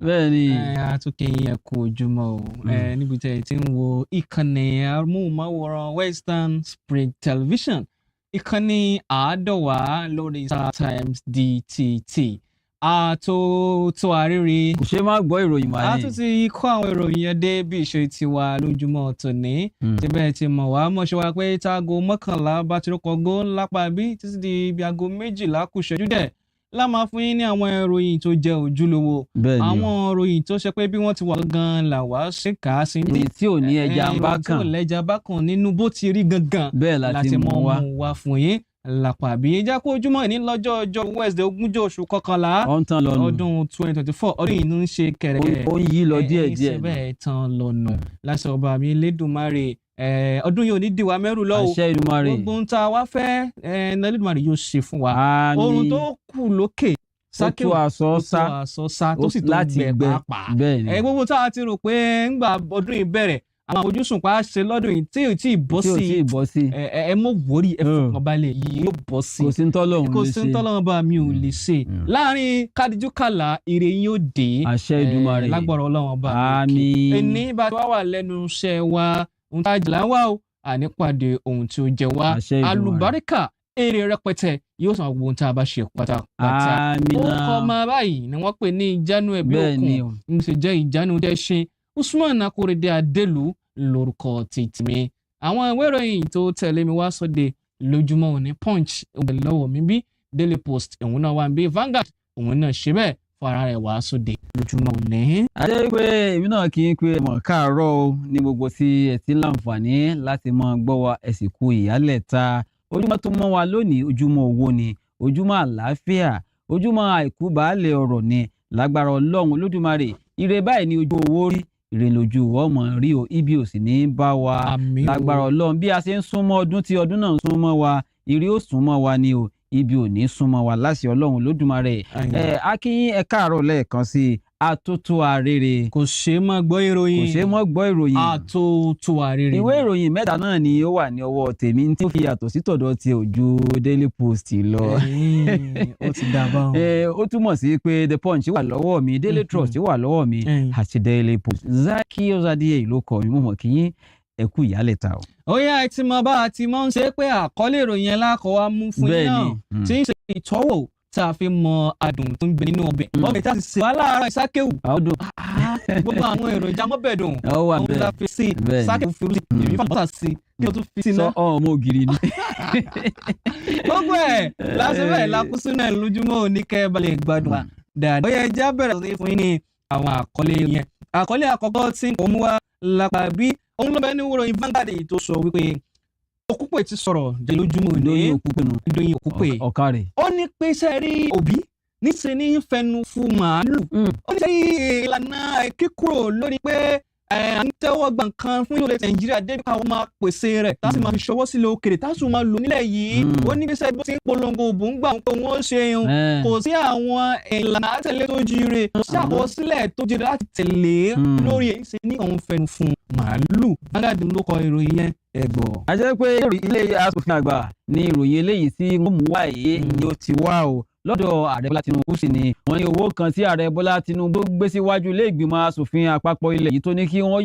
bẹ́ẹ̀ni àtúnkẹ́ yẹn kú ojúmọ́ o níbi tẹ́ ẹ ti ń wo ìkànnì amóhùnmáwòrán Western Spring Television, ìkànnì 150 lórí StarTimes DTT. àtòtò àrírí. kò ṣe má gbọ́ ìròyìn wá ní. a tún ti kó àwọn ìròyìn yẹn dé bí ìṣe tiwa lójúmọ́ tòní. síbẹ̀ ti mọ̀ wá mọ̀ṣẹ́ wa pé táago 11 bá ti rọ́kọ̀ gó lápá bí títí di ibi aago 12 kù ṣẹ́jú dẹ̀ la máa fún yín ní àwọn ìròyìn tó jẹ́ ojúlówó. àwọn ìròyìn tó ṣe pé bí wọ́n ti wà gan la wá ṣe kà á sí. ìròyìn tí ò ní ẹja bá kàn. tí ò lẹ́ja bá kàn nínú bó ti rí gangan. bẹ́ẹ̀ láti mú wá fún yín lápàbí. ìjà kó ojúmọ́ ní lọ́jọ́ ọjọ́ Wednesday 20 oṣù kọkànlá ọdún 2024 ọdún yìí ń ṣe kẹ̀rẹ̀kẹ̀rẹ̀. ó ń yí lọ díẹ̀díẹ̀. ìṣẹ̀bẹ̀ tán lọ́nà láti ọba mi Elédùmarè. ọdún yóò ní dìwà mẹ́rù lọ́wọ́. àṣẹ Èdùmàrè. gbogbo ń ta wá fẹ́ Elédùmarè yóò ṣe fún wa. oòrùn tó kù lókè sákè àsọsá tó sì tó gbẹ pàápàá. gbogbo tá a ti rò pé ńgbà ọdún yìí bẹ̀rẹ̀ àwọn àfojúsùn pa á ṣe lọ́dún yìí tí ò tí ì bọ́ sí ẹ mọ̀ wórí ẹ fọkàn balẹ̀ yìí yóò bọ́ sí. kò sí ntọ́lọ́run bá mi ò lè ṣe. láàrin kádìjú kàlà ire yín ó dé. àṣẹ Èdùmàrè. lágbára Ọlọ́run bá mi. ẹni bá ti wà lẹ́nu iṣẹ́ wa ohun tá a jìlá wá o ànípàdé ohun tí ó jẹ wá. alùbáríkà èrè rẹpẹtẹ yóò san gbogbo ohun tá a bá ṣe pátápátá. ó kọ́ ọmọ báyìí ni wọ́n pè ní ìjánu ẹ̀bí òkun ń ṣe jẹ́ ìjánu dẹ́ṣin Usman Akorede Adelu lórúkọ tètè. àwọn ìwé ìròyìn tó tẹ̀lé mi wá sóde lójúmọ́ òní Punch òbẹ̀ lọ́wọ́ mi bí Daily Post òun náà wà bí Vanguard òun náà ṣe bẹ́ẹ̀ fún ara rẹ̀ wá sóde lójúmọ́ òní. adé pé èmi náà kì í pé mọ̀ káàárọ̀ o ní gbogbo tí ẹ ti ń láǹfààní láti máa gbọ́ wa ẹ sì kú ìyálẹ̀ta. ojúmọ́ tó mọ́ wa lónìí ojúmọ́ owó ni, ojúmọ́ àlàáfíà, ojúmọ́ àìkú baálẹ̀ ọ̀rọ̀ ni lágbára Ọlọ́run Olódùmarè. ire báyìí ni ojú owó rí, ire lójú ọmọ rí o, ibi ò sì ní bá wa lágbára Ọlọ́run. bí a ṣe ń súnmọ́ ọdún tí ọdún náà ń súnmọ́ wa, ire ó súnmọ́ wa ni o, ibi ò ní súnmọ́ wa láṣẹ Ọlọ́run Olódùmarè. akínyìn ẹ káàárọ̀ lẹ́ẹ̀kan sí i. Atótó arére. kò ṣe mọ́ gbọ́ ìròyìn. Atótó arére. ìwé ìròyìn mẹ́ta náà ni ó wà ní ọwọ́ tèmi tí ó fi yàtọ̀ sí tọ̀dọ̀ ti ojú Daily Post lọ. ó ti dà bá wọn. ó túmọ̀ sí pé The Punch wà lọ́wọ́ mi, Daily Trust wà lọ́wọ́ mi àti Daily Post. Zaki Ozadiye ló kọ mi, mo mọ̀ kí yín ẹ kú ìyálẹ̀ta o. ó yá ẹ ti mọ bá a ti máa ń ṣe pé àkọlé ìròyìn ẹ̀ lákọ̀ wá mú fún yín náà tí ń ṣe ìtọ́wò tá a fi mọ adùn tó ń bẹ nínú ọbẹ̀. ọbẹ̀ tá a ti sè wá láàárọ̀ ìsákéwù. gbogbo àwọn èròjà mọ́bẹ̀dùn òun la fi sí sákéwù fi rú èmi fún àbọ̀tà sí kí o tún fi sí náà. sọ ọmọ ògiri ni. gbogbo ẹ̀ lásìkò bẹ́ẹ̀ lákúsú náà lójúmọ́ oníkẹ́ balẹ̀ gbádùn dáadáa. ó yẹ ẹja bẹ̀rẹ̀ sí fún yín ní àwọn àkọlé yẹn. àkọlé àkọ́kọ́ tí kò mú wa lápá bí òun ló bẹ ní ìròyìn Vanguard tó sọ wípé Òkúpè ti sọ̀rọ̀ jẹ́ lójúmọ́ ní ìdòyìn Òkúpè ọ̀ka rẹ̀. ó ní pé sẹ́rí Òbí níṣẹ́ ní fẹnu fún màálù. ó ní sẹ́rí ìlànà kíkúrò lórí pé à ń tẹ́wọ́ gbà nǹkan fún ìlú Nàìjíríà débi káwọn máa pèsè rẹ̀ tá a sì máa fi ṣọwọ́ sílẹ̀ òkèrè tá a sì máa lò nílẹ̀ yìí. ó ní bí sẹ́rí bó ti ń polongo òbò ń gbà pé wọ́n ṣe yun kò sí àwọn ìlànà àtẹ̀lé tó jíire kò sí àkọsílẹ̀ tó jíire láti tẹ̀lé lórí èyí ṣe ní òun fẹnu fún màálù. Vanguard ló kọ ìròyìn yẹn ẹ̀gbọ́n. a jẹ́ pé ilé aṣòfin àgbà ní ìròyìn eléyìí tí wọ́n mú wá yìí ni ó ti wá o lọ́dọ̀ ààrẹ Bọ́lá Tinubu sì ni wọ́n ní owó kan tí ààrẹ Bọ́lá Tinubu gbé síwájú ilé ìgbìmọ̀ aṣòfin àpapọ̀ ilẹ̀ yìí tó ní kí wọ́n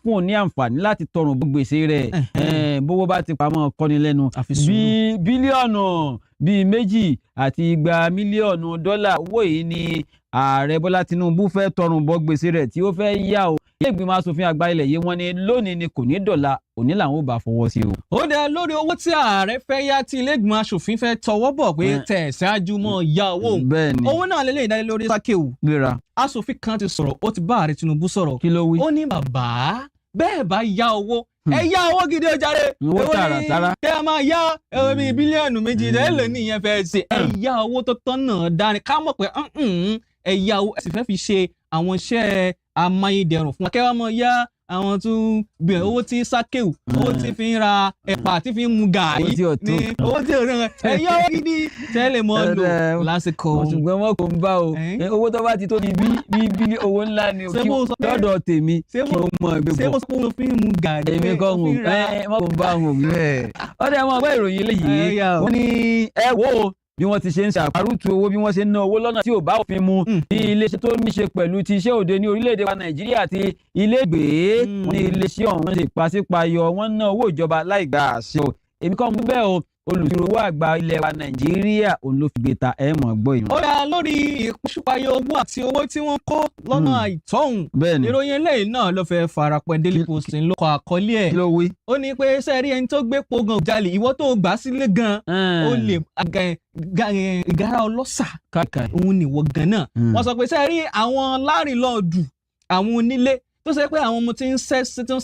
fún un ní àǹfààní láti tọrùn gbèsè rẹ̀ bówó bá ti pamọ́ kọ́ni lẹ́nu bíi bílíọ̀nù bíi 2 àti 200 mílíọ̀nù dọ́là owó yìí ni ààrẹ Bọ́lá Tinubu fẹ́ tọrùn bọ́ gbèsè rẹ̀ tí ó fẹ́ yá o ilé ìgbìmọ̀ aṣòfin àgbà ilẹ̀ yìí wọ́n ní lónìí ni kò ní dọ̀la òní làwọn ò bá fọwọ́ sí o. ó dá lórí owó tí ààrẹ fẹ́ yá tí ilé ìgbìmọ̀ aṣòfin fẹ́ tọwọ́ bọ̀ pé tẹ̀ ṣáájú mọ́ ya owó owó náà lélẹ́yìn dálé lórí sákéwù. gbéra aṣòfin kan ti sọ̀rọ̀ ó ti bá ààrẹ Tinubu sọ̀rọ̀. kí ló wí. ó ní bàbá bẹ́ẹ̀ bá yá owó ẹ yá owó gidi ó jàre. owó tààràtàrà. kí a máa yá ẹ̀rọ bíi bílíọ̀nù 2 ẹ̀ lè ní ìyẹn fẹ́ ṣe ẹ yá owó tó tọ́ náà dání ká mọ̀ pé ẹ yá owó ẹ sì fẹ́ fi ṣe àwọn iṣẹ́ amáyédẹrùn fún wa kẹ́ wá mọ̀ yá àwọn tún bẹ̀rẹ̀ owó tí sákéwù owó tí fi ń ra ẹ̀pà tí fi ń mu gàárì ní owó tí ò rẹ̀ ẹ̀yà owó gidi tẹ́lẹ̀ mọ́ lò lásìkò. ṣùgbọ́n wọn kò ń bá o owó tó bá ti tó di bí owó ńlá ni o kí lọ́dọ̀ tèmi kí o mọ̀ ẹgbẹ́ bọ̀. ṣé mo sọ pé mo fi ń mu gàárì. èmi kọ́ ń wò kò ń bá wọn òbí rẹ̀. ọ̀dọ̀ ẹ̀ mọ̀ ọgbẹ́ ìròyìn eléyìí wọ́n ní ẹ wò ó bí wọ́n ti ṣe ń ṣàparùtù owó bí wọ́n ṣe ń ná owó lọ́nà tí ò bá òfin mu ní iléeṣẹ́ tó ní ṣe pẹ̀lú ti iṣẹ́ òde ní orílẹ̀-èdè wa Nàìjíríà àti ilégbè wọn ní iléeṣẹ́ ọ̀hún ṣe pàṣípàyọ wọ́n ná owó ìjọba láì gba àṣẹ o èmi kọ́ mú bẹ́ẹ̀ o olùsirò owó àgbà ilẹ̀ wa Nàìjíríà òun ló fi gbé ta ẹ̀ mọ̀ gbọ́ ìmọ̀. ó yà lórí ìpàṣípàyọ owó àti owó tí wọ́n kó lọ́nà àìtọ́hún ìròyìn eléyìí náà ló fẹ́ farapẹ́ Daily Post ló kọ àkọlé ẹ̀ ó ní pé sẹ́ẹ̀rí ẹni tó gbé pogan jalè ìwọ tó gbà sílé gan ó lè ìgárá ọlọ́ṣà òun nìwọ gan náà wọ́n sọ pé sẹ́ẹ̀rí àwọn lárìnlọ́ọ̀dù àwọn onílé tó ṣe pé àwọn ọmọ tí ń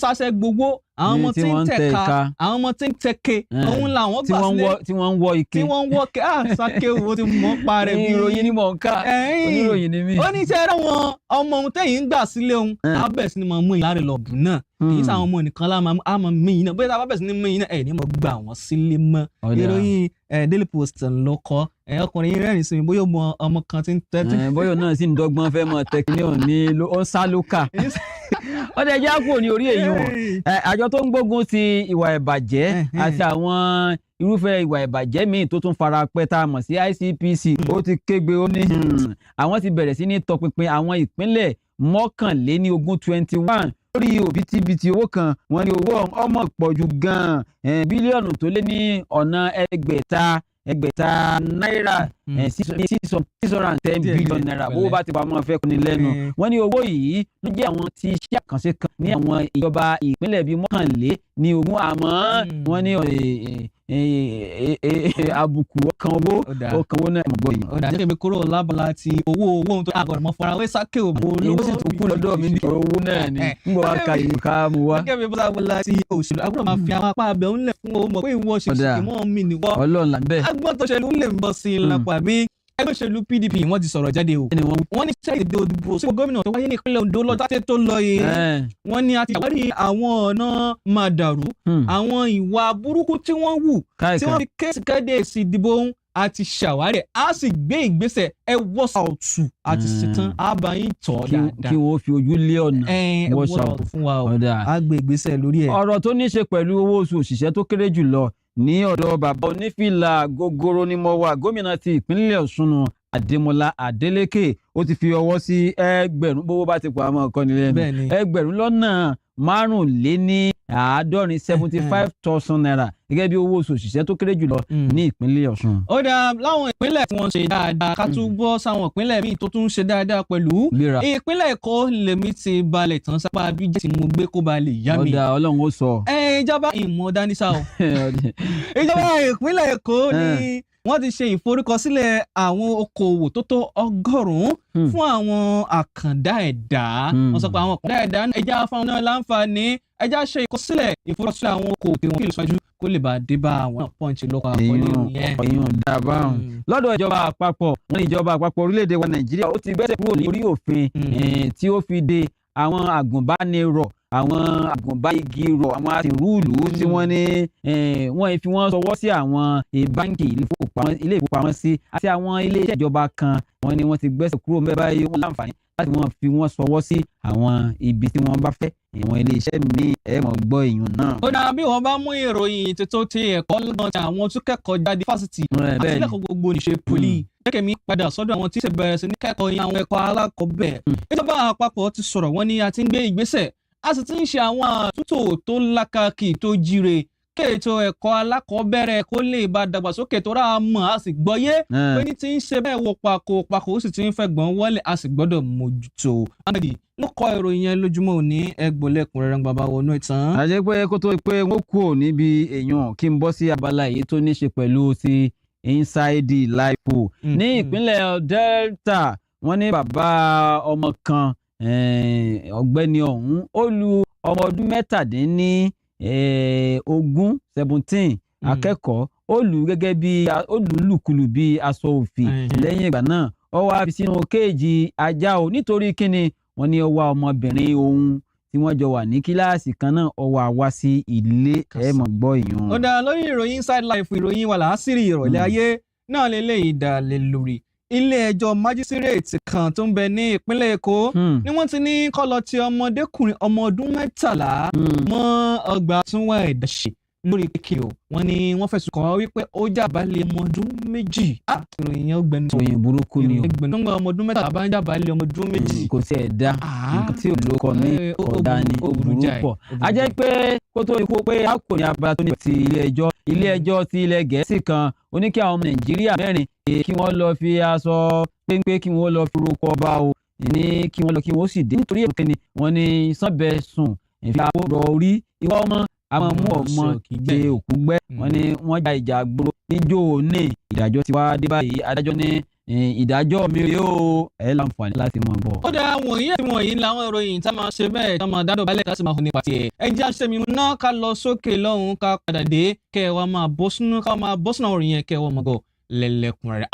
sáṣẹ́ gbogbo àwọn ọmọ tí ń tẹ̀ka àwọn ọmọ tí ń tẹ̀ke òun làwọn gbà sílẹ̀ tí wọ́n ń wọ ike tí wọ́n ń wọ ike sáké wo ti mọ̀ pa rẹ̀ bí ìròyìn ni mò ń kà oníròyìn ni mí. ó ní sẹ́ẹ̀rẹ́ wọn ọmọ ohun tẹ̀yìn ń gbà sílẹ̀ òun abẹ́ sí ni mo mú ìlàrẹ̀ lọ́ọ̀dù náà kì í sáwọn ọmọ nìkan láàmú míyìn náà bóyá abẹ́ sí ni míyìn náà ẹ̀ ní mo gbà wọ́n sílé mọ́ ìròyìn Daily Post ló kọ ọkùnrin yìí rẹ́rìn sí mi bóyá ọmọ kan ti ń tẹ́tí. bóyá náà sì ń dọ́gbọ́n fẹ́ mọ tẹkíníọ̀ ní ó ń sá lókà ó dẹ̀ já kúrò ní orí èyí wọn àjọ tó ń gbógun ti ìwà ìbàjẹ́ àti àwọn irúfẹ́ ìwà ìbàjẹ́ míì tó tún fara pẹ́ tá a mọ̀ sí ICPC ó ti kégbe ó ní àwọn ti bẹ̀rẹ̀ sí ní tọpinpin àwọn ìpínlẹ̀ 21 lórí òbítíbitì owó kan wọ́n ní owó ọmọ pọ̀jù gan-an bílíọ̀nù tó lé ní ọ̀nà ẹgbẹ̀ta náírà 610 billion naira owó bá ti pa mọ́ fẹ́ kọ́ni lẹ́nu wọ́n ní owó yìí ló jẹ́ àwọn tí iṣẹ́ àkànṣe kan ní àwọn ìjọba ìpínlẹ̀ bíi 21 àmọ́ wọ́n ní àbùkù ọkàn owó náà mọ̀ gbọ́ yìí. ọ̀dà jẹ́ kí mi kúrò lábala ti owó ohun tó àgọ̀dọ̀ mọ́ farawé sáké òbò olówó sì tún kú lọ́dọ̀ mi ní ọ̀rọ̀ owó náà ni ń bọ̀ wá ka ìlú ká mu wá. gẹ́gẹ́ bí bọ́lá bọ́lá ti òṣèlú agbọ́dọ̀ máa fi àwọn apá abẹ́ òun lẹ̀ fún owó mọ̀ pé ìwọ ṣe ṣe mọ́ mi nìwọ. Ọlọ́run là ń bẹ̀. agbọ́n tó ṣẹlú lè ń bọ́ sí i lápá mi ẹgbẹ́ òṣèlú PDP wọ́n ti sọ̀rọ̀ jáde o wọ́n ní sẹ́yìn èdè òdìbò sí gómìnà tó wáyé ní ìpínlẹ̀ Ondo lọ́tàtẹ́ tó lọ yìí wọ́n ní àti àwárí àwọn ọ̀nà màdàrú àwọn ìwà burúkú tí wọ́n wù tí wọ́n fi kéde èsì ìdìbò àti ṣàwárí a sì gbé ìgbésẹ̀ ẹ wọ́sà ọ̀tù àti ṣetán àbáyín tọ́ dáadáa kí wọ́n fi ojú lé ọ̀nà wọ́sà ọ̀tù fún wa o a gbé ìgbésẹ̀ lórí ẹ̀. ọ̀rọ̀ tó ní ṣe pẹ̀lú owó oṣù òṣìṣẹ́ tó kéré jù lọ ní ọ̀dọ̀ bàbá onífìlà gogoro ni mo wà gómìnà ti ìpínlẹ̀ Ọ̀ṣun Adémọ́lá Adélékè ó ti fi ọwọ́ sí ẹgbẹ̀rún bówó bá ti pọ̀ àmọ́ ọ̀kọ́ni lẹ́nu ẹgbẹ̀rún lọ́nà 5,000 75,000 naira gẹ́gẹ́ bí owó oṣù òṣìṣẹ́ tó kéré jùlọ ní ìpínlẹ̀ Ọ̀ṣun. ó dáa láwọn ìpínlẹ̀ tí wọ́n ṣe dáadáa ká tún bọ́ sáwọn ìpínlẹ̀ míì tó tún ṣe dáadáa pẹ̀lú ìpínlẹ̀ Èkó lèmi ti balẹ̀ tán sápá bíjẹ́ tí mo gbé kó ba lè yá mi. ọ̀dà Ọlọ́run ó sọ. ìjọba ìmọ̀ dánísà o ìjọba ìpínlẹ̀ Èkó ni wọ́n ti ṣe ìforúkọsílẹ̀ àwọn okòwò tó tó 100 fún àwọn àkàndá ẹ̀dá. wọ́n sọ pé àwọn àkàndá ẹ̀dá ẹja fáwọn náà láǹfààní ẹja ṣe ìforúkọsílẹ̀ àwọn okòwò tí wọ́n kì í ṣáájú kó lè bá dé bá àwọn pọ́ǹchì lọ́kọ̀ àkọlé yẹn. èèyàn dábàá lọ́dọ̀ ìjọba àpapọ̀ wọn ní ìjọba àpapọ̀ orílẹ̀-èdè wa Nàìjíríà ó ti gbẹ́sẹ̀ kúrò lórí òfin tí ó fi de àwọn àgùnbánirọ̀ àwọn àgùnbáigi rọ̀ àwọn àtìrúùlù tí wọ́n ní wọ́n fi wọ́n sọwọ́ sí àwọn báńkì ilé ìfowópamọ́sí àti àwọn ilé iṣẹ́ ìjọba kan wọ́n ní wọ́n ti gbẹ́sẹ̀ kúrò mẹ́ báyìí wọ́n láǹfààní láti wọ́n fi wọ́n sọwọ́ sí àwọn ibi tí wọ́n bá fẹ́ àwọn ilé iṣẹ́ míì ẹ̀ mọ̀ gbọ́ èèyàn náà. ó dáa bí wọ́n bá mú ìròyìn tuntun ti ẹ̀kọ́ lọ́gbọ̀n tí àwọn tún kẹ́kọ̀ọ́ jáde fásitì àti ilé-ẹ̀kọ́ gbogbo níṣe poli gẹ́gẹ́ mi padà sọ́dọ̀ àwọn tí ìṣẹ̀bẹ̀rẹ̀ sí ní kẹ́kọ̀ọ́ yẹn àwọn ẹ̀kọ́ alákọ̀ọ́bẹ̀. ìjọba àpapọ̀ ti sọ̀rọ̀ wọ́n ní a ti ń gbé ìgbésẹ̀ a sì ti ń ṣe àwọn àtúntò tó lákàkì tó jíire kéètò ẹ̀kọ́ alákọ̀ọ́bẹ̀rẹ̀ kó lè bá dàgbàsókè tó rà mọ̀ a sì gbọ́yé pé ní ti ń ṣe bẹ́ẹ̀ wo pako ó sì ti ń fẹ́ gbọ́n wọlé a sì gbọ́dọ̀ mójútó. Amadi ló kọ ìròyìn yẹn lójúmọ́ òní ẹgbọ̀lẹ́kùnrẹ́rẹ́ bàbá wọnú ìtàn. àṣẹ pé kó tó pé wọ́n kú ò níbi èèyàn kí n bọ́ sí abala èyí tó ní ṣe pẹ̀lú ti inside life ní ìpínlẹ̀ Delta wọ́n ní bàbá ọmọ kan ọ̀gbẹ́ni ọ̀hún ó lu ọmọ ọdún 17 akẹ́kọ̀ọ́ ó lù gẹ́gẹ́ bí ó lù lùkulù bí aṣọ òfì lẹ́yìn ìgbà náà ó wá fi sínú kéèjì ajá o nítorí kíni wọ́n ní ó wá ọmọbìnrin ohun tí wọ́n jọ wà ní kíláàsì kan náà ó wá wá sí ilé ẹ̀ mọ̀ gbọ́ ìyún. ó dáa lórí ìròyìn inside life ìròyìn wà láásìrì ìrọ̀lẹ́ ayé náà lélẹ́yìí dá lé lórí ilé-ẹjọ́ májísírèètì kan tó ń bẹ ní ìpínlẹ̀ Èkó ni wọ́n ti ní kó lọ ti ọmọdékùnrin ọmọ ọdún 13 mọ́ ọgbà àtúnwá ẹ̀dá ṣe lórí kékeré o wọ́n ní wọ́n fẹ̀sùn kàn wọ́n wípé ó jàbálẹ̀ ọmọ ọdún 2 ìròyìn yẹn ó gbẹnu sọ ìròyìn burúkú ni o ìgbẹ̀nùgbọ̀n ọmọ ọdún 13 bá ń jàbálẹ̀ ọmọ ọdún 2. kò sí ẹ̀dá nǹkan tí olùkọ́ ní ọ̀dà ni ó burú pọ̀ a jẹ́ pé kó tó ikú pé a kò ní abala tó ní ti ilé-ẹjọ́ ti ilẹ̀ Gẹ̀ẹ́sì kan ó ní kí àwọn ọmọ Nàìjíríà 4 kí wọ́n lọ fi aṣọ péńpé kí wọ́n lọ fi roko ọba o ní kí wọ́n lọ kí wọ́n sì dé nítorí èkó ni wọ́n ní sànbẹ̀ sùn ìfi àwòrán orí ìwà ọmọ àwọn mú ọmọ ṣe òkú gbẹ́ wọ́n ní wọ́n ja ìjà gbòòrò níjó ní ìdájọ́ ti wá dé báyìí adájọ́ ní ìdájọ́ mi rèé o ẹ láǹfààní láti mọ̀ bọ̀. ó dáa wọ̀nyí làwọn ìròyìn tá máa ṣe bẹ́ẹ̀ tá máa dádọ̀ balẹ̀ tá sì máa hùn nípa tiẹ̀. ẹ jẹ́ àṣẹ mi náà ká lọ sókè lọ́hùn ká padà dé kẹ́ ẹ wá máa bọ́ sínú àwọn ìròyìn yẹn kẹ́ ẹ wọ́n mọ̀ gọ̀ lẹ́lẹ́kùnrin rẹ̀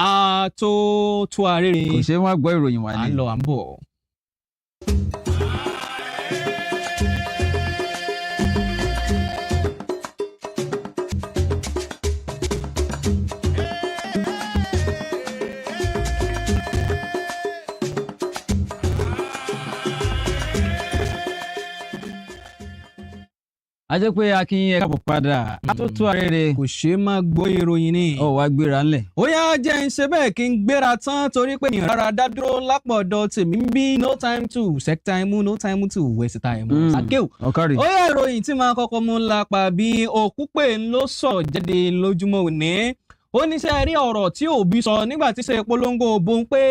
tó arére. kò ṣe é wọ́n gbọ́ ìròyìn wà ní. à ń lọ à ń bọ̀. a jẹ́ pé akínyìn ẹ̀ka bọ̀ padà àtúntò arére. kò ṣeé má gbọ́ ìròyìn ni. ó wá gbéra ńlẹ̀. ó yá jẹ́ ń ṣe bẹ́ẹ̀ kí n gbéra tán torí pé ìyàn rárá dá dúró lápọ̀dọ̀ tèmi ń bí no time to sec time no time to waste time. sàkéw ọ̀kárì. ó yá ìròyìn tí máa kọ́kọ́ mú lápá bí Òkúpè ló sọ jáde lójúmọ́ òní. ó ní ṣe rí ọ̀rọ̀ tí Òbí sọ nígbà tí ṣe polongo òbó ń pé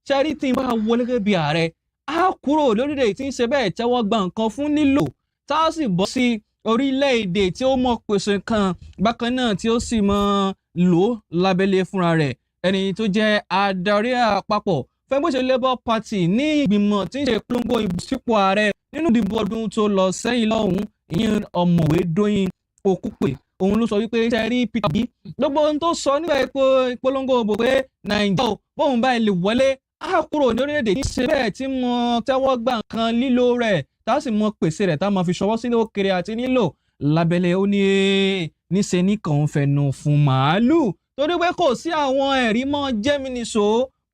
ṣe rí tí n bá wọlé gẹ́gẹ́ bí ààrẹ á kúrò lórílẹ̀ tí ń ṣe bẹ́ẹ̀ tẹ́wọ́ gba nǹkan fún nílò tá a sì bọ́ sí orílẹ̀-èdè tí ó mọ̀ pèsè kan bákan náà tí ó sì mọ̀ lò lábẹ́lé fúnra rẹ̀ ẹni tó jẹ́ adarí àpapọ̀ fẹ́gbọ́sẹ̀ Labour Party ní ìgbìmọ̀ tí ń ṣe polongo ìbùsípò ààrẹ nínú ìdìbò ọdún tó lọ sẹ́yìn lọ́hùn ìyẹn ọ̀mọ̀wé Dóyin Òkúpè òun ló sọ wípé ṣe rí Peter Obi gbogbo ohun tó sọ nígbà ìpolongo òbò pé Nàìjíríà bóun báyìí lè wọlé á kúrò ní orílẹ̀-èdè tí ń ṣe bẹ́ẹ̀ tí mo tẹ́wọ́ gbà nǹkan lílo rẹ̀ tá a sì mọ pèsè rẹ̀ tá a máa fi ṣọwọ́ sílé òkèrè àti nílò lábẹ́lẹ̀ ó ní níṣẹ́ nìkan fẹnu fún màálù torí pé kò sí àwọn ẹ̀rí mọ́ jẹ́mínísò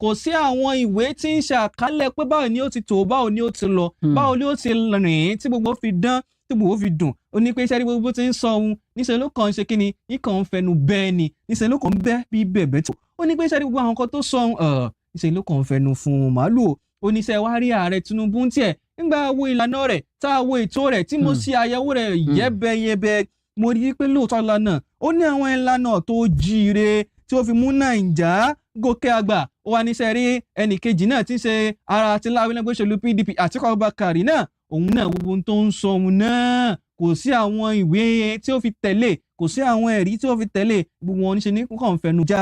kò sí àwọn ìwé tí ń ṣàkálẹ̀ pé báwo ni ó ti tò báwo ni ó ti lọ báwo ni ó ti rìn tí gbogbo fi dán tí gbogbo fi dùn ó ní pé iṣẹ́ rí gbogbo tí ń sọ ohun níṣẹ́ ló kàn ń ṣe kí ni nìkan fẹnu bẹ́ẹ̀ ni níṣẹ́ ló kàn ń bẹ́ bí bẹ̀bẹ̀ tó ó ní pé iṣẹ́ rí gbogbo àwọn kan tó sọ ohun níṣẹ́ ló kàn ń fẹnu fún màálù ó ní sẹ́ wá rí ààrẹ Tinubu ń tiẹ̀ nígbà wo ìlànà rẹ̀ tá a wo ètò rẹ̀ tí mo ṣe àyẹ̀wò rẹ̀ yẹ́bẹ́yẹ́bẹ́ mo rí i pé lóòótọ́ ìlànà ó ní àwọn ìlànà tó jíire tí ó fi mú Nàìjà gòkè àgbà ó wà níṣẹ́ rí ẹnì kejì náà tí ń ṣe ara àti láwílẹ̀ gbóṣèlú PDP Àtíkù Abubakar náà òun náà gbogbo tó ń sọ òun náà kò sí àwọn ìwé tí ó fi tẹ̀lé kò sí àwọn ẹ̀rí tí ó fi tẹ̀lé gbogbo wọn níṣe ní kàn fẹnu já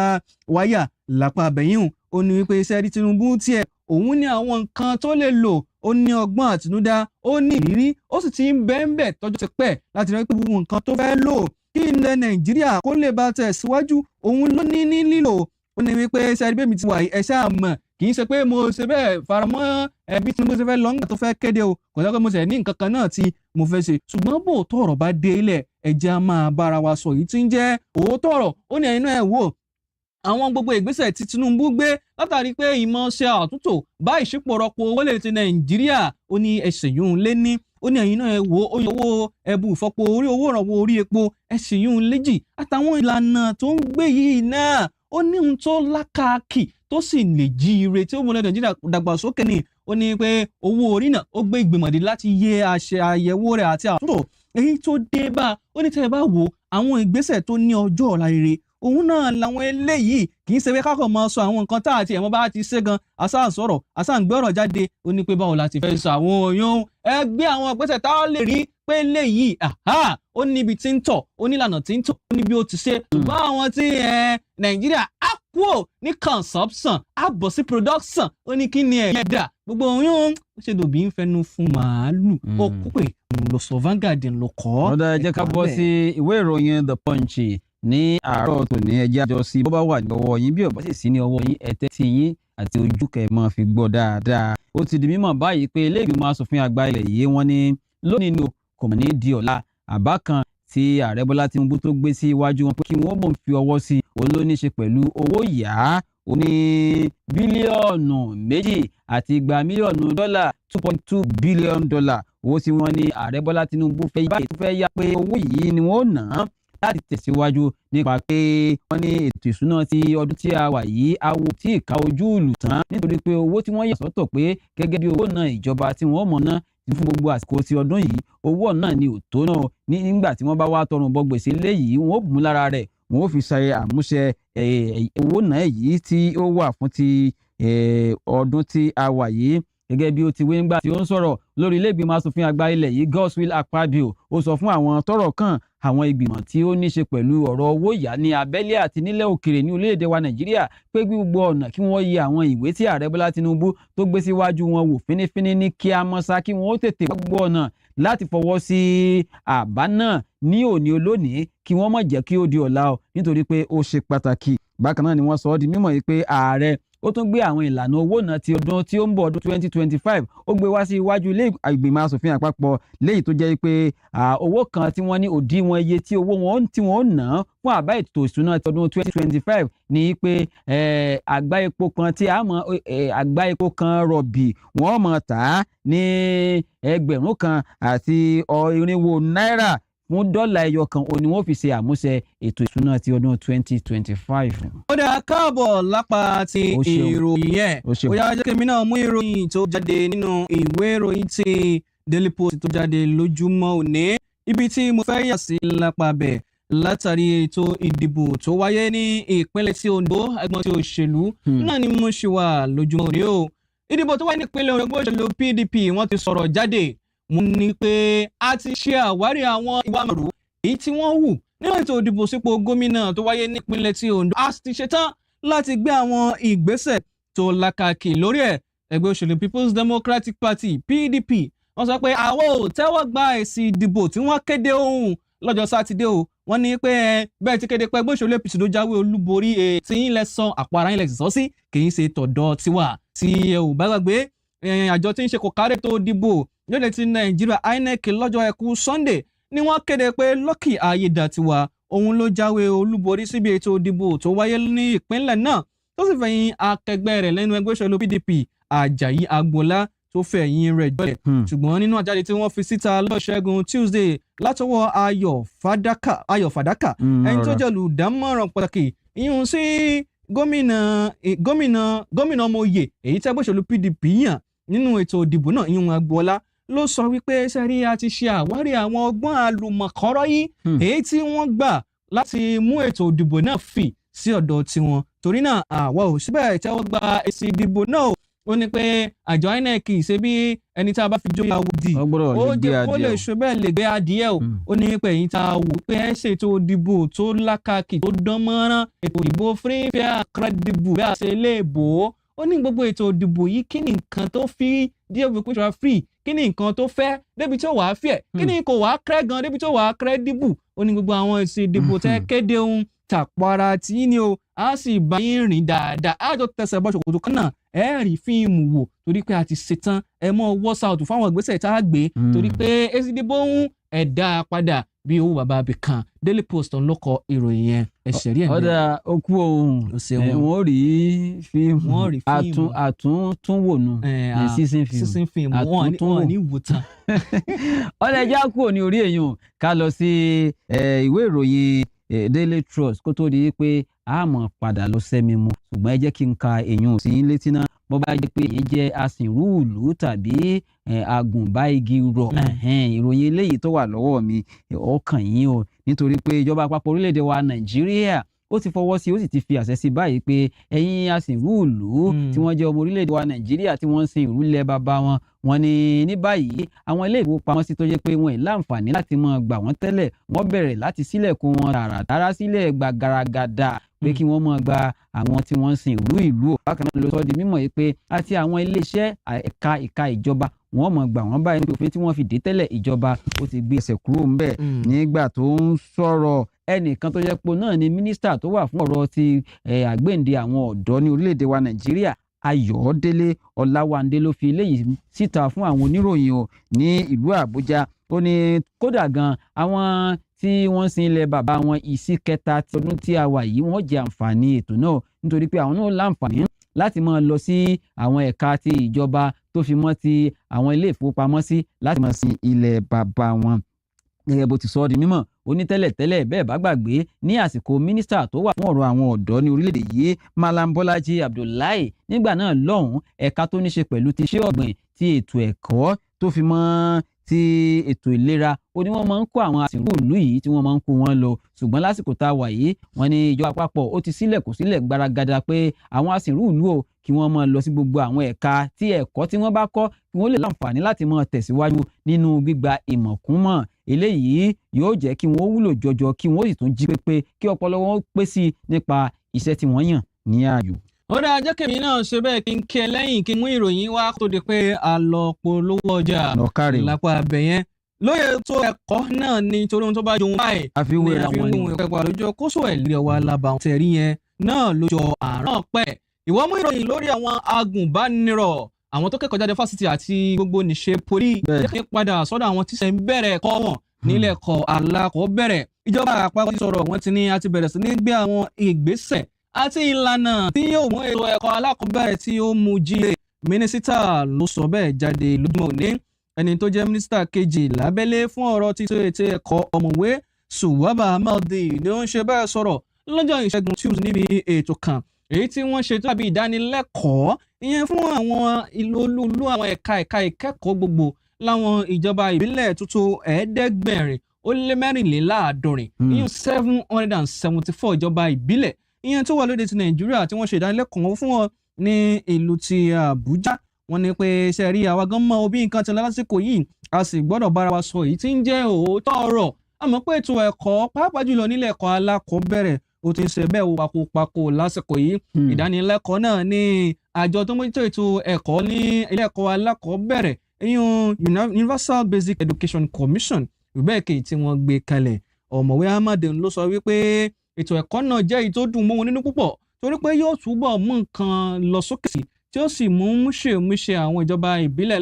wáyà lápá abẹ́yìn ó ní wípé iṣẹ́ rí Tinubu tiẹ̀ òun ní àwọn nǹkan tó lè lò ó ní ọgbọ́n àtinúdá ó ní ìrírí ó sì ti ń bẹ́ẹ̀ tọ́jú ti pẹ́ láti rí pé gbogbo nǹkan tó fẹ́ lò kí ilẹ̀ Nàìjíríà kó lè bá tẹ̀ síwájú òun ló ní lílò ó ní wípé sẹ́ẹ̀rí bẹ́ẹ̀ mi ti wà ẹ ṣáà mọ̀ kì í ṣe pé mo ṣe bẹ́ẹ̀ faramọ́ ẹbí tí mo ṣe fẹ́ lọ́ngbà tó fẹ́ kéde o kò sọ pé mo ṣe ní nǹkan kan náà tí mo fẹ́ ṣe ṣùgbọ́n bó tọ̀rọ̀ bá dé ilẹ̀ ẹ̀jẹ̀ á máa bára wa sọ yìí tí ń jẹ́ òótọ́ ọ̀rọ̀ ó ní ẹ̀yin náà ẹ̀ wò àwọn gbogbo ìgbésẹ̀ tí Tinubu gbé látàrí pé ìmọ̀ ṣe àtúntò bá ìṣípòrọ̀pọ̀ owó lè ti Nàìjíríà ó ní ẹsẹ̀ yòówù lé ní ó ní ẹ̀yin náà ẹ wò ó yọ owó ẹ̀bù ìfọpo orí owó ìrànwọ́ orí epo ẹsẹ̀ yòówù léjì àtàwọn ìlànà tó ń gbé yìí náà ó ní ohun tó lákàkì tó sì lè jí ire tí ó múlẹ̀ Nàìjíríà dàgbàsókè ni ó ní pé owó orí náà ó gbé ìgbìmọ̀dé láti yẹ àyẹ̀wò rẹ̀ àti àtúntò èyí tó dé bá ó ní tẹ́ ẹ bá wò àwọn ìgbésẹ̀ tó ní ọjọ́ ọ̀la rere òun náà làwọn eléyìí kì í ṣe pé kákọ̀ máa sọ àwọn nǹkan tá àti ẹ̀mọ́ bá ti ṣe gan asáǹsọ̀rọ̀ asáǹgbé ọ̀rọ̀ jáde ó ní pé báwo la ti fẹ́ sọ àwọn oyún ẹgbẹ́ àwọn ìgbésẹ̀ tá a lè rí pé léyìí ó níbi tí ń tọ̀ ó nílànà tí ń tọ̀ ó níbi ó ti ṣe ṣùgbọ́n àwọn tí Nàìjíríà á kúrò ní consumption á bọ̀ sí production ó ní kí ni ẹ̀yẹ́ dà gbogbo oyún ó ṣe dòbí ń fẹnu fún màálù ó kú pé lọ sọ Vanguard lọ kọ́. ọ̀dà ẹ jẹ́ ká bọ́ sí ìwé ìròyìn The Punch ní àárọ̀ tòní ẹjẹ́ àjọ sí bó bá wà ní ọwọ́ yín bí ọ̀bá sì sí ní ọwọ́ yín ẹ̀tẹ́ tí yín àti ojú kẹ̀ máa fi gbọ́ dáadáa. ó ti di mímọ̀ báyìí pé ilé ìgbìmọ̀ asòfin àgbà ilẹ̀ yìí wọ́n ní lónìí ni kò mọ̀ ní di ọ̀la àbá kan tí ààrẹ Bọ́lá Tinubu tó gbé sí iwájú wọn pé kí wọ́n bò ń fi ọwọ́ sí òun ló ní ṣe pẹ̀lú owó yá ó ní bílíọ̀nù 2 àti igba mílíọ̀nù dọ́là $2.2 billion owó tí wọ́n ní ààrẹ Bọ́lá Tinubu fẹ́ yá pé owó yìí ni wọ́n ná láti tẹ̀síwájú nípa pé wọ́n ní ètò ìṣúná ti ọdún tí a wà yìí awo tí ìka ojú ìlú tán nítorí pé owó tí wọ́n yà sọ́tọ̀ pé gẹ́gẹ́ bí owó náà ìjọba tí wọ́n mọ̀ ná fún gbogbo àsìkò ti ọdún yìí owó náà ni òtó náà nígbà tí wọ́n bá wá tọrùn bọ gbèsè léyìí wọ́n ó bùn lára rẹ̀ wọ́n ó fi ṣe àmúṣe owó náà yìí tí ó wà fún ti ọdún tí a wà yìí gẹ́gẹ́ bí ó ti wí nígbà tí ó ń sọ̀rọ̀ lórí ilé ìgbìmọ̀ asòfin àgbà ilẹ̀ yìí Godswill Akpabio ó sọ fún àwọn tọ́rọ̀ kàn àwọn ìgbìmọ̀ tí ó ní ṣe pẹ̀lú ọ̀rọ̀ owó yá ní abẹ́lé àti nílẹ̀ òkèrè ní orílẹ̀-èdè wa Nàìjíríà pé gbogbo ọ̀nà kí wọ́n yẹ àwọn ìwé tí ààrẹ Bọ́lá Tinubu tó gbé síwájú wọn wò fínífíní ní kí a mọ̀ sá kí wọ́n ó tètè gbogbo ọ̀nà láti fọwọ́ sí àbá náà ní òní olónìí kí wọ́n má jẹ́ kí ó di ọ̀la o nítorí pé ó ṣe pàtàkì bákan náà ni wọ́n sọ ọ́ di mímọ̀ yìí pé ààrẹ ó tún gbé àwọn ìlànà owó náà ti ọdún tí ó ń bọ̀ ọdún 2025 ó gbé wá sí iwájú ilé ìgbìmọ̀ asòfin àpapọ̀ léyìí tó jẹ́ pé owó kan tí wọ́n ní òdiwọ̀n iye tí owó wọn tí wọ́n ná fún àbá ètò ìṣúná ti ọdún 2025 ní pé àgbá epo kan tí a mọ̀ àgbá epo kan rọ̀bì wọ́n mọ̀ tà ní 1,000 àti 400 náírà fún dọ́là ẹyọ kan òní wọ́n fi ṣe àmúṣe ètò ìṣúná ti ọdún 2025. ó dáa káàbọ̀ lápá ti ìròyìn yẹn ó yá jẹ́ kí èmi náà mú ìròyìn tó jáde nínú ìwé ìròyìn ti Daily Post tó jáde lójúmọ́ òní ibi tí mo fẹ́ yà sí lápá bẹ̀ látàrí ètò ìdìbò tó wáyé ní ìpínlẹ̀ tí Ondo ẹgbọ́n ti òṣèlú náà ni mo ṣe wà lójúmọ́ òní o ìdìbò tó wáyé ní ìpínlẹ̀ Ondo òṣèlú PDP wọ́n ti sọ̀rọ̀ jáde mo ní pé a ti ṣe àwárí àwọn ìwà àmọ̀rú èyí tí wọ́n hù nínú ètò ìdìbò sípò gómìnà tó wáyé nípínlẹ̀ tí Ondo a ti ṣetán láti gbé àwọn ìgbésẹ̀ tó lákàkì lórí ẹ̀ ẹgbẹ́ òṣèlú People's Democratic Party PDP wọ́n sọ pé àwọn ò tẹ́wọ́ gba èsì ìdìbò tí wọ́n kéde ohun lọ́jọ́ sátidé o wọ́n ní pé bẹ́ẹ̀ ti kéde pé ẹgbẹ́ òṣèlú APC ló jáwé olúborí tí yín lẹ sọ àpò ara yín lẹ sì sọ sí kì í ṣe tọ̀dọ̀ tiwa tí ẹ ò bá gbàgbé àjọ tí ń ṣe kò kárẹ̀ tó dìbò lóde ti Nàìjíríà INEC lọ́jọ́ Àìkú Sunday ni wọ́n kéde pé Lucky Ayédàtiwa òun ló jáwé olúborí síbi ètò ìdìbò tó wáyé ní ìpínlẹ̀ náà tó sì fẹ̀yìn akẹgbẹ́ rẹ̀ lẹ́nu ẹgbẹ́ òṣèlú PDP Àjàyí Agboola tó fẹ̀yìn rẹ̀ jọlẹ̀ ṣùgbọ́n nínú àjáde tí wọ́n fi síta lọ́ṣẹ́gun Tuesday látọwọ́ Ayọ̀ Fàdákà ẹni tó jẹ́ olùdámọ̀ràn pàtàkì ìyún sí gómìnà ọmọ oyè èyí tí ẹgbẹ́ òṣèlú PDP yàn nínú ètò ìdìbò náà ìyún Agboola ló sọ wípé sẹ́rí a ti ṣe àwárí àwọn ọgbọ́n àlùmọ̀kọ́rọ́ yìí èyí tí wọ́n gbà láti mú ètò ìdìbò náà fì sí ọ̀dọ̀ tiwọn torí náà àwa ò síbẹ̀ tẹ́wọ́ gba èsì ìdìbò náà ó ní pé àjọ INEC ṣe bí ẹni tá a bá fi jóyà wùdí ó jẹ́ kó lè ṣe bẹ́ẹ̀ lè gbé adìẹ o ó ní pé èyí tá a wò pé ẹ ṣètò ìdìbò tó lákàkì tó dán mọ́rán ètò ìdìbò free fair credible bí a ṣe lè bò ó ní gbogbo ètò ìdìbò yìí kí ni nǹkan tó fi díẹ̀ bí kò free kí ni nǹkan tó fẹ́ débi tí ó wàá fẹ́ kí ni kò wàá crẹ́ gan débi tí ó wàá credible ó ní gbogbo àwọn èsì ìdìbò tẹ́ kéde ohun tàpárá tí ní o a sì bá yín rìn dáadáa a jọ tẹsẹ̀ bọ́ ṣòkòtò kan náà ẹ rí fíìmù wò torí pé a ti ṣetán ẹ mọ wọ́sàùtù fáwọn ìgbésẹ̀ tá a gbé torí pé èsì ìdìbò ń ẹ̀dá padà bí owó bàbá abẹ kan Daily Post ń lọ́kọ̀ ìròyìn yẹn ẹ̀ṣẹ̀ rí ẹ̀ ọ̀dà okú ohun wọ́n rí fíìmù àtúntúnwònú season film wọ́n ní wò tán. ọ̀dà ẹja kúrò ní orí èèyàn ká lọ sí ìwé ìròyìn Daily Trust kó tó di pé a mọ̀ padà lọ sẹ́mi mu ṣùgbọ́n ẹ jẹ́ kí n ka èèyàn sí létí náà bó bá jẹ́ pé èyí jẹ́ asìnrúùlù tàbí agùnbá igi rọ̀ ìròyìn eléyìí tó wà lọ́wọ́ mi ọkàn yín o nítorí pé ìjọba àpapọ̀ orílẹ̀-èdè wa Nàìjíríà ó ti fọwọ́ sí ó sì ti fi àṣẹ sí báyìí pé ẹ̀yin asìnrúùlù tí wọ́n jẹ́ ọmọ orílẹ̀-èdè wa Nàìjíríà tí wọ́n ń sin ìlú ilẹ̀ bàbá wọn wọ́n ní báyìí àwọn ilé ìfowópamọ́sí tó jẹ́ pé wọn ì láǹfààní láti máa gbà wọ́n tẹ́lẹ̀ wọ́n bẹ̀rẹ̀ láti ṣílẹ̀kùn wọn tààràtàrà sílẹ̀ gbàgàràgàdà pé kí wọ́n máa gba àwọn tí wọ́n ń sin ìlú bákan náà ló sọ di mímọ̀ yìí pé àti àwọn iléeṣẹ́ ẹ̀ka ìjọba wọ́n máa gbà wọ́n báyìí nípa òfin tí wọ́n fi dé tẹ́lẹ̀ ìjọba ó ti gbé ẹsẹ̀ kúrò ńbẹ̀ nígbà tó ń sọ̀rọ̀ ẹnìkan tó jẹ́ pé náà ni mínísítà tó wà fún ọ̀rọ̀ ti àgbéǹde àwọn ọ̀dọ́ ní orílẹ̀-èdè wa Nàìjíríà Ayọ̀délé Ọláwándé ló fi eléyìí síta fún àwọn oníròyìn o ní ìlú Àbújá ó ní kódà gan àwọn tí wọ́n sin ilẹ̀ bàbá wọn ìsí kẹta ti ọdún tí a wà yìí wọ́n jẹ àǹfààní ètò náà nítorí pé àwọn náà láǹfààní láti máa lọ sí àwọn ẹ̀ka ti ìjọba tó fi mọ́ ti àwọn ilé ìfowópamọ́sí láti máa sin ilẹ̀ bàbá wọn gẹ́gẹ́ bó ti sọ ọ́ di mímọ̀ ó ní tẹ́lẹ̀tẹ́lẹ̀ bẹ́ẹ̀ bá gbàgbé ní àsìkò mínísítà tó wà fún ọ̀rọ̀ àwọn ọ̀dọ́ ní orílẹ̀-èdè yìí Malam Bọ́lájí Abdullahi nígbà náà lọ́hùn ẹ̀ka tó ní ṣe pẹ̀lú ti iṣẹ́ ọ̀gbìn ti ètò ẹ̀kọ́ tó fi mọ́ ti ètò ìlera ó ní wọ́n máa ń kó àwọn asìnrúùlù yìí tí wọ́n máa ń kó wọn lọ ṣùgbọ́n lásìkò tá a wà yìí wọ́n ní ìjọba àpapọ̀ ó ti sílẹ̀ gbaragada pé àwọn asìnrúùlù o kí wọ́n máa lọ sí gbogbo àwọn ẹ̀ka tí ẹ̀kọ́ tí wọ́n bá kọ́ kí wọ́n lè láǹfààní láti máa tẹ̀síwájú nínú gbígba ìmọ̀kúnmọ̀ eléyìí yóò jẹ́ kí wọ́n wúlò jọjọ kí wọ́n sì tún jí pépé kí ọpọlọ wọn pé sí nípa iṣẹ́ tí wọ́n yàn ní ààyò. ó dáa jẹ́ kèmí náà ṣe bẹ́ẹ̀ kí n kí ẹ lẹ́yìn kí n mú ìròyìn wá tó di pé a lọ polówó ọjà lápá abẹ yẹn lóye tó ẹ̀kọ́ náà ni torí ohun tó bá jòun báyìí àfiwé àwọn ní ìpẹ́pọ̀ àlójọ kóso ẹ̀lẹ́ ọwọ́ alábàáwọn tẹ̀rí yẹn náà lójọ àárọ̀ pẹ̀ ìwọ mú ìròyìn lórí àwọn agùnbánirọ̀ àwọn tó kẹ́kọ̀ọ́ jáde fásitì àti gbogbo níṣe poli jẹ́ padà sọ́dọ̀ àwọn tíṣẹ̀ ń bẹ̀rẹ̀ ẹ̀kọ́ wọn nílẹ̀ ẹ̀kọ́ alákọ̀ọ́bẹ̀rẹ̀ ìjọba àpapọ̀ ti sọ̀rọ̀ wọ́n ti ní a ti bẹ̀rẹ̀ sí ní gbé àwọn ìgbésẹ̀ àti ìlànà tí yóò mú ètò ẹ̀kọ́ alákọ̀ọ́bẹ̀rẹ̀ tí ó mú jíire mínísítà ló sọ bẹ́ẹ̀ jáde lójúmọ́ òní ẹni tó jẹ́ mínísítà kejì lábẹ́lé fún ọ̀rọ̀ títí ètò ẹ̀kọ́ ọ̀mọ̀wé Suwaba Amadi ni ó ń ṣe bẹ́ẹ̀ sọ̀rọ̀ lọ́jọ́ ìṣẹ́gun Tuesday níbi ètò kan èyí tí wọ́n ṣe tàbí ìdánilẹ́kọ̀ọ́ ìyẹn fún àwọn olú àwọn ẹ̀ka ìkẹ́kọ̀ọ́ gbogbo láwọn ìjọba ìbílẹ̀ tuntun 744 ìyẹn 774 ìjọba ìbílẹ̀ ìyẹn tó wà lóde ti Nàìjíríà tí wọ́n ṣe ìdánilẹ́kọ̀ọ́ fún wọn ní ìlú ti Àbújá wọ́n ní pé ṣe rí àwa gan mọ̀ bí nǹkan ti lọ lásìkò yìí a sì gbọ́dọ̀ bára wa sọ èyí tí ń jẹ́ òótọ́ ọ̀rọ̀ àmọ́ pé ètò ẹ̀kọ́ pàápàá jùlọ nílẹ̀ ẹ̀kọ́ alákọ̀ọ́bẹ̀rẹ̀ ó ti ń ṣe bẹ́ẹ̀ wo pakopako lásìkò yìí ìdánilẹ́kọ̀ọ́ náà ní àjọ tó mójútó ètò ẹ̀kọ́ ní ilé ẹ̀kọ́ alákọ̀ọ́bẹ̀rẹ̀ Universal Basic Education Commission rúbẹ́ẹ̀kì tí wọ́n gbé kalẹ̀ ọ̀mọ̀wé Ahmad ló sọ wípé ètò ẹ̀kọ́ náà jẹ́ èyí tó dùn mọ́ wọn nínú púpọ̀ torí pé yóò túbọ̀ mú nǹkan lọ sókè sí tí ó sì mú múṣemúṣe àwọn ìjọba ìbílẹ̀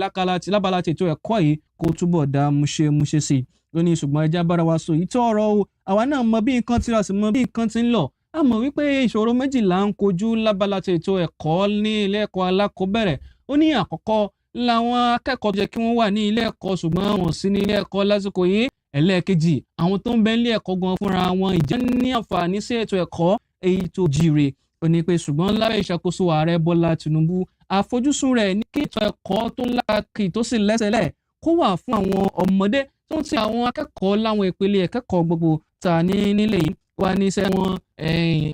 lábala ti ètò ẹ̀kọ́ yìí kó túbọ̀ dá múṣemúṣe sí i lónìí ṣùgbọ́n ẹja bára wa sọ ìtọ́ ọ̀rọ̀ o àwa náà mọ bí nǹkan ti rà sí mọ bí nǹkan ti ń lọ a mọ̀ wípé ìṣòro méjìlá ń kojú lábala ti ètò ẹ̀kọ́ ní ilé ẹ̀kọ́ alákọ̀ọ́bẹ̀rẹ̀ ó ní àkọ́kọ́ làwọn akẹ́kọ̀ọ́ jẹ́ kí wọ́n wà ní ilé ẹ̀kọ́ ṣùgbọ́n wọn sí ní ilé ẹ̀kọ́ lásìkò yìí ẹlẹ́ẹ̀kejì àwọn tó ń bẹ nílé ẹ̀kọ́ gan fúnra wọn ìjẹ́ ní àǹfààní sí ètò ẹ̀kọ́ èyí tó jíire ó ní pé ṣùgbọ́n lábẹ́ ìṣàkóso ààrẹ Bọ́lá Tinubu àfojúsùn rẹ̀ ní kí ètò ẹ̀kọ́ tó lákì tó sì lẹ́sẹ̀lẹ̀ kó wà fún àwọn ọmọdé tó ń ti àwọn akẹ́kọ̀ọ́ láwọn ìpele ẹ̀kẹ́kọ̀ọ́ gbogbo ta ní nílé yìí wà ní iṣẹ́ wọn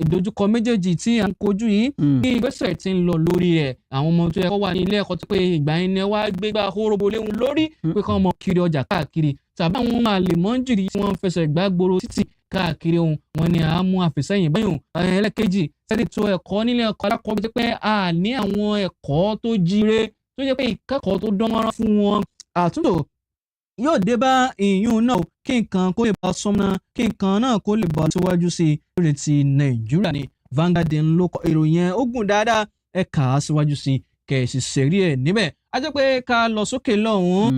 ìdojúkọ méjèèjì tí à ń kojú yìí ní ìgbésẹ̀ tí ń lọ lórí ẹ̀ àwọn ọmọ tó yẹ kó wà ní ilé ẹ̀kọ́ tó pé ìgbà yẹn ni wá gbégbá hóróbo léwu lórí pé kí wọ́n mọ kiri ọjà káàkiri tàbí àwọn àlèmọ́jìrì tí wọ́n ń fẹsẹ̀ gbàgbóró títì káàkiri ohun wọn ni a mú àfẹsẹ̀yìn báyìí ẹlẹ́kejì sẹ́dẹ̀tò ẹ̀kọ́ nílé ẹ̀kọ́ alákọ̀ọ́bí tó pé a ní àwọn ẹ̀kọ́ tó jíire tó jẹ́ pé ìkẹ́kọ̀ọ́ tó dánmọ́rán fún wọn àtúntò yóò dé bá ìyún náà kí nǹkan kó lè bá sọmọ kí nǹkan náà kó lè bá síwájú sí i lórí ti Nàìjíríà ní Vanguard ń lo ìròyìn ẹ̀ ó gùn dáadáa ẹ̀ kà á síwájú sí i kẹ̀sì sẹ̀rí ẹ̀ níbẹ̀ a jẹ́ pé ká lọ sókè lọ́hùn-ún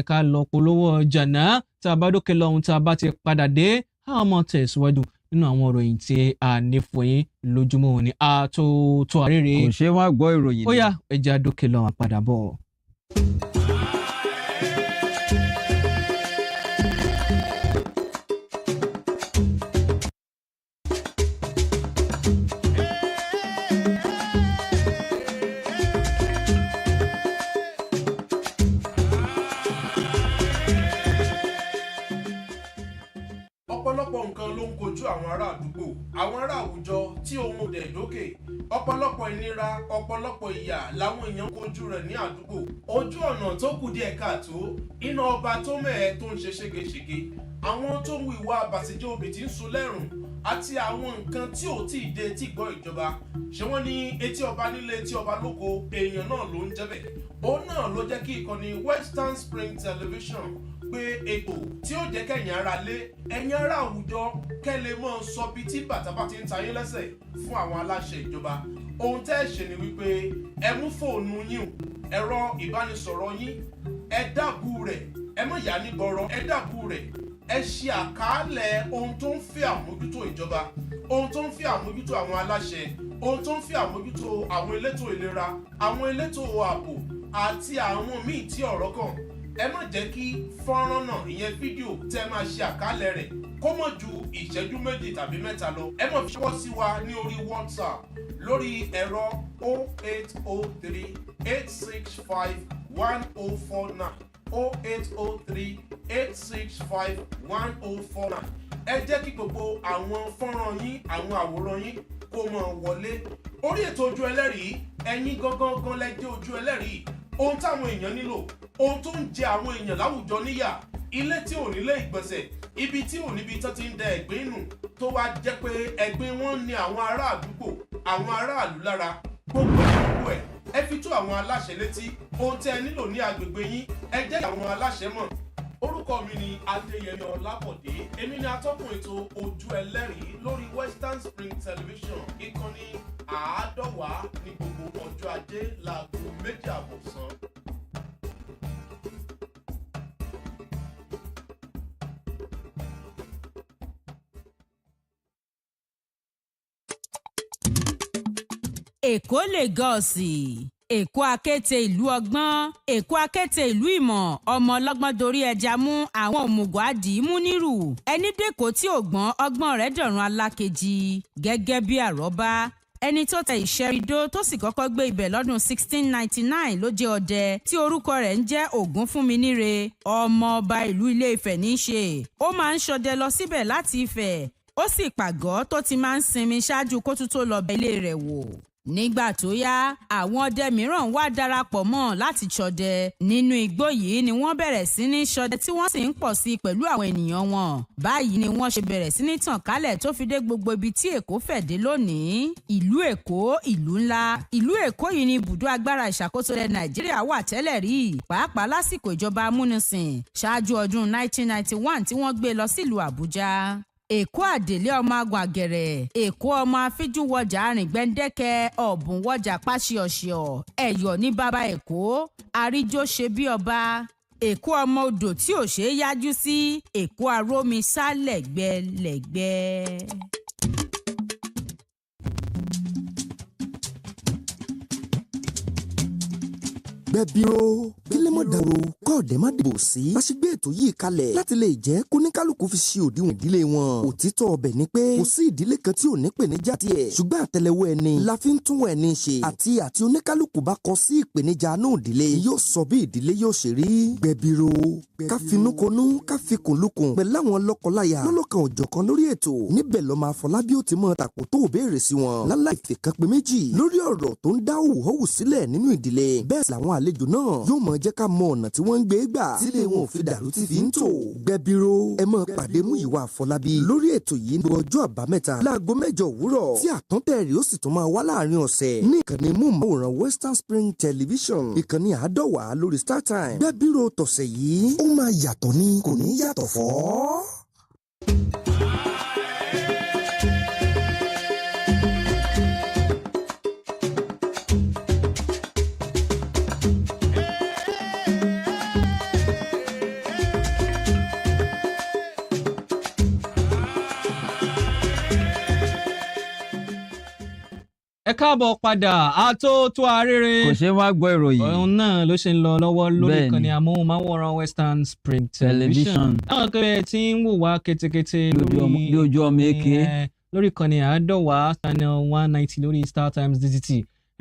ká lọ polówó ọjà náà tá a bá dókè lọ́hùn tá a bá ti padà dé àwọn ọmọ tẹ̀síwájú nínú àwọn ìròyìn tí a ní fún yín lójúmọ́ òní àtòtò àrèrè. kò ṣe wá gbọ́ ìròyìn. ó yá ẹja dókè lọ́hùn àpadà bọ̀. ọ̀pọ̀lọpọ̀ nǹkan ló ń kojú àwọn ará àdúgbò àwọn ará àwùjọ tí ohun òdẹ̀ dókè ọ̀pọ̀lọpọ̀ ìnira ọ̀pọ̀lọpọ̀ ìyà làwọn èèyàn ń kojú rẹ̀ ní àdúgbò ojú ọ̀nà tó kù díẹ̀ káàtó iná ọba tó mẹ́ẹ̀ tó ń ṣe ségesège àwọn tó ń hu ìwà àbàṣejẹ́ obì tí ń sun lẹ́rùn àti àwọn nǹkan tí ò tí ì dé tí gbọ́ ìjọba ṣé wọ́n ní etí ọba nílé etí ọba lóko èèyàn náà ló ń jẹ́ bẹ̀ òun náà ló jẹ́ kí ìkànnì Western Spring Television pé ètò tí ó jẹ́ kẹ́yìn ara lé ẹ̀yin ará àwùjọ kẹ́lẹ́ mọ́ sọ bí tí bàtà bá ti ń tayín lẹ́sẹ̀ fún àwọn aláṣẹ ìjọba ohun tẹ́ ẹ ṣe ni wípé ẹ mú fóònù yín ẹ̀rọ ìbánisọ̀rọ̀ yín ẹ dábù rẹ̀ ẹ mọ̀ yá ní bọ̀rọ̀ ẹ dábù rẹ̀ ẹ ṣe àkàálẹ̀ ohun tó ń fẹ́ àmójútó ìjọba ohun tó ń fẹ́ àmójútó àwọn aláṣẹ ohun tó ń fẹ́ àmójútó àwọn elétò ìlera àwọn elétò ààbò àti àwọn míì tí ọ̀rọ̀ kàn ẹ má jẹ́ kí fọ́nrán náà ìyẹn fídíò tẹ́ máa ṣe àkálẹ̀ rẹ̀ kó mọ̀ ju ìṣẹ́jú 2 tàbí 3 lọ ẹ má fi ṣọwọ́ sí wa ní orí WhatsApp lórí ẹ̀rọ 0803 865 1049 0803 865 1049 ẹ jẹ́ kí gbogbo àwọn fọ́nrán yín àwọn àwòrán yín kó mọ̀ wọlé orí ètò ojú ẹlẹ́rìí ẹ̀yin gangan lẹ jẹ́ ojú ẹlẹ́rìí ohun táwọn èèyàn nílò ohun tó ń jẹ àwọn èèyàn láwùjọ níyà ilé tí ò nílé ìgbọ̀nsẹ̀ ibi tí ò níbi tó ti ń da ẹ̀gbin nù tó wá jẹ́ pé ẹ̀gbin wọn ní àwọn ará àdúgbò àwọn aráàlú lára gbogbo ẹ fi tó àwọn aláṣẹ létí ohun tẹ́ ẹ nílò ní agbègbè yín ẹ jẹ́ àwọn aláṣẹ mọ̀ orúkọ mi ni Adéyẹmí Ọlábọ̀dé èmi ni atọ́kùn ètò ojú ẹlẹ́rìí lórí Western Spring Television ìkànnì 150 ní gbogbo ọjọ́ ajé láago 2:00 ọ̀sán. Èkó Lagọ́ọ̀sì Èkó akéte ìlú ọgbọ́n Èkó akéte ìlú ìmọ̀ ọmọ ọlọ́gbọ́n dorí ẹja mú àwọn òmùgọ̀ àdìmú nírù ẹni dẹ́kọ̀ tí ò gbọ́n ọgbọ́n rẹ̀ dọ̀run alákejì gẹ́gẹ́ bí àrọ́bá ẹni tó tẹ ìṣẹ́ridó tó sì kọ́kọ́ gbé ibẹ̀ lọ́dún 1699 ló jẹ́ ọdẹ tí orúkọ rẹ̀ ń jẹ́ Ògúnfúnminíre ọmọ ọba ìlú Ilé Ifẹ̀ ní í ṣe ó máa ń ṣọdẹ lọ síbẹ̀ láti Ifẹ̀ ó sì pàgọ́ tó ti máa ń sinmi ṣáájú kó tún tó lọ bẹ̀ ilé rẹ̀ wò nígbà tó yá àwọn ọdẹ mìíràn wá darapọ̀ mọ́ láti ṣọdẹ nínú igbó yìí ni wọ́n bẹ̀rẹ̀ sí ní ṣọdẹ tí wọ́n sì ń pọ̀ sí pẹ̀lú àwọn ènìyàn wọn báyìí ni wọ́n ṣe bẹ̀rẹ̀ sí ní tàn kálẹ̀ tó fi dé gbogbo ibi tí Èkó fẹ̀ dé lónìí ìlú Èkó ìlú ńlá ìlú Èkó yìí ni ibùdó agbára ìṣàkóso ilẹ̀ Nàìjíríà wà tẹ́lẹ̀ rí pàápàá lásìkò ìjọba amúnisìn ṣáájú ọdún 1991 tí wọ́n gbé lọ sílùú Àbújá Èkó àdèlé ọmọ àgbàgẹ̀rẹ̀ Èkó ọmọ afíjúwọjà arìngbẹ́ndẹ́kẹ́ ọ̀bùnwọjà pàṣíọ̀ṣíọ̀ ẹ̀yọ̀ ní bàbá Èkó àríjó ṣe bí ọba Èkó ọmọ odò tí ò ṣeé yájú sí Èkó arómi sá lẹ́gbẹ́lẹ́gbẹ́. gbẹ̀bíró kílẹ̀ mọ́ dàrú kọ́ọ̀dẹ́ má dìbò sí. bá ṣe gbé ètò yìí kalẹ̀ láti lè jẹ́ kóníkálukú fi ṣe òdiwọ̀n ìdílé wọn. òtítọ́ ọbẹ̀ ni pé kò sí ìdílé kan tí ò ní ìpèníjà tiẹ̀. ṣùgbọ́n àtẹ́lẹwọ́ ẹni la fi ń tún ẹni ṣe. àti oníkálukú bá kọ sí ìpèníjà náà ìdílé yóò sọ bí ìdílé yóò ṣe rí. gbẹ̀bìrò ká finúkonú ká fikùnlukùn pẹ̀lú àwọn lọ́kọláya lọ́lọ́kan òjọ̀kan lórí ètò. níbẹ̀ lọ́mọ Afọlábí ó ti mọ tàkó tó béèrè sí wọn láláì fìkan pé méjì lórí ọ̀rọ̀ tó ń dá òwòhòwò sílẹ̀ nínú ìdílé. bẹ́ẹ̀ sì làwọn àlejò náà yóò mọ jẹ́ ká mọ ọ̀nà tí wọ́n ń gbé gbà sílé wọn ò fi dàrú tí fi ń tò. gbẹ̀bìrò ẹ mọ pàdé Múyìwá Afọlábí lórí ètò yìí ní ọjọ́ àbámẹ́ta láago 8 òwúrọ̀ tí àtúntẹ̀ rí ó sì tún máa wá láàrin ọ̀sẹ̀ ní ìkànnì móhùnmáwòrán Western Spring Television ìkànnì 150 lórí StarTime. gbẹ̀bìrò tọ̀sẹ̀ yìí ó máa yàtọ̀ ní kò ní yàtọ̀ fọ́. ẹ káàbọ̀ padà àtótó arére. kò ṣe wá gbọ́ ìròyìn. òun náà ló ṣe ń lọ lọ́wọ́ lórí ìkànnì amóhùnmáwòrán Western Spring Television. àwọn akẹ́rẹ́ tí ń wò wá ketekete bí ojú ọmọ èké. lórí ìkànnì 150 channel 190 lórí StarTimes DTT.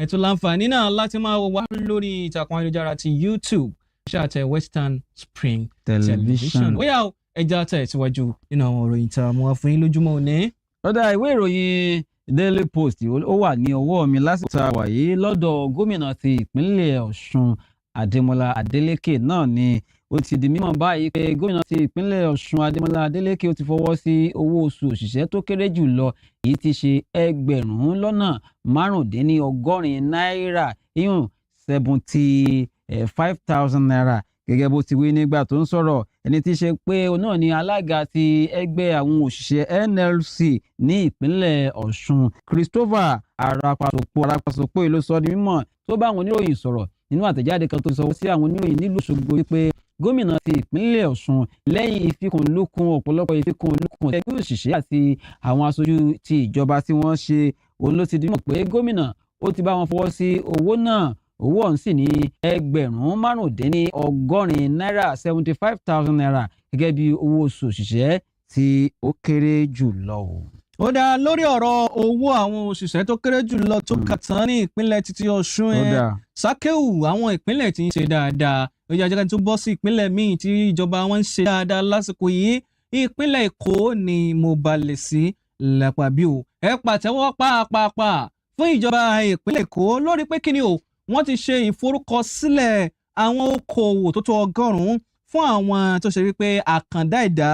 ẹ tún láǹfààní náà láti máa wò wá lórí ìtàkùn ayélujára ti YouTube ṣáàtẹ̀ Western Spring Television. ó yá ẹja tẹ̀ síwájú nínú àwọn ìròyìn tá a mú wá fún yín lójúmọ́ òní. lọ́dà ìwé ìròyìn Daily Post ó wà ní ọwọ́ mi lásìkò tá a wà yìí lọ́dọ̀ gómìnà ti ìpínlẹ̀ Ọ̀ṣun Adémọ́lá Adélékè náà ni ó ti di mímọ̀ báyìí pé gómìnà ti ìpínlẹ̀ Ọ̀ṣun Adémọ́lá Adélékè ó ti fọwọ́ sí owó oṣù òṣìṣẹ́ tó kéré jù lọ èyí ti ṣe 1,580 náírà ìyún 75,000 naira gẹ́gẹ́ bó ti wí nígbà tó ń sọ̀rọ̀ ẹni tí í ṣe pé òun náà ni alága ti ẹgbẹ́ àwọn òṣìṣẹ́ NLC ní ìpínlẹ̀ Ọ̀ṣun Christopher Arapasopo ló sọ di mímọ̀ tó bá àwọn oníròyìn sọ̀rọ̀ nínú àtẹ̀jáde kan tó sọ sí àwọn oníròyìn nílùú Òṣogbo wípé gómìnà ti ìpínlẹ̀ Ọ̀ṣun lẹ́yìn ìfikùnlukùn ọ̀pọ̀lọpọ̀ ìfikùnlukùn ẹgbẹ́ òṣìṣẹ́ àti àwọn aṣojú ti ìjọba tí wọ́n ṣe òun ló ti di mímọ̀ pé gómìnà ó ti bá wọn fọwọ́ sí owó náà owó ọ̀hún sì ní 1,580 náírà 75,000 naira gẹ́gẹ́ bí owó oṣù òṣìṣẹ́ tí ó kéré jù lọ. ó dá lórí ọ̀rọ̀ owó àwọn òṣìṣẹ́ tó kéré jù lọ tó kà tán ní ìpínlẹ̀ títí Ọ̀ṣun Sákéwù àwọn ìpínlẹ̀ tí ń ṣe dáadáa ó yá jẹ́ ká tún bọ́ sí ìpínlẹ̀ míì tí ìjọba wọn ń ṣe dáadáa lásìkò yìí ìpínlẹ̀ Èkó ni mo balẹ̀ sí lápàbí o ẹ pàtẹ́wọ́ pàápàá fún ìjọba ìpínlẹ̀ Èkó lórí pé kíni o wọ́n ti ṣe ìforúkọsílẹ̀ àwọn okòwò tó tó 100 fún àwọn tó ṣe wípé àkàndá ẹ̀dá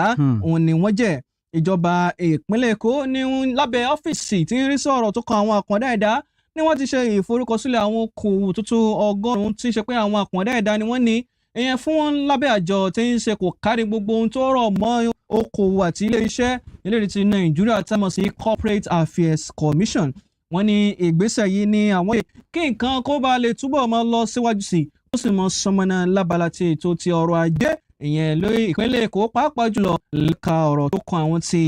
òun ni wọ́n jẹ́ ìjọba ìpínlẹ̀ Èkó ní lábẹ́ ọ́fíìsì tí ń rí sọ̀rọ̀ tó kan àwọn àkàndá ẹ̀dá ni wọ́n ti ṣe ìforúkọsílẹ̀ àwọn okòwò tó tó 100 tí ń ṣe pé àwọn àkàndá ẹ̀dá ni wọ́n ní ìyẹn fún wọn lábẹ́ àjọ tí ń ṣe kò kárí gbogbo ohun tó rọ̀ mọ́ okòwò àti ilé-iṣẹ́ ìlérí ti Nàìjíríà tá a mọ̀ sí Corporate Affairs Commission wọ́n ní ìgbésẹ̀ yìí ní àwọn kí nǹkan kó bá lè túbọ̀ máa lọ síwájú sí i ó sì mọ sọmọnà lábala ti ètò ti ọrọ̀ ajé ìyẹn lórí ìpínlẹ̀ Èkó pàápàá jùlọ lẹ́ka ọ̀rọ̀ tó kan àwọn ti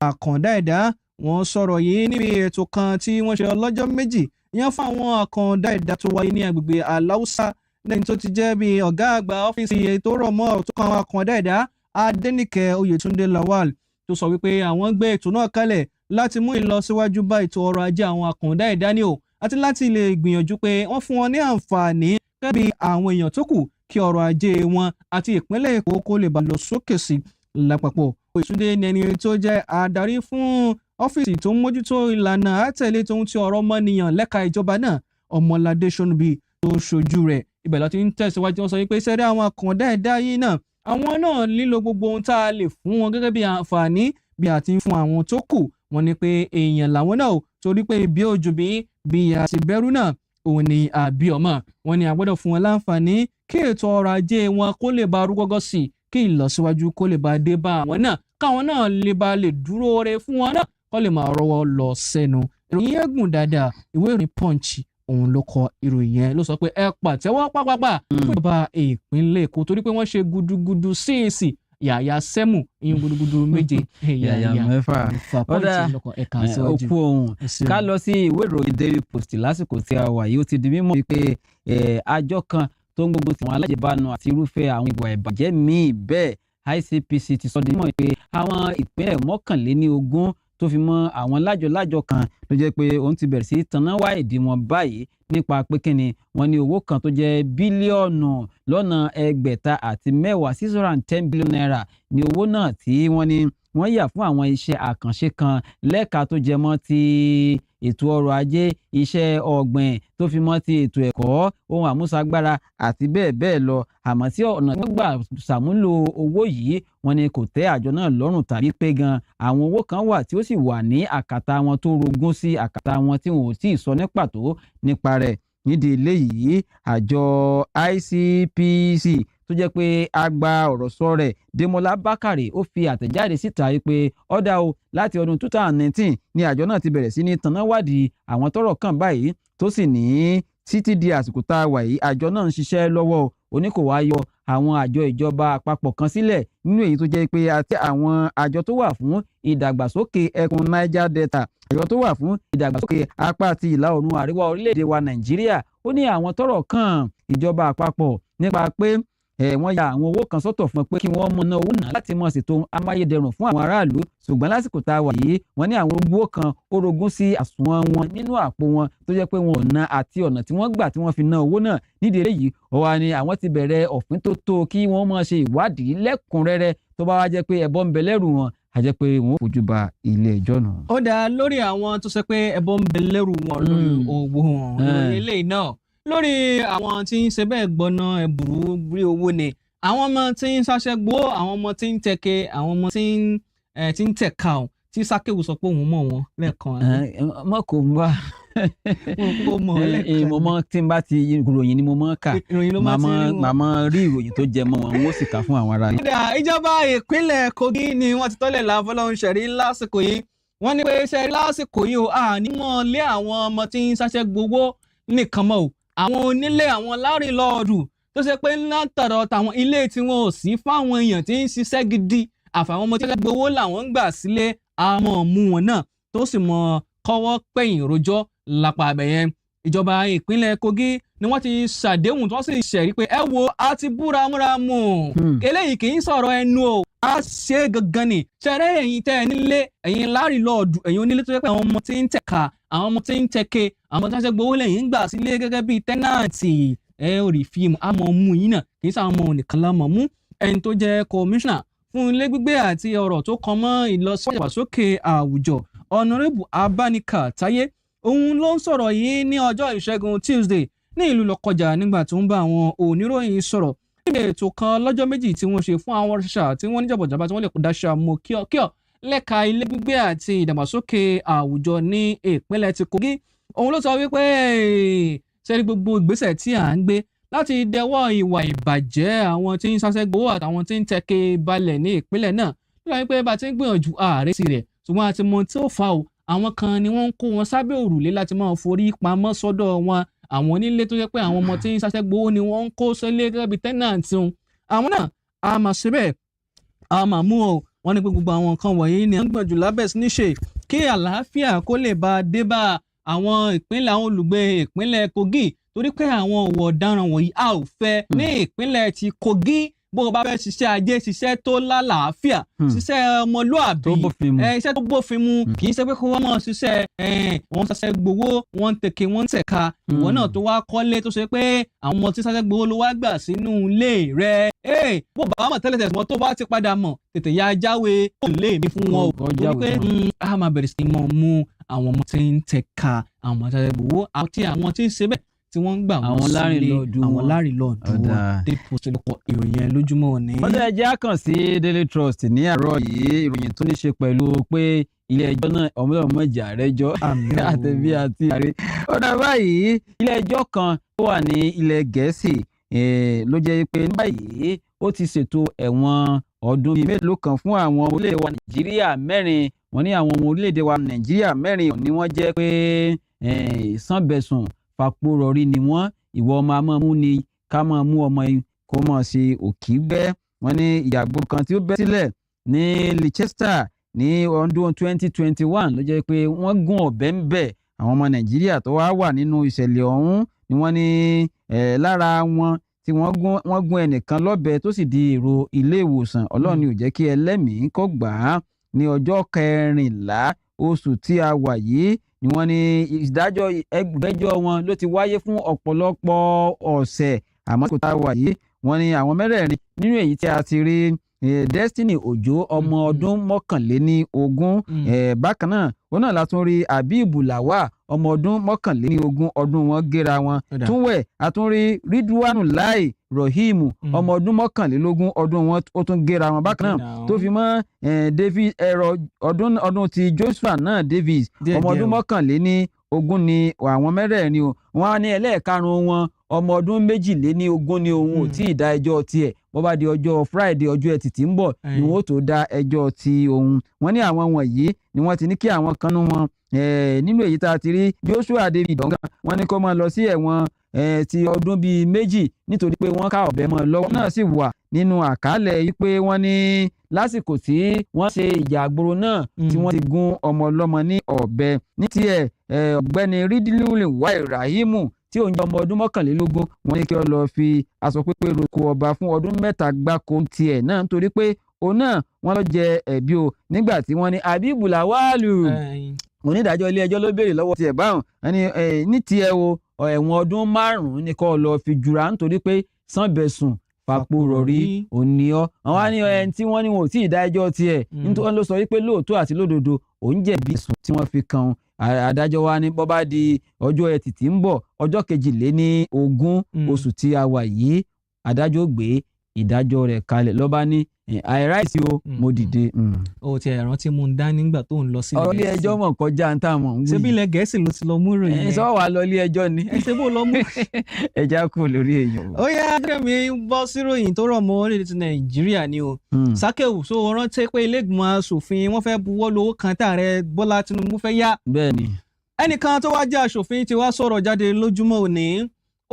àkàndá ẹ̀dá wọ́n sọ̀rọ̀ yìí níbi ètò kan tí wọ́n ṣe ọlọ́jọ́ méjì ìyẹn fún àwọn àkàndá ẹ̀dá tó wáyé ní agbègbè Aláùsá lẹ́yìn tó ti jẹ́ bí ọ̀gá àgbà ọ́fíìsì tó rọ̀ mọ́ ọ̀rọ̀ tó kan àwọn àkàndá ẹ̀dá Adéníkẹ́ Oyètúndé Lawal tó sọ wípé àwọn gbé ètò náà kalẹ̀ láti mú ìlọsíwájú bá ètò ọrọ̀ ajé àwọn àkàndá ẹ̀dá ni o àti láti lè gbìyànjú pé wọ́n fún wọn ní àǹfààní gẹ́gẹ́ bí àwọn èèyàn tó kù kí ọrọ̀ ajé wọn àti ìpínlẹ̀ Èkó kó lè bá lọ sókè sí lápapọ̀. Oyètúndé ni ẹni tó jẹ́ adarí fún ọ́fíìsì tó ń mójútó ìlànà àtẹ̀lé tó ń ti ọ̀rọ̀ ọmọnìyàn lẹ́ka ìjọba náà Ọmọládé Ṣónúbí tó ń ṣojú rẹ̀ ibẹ̀ ló ti ń tẹ̀síwájú wọn sọ wípé sẹ́rẹ́ àwọn àkàndá ẹ̀dá yìí náà àwọn náà nílò gbogbo ohun tá a lè fún wọn gẹ́gẹ́ bí àǹfààní bí a ti ń fún àwọn tó kù wọ́n ní pé èèyàn làwọn náà torí pé ibi òjò bí àti bẹ̀rù náà òun ni àbí ọmọ wọ́n ní a gbọ́dọ̀ fún wọn láǹfààní kí ètò ọrọ̀ ajé wọn kó lè bá rúgọ́gọ́ sí i kí ìlọsíwájú kó lè bá dé bá àwọn náà káwọn náà lè bá lè dúró re fún wọn náà kó lè máa rọwọ́ lọ sẹ́nu. ìròyìn yẹn gùn dáadáa ìwé ìròyìn Punch òun ló kọ ìròyìn yẹn ló sọ pé ẹ pàtẹ́wọ́ pápápá fún ìjọba ìpínlẹ̀ Èkó torí pé wọ́n ṣe gudugudu síìsì yàyà sẹ́mù ìyún gudugudu méje yàyà mẹ́fà ọ̀dà òkú ohun ká lọ sí ìwé ìròyìn Daily Post lásìkò tí a wà yìí ó ti di mímọ̀ wípé àjọ kan tó ń gbógun tiwọn alájẹbánu àti irúfẹ́ àwọn ìwà ìbàjẹ́ míì bẹ́ẹ̀ ICPC ti sọ di mímọ̀ pé àwọn ìpínlẹ̀ 21 tó fi mọ́ àwọn lájọ kan ló jẹ́ pé òun ti bẹ̀rẹ̀ sí tanná wá ìdí wọn báyìí nípa pé kíni wọ́n ní owó kan tó jẹ́ bílíọ̀nù lọ́nà 610 610 billion naira ní owó náà tí wọ́n yà fún àwọn iṣẹ́ àkànṣe kan lẹ́ka tó jẹ mọ́ ti ètò ọrọ̀ ajé iṣẹ́ ọ̀gbìn tó fi mọ́ ti ètò ẹ̀kọ́ ohun àmúṣagbára àti bẹ́ẹ̀ bẹ́ẹ̀ lọ àmọ́ tí ọ̀nà tó gbà ṣàmúlò owó yìí wọ́n ní kò tẹ́ àjọ náà lọ́rùn tàbí pé gan àwọn owó kan wà tí ó sì wà ní àkàtà wọn tó rogún sí àkàtà wọn tí wọn ò tí ì sọ ní pàtó nípa rẹ̀ nídìí eléyìí àjọ ICPC tó jẹ́ pé agba ọ̀rọ̀ sọ rẹ̀ Dèmọ́lá Bákàrè ó fi àtẹ̀jáde síta yìí pé ọ̀dà o láti ọdún 2019 ni àjọ náà ti bẹ̀rẹ̀ sí ní tanáwádìí àwọn tọ́rọ̀ kàn báyìí tó sì ní títí di àsìkò tá a wà yìí àjọ náà ń ṣiṣẹ́ lọ́wọ́ oníkò wá yọ àwọn àjọ ìjọba àpapọ̀ kan sílẹ̀ nínú èyí tó jẹ́ pé àti àwọn àjọ tó wà fún ìdàgbàsókè ẹkùn Niger Delta àjọ tó wà fún ìdàgbàsókè apá àti ìlà oòrùn àríwá orílẹ̀-èdè wa Nàìjíríà ó ní àwọn tọ́rọ̀ kàn ìjọba àpapọ̀ nípa pé wọ́n ya àwọn owó kan sọ́tọ̀ fún pé kí wọ́n mọ ná owó náà láti mọ̀ ṣètò amáyédẹrùn fún àwọn aráàlú ṣùgbọ́n lásìkò tá a wà yìí wọ́n ní àwọn owó kan ó rogún sí àsùnwọ̀n wọn nínú àpò wọn tó jẹ́ pé wọn ò ná àti ọ̀nà tí wọ́n gbà tí wọ́n fi ná owó náà nídìí eléyìí ó wá ní àwọn ti bẹ̀rẹ̀ òfin tó tó kí wọ́n máa ṣe ìwádìí lẹ́kùnrẹ́rẹ́ tó bá wá jẹ́ pé ẹbọ ń bẹ lẹ́rù wọn a jẹ́ pé wọn ò fojú ba ilé ẹjọ́ nù. ó dá lórí àwọn tó sọ pé ẹbọ ń bẹ lẹ́rù wọn lórí owó wọn lórí eléyìí náà lórí àwọn tí ń ṣe bẹ́ẹ̀ gbọ́ná ẹ̀bùrú rí owó ni àwọn ọmọ tí ń ṣàṣẹ́gbó àwọn ọmọ tí ń tẹ̀kẹ́ àwọn ọmọ tí ń tẹ̀ka ọ̀ tí Sákéwù sọ pé òun mọ̀ wọ́n lẹ́ẹ̀kan. mọ kò ń bá mo mọ tí n bá ti ìròyìn ni mo mọ kà màmá rí ìròyìn tó jẹ mọ́ wọn n ó sì kà fún àwọn ará yìí. ìjọba ìpínlẹ̀ Kogi ni wọ́n ti tọ́lẹ̀ láfọlọ́run ṣẹ̀rí lásìkò yìí wọ́n ní pé ṣẹ̀rí lásìkò yìí o ànímọ̀ lé àwọn ọmọ tí ń ṣàṣẹ́gbówó nìkan mọ́ o àwọn onílé àwọn lárílọ́ọ̀dù tó ṣe pé ńlá tọ̀rọ̀ tàwọn ilé tí wọn ò sí fáwọn èèyàn tí ń ṣiṣẹ́ gidi àfàwọn ọmọ tí wọ́n gbowó làwọn ń gbà sílé àmọ́ mú wọn náà tó sì mọ kọ́wọ́ pẹ̀yìn rojọ́ lápá abẹ́yẹn ìjọba ìpínlẹ̀ Kogi ni wọ́n ti ṣàdéhùn tó sì ṣẹ̀rí pé ẹ wo a ti búra múra mú eléyìí kì í sọ̀rọ̀ ẹnu o a ṣe gangan ni ṣẹ̀rẹ́ ẹ̀yin tẹ́ ẹ nílé ẹ̀yin lárílọ́ọ̀dù ẹ̀yin onílé tó jẹ́ pé àwọn ọmọ tí ń tẹ̀ka àwọn ọmọ tí ń tẹ̀kẹ́ àwọn tí wọ́n ṣe gbowó lẹ́yìn ń gbà sílé gẹ́gẹ́ bíi tẹ́nàǹtì ẹ ò rí fíìmù àmọ́ mú yín náà kì í sáà mọ nìkan lámọ̀ mú ẹni tó jẹ́ kọmíṣánná fún ilé gbígbé àti ọ̀rọ̀ tó kan mọ́ ìlọsíwájú àwùjọ ọ̀nàrẹ́bù Abáníkà Táyé òun ló ń sọ̀rọ̀ yìí ní ọjọ́ ìṣẹ́gun Tuesday ní ìlú Lọ́kọjà nígbà tó ń bá àwọn oníròyìn sọ̀rọ̀ níbi ètò kan lọ́jọ́ méjì tí wọ́n ṣe fún àwọn ṣàṣà tí wọ́n ní jàbọ̀jàbá tí wọ́n lè kó dáṣà mọ́ kíọ̀kíọ̀ lẹ́ka ilé gbígbé àti ìdàgbàsókè àwùjọ ní ìpínlẹ̀ ti Kogi òun ló sọ wípé sẹ́rí gbogbo ìgbésẹ̀ tí à ń gbé láti dẹwọ́ ìwà ìbàjẹ́ àwọn tí ń ṣàṣẹ́gbówó àtàwọn tí ń tẹ̀kẹ́ balẹ̀ ní ìpínlẹ̀ náà nígbà wípé bá ti ń gbìyànjú ààrẹ sí rẹ̀ ṣùgbọ́n àti mọ tí ó fa o àwọn kan ni wọ́n ń kó wọn sábẹ́ òrùlé láti máa forí pamọ́ sọ́dọ̀ wọn àwọn onílé tó jẹ́ pé àwọn ọmọ tí ń ṣàṣẹ́gbówó ni wọ́n ń kó sọ́lé gẹ́gẹ́ bíi tẹ́nàntì wọn àwọn náà a máa ṣe bẹ́ẹ̀ a máa mú o wọ́n ní pé gbogbo àwọn nǹkan wọ̀nyí ni à ń gbìyànjú lábẹ́ sí níṣe kí àlàáfíà kó lè bá a dé bá àwọn ìpínlẹ̀ àwọn olùgbé ìpínlẹ̀ Kogi torí pé àwọn ọ̀wọ̀ ọ̀daràn wọ̀nyí a ò fẹ́ ní ìpínlẹ̀ ti Kogi bó o bá fẹ́ ṣiṣẹ́ ajé ṣiṣẹ́ tó lálàáfíà ṣiṣẹ́ ọmọlúàbí iṣẹ́ tó bófin mu kì í ṣe pé kó wọ́n mọ̀ ṣiṣẹ́ wọ́n ṣiṣẹ́ gbowó wọ́n ń tẹ̀kẹ́ wọ́n ń tẹ̀ka ìwọ náà tó wá kọ́lé tó ṣe pé àwọn ọmọ tí ṣiṣẹ́ gbowó ló wá gbà sínú ilé rẹ̀ bó bá mọ̀ tẹ́lẹ̀ tẹ̀sán tó bá ti padà mọ̀ tètè ya jáwé ó lè mí fún wọn o torí pé a máa bẹ̀rẹ̀ sí mọ̀ mú àwọn ọmọ tí ń tẹ̀ka àwọn ọmọ tí ṣiṣẹ́ gbowó àti àwọn tí ń ṣe bẹ́ẹ̀ tí wọ́n ń gbà wọ́n sílé àwọn lárílọ́ọ̀dù wọn dépò sílẹ̀kọ̀ ìròyìn ẹ̀ lójúmọ́ òní. wọ́n tẹ́ ẹjẹ́ àkàn sí Daily Trust ní àárọ̀ yìí ìròyìn tó ní ṣe pẹ̀lú pé ilé ẹjọ́ náà ọmọdé ìjà rẹ̀ jọ àtẹ̀bí àti àárẹ̀. ọ̀dà báyìí ilé ẹjọ́ kan tó wà ní ilẹ̀ Gẹ̀ẹ́sì ló jẹ́ pé ní báyìí ó ti ṣètò ẹ̀wọ̀n ọdún bíi mélòó kan fún àwọn orílẹ̀-èdè wa Nàìjíríà mẹ́rin wọ́n ní àwọn ọmọ orílẹ̀-èdè wa Nàìjíríà mẹ́rin ni wọ́n jẹ́ pé sanbẹ̀sùn fàpòrọ̀rí ni wọ́n ìwọ ọmọ amọ́ mú ni ká máa mú ọmọ kó máa ṣe òkì gbẹ́ wọ́n ní ìyàgbọ́ kan tí ó bẹ́ sílẹ̀ ní Leicester ní ọdún 2021 ló jẹ́ pé wọ́n gún ọ̀bẹ ń bẹ̀ àwọn ọmọ Nàìjíríà tó wá wà nínú ìṣẹ̀lẹ̀ ọ̀hún ni wọ́n ní lára wọn tí wọ́n gún ẹnìkan lọ́bẹ tó sì di èrò ilé ìwòsàn ọlọ́run ni ò jẹ́ kí ẹlẹ́mìí kó gbà á ní ọjọ́ 14 oṣù tí a wà yìí ni wọ́n ní ìdájọ́ ẹgbẹ́jọ́ wọn ló ti wáyé fún ọ̀pọ̀lọpọ̀ ọ̀sẹ̀ àmọ́ kò tá a wà yìí wọ́n ní àwọn mẹ́rẹ̀ẹ̀rin nínú èyí tí a ti rí Destiny Òjó ọmọ ọdún 21 bákan náà òun náà látún rí Habibu Lawal ọmọ ọdún 21 ọdún wọn gẹ́ra wọn túnwẹ̀ àtúnrí Ridwanu Lai Rahimu ọmọ ọdún 21 ọdún wọn ó tún gẹ́ra wọn bákan náà tó fi mọ́ David ẹ̀rọ ọdún ti Joshua náà Davis ọmọ ọdún 21 ni àwọn mẹ́rẹ̀ẹ̀rin o wọ́n á ní ẹlẹ́ẹ̀karùn-ún wọn ọmọ ọdún 22 ni òun ò tí ì dá ẹjọ́ tiẹ̀ bó bá di ọjọ́ Friday ọjọ́ ẹtì tí ń bọ̀ ni wọ́n tó dá ẹjọ́ ti òun wọ́n ní àwọn wọ̀nyí ni wọ́n ti ní kí àwọn kan nú wọn nínú èyí tá a ti rí Joshua David ọ̀gá wọ́n ní kó máa lọ sí ẹ̀wọ̀n ti ọdún bíi 2 nítorí pé wọ́n ká ọ̀bẹ mọ́ lọ́wọ́ náà sì wà nínú àkálẹ̀ yìí pé wọ́n ní lásìkò tí wọ́n ṣe ìjà àgbòrò náà tí wọ́n ti gún ọmọ ọlọ́mọ ní ọ̀bẹ ní tiẹ̀ ọ̀gbẹ́ni Ridley Wai Rahimu tí òun jẹ́ ọmọ ọdún 21 wọ́n ní kí ó lọ fi aṣọ pípé roko ọba fún ọdún 3 gbáko tiẹ̀ náà nítorí pé òun náà wọ́n lọ jẹ ẹ̀bi o nígbà tí wọ́n ní Habibu Lawal onídàájọ́ ilé ẹjọ́ ló béèrè lọ́wọ́ tiẹ̀ báwọn ní tiẹ̀ o ẹ̀wọ̀n ọdún 5 ní kó lọ fi jura nítorí pé sanbẹ̀sùn fapò rọ̀rí òní ọ́ àwọn á ní ẹni tí wọ́n ní wọn ò tí ì dá ẹjọ́ tiẹ̀ nítorí wọ́n ló sọ wípé lóòótọ́ àti lódodo òun jẹ̀bi ẹ̀sùn tí wọ́n fi kàn adájọ́ wa ní bó bá di ọjọ́ ẹtì tí ń bọ̀ ọjọ́ 22 oṣù tí a wà yìí adájọ́ gbé ìdájọ́ rẹ̀ kalẹ̀ ló bá ní àìráìsí o mo dìde. o ti ẹ̀rọ tí mo ń dá nígbà tó ń lọ sí ọ̀rọ̀ ilé ẹjọ́ mọ̀ kọjá ń tà mọ̀ ń wí. ṣebí ilẹ̀ Gẹ̀ẹ́sì ló ti lọ mú ìròyìn yẹn. sọ wà lọ ilé ẹjọ́ ni. ṣe bó lọ mú. ẹja kù lórí èèyàn. ó yá Adéyẹmí bọ́ síròyìn tó rọ̀ mọ́ orílẹ̀-èdè ti Nàìjíríà ni o. Sákẹ́wù so rántí pé ilé ìgbìmọ̀ asòfin wọ́n fẹ́ buwọ́ lówó kan tààrẹ Bọ́lá Tinubu fẹ́ yá. bẹ́ẹ̀ni. ẹnìkan tó wá jẹ́ aṣòfin ti wá sọ̀rọ̀ jáde lójúmọ́ òní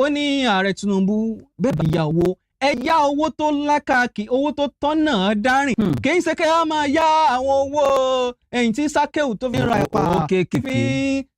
ó ní ààrẹ Tinubu bẹ́ẹ̀ bá yá owó ẹ yá owó tó lákàkì owó tó tọ́nà dárìn kì í ṣe kẹ́ ẹ máa yá àwọn owó ẹ̀yìn tí Sákẹ́wù tó fi ń ra ẹ̀pà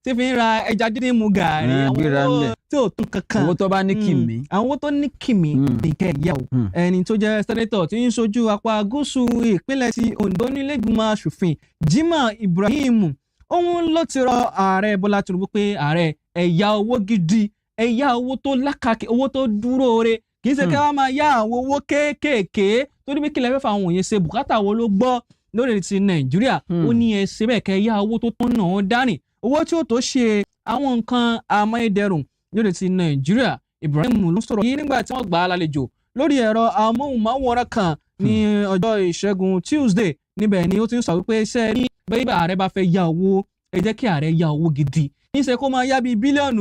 tí fi ń ra ẹja dídín mu gàárì àwọn owó tí ò tún kankan owó tó bá ní kìmí àwọn owó tó ní kìmí nìkẹ́ ìyá o ẹni tó jẹ́ sẹ́nẹ́tọ̀ tí ń ṣojú apá gúúsù ìpínlẹ̀ ti Oǹdó nílẹ̀gbìmọ̀ aṣòfin Jimoh Ibrahim òun ló ti rọ ààrẹ Bọ́lá Tinubu pé ààrẹ ẹ yá owó gidi ẹ yá owó tó lákàkì owó tó dúró re kì í ṣe kí wọ́n máa yá àwọn owó kéékèèké tó ní bí kílẹ̀ fẹ́ fa àwọn òyìn ṣe bùkátà wo ló gbọ́ lórí ti Nàìjíríà ó ní ẹ ṣe bẹ́ẹ̀ kẹ́ yá owó tó tán náà dárìn owó tí ó tó ṣe àwọn nǹkan amáyédẹrùn lórí ti Nàìjíríà Ibrahim ló sọ̀rọ̀ yìí nígbà tí wọ́n gbà á lálejò lórí ẹ̀rọ amóhùnmáwòrán kan ní ọjọ́ Ìṣẹ́gun Tuesday níbẹ̀ ni ó ti ń sọ wípé ṣe rí bẹ́ẹ̀ bá ààrẹ bá fẹ́ yá owó ẹ jẹ́ kí ààrẹ yá owó gidi níṣẹ́ kó máa yá bíi $2 billion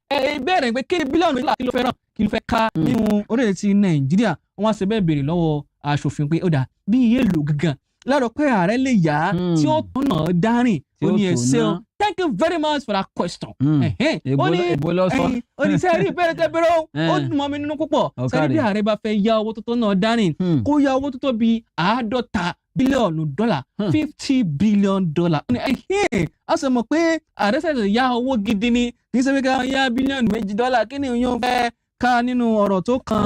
ẹ bẹ̀rẹ̀ pé kí ni $2 billion kí ló fẹ́ ràn kí ló fẹ́ ká nínú orílẹ̀-èdè ti Nàìjíríà wọ́n á ṣe bẹ́ẹ̀ béèrè lọ́wọ́ aṣòfin pé ó dà bí iye lò gangan lọ́dọ̀ pé ààrẹ lè yá tí ó tọ̀nà dárìn ó ní ẹ ṣeun thank you very much for that question. ó ní sẹ́ẹ̀rí ìbéèrè tẹ́ bẹ̀rẹ̀ ó dùn mọ́ mi nínú púpọ̀ sẹ́ẹ̀rí bí ààrẹ bá fẹ́ yá owó tó tọ̀nà dárìn kó yá owó tó tó bíi $50 billion $50 billion. a sọ mọ̀ pé ààrẹ ṣẹ̀ṣẹ̀ yá owó gidi ni kì í ṣe pé ká yá $2 kí ni yóò fẹ́ ká nínú ọ̀rọ̀ tó kan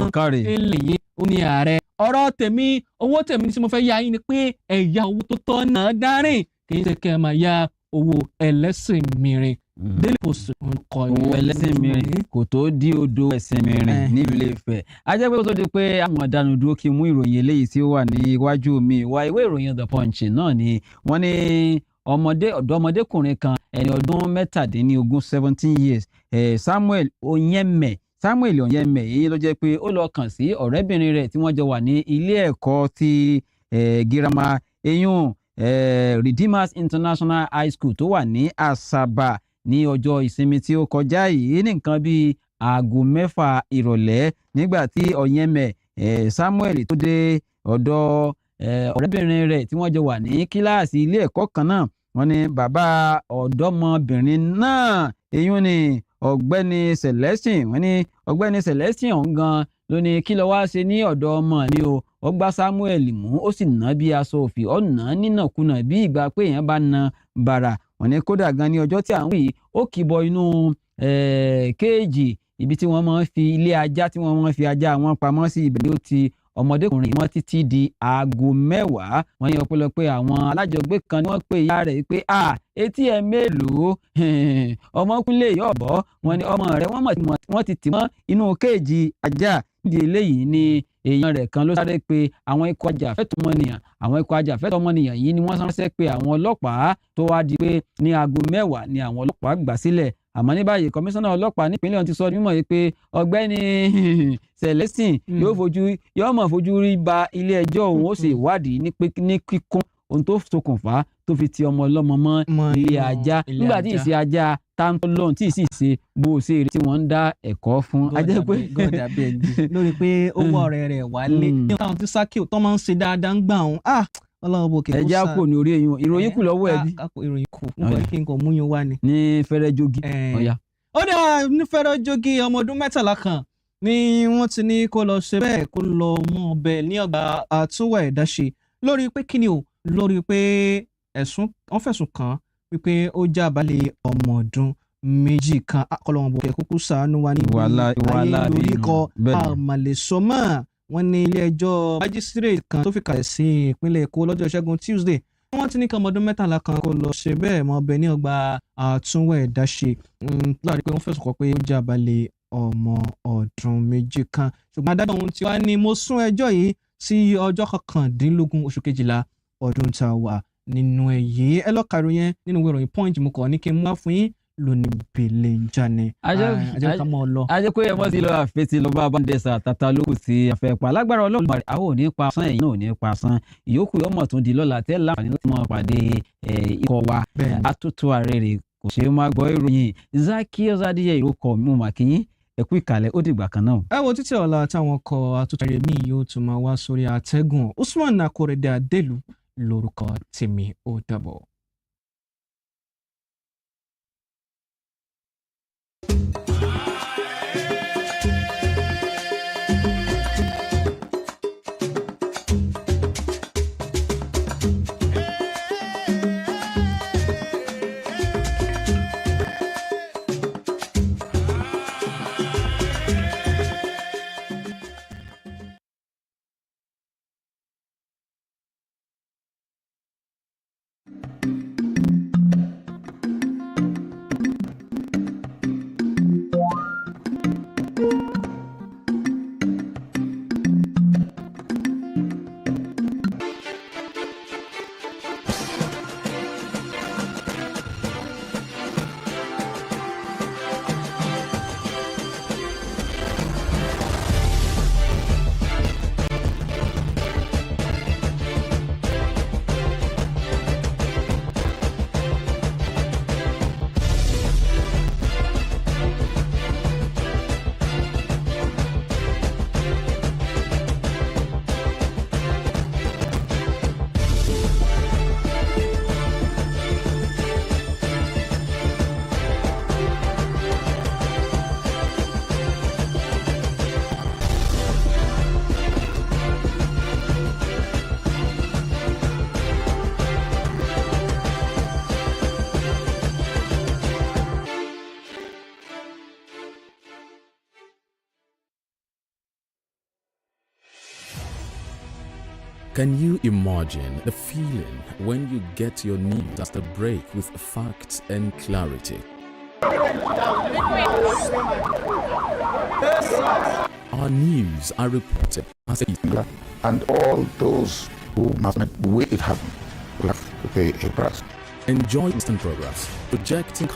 eléyìí ó ní ààrẹ ọ̀rọ̀ tèmi owó tèmi tí mo fẹ́ yá yín ni pé ẹ yá owó tó tọ́nà dárìn kì í ṣe kẹ́ ẹ máa yá owó ẹlẹ́sìn mìíràn Daily Post ń kọ owó ẹlẹ́sìn mìíràn kò tó dí odò ẹ̀sìn mìíràn nílùú Ilé-Ifẹ̀ ajẹ́ pé kó tó di pé àwọn ọ̀daràn dúró kí mú ìròyìn eléyìí tí ó wà ní iwájú mi wá ìwé ìròyìn The Punch náà ni wọ́n ní ọ̀dọ́mọdékùnrin kan ẹni ọdún 17 17 years Samuel Onyeme èyí ló jẹ́ pé ó lọ kàn sí ọ̀rẹ́bìnrin rẹ̀ tí wọ́n jọ wà ní ilé ẹ̀kọ́ ti girama eyín Redeemers International High School tó wà ní Asaba ní ọjọ́ ìsinmi tí ó kọjá yìí ní nǹkan bíi aago 6 ìrọ̀lẹ́ nígbà tí Onyeme Samuel tó dé ọ̀dọ̀ ọ̀rẹ́bìnrin rẹ̀ tí wọ́n jọ wà ní kíláàsì ilé ẹ̀kọ́ kan náà wọ́n ní bàbá ọ̀dọ́mọbìnrin náà eyín ni ọ̀gbẹ́ni Celestine wọ́n ní ọ̀gbẹ́ni Celestine ọ̀hún gan ló ní kí ló wá ṣe ní ọ̀dọ̀ ọmọ mi o ó gbá Samuel mú ó sì ná bí aṣọ òfì ó ná nínàkúnà bí ìgbà pé èèyàn bá na bàrà wọ́n ní kódà gan ní ọjọ́ tí à ń wí ó kì í bọ inú kéèjì ibi tí wọ́n máa ń fi ilé ajá tí wọ́n máa ń fi ajá wọn pamọ́ sí ibẹ̀ ni ó ti ọmọdékùnrin mọ́ títí di aago 10. wọ́n ní ọpẹ́lọpẹ́ àwọn alájọgbé kan ni wọ́n pe ìyá rẹ̀ pé etí ẹ̀ mélòó ọmọkúnlé yọ̀bọ̀ wọ́n ní ọmọ rẹ̀ wọ́n ti tì mọ́ inú kéèjì ajá. nídìí eléyìí ni èèyàn rẹ̀ kan ló sáré pé àwọn ikọ̀ ajàfẹ́tọ̀ọ́ ọmọnìyàn yìí ni wọ́n ránṣẹ́ pé àwọn ọlọ́pàá tó wá di pé ní aago 10 ni àwọn ọlọ́pàá gbà sílẹ̀. àmọ́ ní báyìí kọmíṣánná ọlọ́pàá nípínlẹ̀ ọ̀hún ti sọ mímọ̀ yìí pé ọ̀gbẹ́ni Celestine yóò mọ̀ fojú rí ba ilé ẹjọ́ òun ó sì wádìí ní kíkún ohun tó ṣokùnfà tó fi ti ọmọ ọlọ́mọ mọ́ ilé ajá nígbà tí ìṣe ajá táńtọ́ lọ́hùn tí sì ṣe bó ṣe rí tí wọ́n ń dá ẹ̀kọ́ fún. ajẹ́ pé lórí pé ó wọ ọ̀rẹ́ rẹ̀ wálé ní táwọn tí sákìó tó máa ń ṣe dáadáa ń gbà wọn ọlọ́run bò kí n kó sá. ẹja kò ní orí eyín ìròyìn kù lọ́wọ́ ẹbí. ìròyìn kù nípa kí n kò mú yín wá ni. ní fẹ́rẹ́ jogi ọ̀ya. ó dà ní fẹ́rẹ́ jogi ọmọ ọdún 13 kan ni wọ́n ti ní kó lọ ṣe bẹ́ẹ̀ kó lọ mú ọbẹ̀ ní ọgbà àtúwọ̀ ẹ̀dá ṣe lórí pé kíni o lórí pé wọ́n fẹ̀sùn kàn án wípé ó já balẹ̀ ọmọ ọdún 2 kan akọlọ́wọ́n bò kẹ́ kúkú ṣàánú wa ní ayé lórí kọ àmàlẹ́sọ́mọ́. wọ́n ní ilé-ẹjọ́ májísírèètì kan tó fìkàlẹ̀ sí ìpínlẹ̀ Èkó lọ́jọ́ Ìṣẹ́gun Tuesday wọ́n ti ní kí ọmọ ọdún 13 kan kó lọ ṣe bẹ́ẹ̀ mọ́ ọbẹ̀ ní ọgbà àtúnwò ẹ̀dá ṣe láti pé wọ́n fẹ̀sùn kàn pé ó já balẹ̀ ọmọ ọdún 2 kan ṣùgbọ́n adájọ́ ohun tí wàá ní mo sún ẹjọ́ yìí sí ọjọ́ 19 oṣù kejìlá ọdún tá a wà nínú èyí ẹ lọ́ọ́ kàrò yẹn nínú ìwé ìròyìn Punch mo kàn ní kí n mú wá fún yín lónìí bèlè jani. ajẹ́ ká mọ́ ọ lọ. ajẹ́ pé ẹ̀mọ́ sí lọ́wọ́ àfẹ́sí lọ́ba abáńdẹ́sà tata lókù sí afẹ́pá lágbára ọlọ́run àwọn ò ní pa sán ẹ̀yìn náà ò ní pa sán ìyókù ọmọ tún di lọ́la tẹ́ láǹfààní láti máa pàdé ikọ̀ wa atótó àrèrè kò ṣeé má gbọ́ ìròyìn Zakious Adéyẹ ìrókò mímú màkìyín ẹ̀kú ìkàlẹ̀ ó dìgbà kan náà. ẹ wo títí ọ̀la táwọn ọkọ̀ àtúntàrẹ mi yóò tún máa wá sórí àtẹ́gùn Usman Akorede Adélù lórúkọ tèmi ó dàbọ̀. Can you imagine the feeling when you get your news after break with facts and clarity? Our news are reported as it is. And all those who must make the way it happen will have to pay a price. Enjoy instant programs, projecting